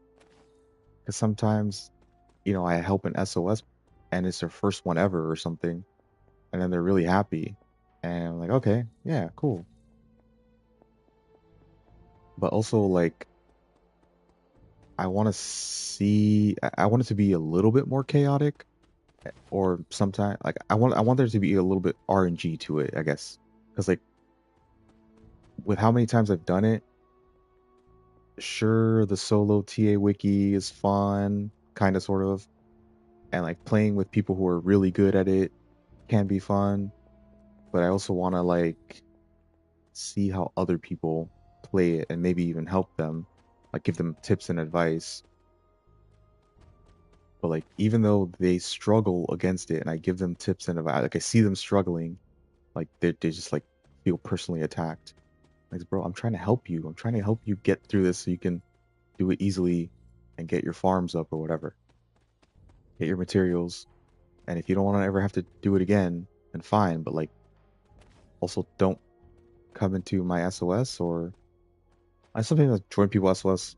because sometimes, I help an SOS, and it's their first one ever or something, and then they're really happy, and I'm like, okay, yeah, cool. But also, like, I want it to be a little bit more chaotic, or sometimes, like, I want there to be a little bit RNG to it, I guess, because like with how many times I've done it, sure, the solo TA wiki is fun, kind of, sort of, and like playing with people who are really good at it can be fun, but I also want to like see how other people play it and maybe even help them, like give them tips and advice. But like even though they struggle against it and I give them tips and advice, like I see them struggling, like they just like feel personally attacked. Like, bro, I'm trying to help you. I'm trying to help you get through this so you can do it easily and get your farms up or whatever. Get your materials. And if you don't want to ever have to do it again, then fine. But like, also don't come into my SOS, or I sometimes join people SOS,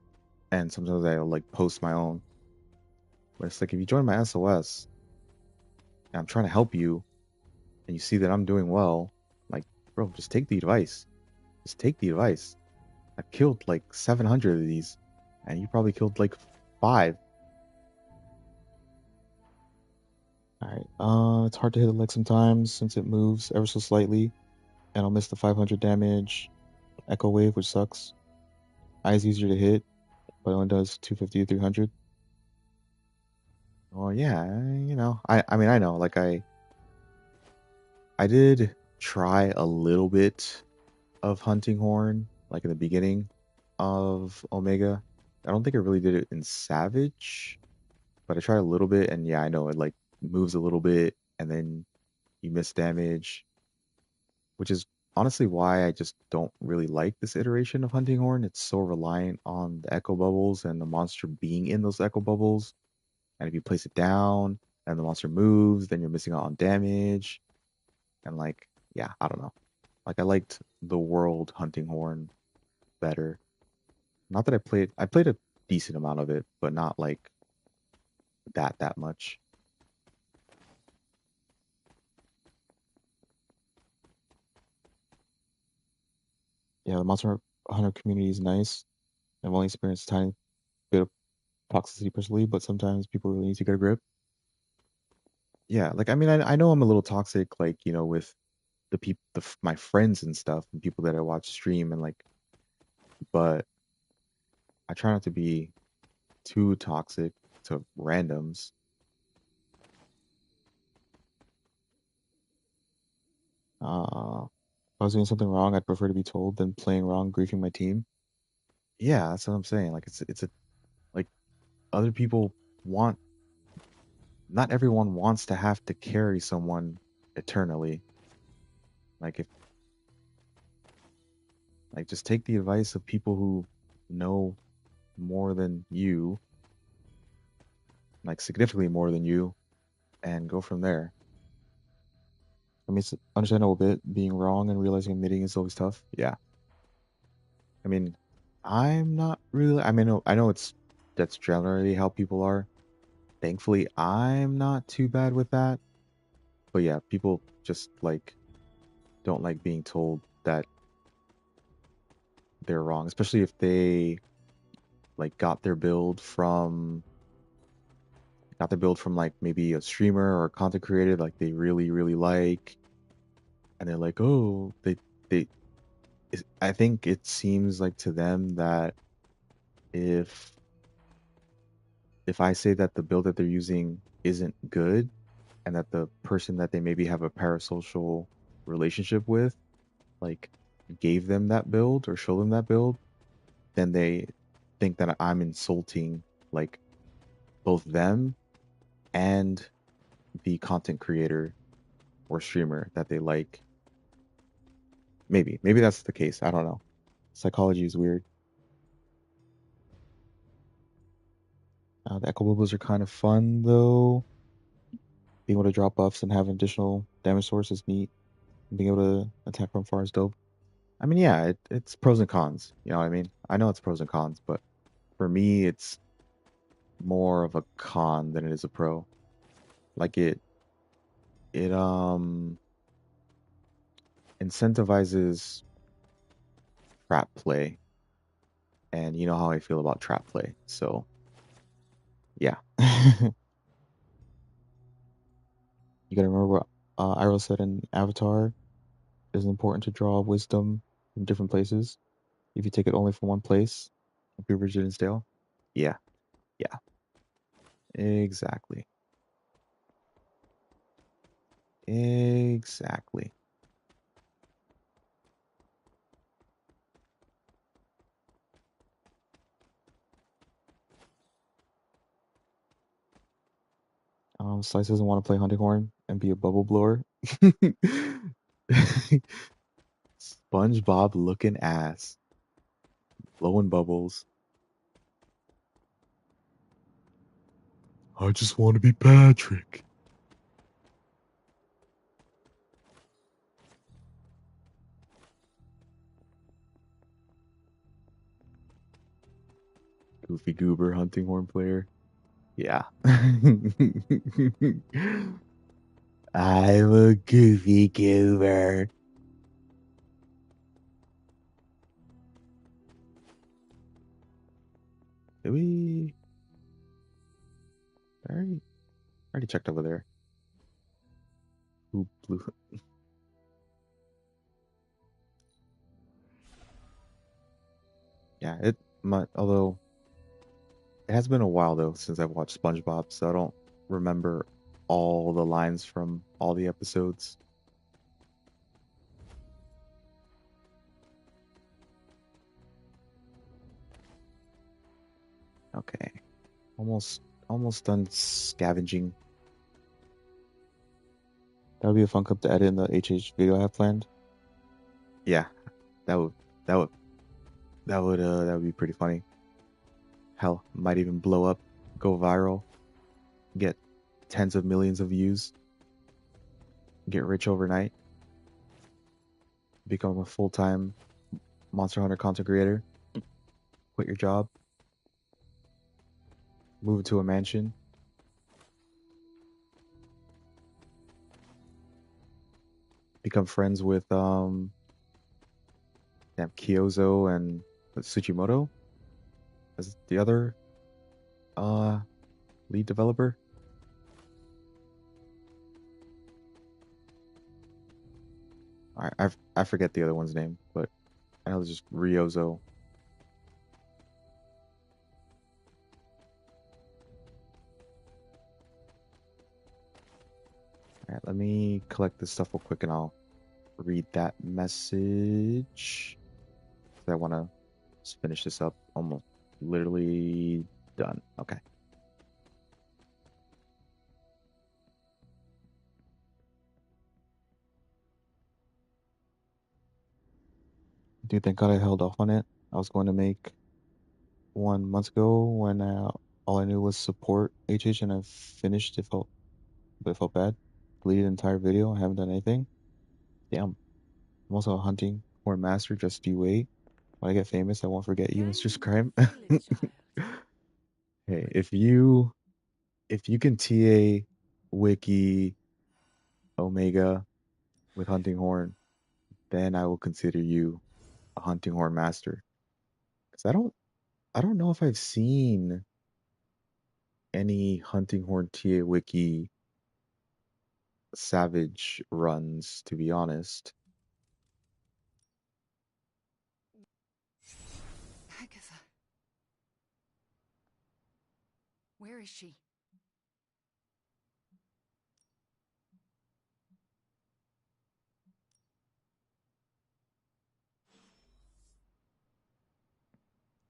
and sometimes I'll like post my own. But it's like if you join my SOS and I'm trying to help you, and you see that I'm doing well, like, bro, just take the advice. Just take the advice. I've killed like 700 of these, and you probably killed like 5. All right. It's hard to hit the leg sometimes since it moves ever so slightly, and I'll miss the 500 damage echo wave, which sucks. Eye's easier to hit, but it only does 250 to 300. Well, yeah, I mean, I know, like I did try a little bit of hunting horn, like in the beginning of Omega. I don't think I really did it in Savage, but I tried a little bit, and yeah, I know it like moves a little bit, and then you miss damage. which is honestly why I just don't really like this iteration of Hunting Horn. It's so reliant on the echo bubbles and the monster being in those echo bubbles. And if you place it down and the monster moves, then you're missing out on damage. And like, yeah, I don't know. Like I liked the world Hunting Horn better. Not that I played a decent amount of it, but not like that much. Yeah, the Monster Hunter community is nice. I've only experienced a tiny bit of toxicity personally, but sometimes people really need to get a grip. Yeah, like I mean, I know I'm a little toxic, like with the people, my friends and stuff, and people that I watch stream, and like, but I try not to be too toxic to randoms. If I was doing something wrong, I'd prefer to be told than playing wrong, griefing my team. Yeah, that's what I'm saying. Like it's a like other people want. Not everyone wants to have to carry someone eternally. Like if like just take the advice of people who know more than you, like significantly more than you, and go from there. I mean, it's understandable bit being wrong and realizing admitting is always tough. Yeah. I mean, I'm not really. I mean, I know that's generally how people are. Thankfully, I'm not too bad with that. But yeah, people just like don't like being told that they're wrong, especially if they like got their build from like maybe a streamer or a content creator like they really like, and they're like, oh, they. I think it seems like to them that if I say that the build that they're using isn't good, and that the person that they maybe have a parasocial relationship with, like, gave them that build or show them that build, then they think that I'm insulting like both them and the content creator or streamer that they like. Maybe that's the case. I don't know. Psychology is weird. The echo bubbles are kind of fun though. Being able to drop buffs and have additional damage source is neat. Being able to attack from far is dope. I mean, yeah, it's pros and cons. You know what I mean? I know it's pros and cons, but for me, it's more of a con than it is a pro. Like it incentivizes trap play, and you know how I feel about trap play. So yeah, you gotta remember what Iroh said in Avatar. It is important to draw wisdom from different places. If you take it only from one place, it'll be rigid and stale. Yeah, yeah, exactly, exactly. Slice doesn't want to play Hunting Horn and be a bubble blower. SpongeBob looking ass, blowing bubbles. I just want to be Patrick. Goofy Goober Hunting Horn player. Yeah. I'm a Goofy Goober. Did we? I already checked over there. Who blew? Yeah, although it has been a while though since I've watched SpongeBob, so I don't remember all the lines from all the episodes. Okay, almost done scavenging. That would be a fun clip to edit in the HH video I have planned. Yeah, that would that would that would be pretty funny. Hell, might even blow up, go viral, get tens of millions of views, get rich overnight, become a full-time Monster Hunter content creator, quit your job, move to a mansion, become friends with Kyozo and Tsuchimoto as the other lead developer. I forget the other one's name, but I know it's just Ryozo. All right, let me collect this stuff real quick and I'll read that message. I want to finish this up. Almost literally done. Okay. Dude, thank God I held off on it. I was going to make 1 month ago when all I knew was support HH and I finished. But it felt bad. Deleted the entire video. I haven't done anything. Damn. I'm also a hunting horn master. Just you wait. When I get famous, I won't forget you, Mr. Scrime. Hey, if you can TA Wiki Omega with hunting horn, then I will consider you a hunting horn master. Because I don't know if I've seen any hunting horn TA Wiki savage runs, to be honest. Agatha. Where is she?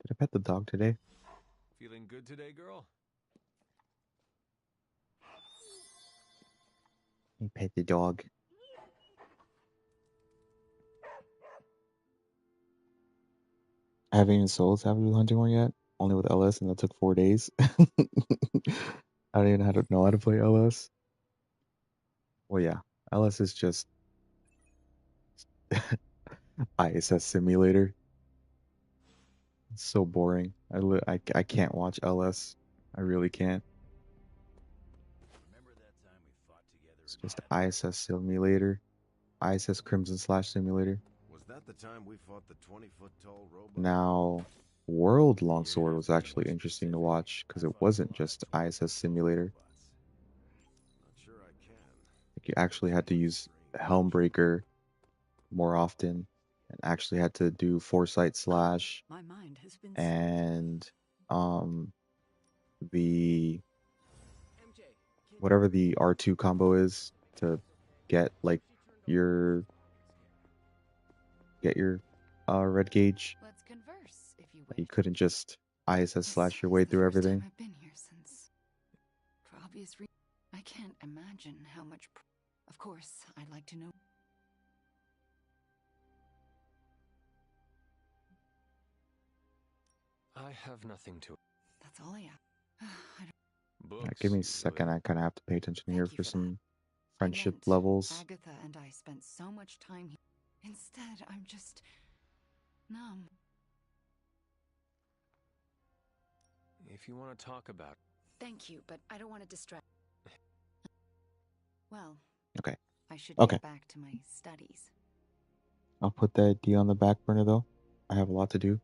Did I pet the dog today? Feeling good today, girl? I pet the dog. I haven't even sold Savage with hunting horn yet. Only with LS, and that took 4 days. I don't even know how to play LS. Well, yeah, LS is just ISS simulator. It's so boring. I can't watch LS. I really can't. It's just ISS simulator. ISS Crimson Slash simulator. Was that the time we fought the 20-foot tall robot? Now, World Longsword was actually interesting to watch because it wasn't just ISS simulator. Not sure I can. Like you actually had to use Helmbreaker more often and actually had to do Foresight Slash My mind has been and the whatever the R2 combo is to get like your red gauge. Let's converse, if you You wish. couldn't just ISS slash your way through everything. I've been here since. For obvious reasons, I can't imagine how much. Of course, I'd like to know. I have nothing to. That's all I have. Books, Give me a usually. second. I kind of have to pay attention here for some friendship I meant levels. Agatha and I spent so much time here. Instead, I'm just numb. If you want to talk about. Thank you, but I don't want to distract. Well, Okay. I should Okay. get back to my studies. I'll put that D on the back burner though. I have a lot to do.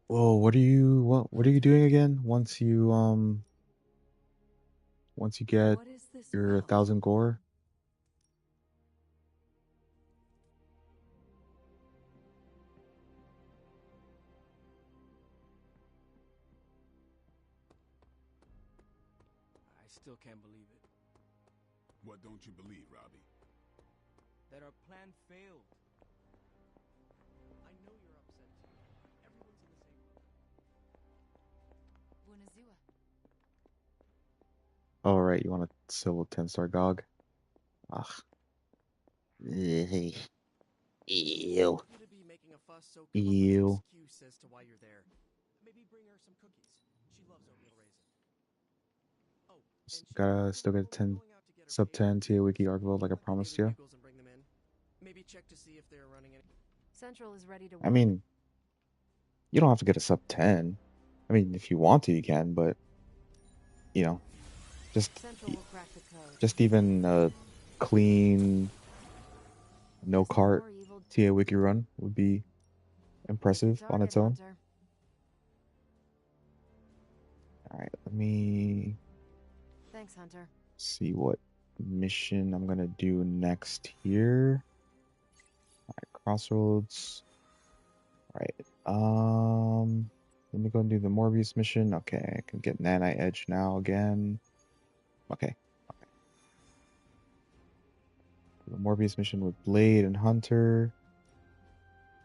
Whoa, what are you doing again? Once you get your 1,000 gore? I still can't believe it. What don't you believe, Robbie? That our plan failed. I know you're upset too. Everyone's in the same boat. Bunazua. All right, you want a silver 10-star GOG? Ugh. Ew. You to be making a fuss, so come up with an Ew. excuse as to why you're there. Maybe bring her some cookies. She loves oatmeal raisin. Oh, and Gotta still get 10 sub 10 TA Wiki Archival like I promised you. vehicles and bring them in. Maybe check to see if they're running any. Central is ready to work. I mean, you don't have to get a sub 10. I mean, if you want to, you can, but you know, just Central will crack the code. just even a clean, no cart TA Wiki run would be impressive on its own. Hunter. All right, let me Thanks, Hunter. see what mission I'm gonna do next here. All right, Crossroads. All right, let me go and do the Morbius mission. Okay, I can get Nanite Edge now again. Okay. The Morbius mission with Blade and Hunter.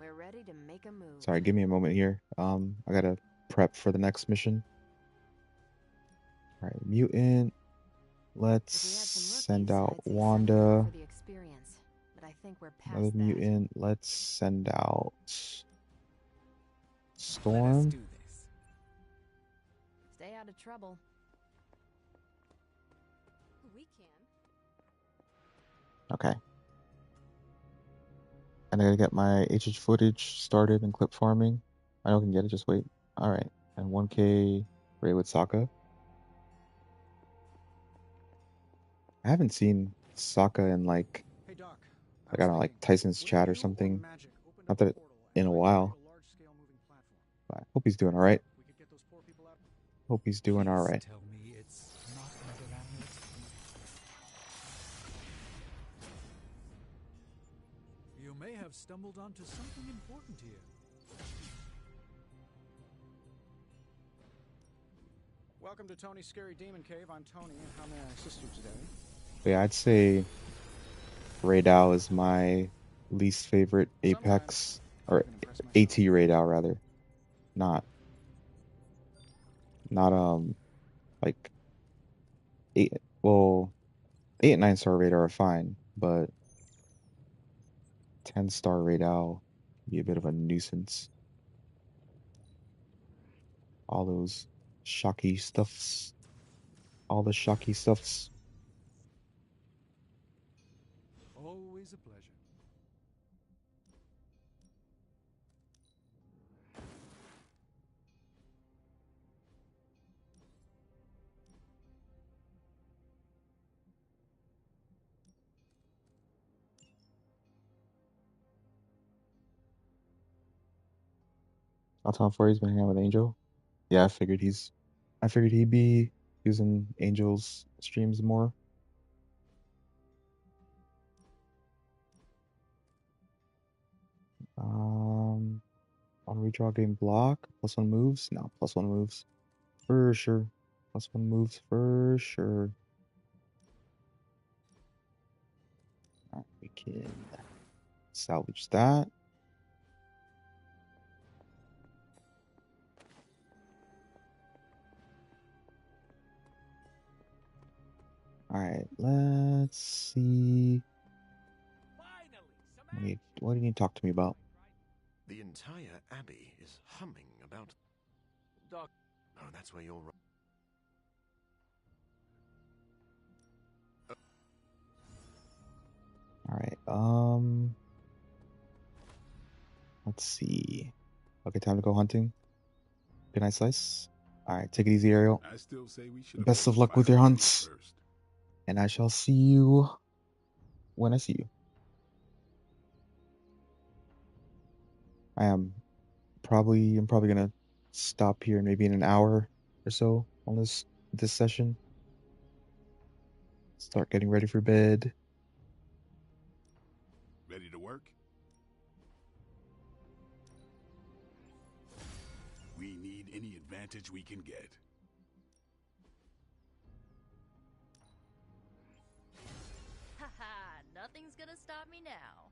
We're ready to make a move. Sorry, give me a moment here. I gotta prep for the next mission. All right, Mutant. Let's send out Wanda. For the experience, but I think we're past Another that. Mutant. Let's send out Let us Storm. do this. Stay out of trouble. We can. Okay. And I gotta get my HH footage started and clip farming. I know I can get it, just wait. Alright. And 1K Ray with Sokka. I haven't seen Sokka in like I don't know, like Tyson's chat or something. Not that in a while. But I hope he's doing alright. Hope he's doing alright. Tell me it's not another amulet. You may have stumbled onto something important here. Welcome to Tony's Scary Demon Cave. I'm Tony, and how may I assist you today? But yeah, I'd say Raidao is my least favorite Apex, or AT Raidao rather. Not like 8, well, 8 and 9 star Raidao are fine, but 10-star Raidao be a bit of a nuisance. All those shocky stuffs. All the shocky stuffs. Always a pleasure. I'll tell him for he's been hanging out with Angel. Yeah, I figured he'd be using Angel's streams more. On redraw game block, +1 moves? No, +1 moves. For sure. +1 moves for sure. Alright, we can salvage that. Alright, let's see. What do you need to talk to me about? The entire abbey is humming about. Doc. Oh, that's where you're. Alright, let's see. Okay, time to go hunting. Good night, Slice. Alright, take it easy, Ariel. I still say we should have Best of opened luck with fire your on you hunts. first. And I shall see you when I see you. I'm probably gonna stop here maybe in an hour or so on this session. Start getting ready for bed. Ready to work? We need any advantage we can get. Haha, nothing's gonna stop me now.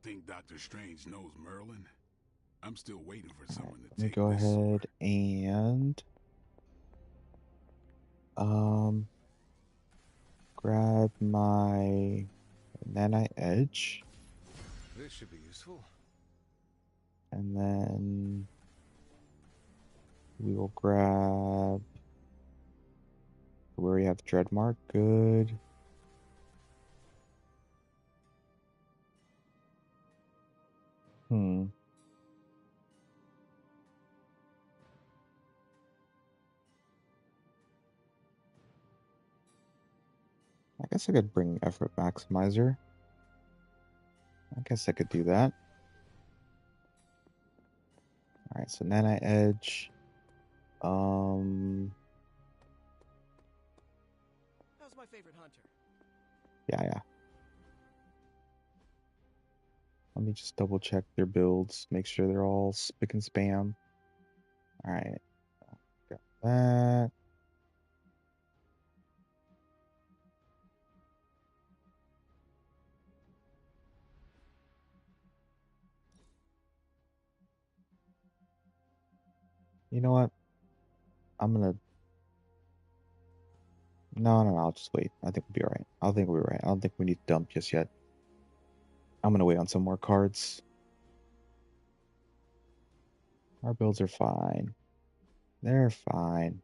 think Doctor Strange knows Merlin? I'm still waiting for someone to Let me take go this ahead and grab my nanite edge, This should be useful. and then we will grab where we have Dreadmark. Good. I guess I could bring Effort Maximizer. I guess I could do that. Alright, so Nanite Edge. How's my favorite hunter? Yeah. Let me just double check their builds, make sure they're all spick and spam. Alright. Got that. You know what? I'm gonna... No, I'll just wait. I think we'll be alright. I think we'll be right. I don't think we need to dump just yet. I'm gonna wait on some more cards. Our builds are fine. They're fine.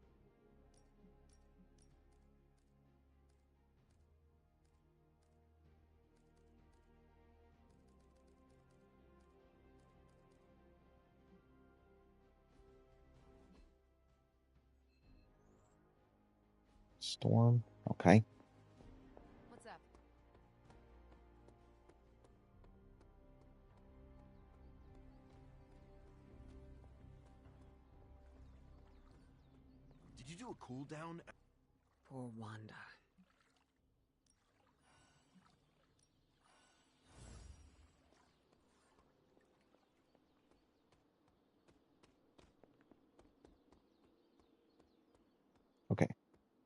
Storm. Okay. What's up? Did you do a cooldown? Poor Wanda. Okay.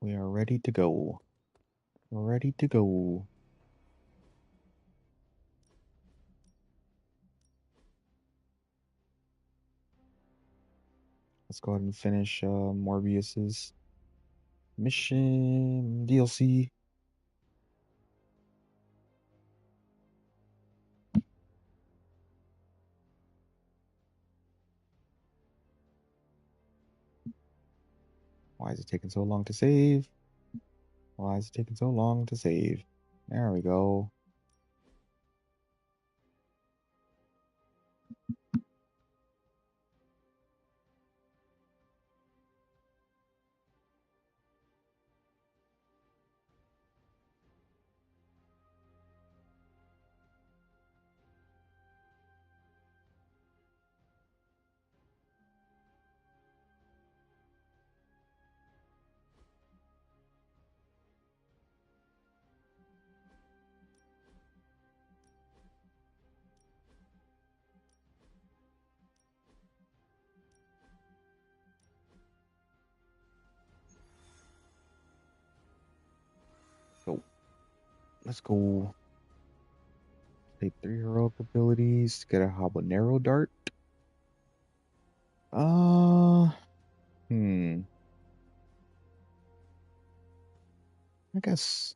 We are ready to go. We're ready to go. Let's go ahead and finish Morbius's mission DLC. Why is it taking so long to save? Why is it taking so long to save? There we go. So let's go. Take 3 heroic abilities to get a habanero dart.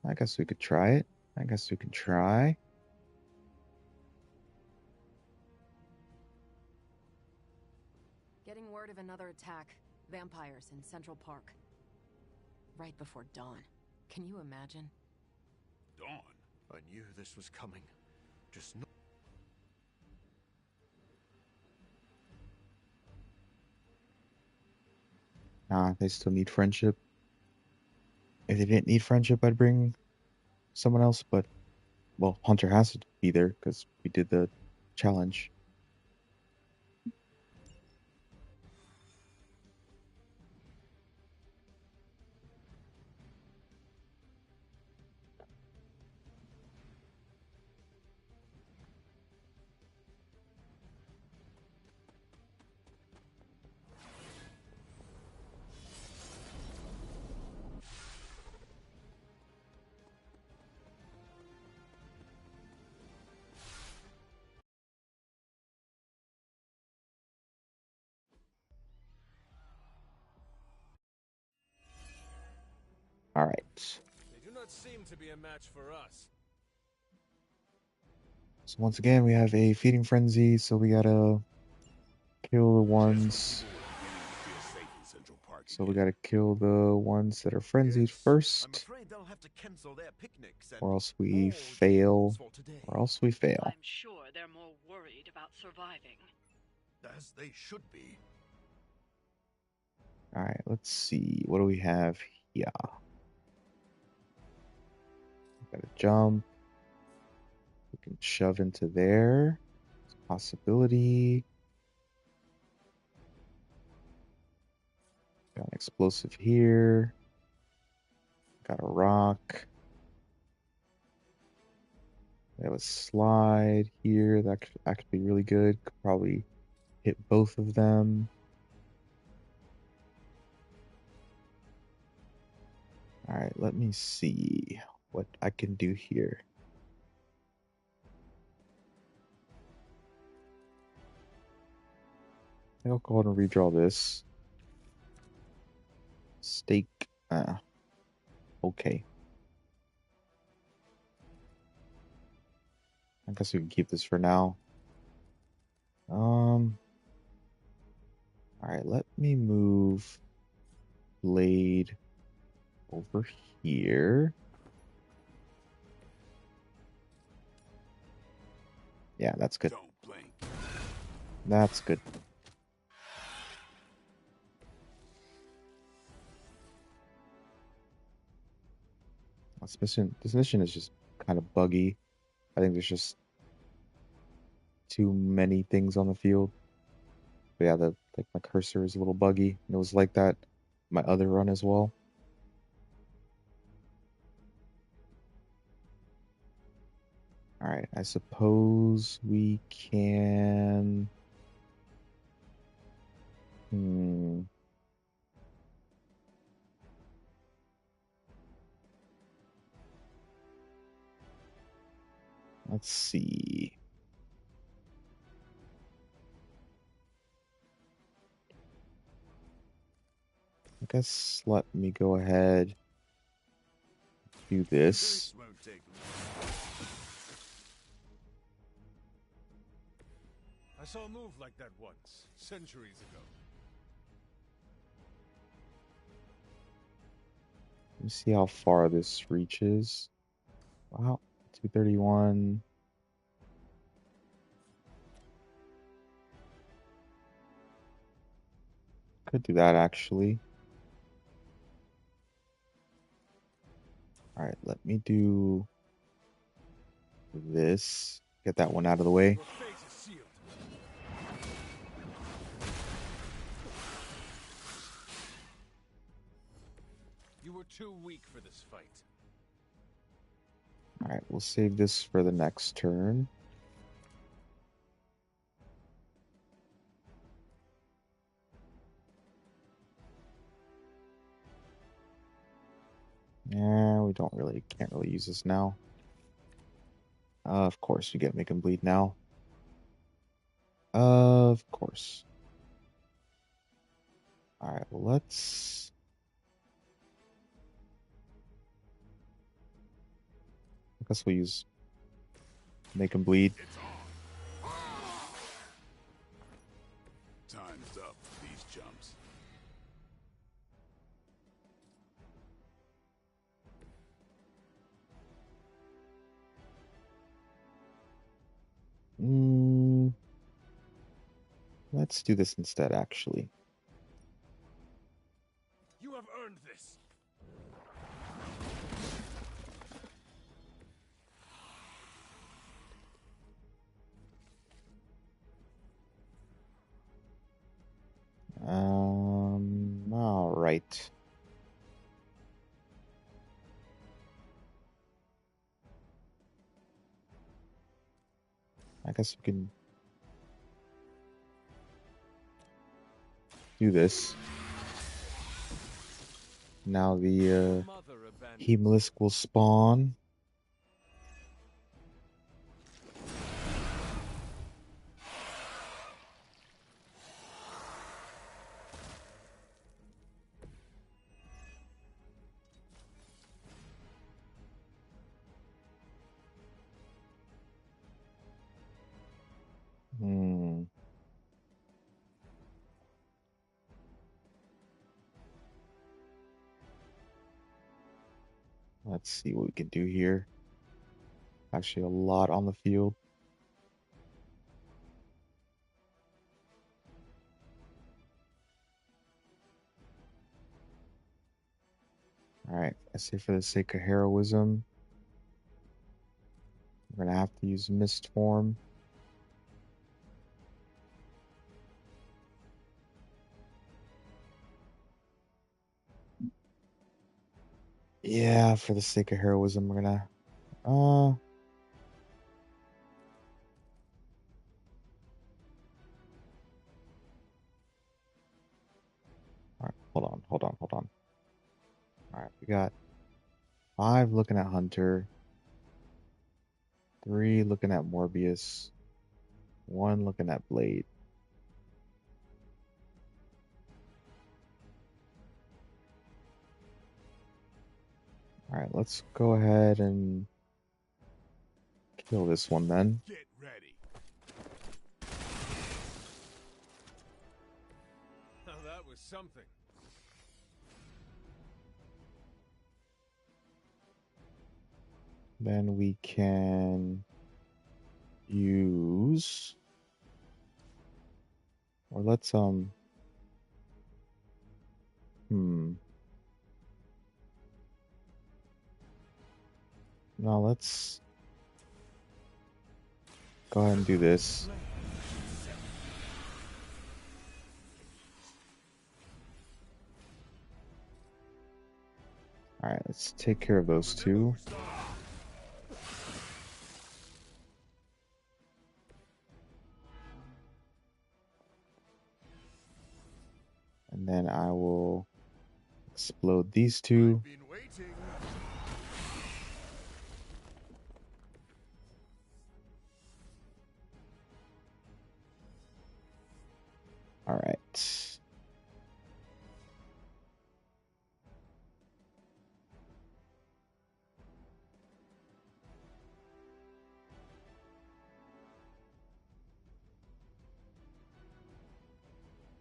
I guess we could try it. I guess we can try. Getting word of another attack. Vampires in Central Park. Right before dawn. Can you imagine? Dawn? I knew this was coming. Just no. Nah, they still need friendship. If they didn't need friendship, I'd bring someone else, but well, Hunter has to be there because we did the challenge. All right. They do not seem to be a match for us. So once again, we have a feeding frenzy, so we gotta kill the ones. So we gotta kill the ones that are frenzied first, or else we fail. Or else we fail. I'm sure they're more worried about surviving. As they should be. All right, let's see. What do we have here? Gotta jump. We can shove into there. It's a possibility. Got an explosive here. Got a rock. We have a slide here. That could actually be really good. Could probably hit both of them. All right, let me see what I can do here. I'll go ahead and redraw this. Stake. Okay. I guess we can keep this for now. All right, let me move blade over here. Yeah, that's good. That's good. This mission is just kind of buggy. I think there's just too many things on the field. But yeah, like my cursor is a little buggy. And it was like that my other run as well. All right, I suppose we can. Let's see. I guess let me go ahead, do this. I saw a move like that once, centuries ago. Let me see how far this reaches. Wow, 231. Could do that actually. All right, let me do this. Get that one out of the way. You were too weak for this fight. All right, we'll save this for the next turn. Yeah, we can't really use this now. Of course, we get make him bleed now. Of course. All right, well, let's. I guess we'll use make him bleed. Time's up for these jumps. Let's do this instead, actually. You have earned this. All right. I guess we can do this. Now the Hemalisk will spawn. Let's see what we can do here. Actually, a lot on the field. All right, I say for the sake of heroism, we're gonna have to use mist form. Yeah, for the sake of heroism, we're gonna all right, hold on. All right, we got 5 looking at Hunter, 3 looking at Morbius, 1 looking at Blade. All right, let's go ahead and kill this one then. Get ready. Now that was something. Then we can use, or let's no, let's go ahead and do this. All right, let's take care of those 2. And then I will explode these 2. All right.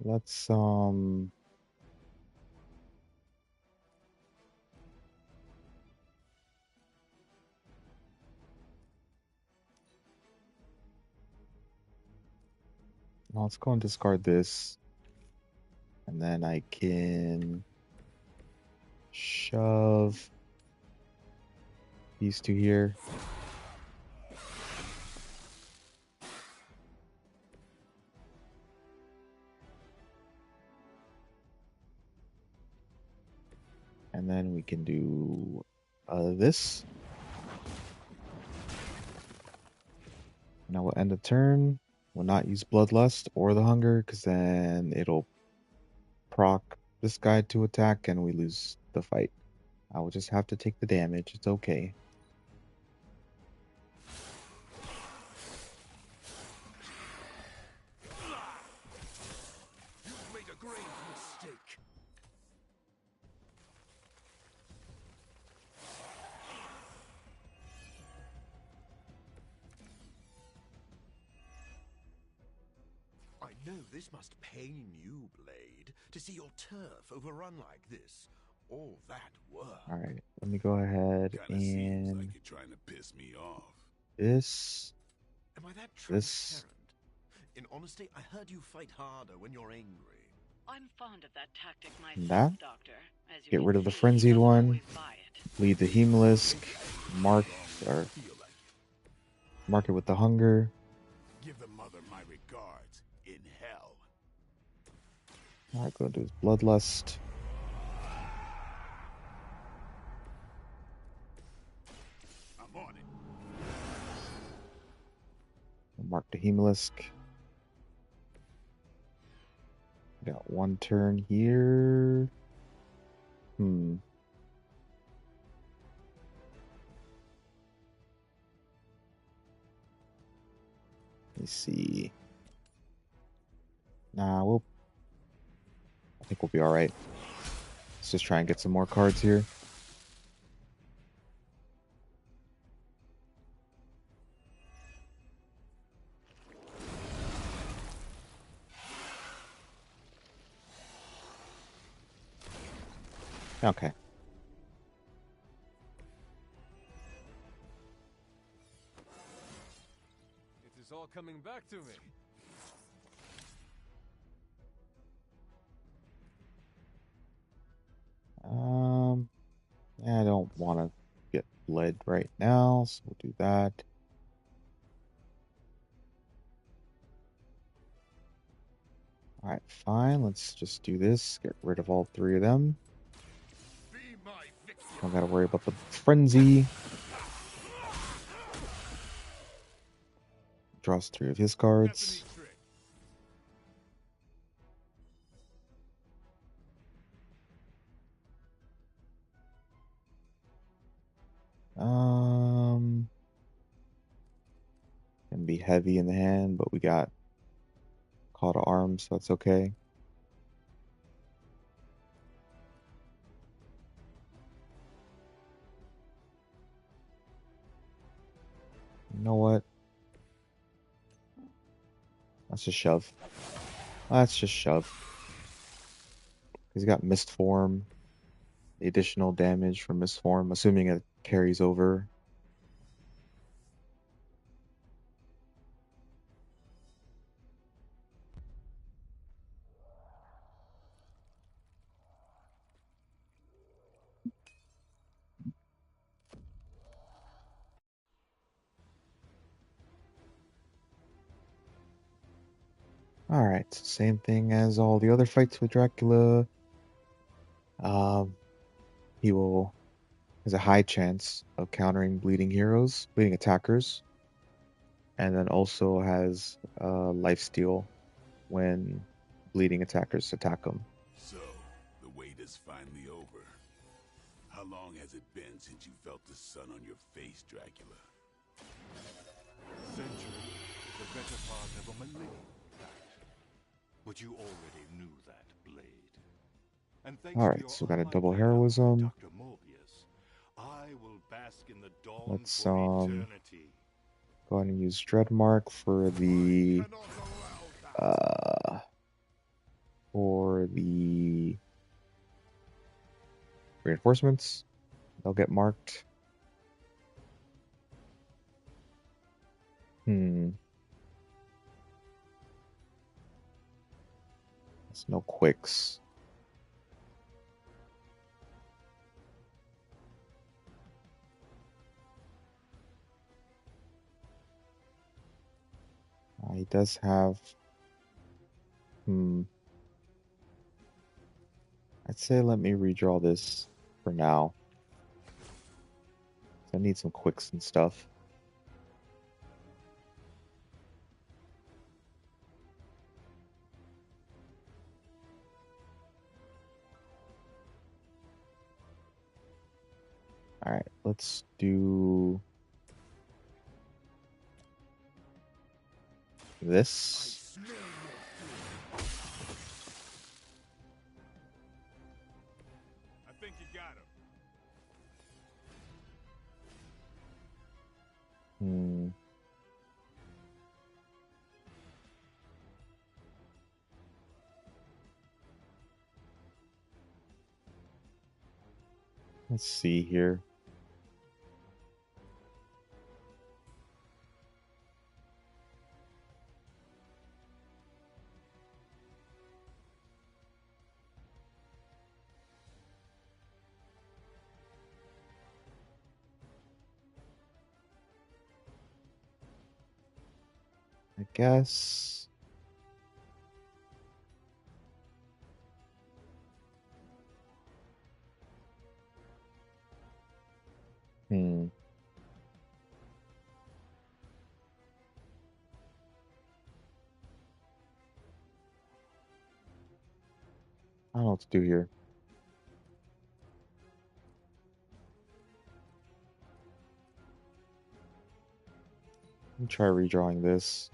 Let's let's go and discard this. And then I can shove these 2 here. And then we can do this. Now we'll end the turn. We'll not use Bloodlust or the Hunger, because then it'll proc this guy to attack and we lose the fight. I will just have to take the damage. It's okay. You've made a grave mistake. I know this must pain you, Blade, to see your turf overrun like this. All that work. All right, let me go ahead Kinda seems and like you're trying to piss me off. this. Am I that This. transparent? In honesty, I heard you fight harder when you're angry. I'm fond of that tactic And myself, that. Doctor. As you Get can rid of the see, frenzied don't one. always buy it. Lead the Hemalisk. Mark it with the Hunger. Give the mother my regards in hell. All right, go do his Bloodlust. I'm on it. Mark the Hemalisk. Got 1 turn here. Let me see. Nah, I think we'll be all right. Let's just try and get some more cards here. Okay. coming back to me. I don't want to get bled right now, so we'll do that. Alright, fine. Let's just do this. Get rid of all three of them. Don't gotta worry about the frenzy. Draws three of his cards. Can be heavy in the hand, but we got call to arms, so that's okay. You know what? Let's just shove. Let's just shove. He's got mist form. The additional damage from mist form, assuming it carries over. Alright, same thing as all the other fights with Dracula. He has a high chance of countering bleeding attackers, and then also has lifesteal when bleeding attackers attack him. So, the wait is finally over. How long has it been since you felt the sun on your face, Dracula? Century, the better part of a millennium. But you already knew that, Blade. And thanks to Alright, your so we got a unlikely double help, heroism. Dr. Morbius, I will bask in the dawn Let's for eternity. go ahead and use Dreadmark for the reinforcements. They'll get marked. There's no quicks. He does have. I'd say let me redraw this for now. I need some quicks and stuff. Alright, let's do this. I think you got him. Let's see here. I guess. I don't know what to do here. Let me try redrawing this.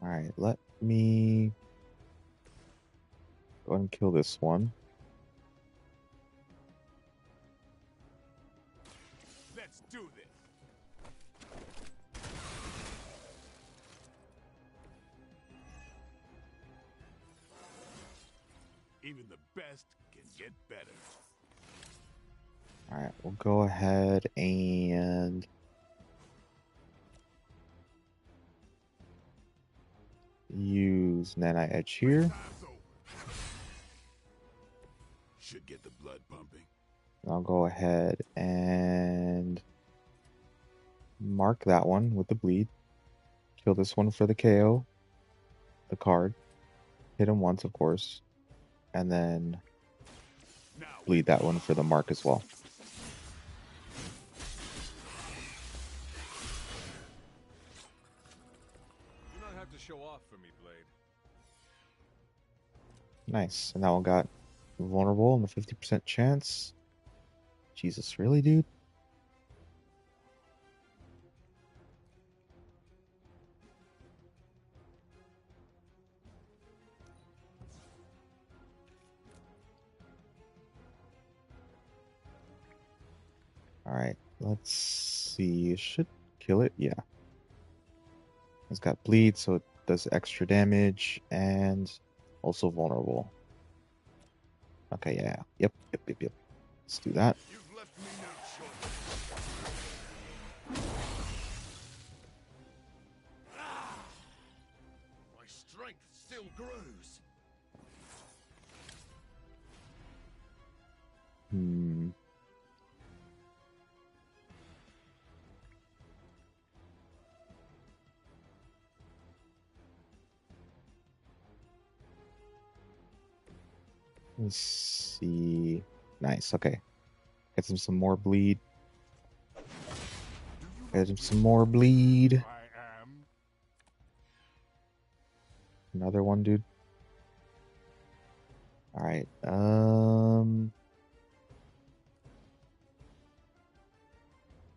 Alright, let me go ahead and kill this one. Let's do this. Even the best can Get better. All right, we'll go ahead and use Nanite Edge here. Should get the blood pumping. I'll go ahead and mark that one with the bleed. Kill this one for the KO, the card. Hit him once, of course. And then bleed that one for the mark as well. You don't have to show off for me, Blade. Nice. And that one got vulnerable and the 50% chance. Jesus, really, dude? Alright, let's see. It should kill it. Yeah. It's got bleed, so it does extra damage and also vulnerable. Okay, yeah. Yep. Let's do that. My strength still grows. Let's see. Nice, okay. Get him some more bleed. Get him some more bleed. Another one, dude. Alright,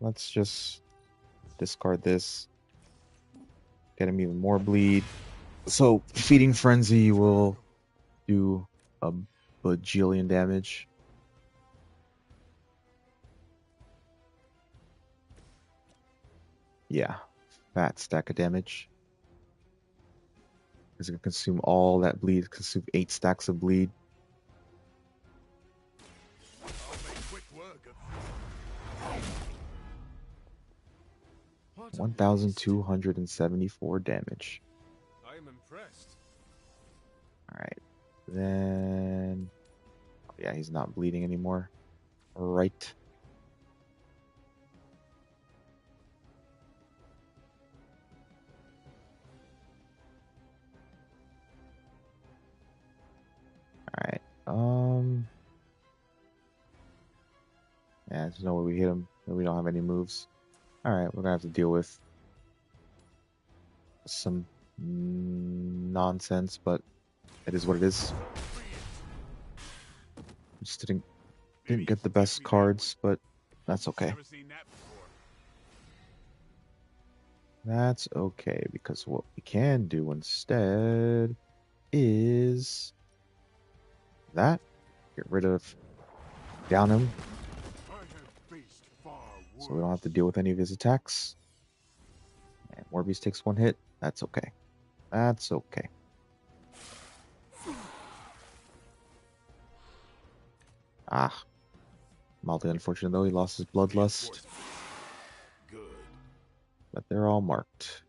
let's just discard this. Get him even more bleed. So, Feeding Frenzy will do a bajillion damage. Yeah, fat stack of damage. It's gonna consume all that bleed, consume 8 stacks of bleed. 1,274 damage. I am impressed. Alright. Then... oh, yeah, he's not bleeding anymore. Right. Alright. Yeah, there's no way we hit him. We don't have any moves. Alright, we're gonna have to deal with some nonsense, but it is what it is. Just didn't get the best cards, but that's okay. That's okay, because what we can do instead is that. Get rid of down him, so we don't have to deal with any of his attacks. And Morbius takes 1 hit. That's okay. That's okay. Ah. Mildly unfortunate though, he lost his bloodlust. But they're all marked.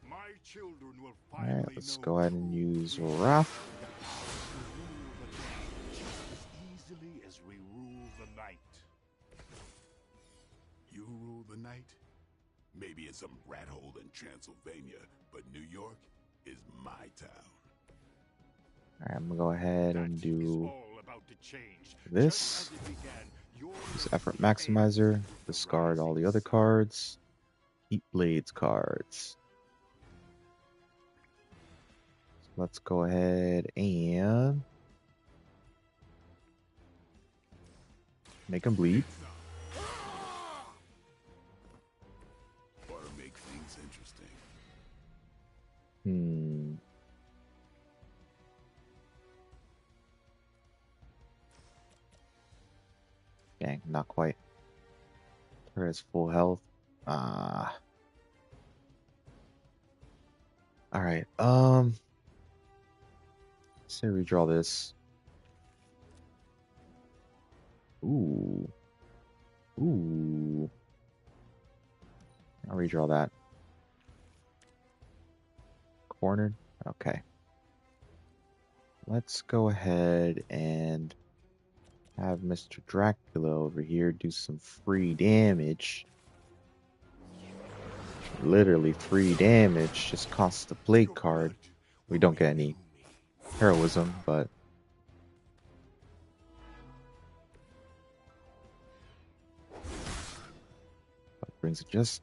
My children will Alright, let's go ahead and use Wrath. as easily as we rule the night. You rule the night? Maybe in some rat hole in Transylvania, but New York is my town. Alright, I'm gonna go ahead and do this. Use Effort Maximizer. Discard all the other cards. Heat Blades cards. So let's go ahead and make him bleed. Or make things interesting. Dang. Not quite. Her has full health. Alright, say redraw this. Ooh. Ooh. I'll redraw that. Cornered. Okay. Let's go ahead and have Mr. Dracula over here do some free damage. Literally free damage. Just costs the blade card. We don't get any heroism, but brings it just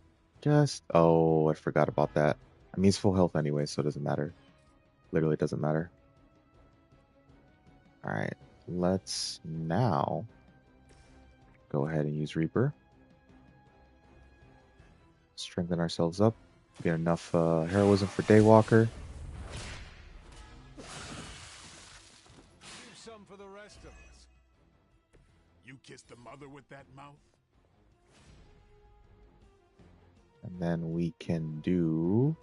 oh, I forgot about that. I mean, he's full health anyway, so it doesn't matter. Literally doesn't matter. Alright, let's now go ahead and use Reaper. Strengthen ourselves up. Get enough heroism for Daywalker. Do some for the rest of us. You kissed the mother with that mouth? And then we can do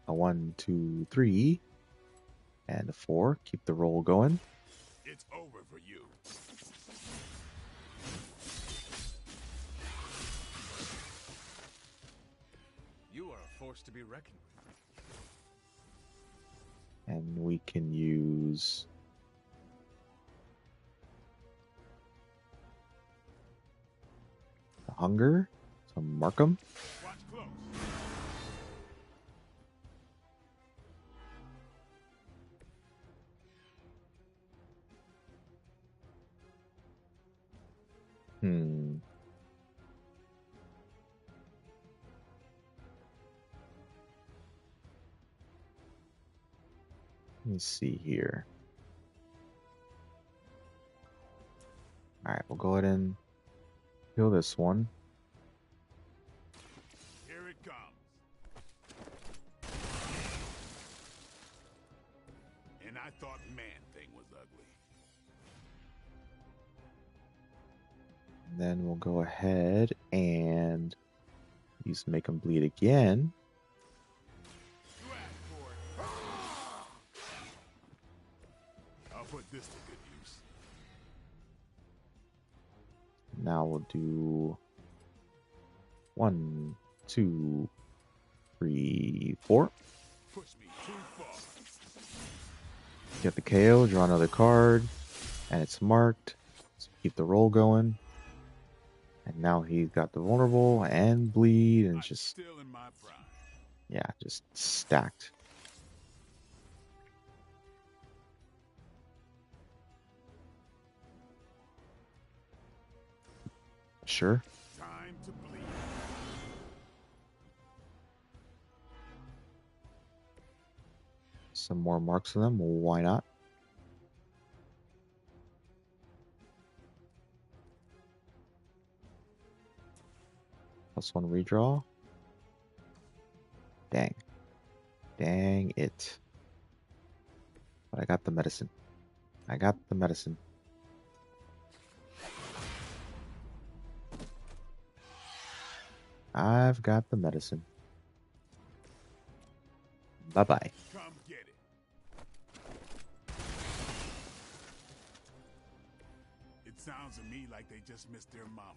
a 1, 2, 3, and a 4. Keep the roll going. It's over for you. You are a force to be reckoned with. And we can use the hunger to mark them. Watch close. Let me see here. Alright, we'll go ahead and kill this one. Here it comes. And I thought Man-Thing was ugly. And then we'll go ahead and use Make 'em Bleed again. I'll put this to good use. Now we'll do 1, 2, 3, 4. Push me too far. Get the KO, draw another card, and it's marked. So keep the roll going. And now he's got the vulnerable and bleed, and just Still in my prime. yeah, just stacked. Sure. Time to bleed. Some more marks on them. Why not? +1 redraw. Dang. Dang it. But I got the medicine. I got the medicine. I've got the medicine. Bye-bye. Come get it. It sounds to me like they just missed their mama.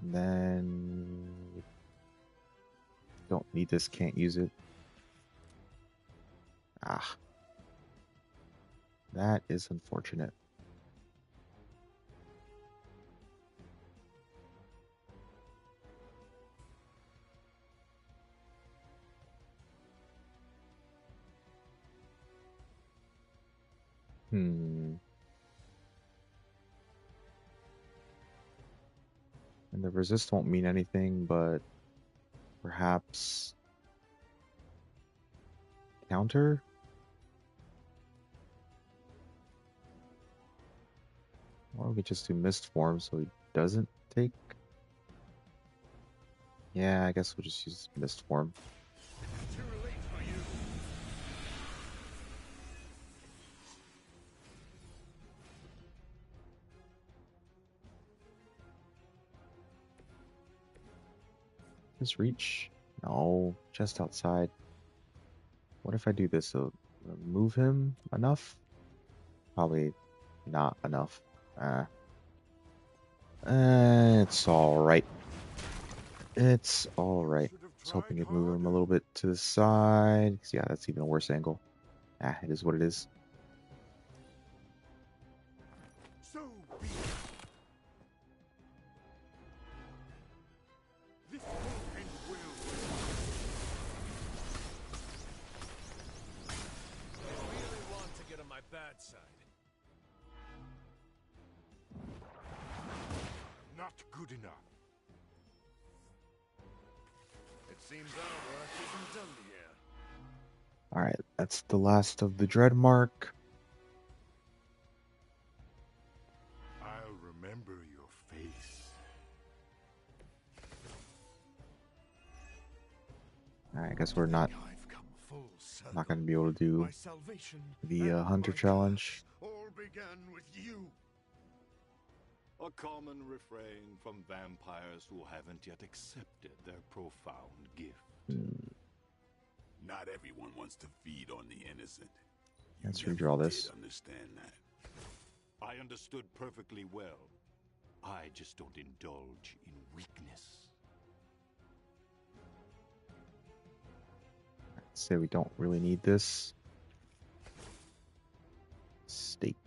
And then don't need this, can't use it. Ah. That is unfortunate. And the resist won't mean anything, but perhaps counter? Or we could just do mist form so he doesn't take. Yeah, I guess we'll just use mist form. Too late for you. this reach? No, just outside. What if I do this? So move him enough? Probably not enough. It's alright. It's alright. I was hoping to move him a little bit to the side. Yeah, that's even a worse angle. It is what it is. So be it. This will end well. I really want to get on my bad side. Not good enough. It seems our work isn't done here. Alright, that's the last of the dread mark. I'll remember your face. Alright, I guess we're not going to be able to do the hunter challenge. All began with you. A common refrain from vampires who haven't yet accepted their profound gift. Not everyone wants to feed on the innocent. Let's redraw this. Understand that. I understood perfectly well. I just don't indulge in weakness. Say we don't really need this. Steak.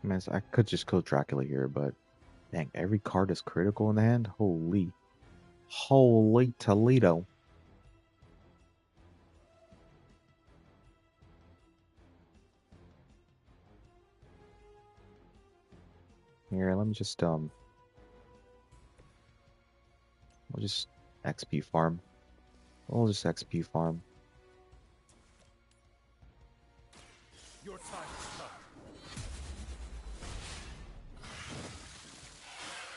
Man, I could just kill Dracula here, but dang, every card is critical in the hand? Holy Toledo. Here, let me just we'll just XP farm. We'll just XP farm. Your time has come.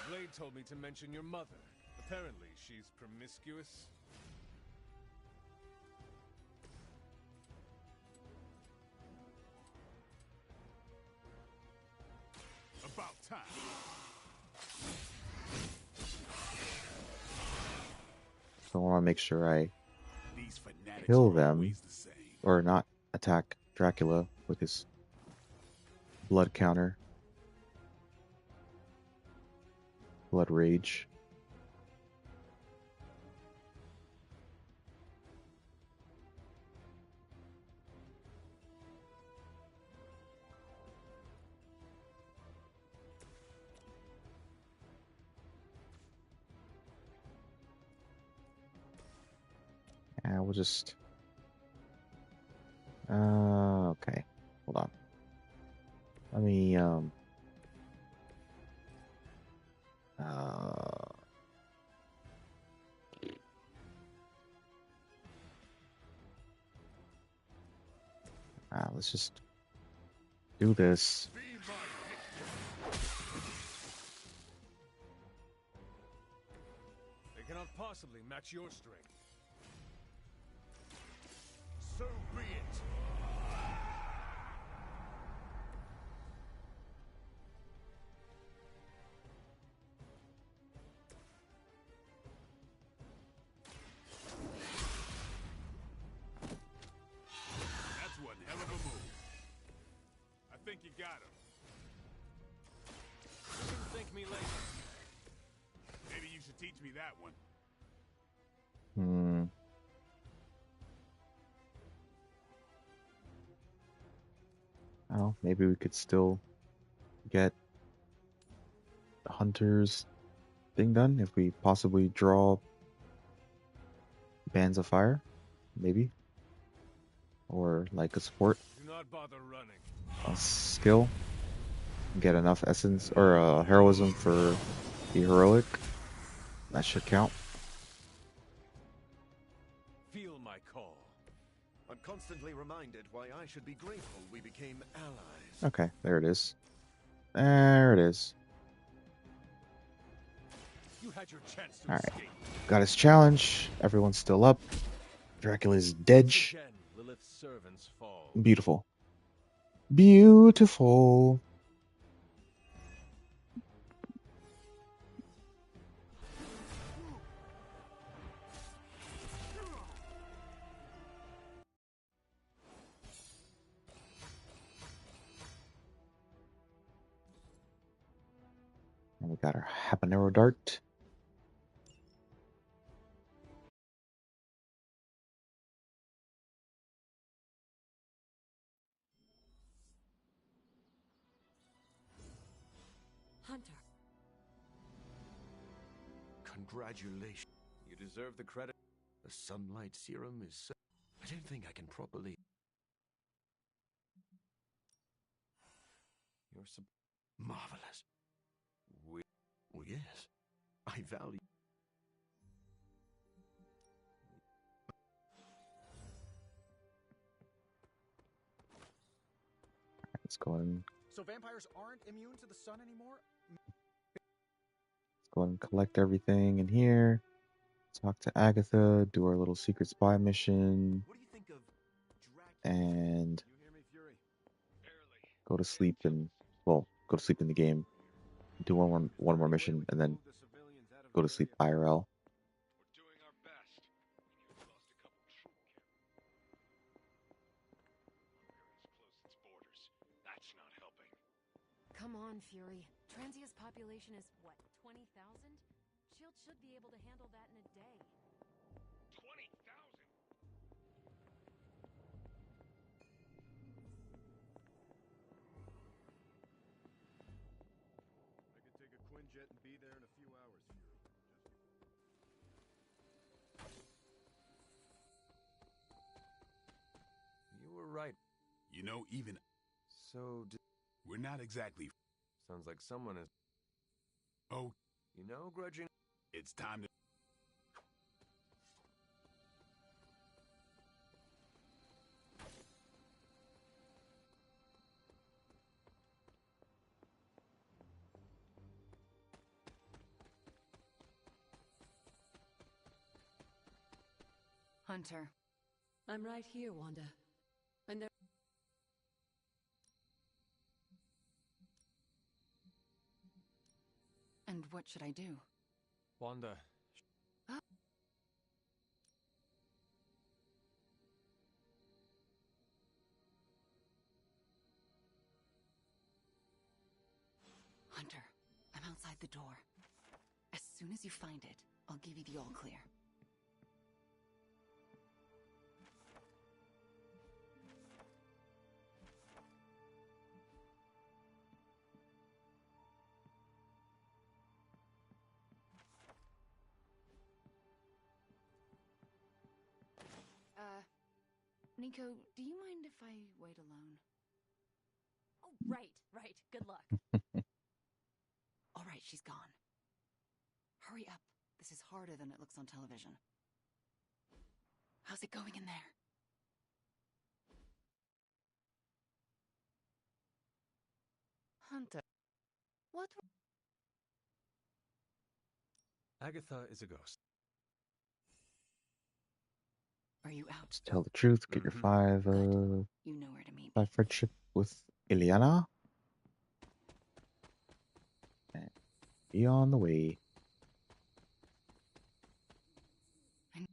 Blade told me to mention your mother. Apparently, she's promiscuous. About time. So I want to make sure I kill them, or not attack Dracula with his blood counter. Blood rage. And we'll just okay. Hold on. Let me let's just do this. They cannot possibly match your strength. So be it. That's one hell of a move. I think you got him. You can thank me later. Maybe you should teach me that one. Oh, maybe we could still get the Hunter's thing done if we possibly draw Bands of Fire, maybe, or like a support Do not bother running. a skill, get enough essence or heroism for the heroic. That should count. Feel my call. I'm constantly reminded why I should be grateful we became allies. Okay, there it is. There it is. You had your chance to All right. escape. Got his challenge. Everyone's still up. Dracula's dead. Once again, Lilith's servants fall. Beautiful. Beautiful. And we got our habanero dart. Hunter. Congratulations. You deserve the credit. The sunlight serum is so... I don't think I can properly... You're marvelous. Well, yes. I value... Let's go ahead and So vampires aren't immune to the sun anymore? collect everything in here. Talk to Agatha, do our little secret spy mission, and go to sleep and go to sleep in the game. Do one more mission, and then go to sleep IRL. Come on, Fury. Transia's population is, what, 20,000? SHIELD should be able to handle that in a day. 20,000? I could take a Quinjet and be there in a few hours, Fury. You were right. You know, even... So, we're not exactly... Sounds like someone is... Oh. You know, grudging... It's time to... Hunter. I'm right here, Wanda. And there... And what should I do? Wanda. Hunter, I'm outside the door. As soon as you find it, I'll give you the all clear. Nico, do you mind if I wait alone? Oh, right. Good luck. All right, she's gone. Hurry up. This is harder than it looks on television. How's it going in there? Hunter. What? Agatha is a ghost. Are you out? Just tell the truth. Get your five. You know where to meet me. 5 friendship with Ileana. And be on the way. And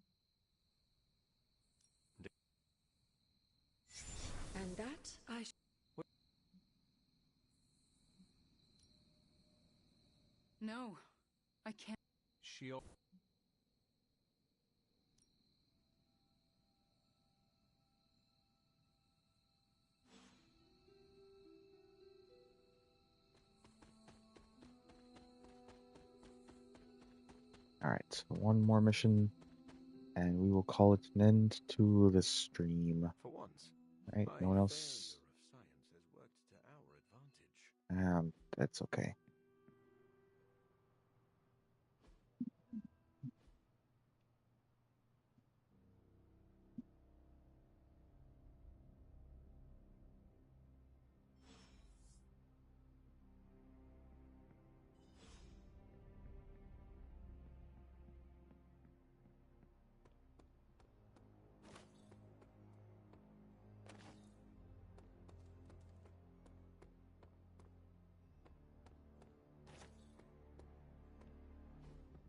that I... No, I can't. Shield. Alright, so one more mission, and we will call it an end to the stream. For once. Alright, no one else? That's okay.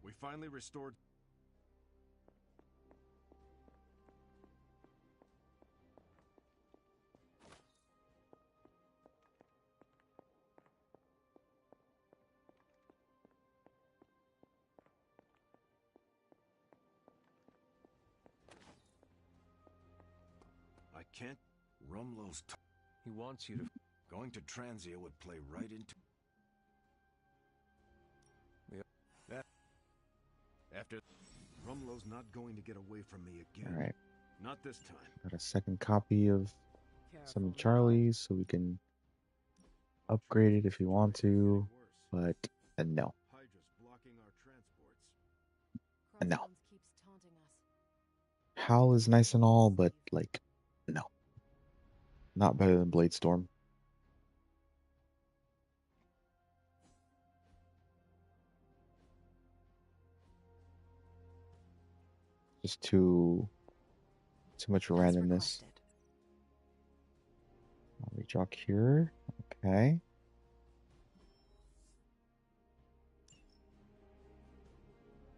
We finally restored... I can't... Rumlow's... He wants you to... Going to Transia would play right into... That... After... Rumlow's not going to get away from me again. All right. Not this time. Got a second copy of some of Charlie's, so we can upgrade it if you want to, but no. Hydra's blocking our transports. No. Crossbones keeps taunting us. Howl is nice and all, but like, no. Not better than Bladestorm. Just too much randomness. I'll redraw here. Okay.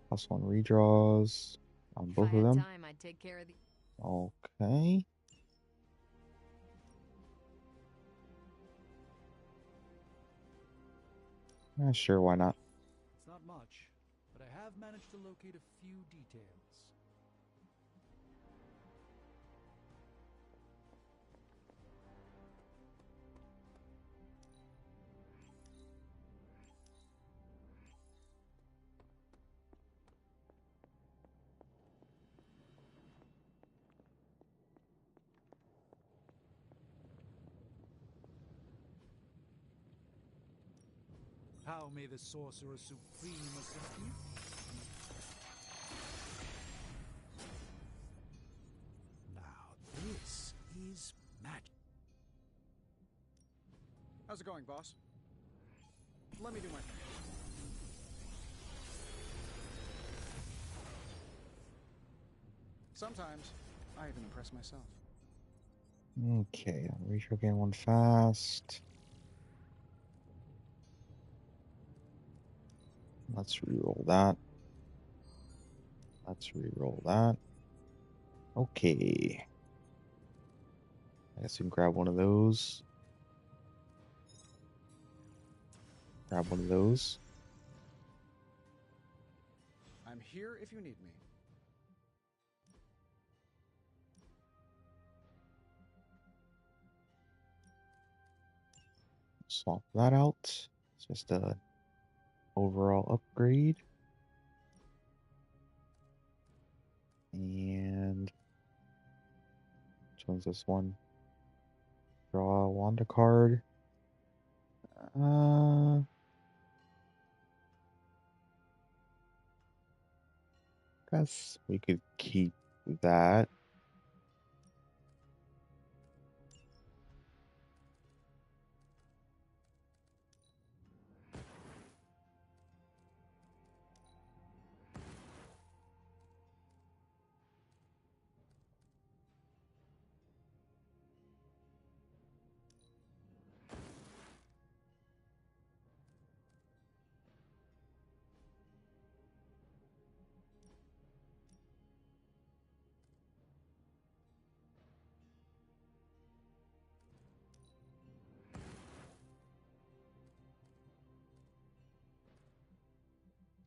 Plus one redraws on both of them. Time, I'd take care of the... Okay. Sure, why not? It's not much, but I have managed to locate a few details. How may the Sorcerer Supreme assist you? Now this is magic. How's it going, boss? Let me do my thing. Sometimes, I even impress myself. Okay, I'll redraw again one fast. Let's re-roll that. Let's re-roll that. Okay. I guess we can grab one of those. Grab one of those. I'm here if you need me. Swap that out. It's just a overall upgrade. And which one's this one? Draw a Wanda card. Guess we could keep that.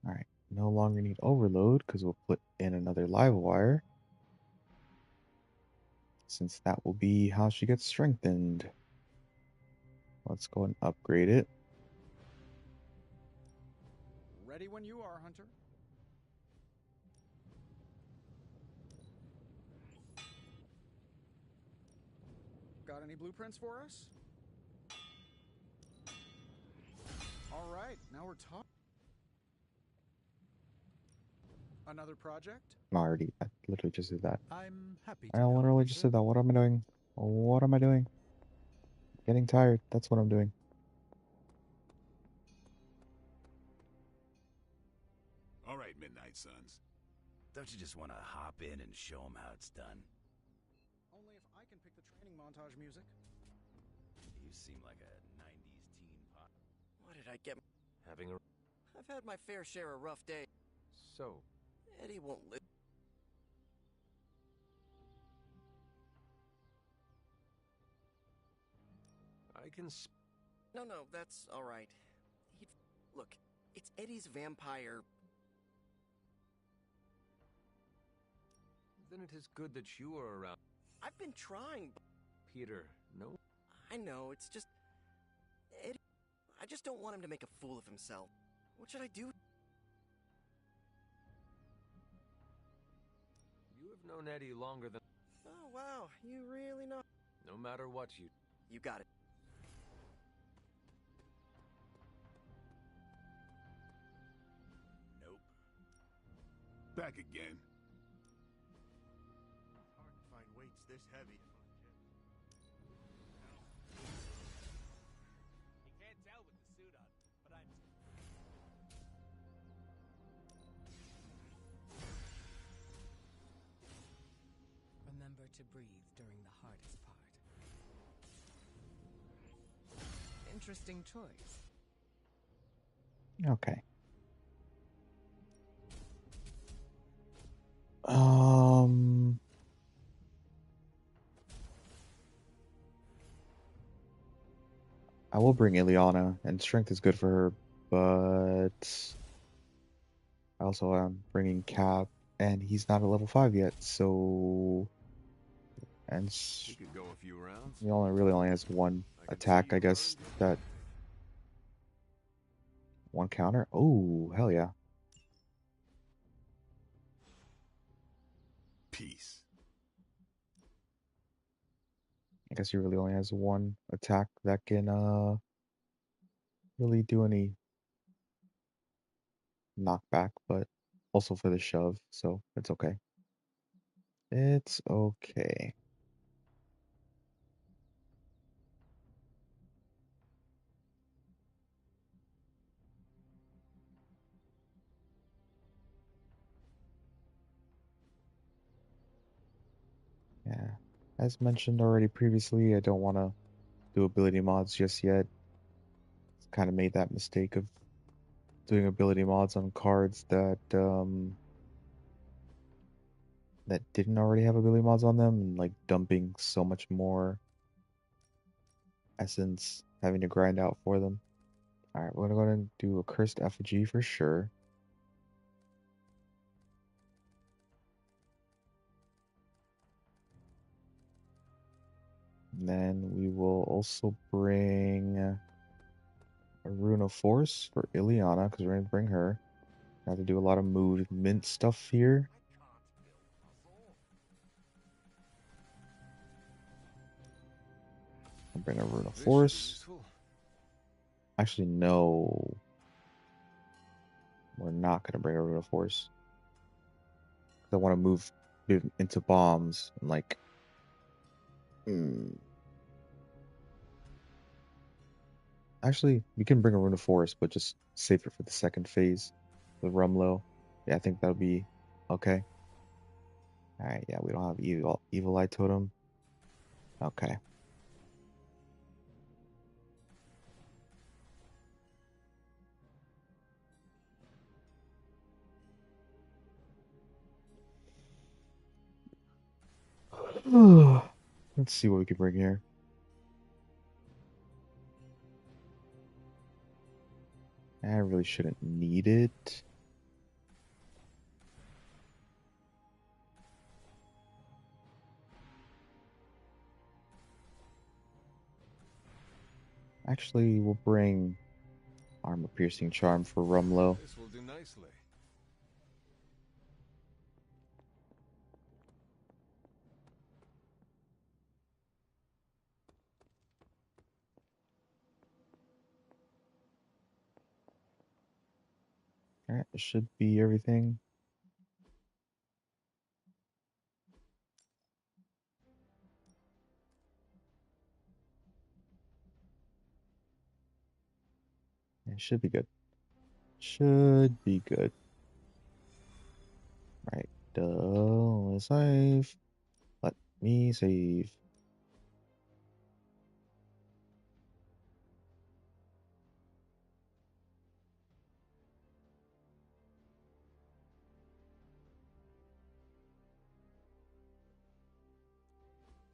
All right, no longer need overload because we'll put in another live wire. Since that will be how she gets strengthened. Let's go and upgrade it. Ready when you are, Hunter. Got any blueprints for us? All right, now we're talking. Another project? I literally just did that. I'm happy I to help, literally just did that. What am I doing? What am I doing? Getting tired. That's what I'm doing. All right, Midnight Suns. Don't you just want to hop in and show them how it's done? Only if I can pick the training montage music. You seem like a 90s teen pop. What did I get? Having a... I've had my fair share of rough days. So, Eddie won't live. I can No, that's all right. He'd look. It's Eddie's vampire. Then it is good that you are around. I've been trying. Peter, no. I know. It's just Eddie. I just don't want him to make a fool of himself. What should I do? You have known Eddie longer than. Oh wow, you really know. No matter what you. You got it. Nope. Back again. It's hard to find weights this heavy. You can't tell with the suit on, but I'm... Remember to breathe during the hardest part. Interesting choice. Okay. I will bring Ileana, and strength is good for her, but I also am bringing Cap, and he's not at level 5 yet, so... And You could go a few rounds. he really only has one attack, I guess, that... One counter? Oh, hell yeah. Peace. I guess he really only has one attack that can, really do any knockback, but also for the shove, so it's okay. It's okay. Yeah. As mentioned already previously, I don't want to do ability mods just yet. Kind of made that mistake of doing ability mods on cards that that didn't already have ability mods on them, and like dumping so much more essence, having to grind out for them. Alright, we're gonna go ahead and do a cursed effigy for sure. And then we will also bring a Rune of Force for Ileana, because we're going to bring her. I have to do a lot of movement stuff here. I'll bring a Rune of Force. Actually, no. We're not going to bring a Rune of Force. Because I want to move into bombs. And like... Actually, we can bring a Rune of Force, but just save it for the second phase. The Rumlow. Yeah, I think that'll be okay. Alright, yeah, we don't have Evil Eye Totem. Okay. Let's see what we can bring here. I really shouldn't need it. Actually, we'll bring Armor Piercing Charm for Rumlow. This will do nicely. Alright, this should be everything. It should be good. Should be good. Right, let's save. Let me save.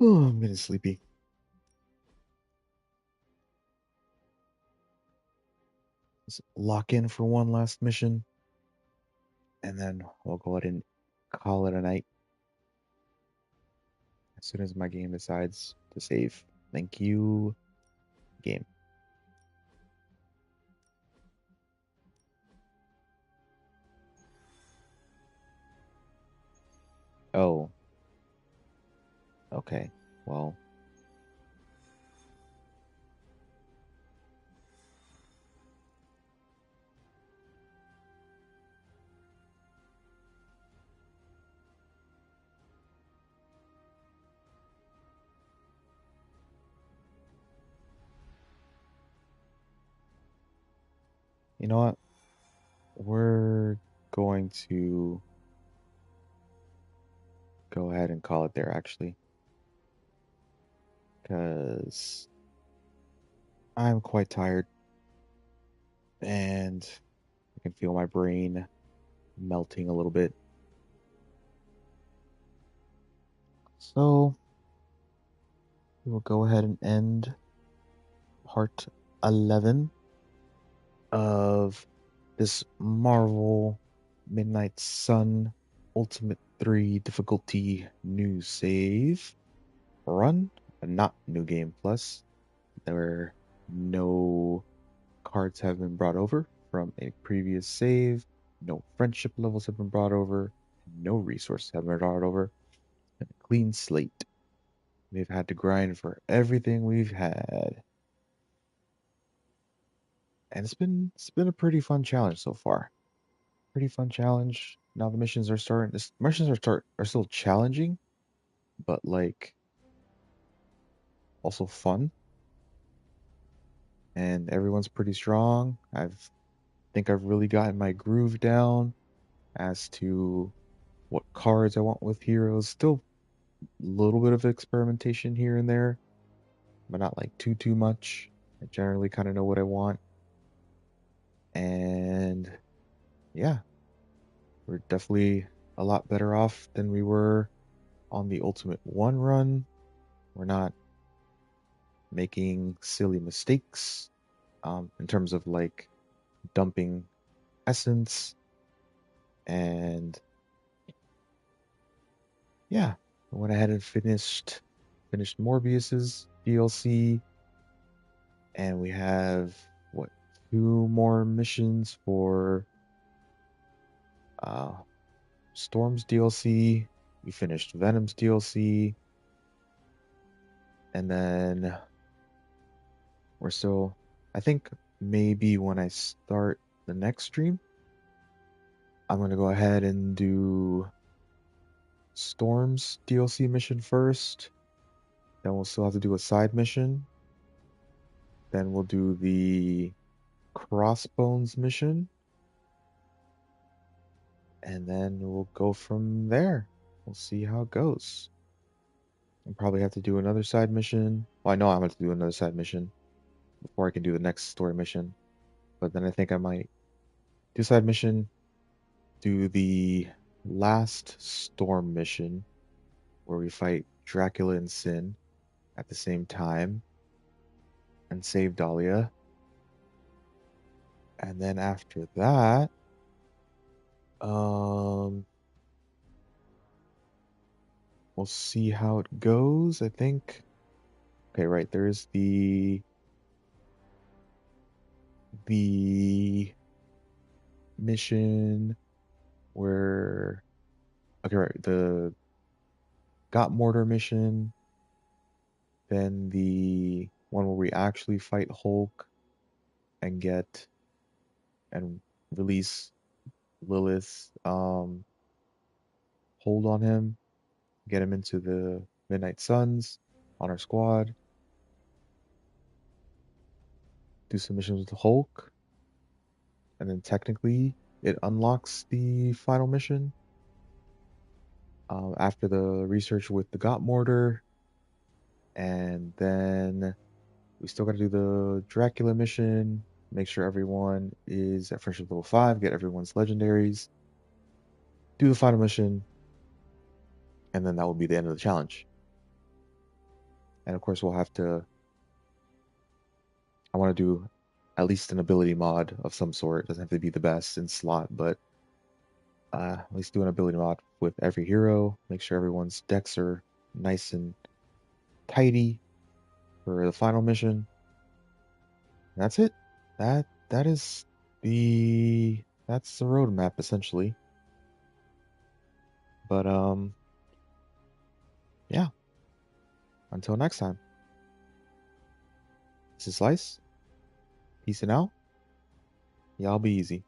Oh, I'm getting sleepy. Let's lock in for one last mission, and then we'll go ahead and call it a night as soon as my game decides to save. Thank you, game. Oh, okay. Well, you know what? We're going to go ahead and call it there, actually, because I'm quite tired and I can feel my brain melting a little bit. So we will go ahead and end part 11 of this Marvel Midnight Sun Ultimate 3 difficulty new save run, not new game plus. There were no cards have been brought over from a previous save, no friendship levels have been brought over, no resources have been brought over, and a clean slate. We've had to grind for everything we've had. And it's been a pretty fun challenge so far. Pretty fun challenge. Now the missions are starting. The missions are still challenging, but like also fun. And everyone's pretty strong. Think I've really gotten my groove down as to what cards I want with heroes. Still a little bit of experimentation here and there, but not like too much. I generally kind of know what I want. And yeah, we're definitely a lot better off than we were on the Ultimate One run. We're not making silly mistakes in terms of like dumping essence. And yeah, I went ahead and finished Morbius's DLC, and we have what, two more missions for uh, Storm's DLC. We finished Venom's DLC, and then we're still. I think maybe when I start the next stream, I'm gonna go ahead and do Storm's DLC mission first. Then we'll still have to do a side mission. Then we'll do the Crossbones mission. And then we'll go from there. We'll see how it goes. I'll probably have to do another side mission. Well, I know I'm going to do another side mission before I can do the next story mission. But then I think I might do side mission, do the last Storm mission where we fight Dracula and Sin at the same time and save Dahlia. And then after that, we'll see how it goes. I think. Okay, right. There is the mission where, okay, right, the got mortar mission, then the one where we actually fight Hulk and get and release Lilith, hold on him, get him into the Midnight Suns on our squad, do some missions with Hulk, and then technically it unlocks the final mission. After the research with the got mortar, and then we still got to do the Dracula mission, make sure everyone is at friendship level 5, get everyone's legendaries, do the final mission, and then that will be the end of the challenge. And of course, we'll have to. I want to do at least an ability mod of some sort. It doesn't have to be the best in slot, but at least do an ability mod with every hero. Make sure everyone's decks are nice and tidy for the final mission. And that's it. That's the roadmap essentially. But yeah. Until next time. This is Slice. Peace and out. Y'all be easy.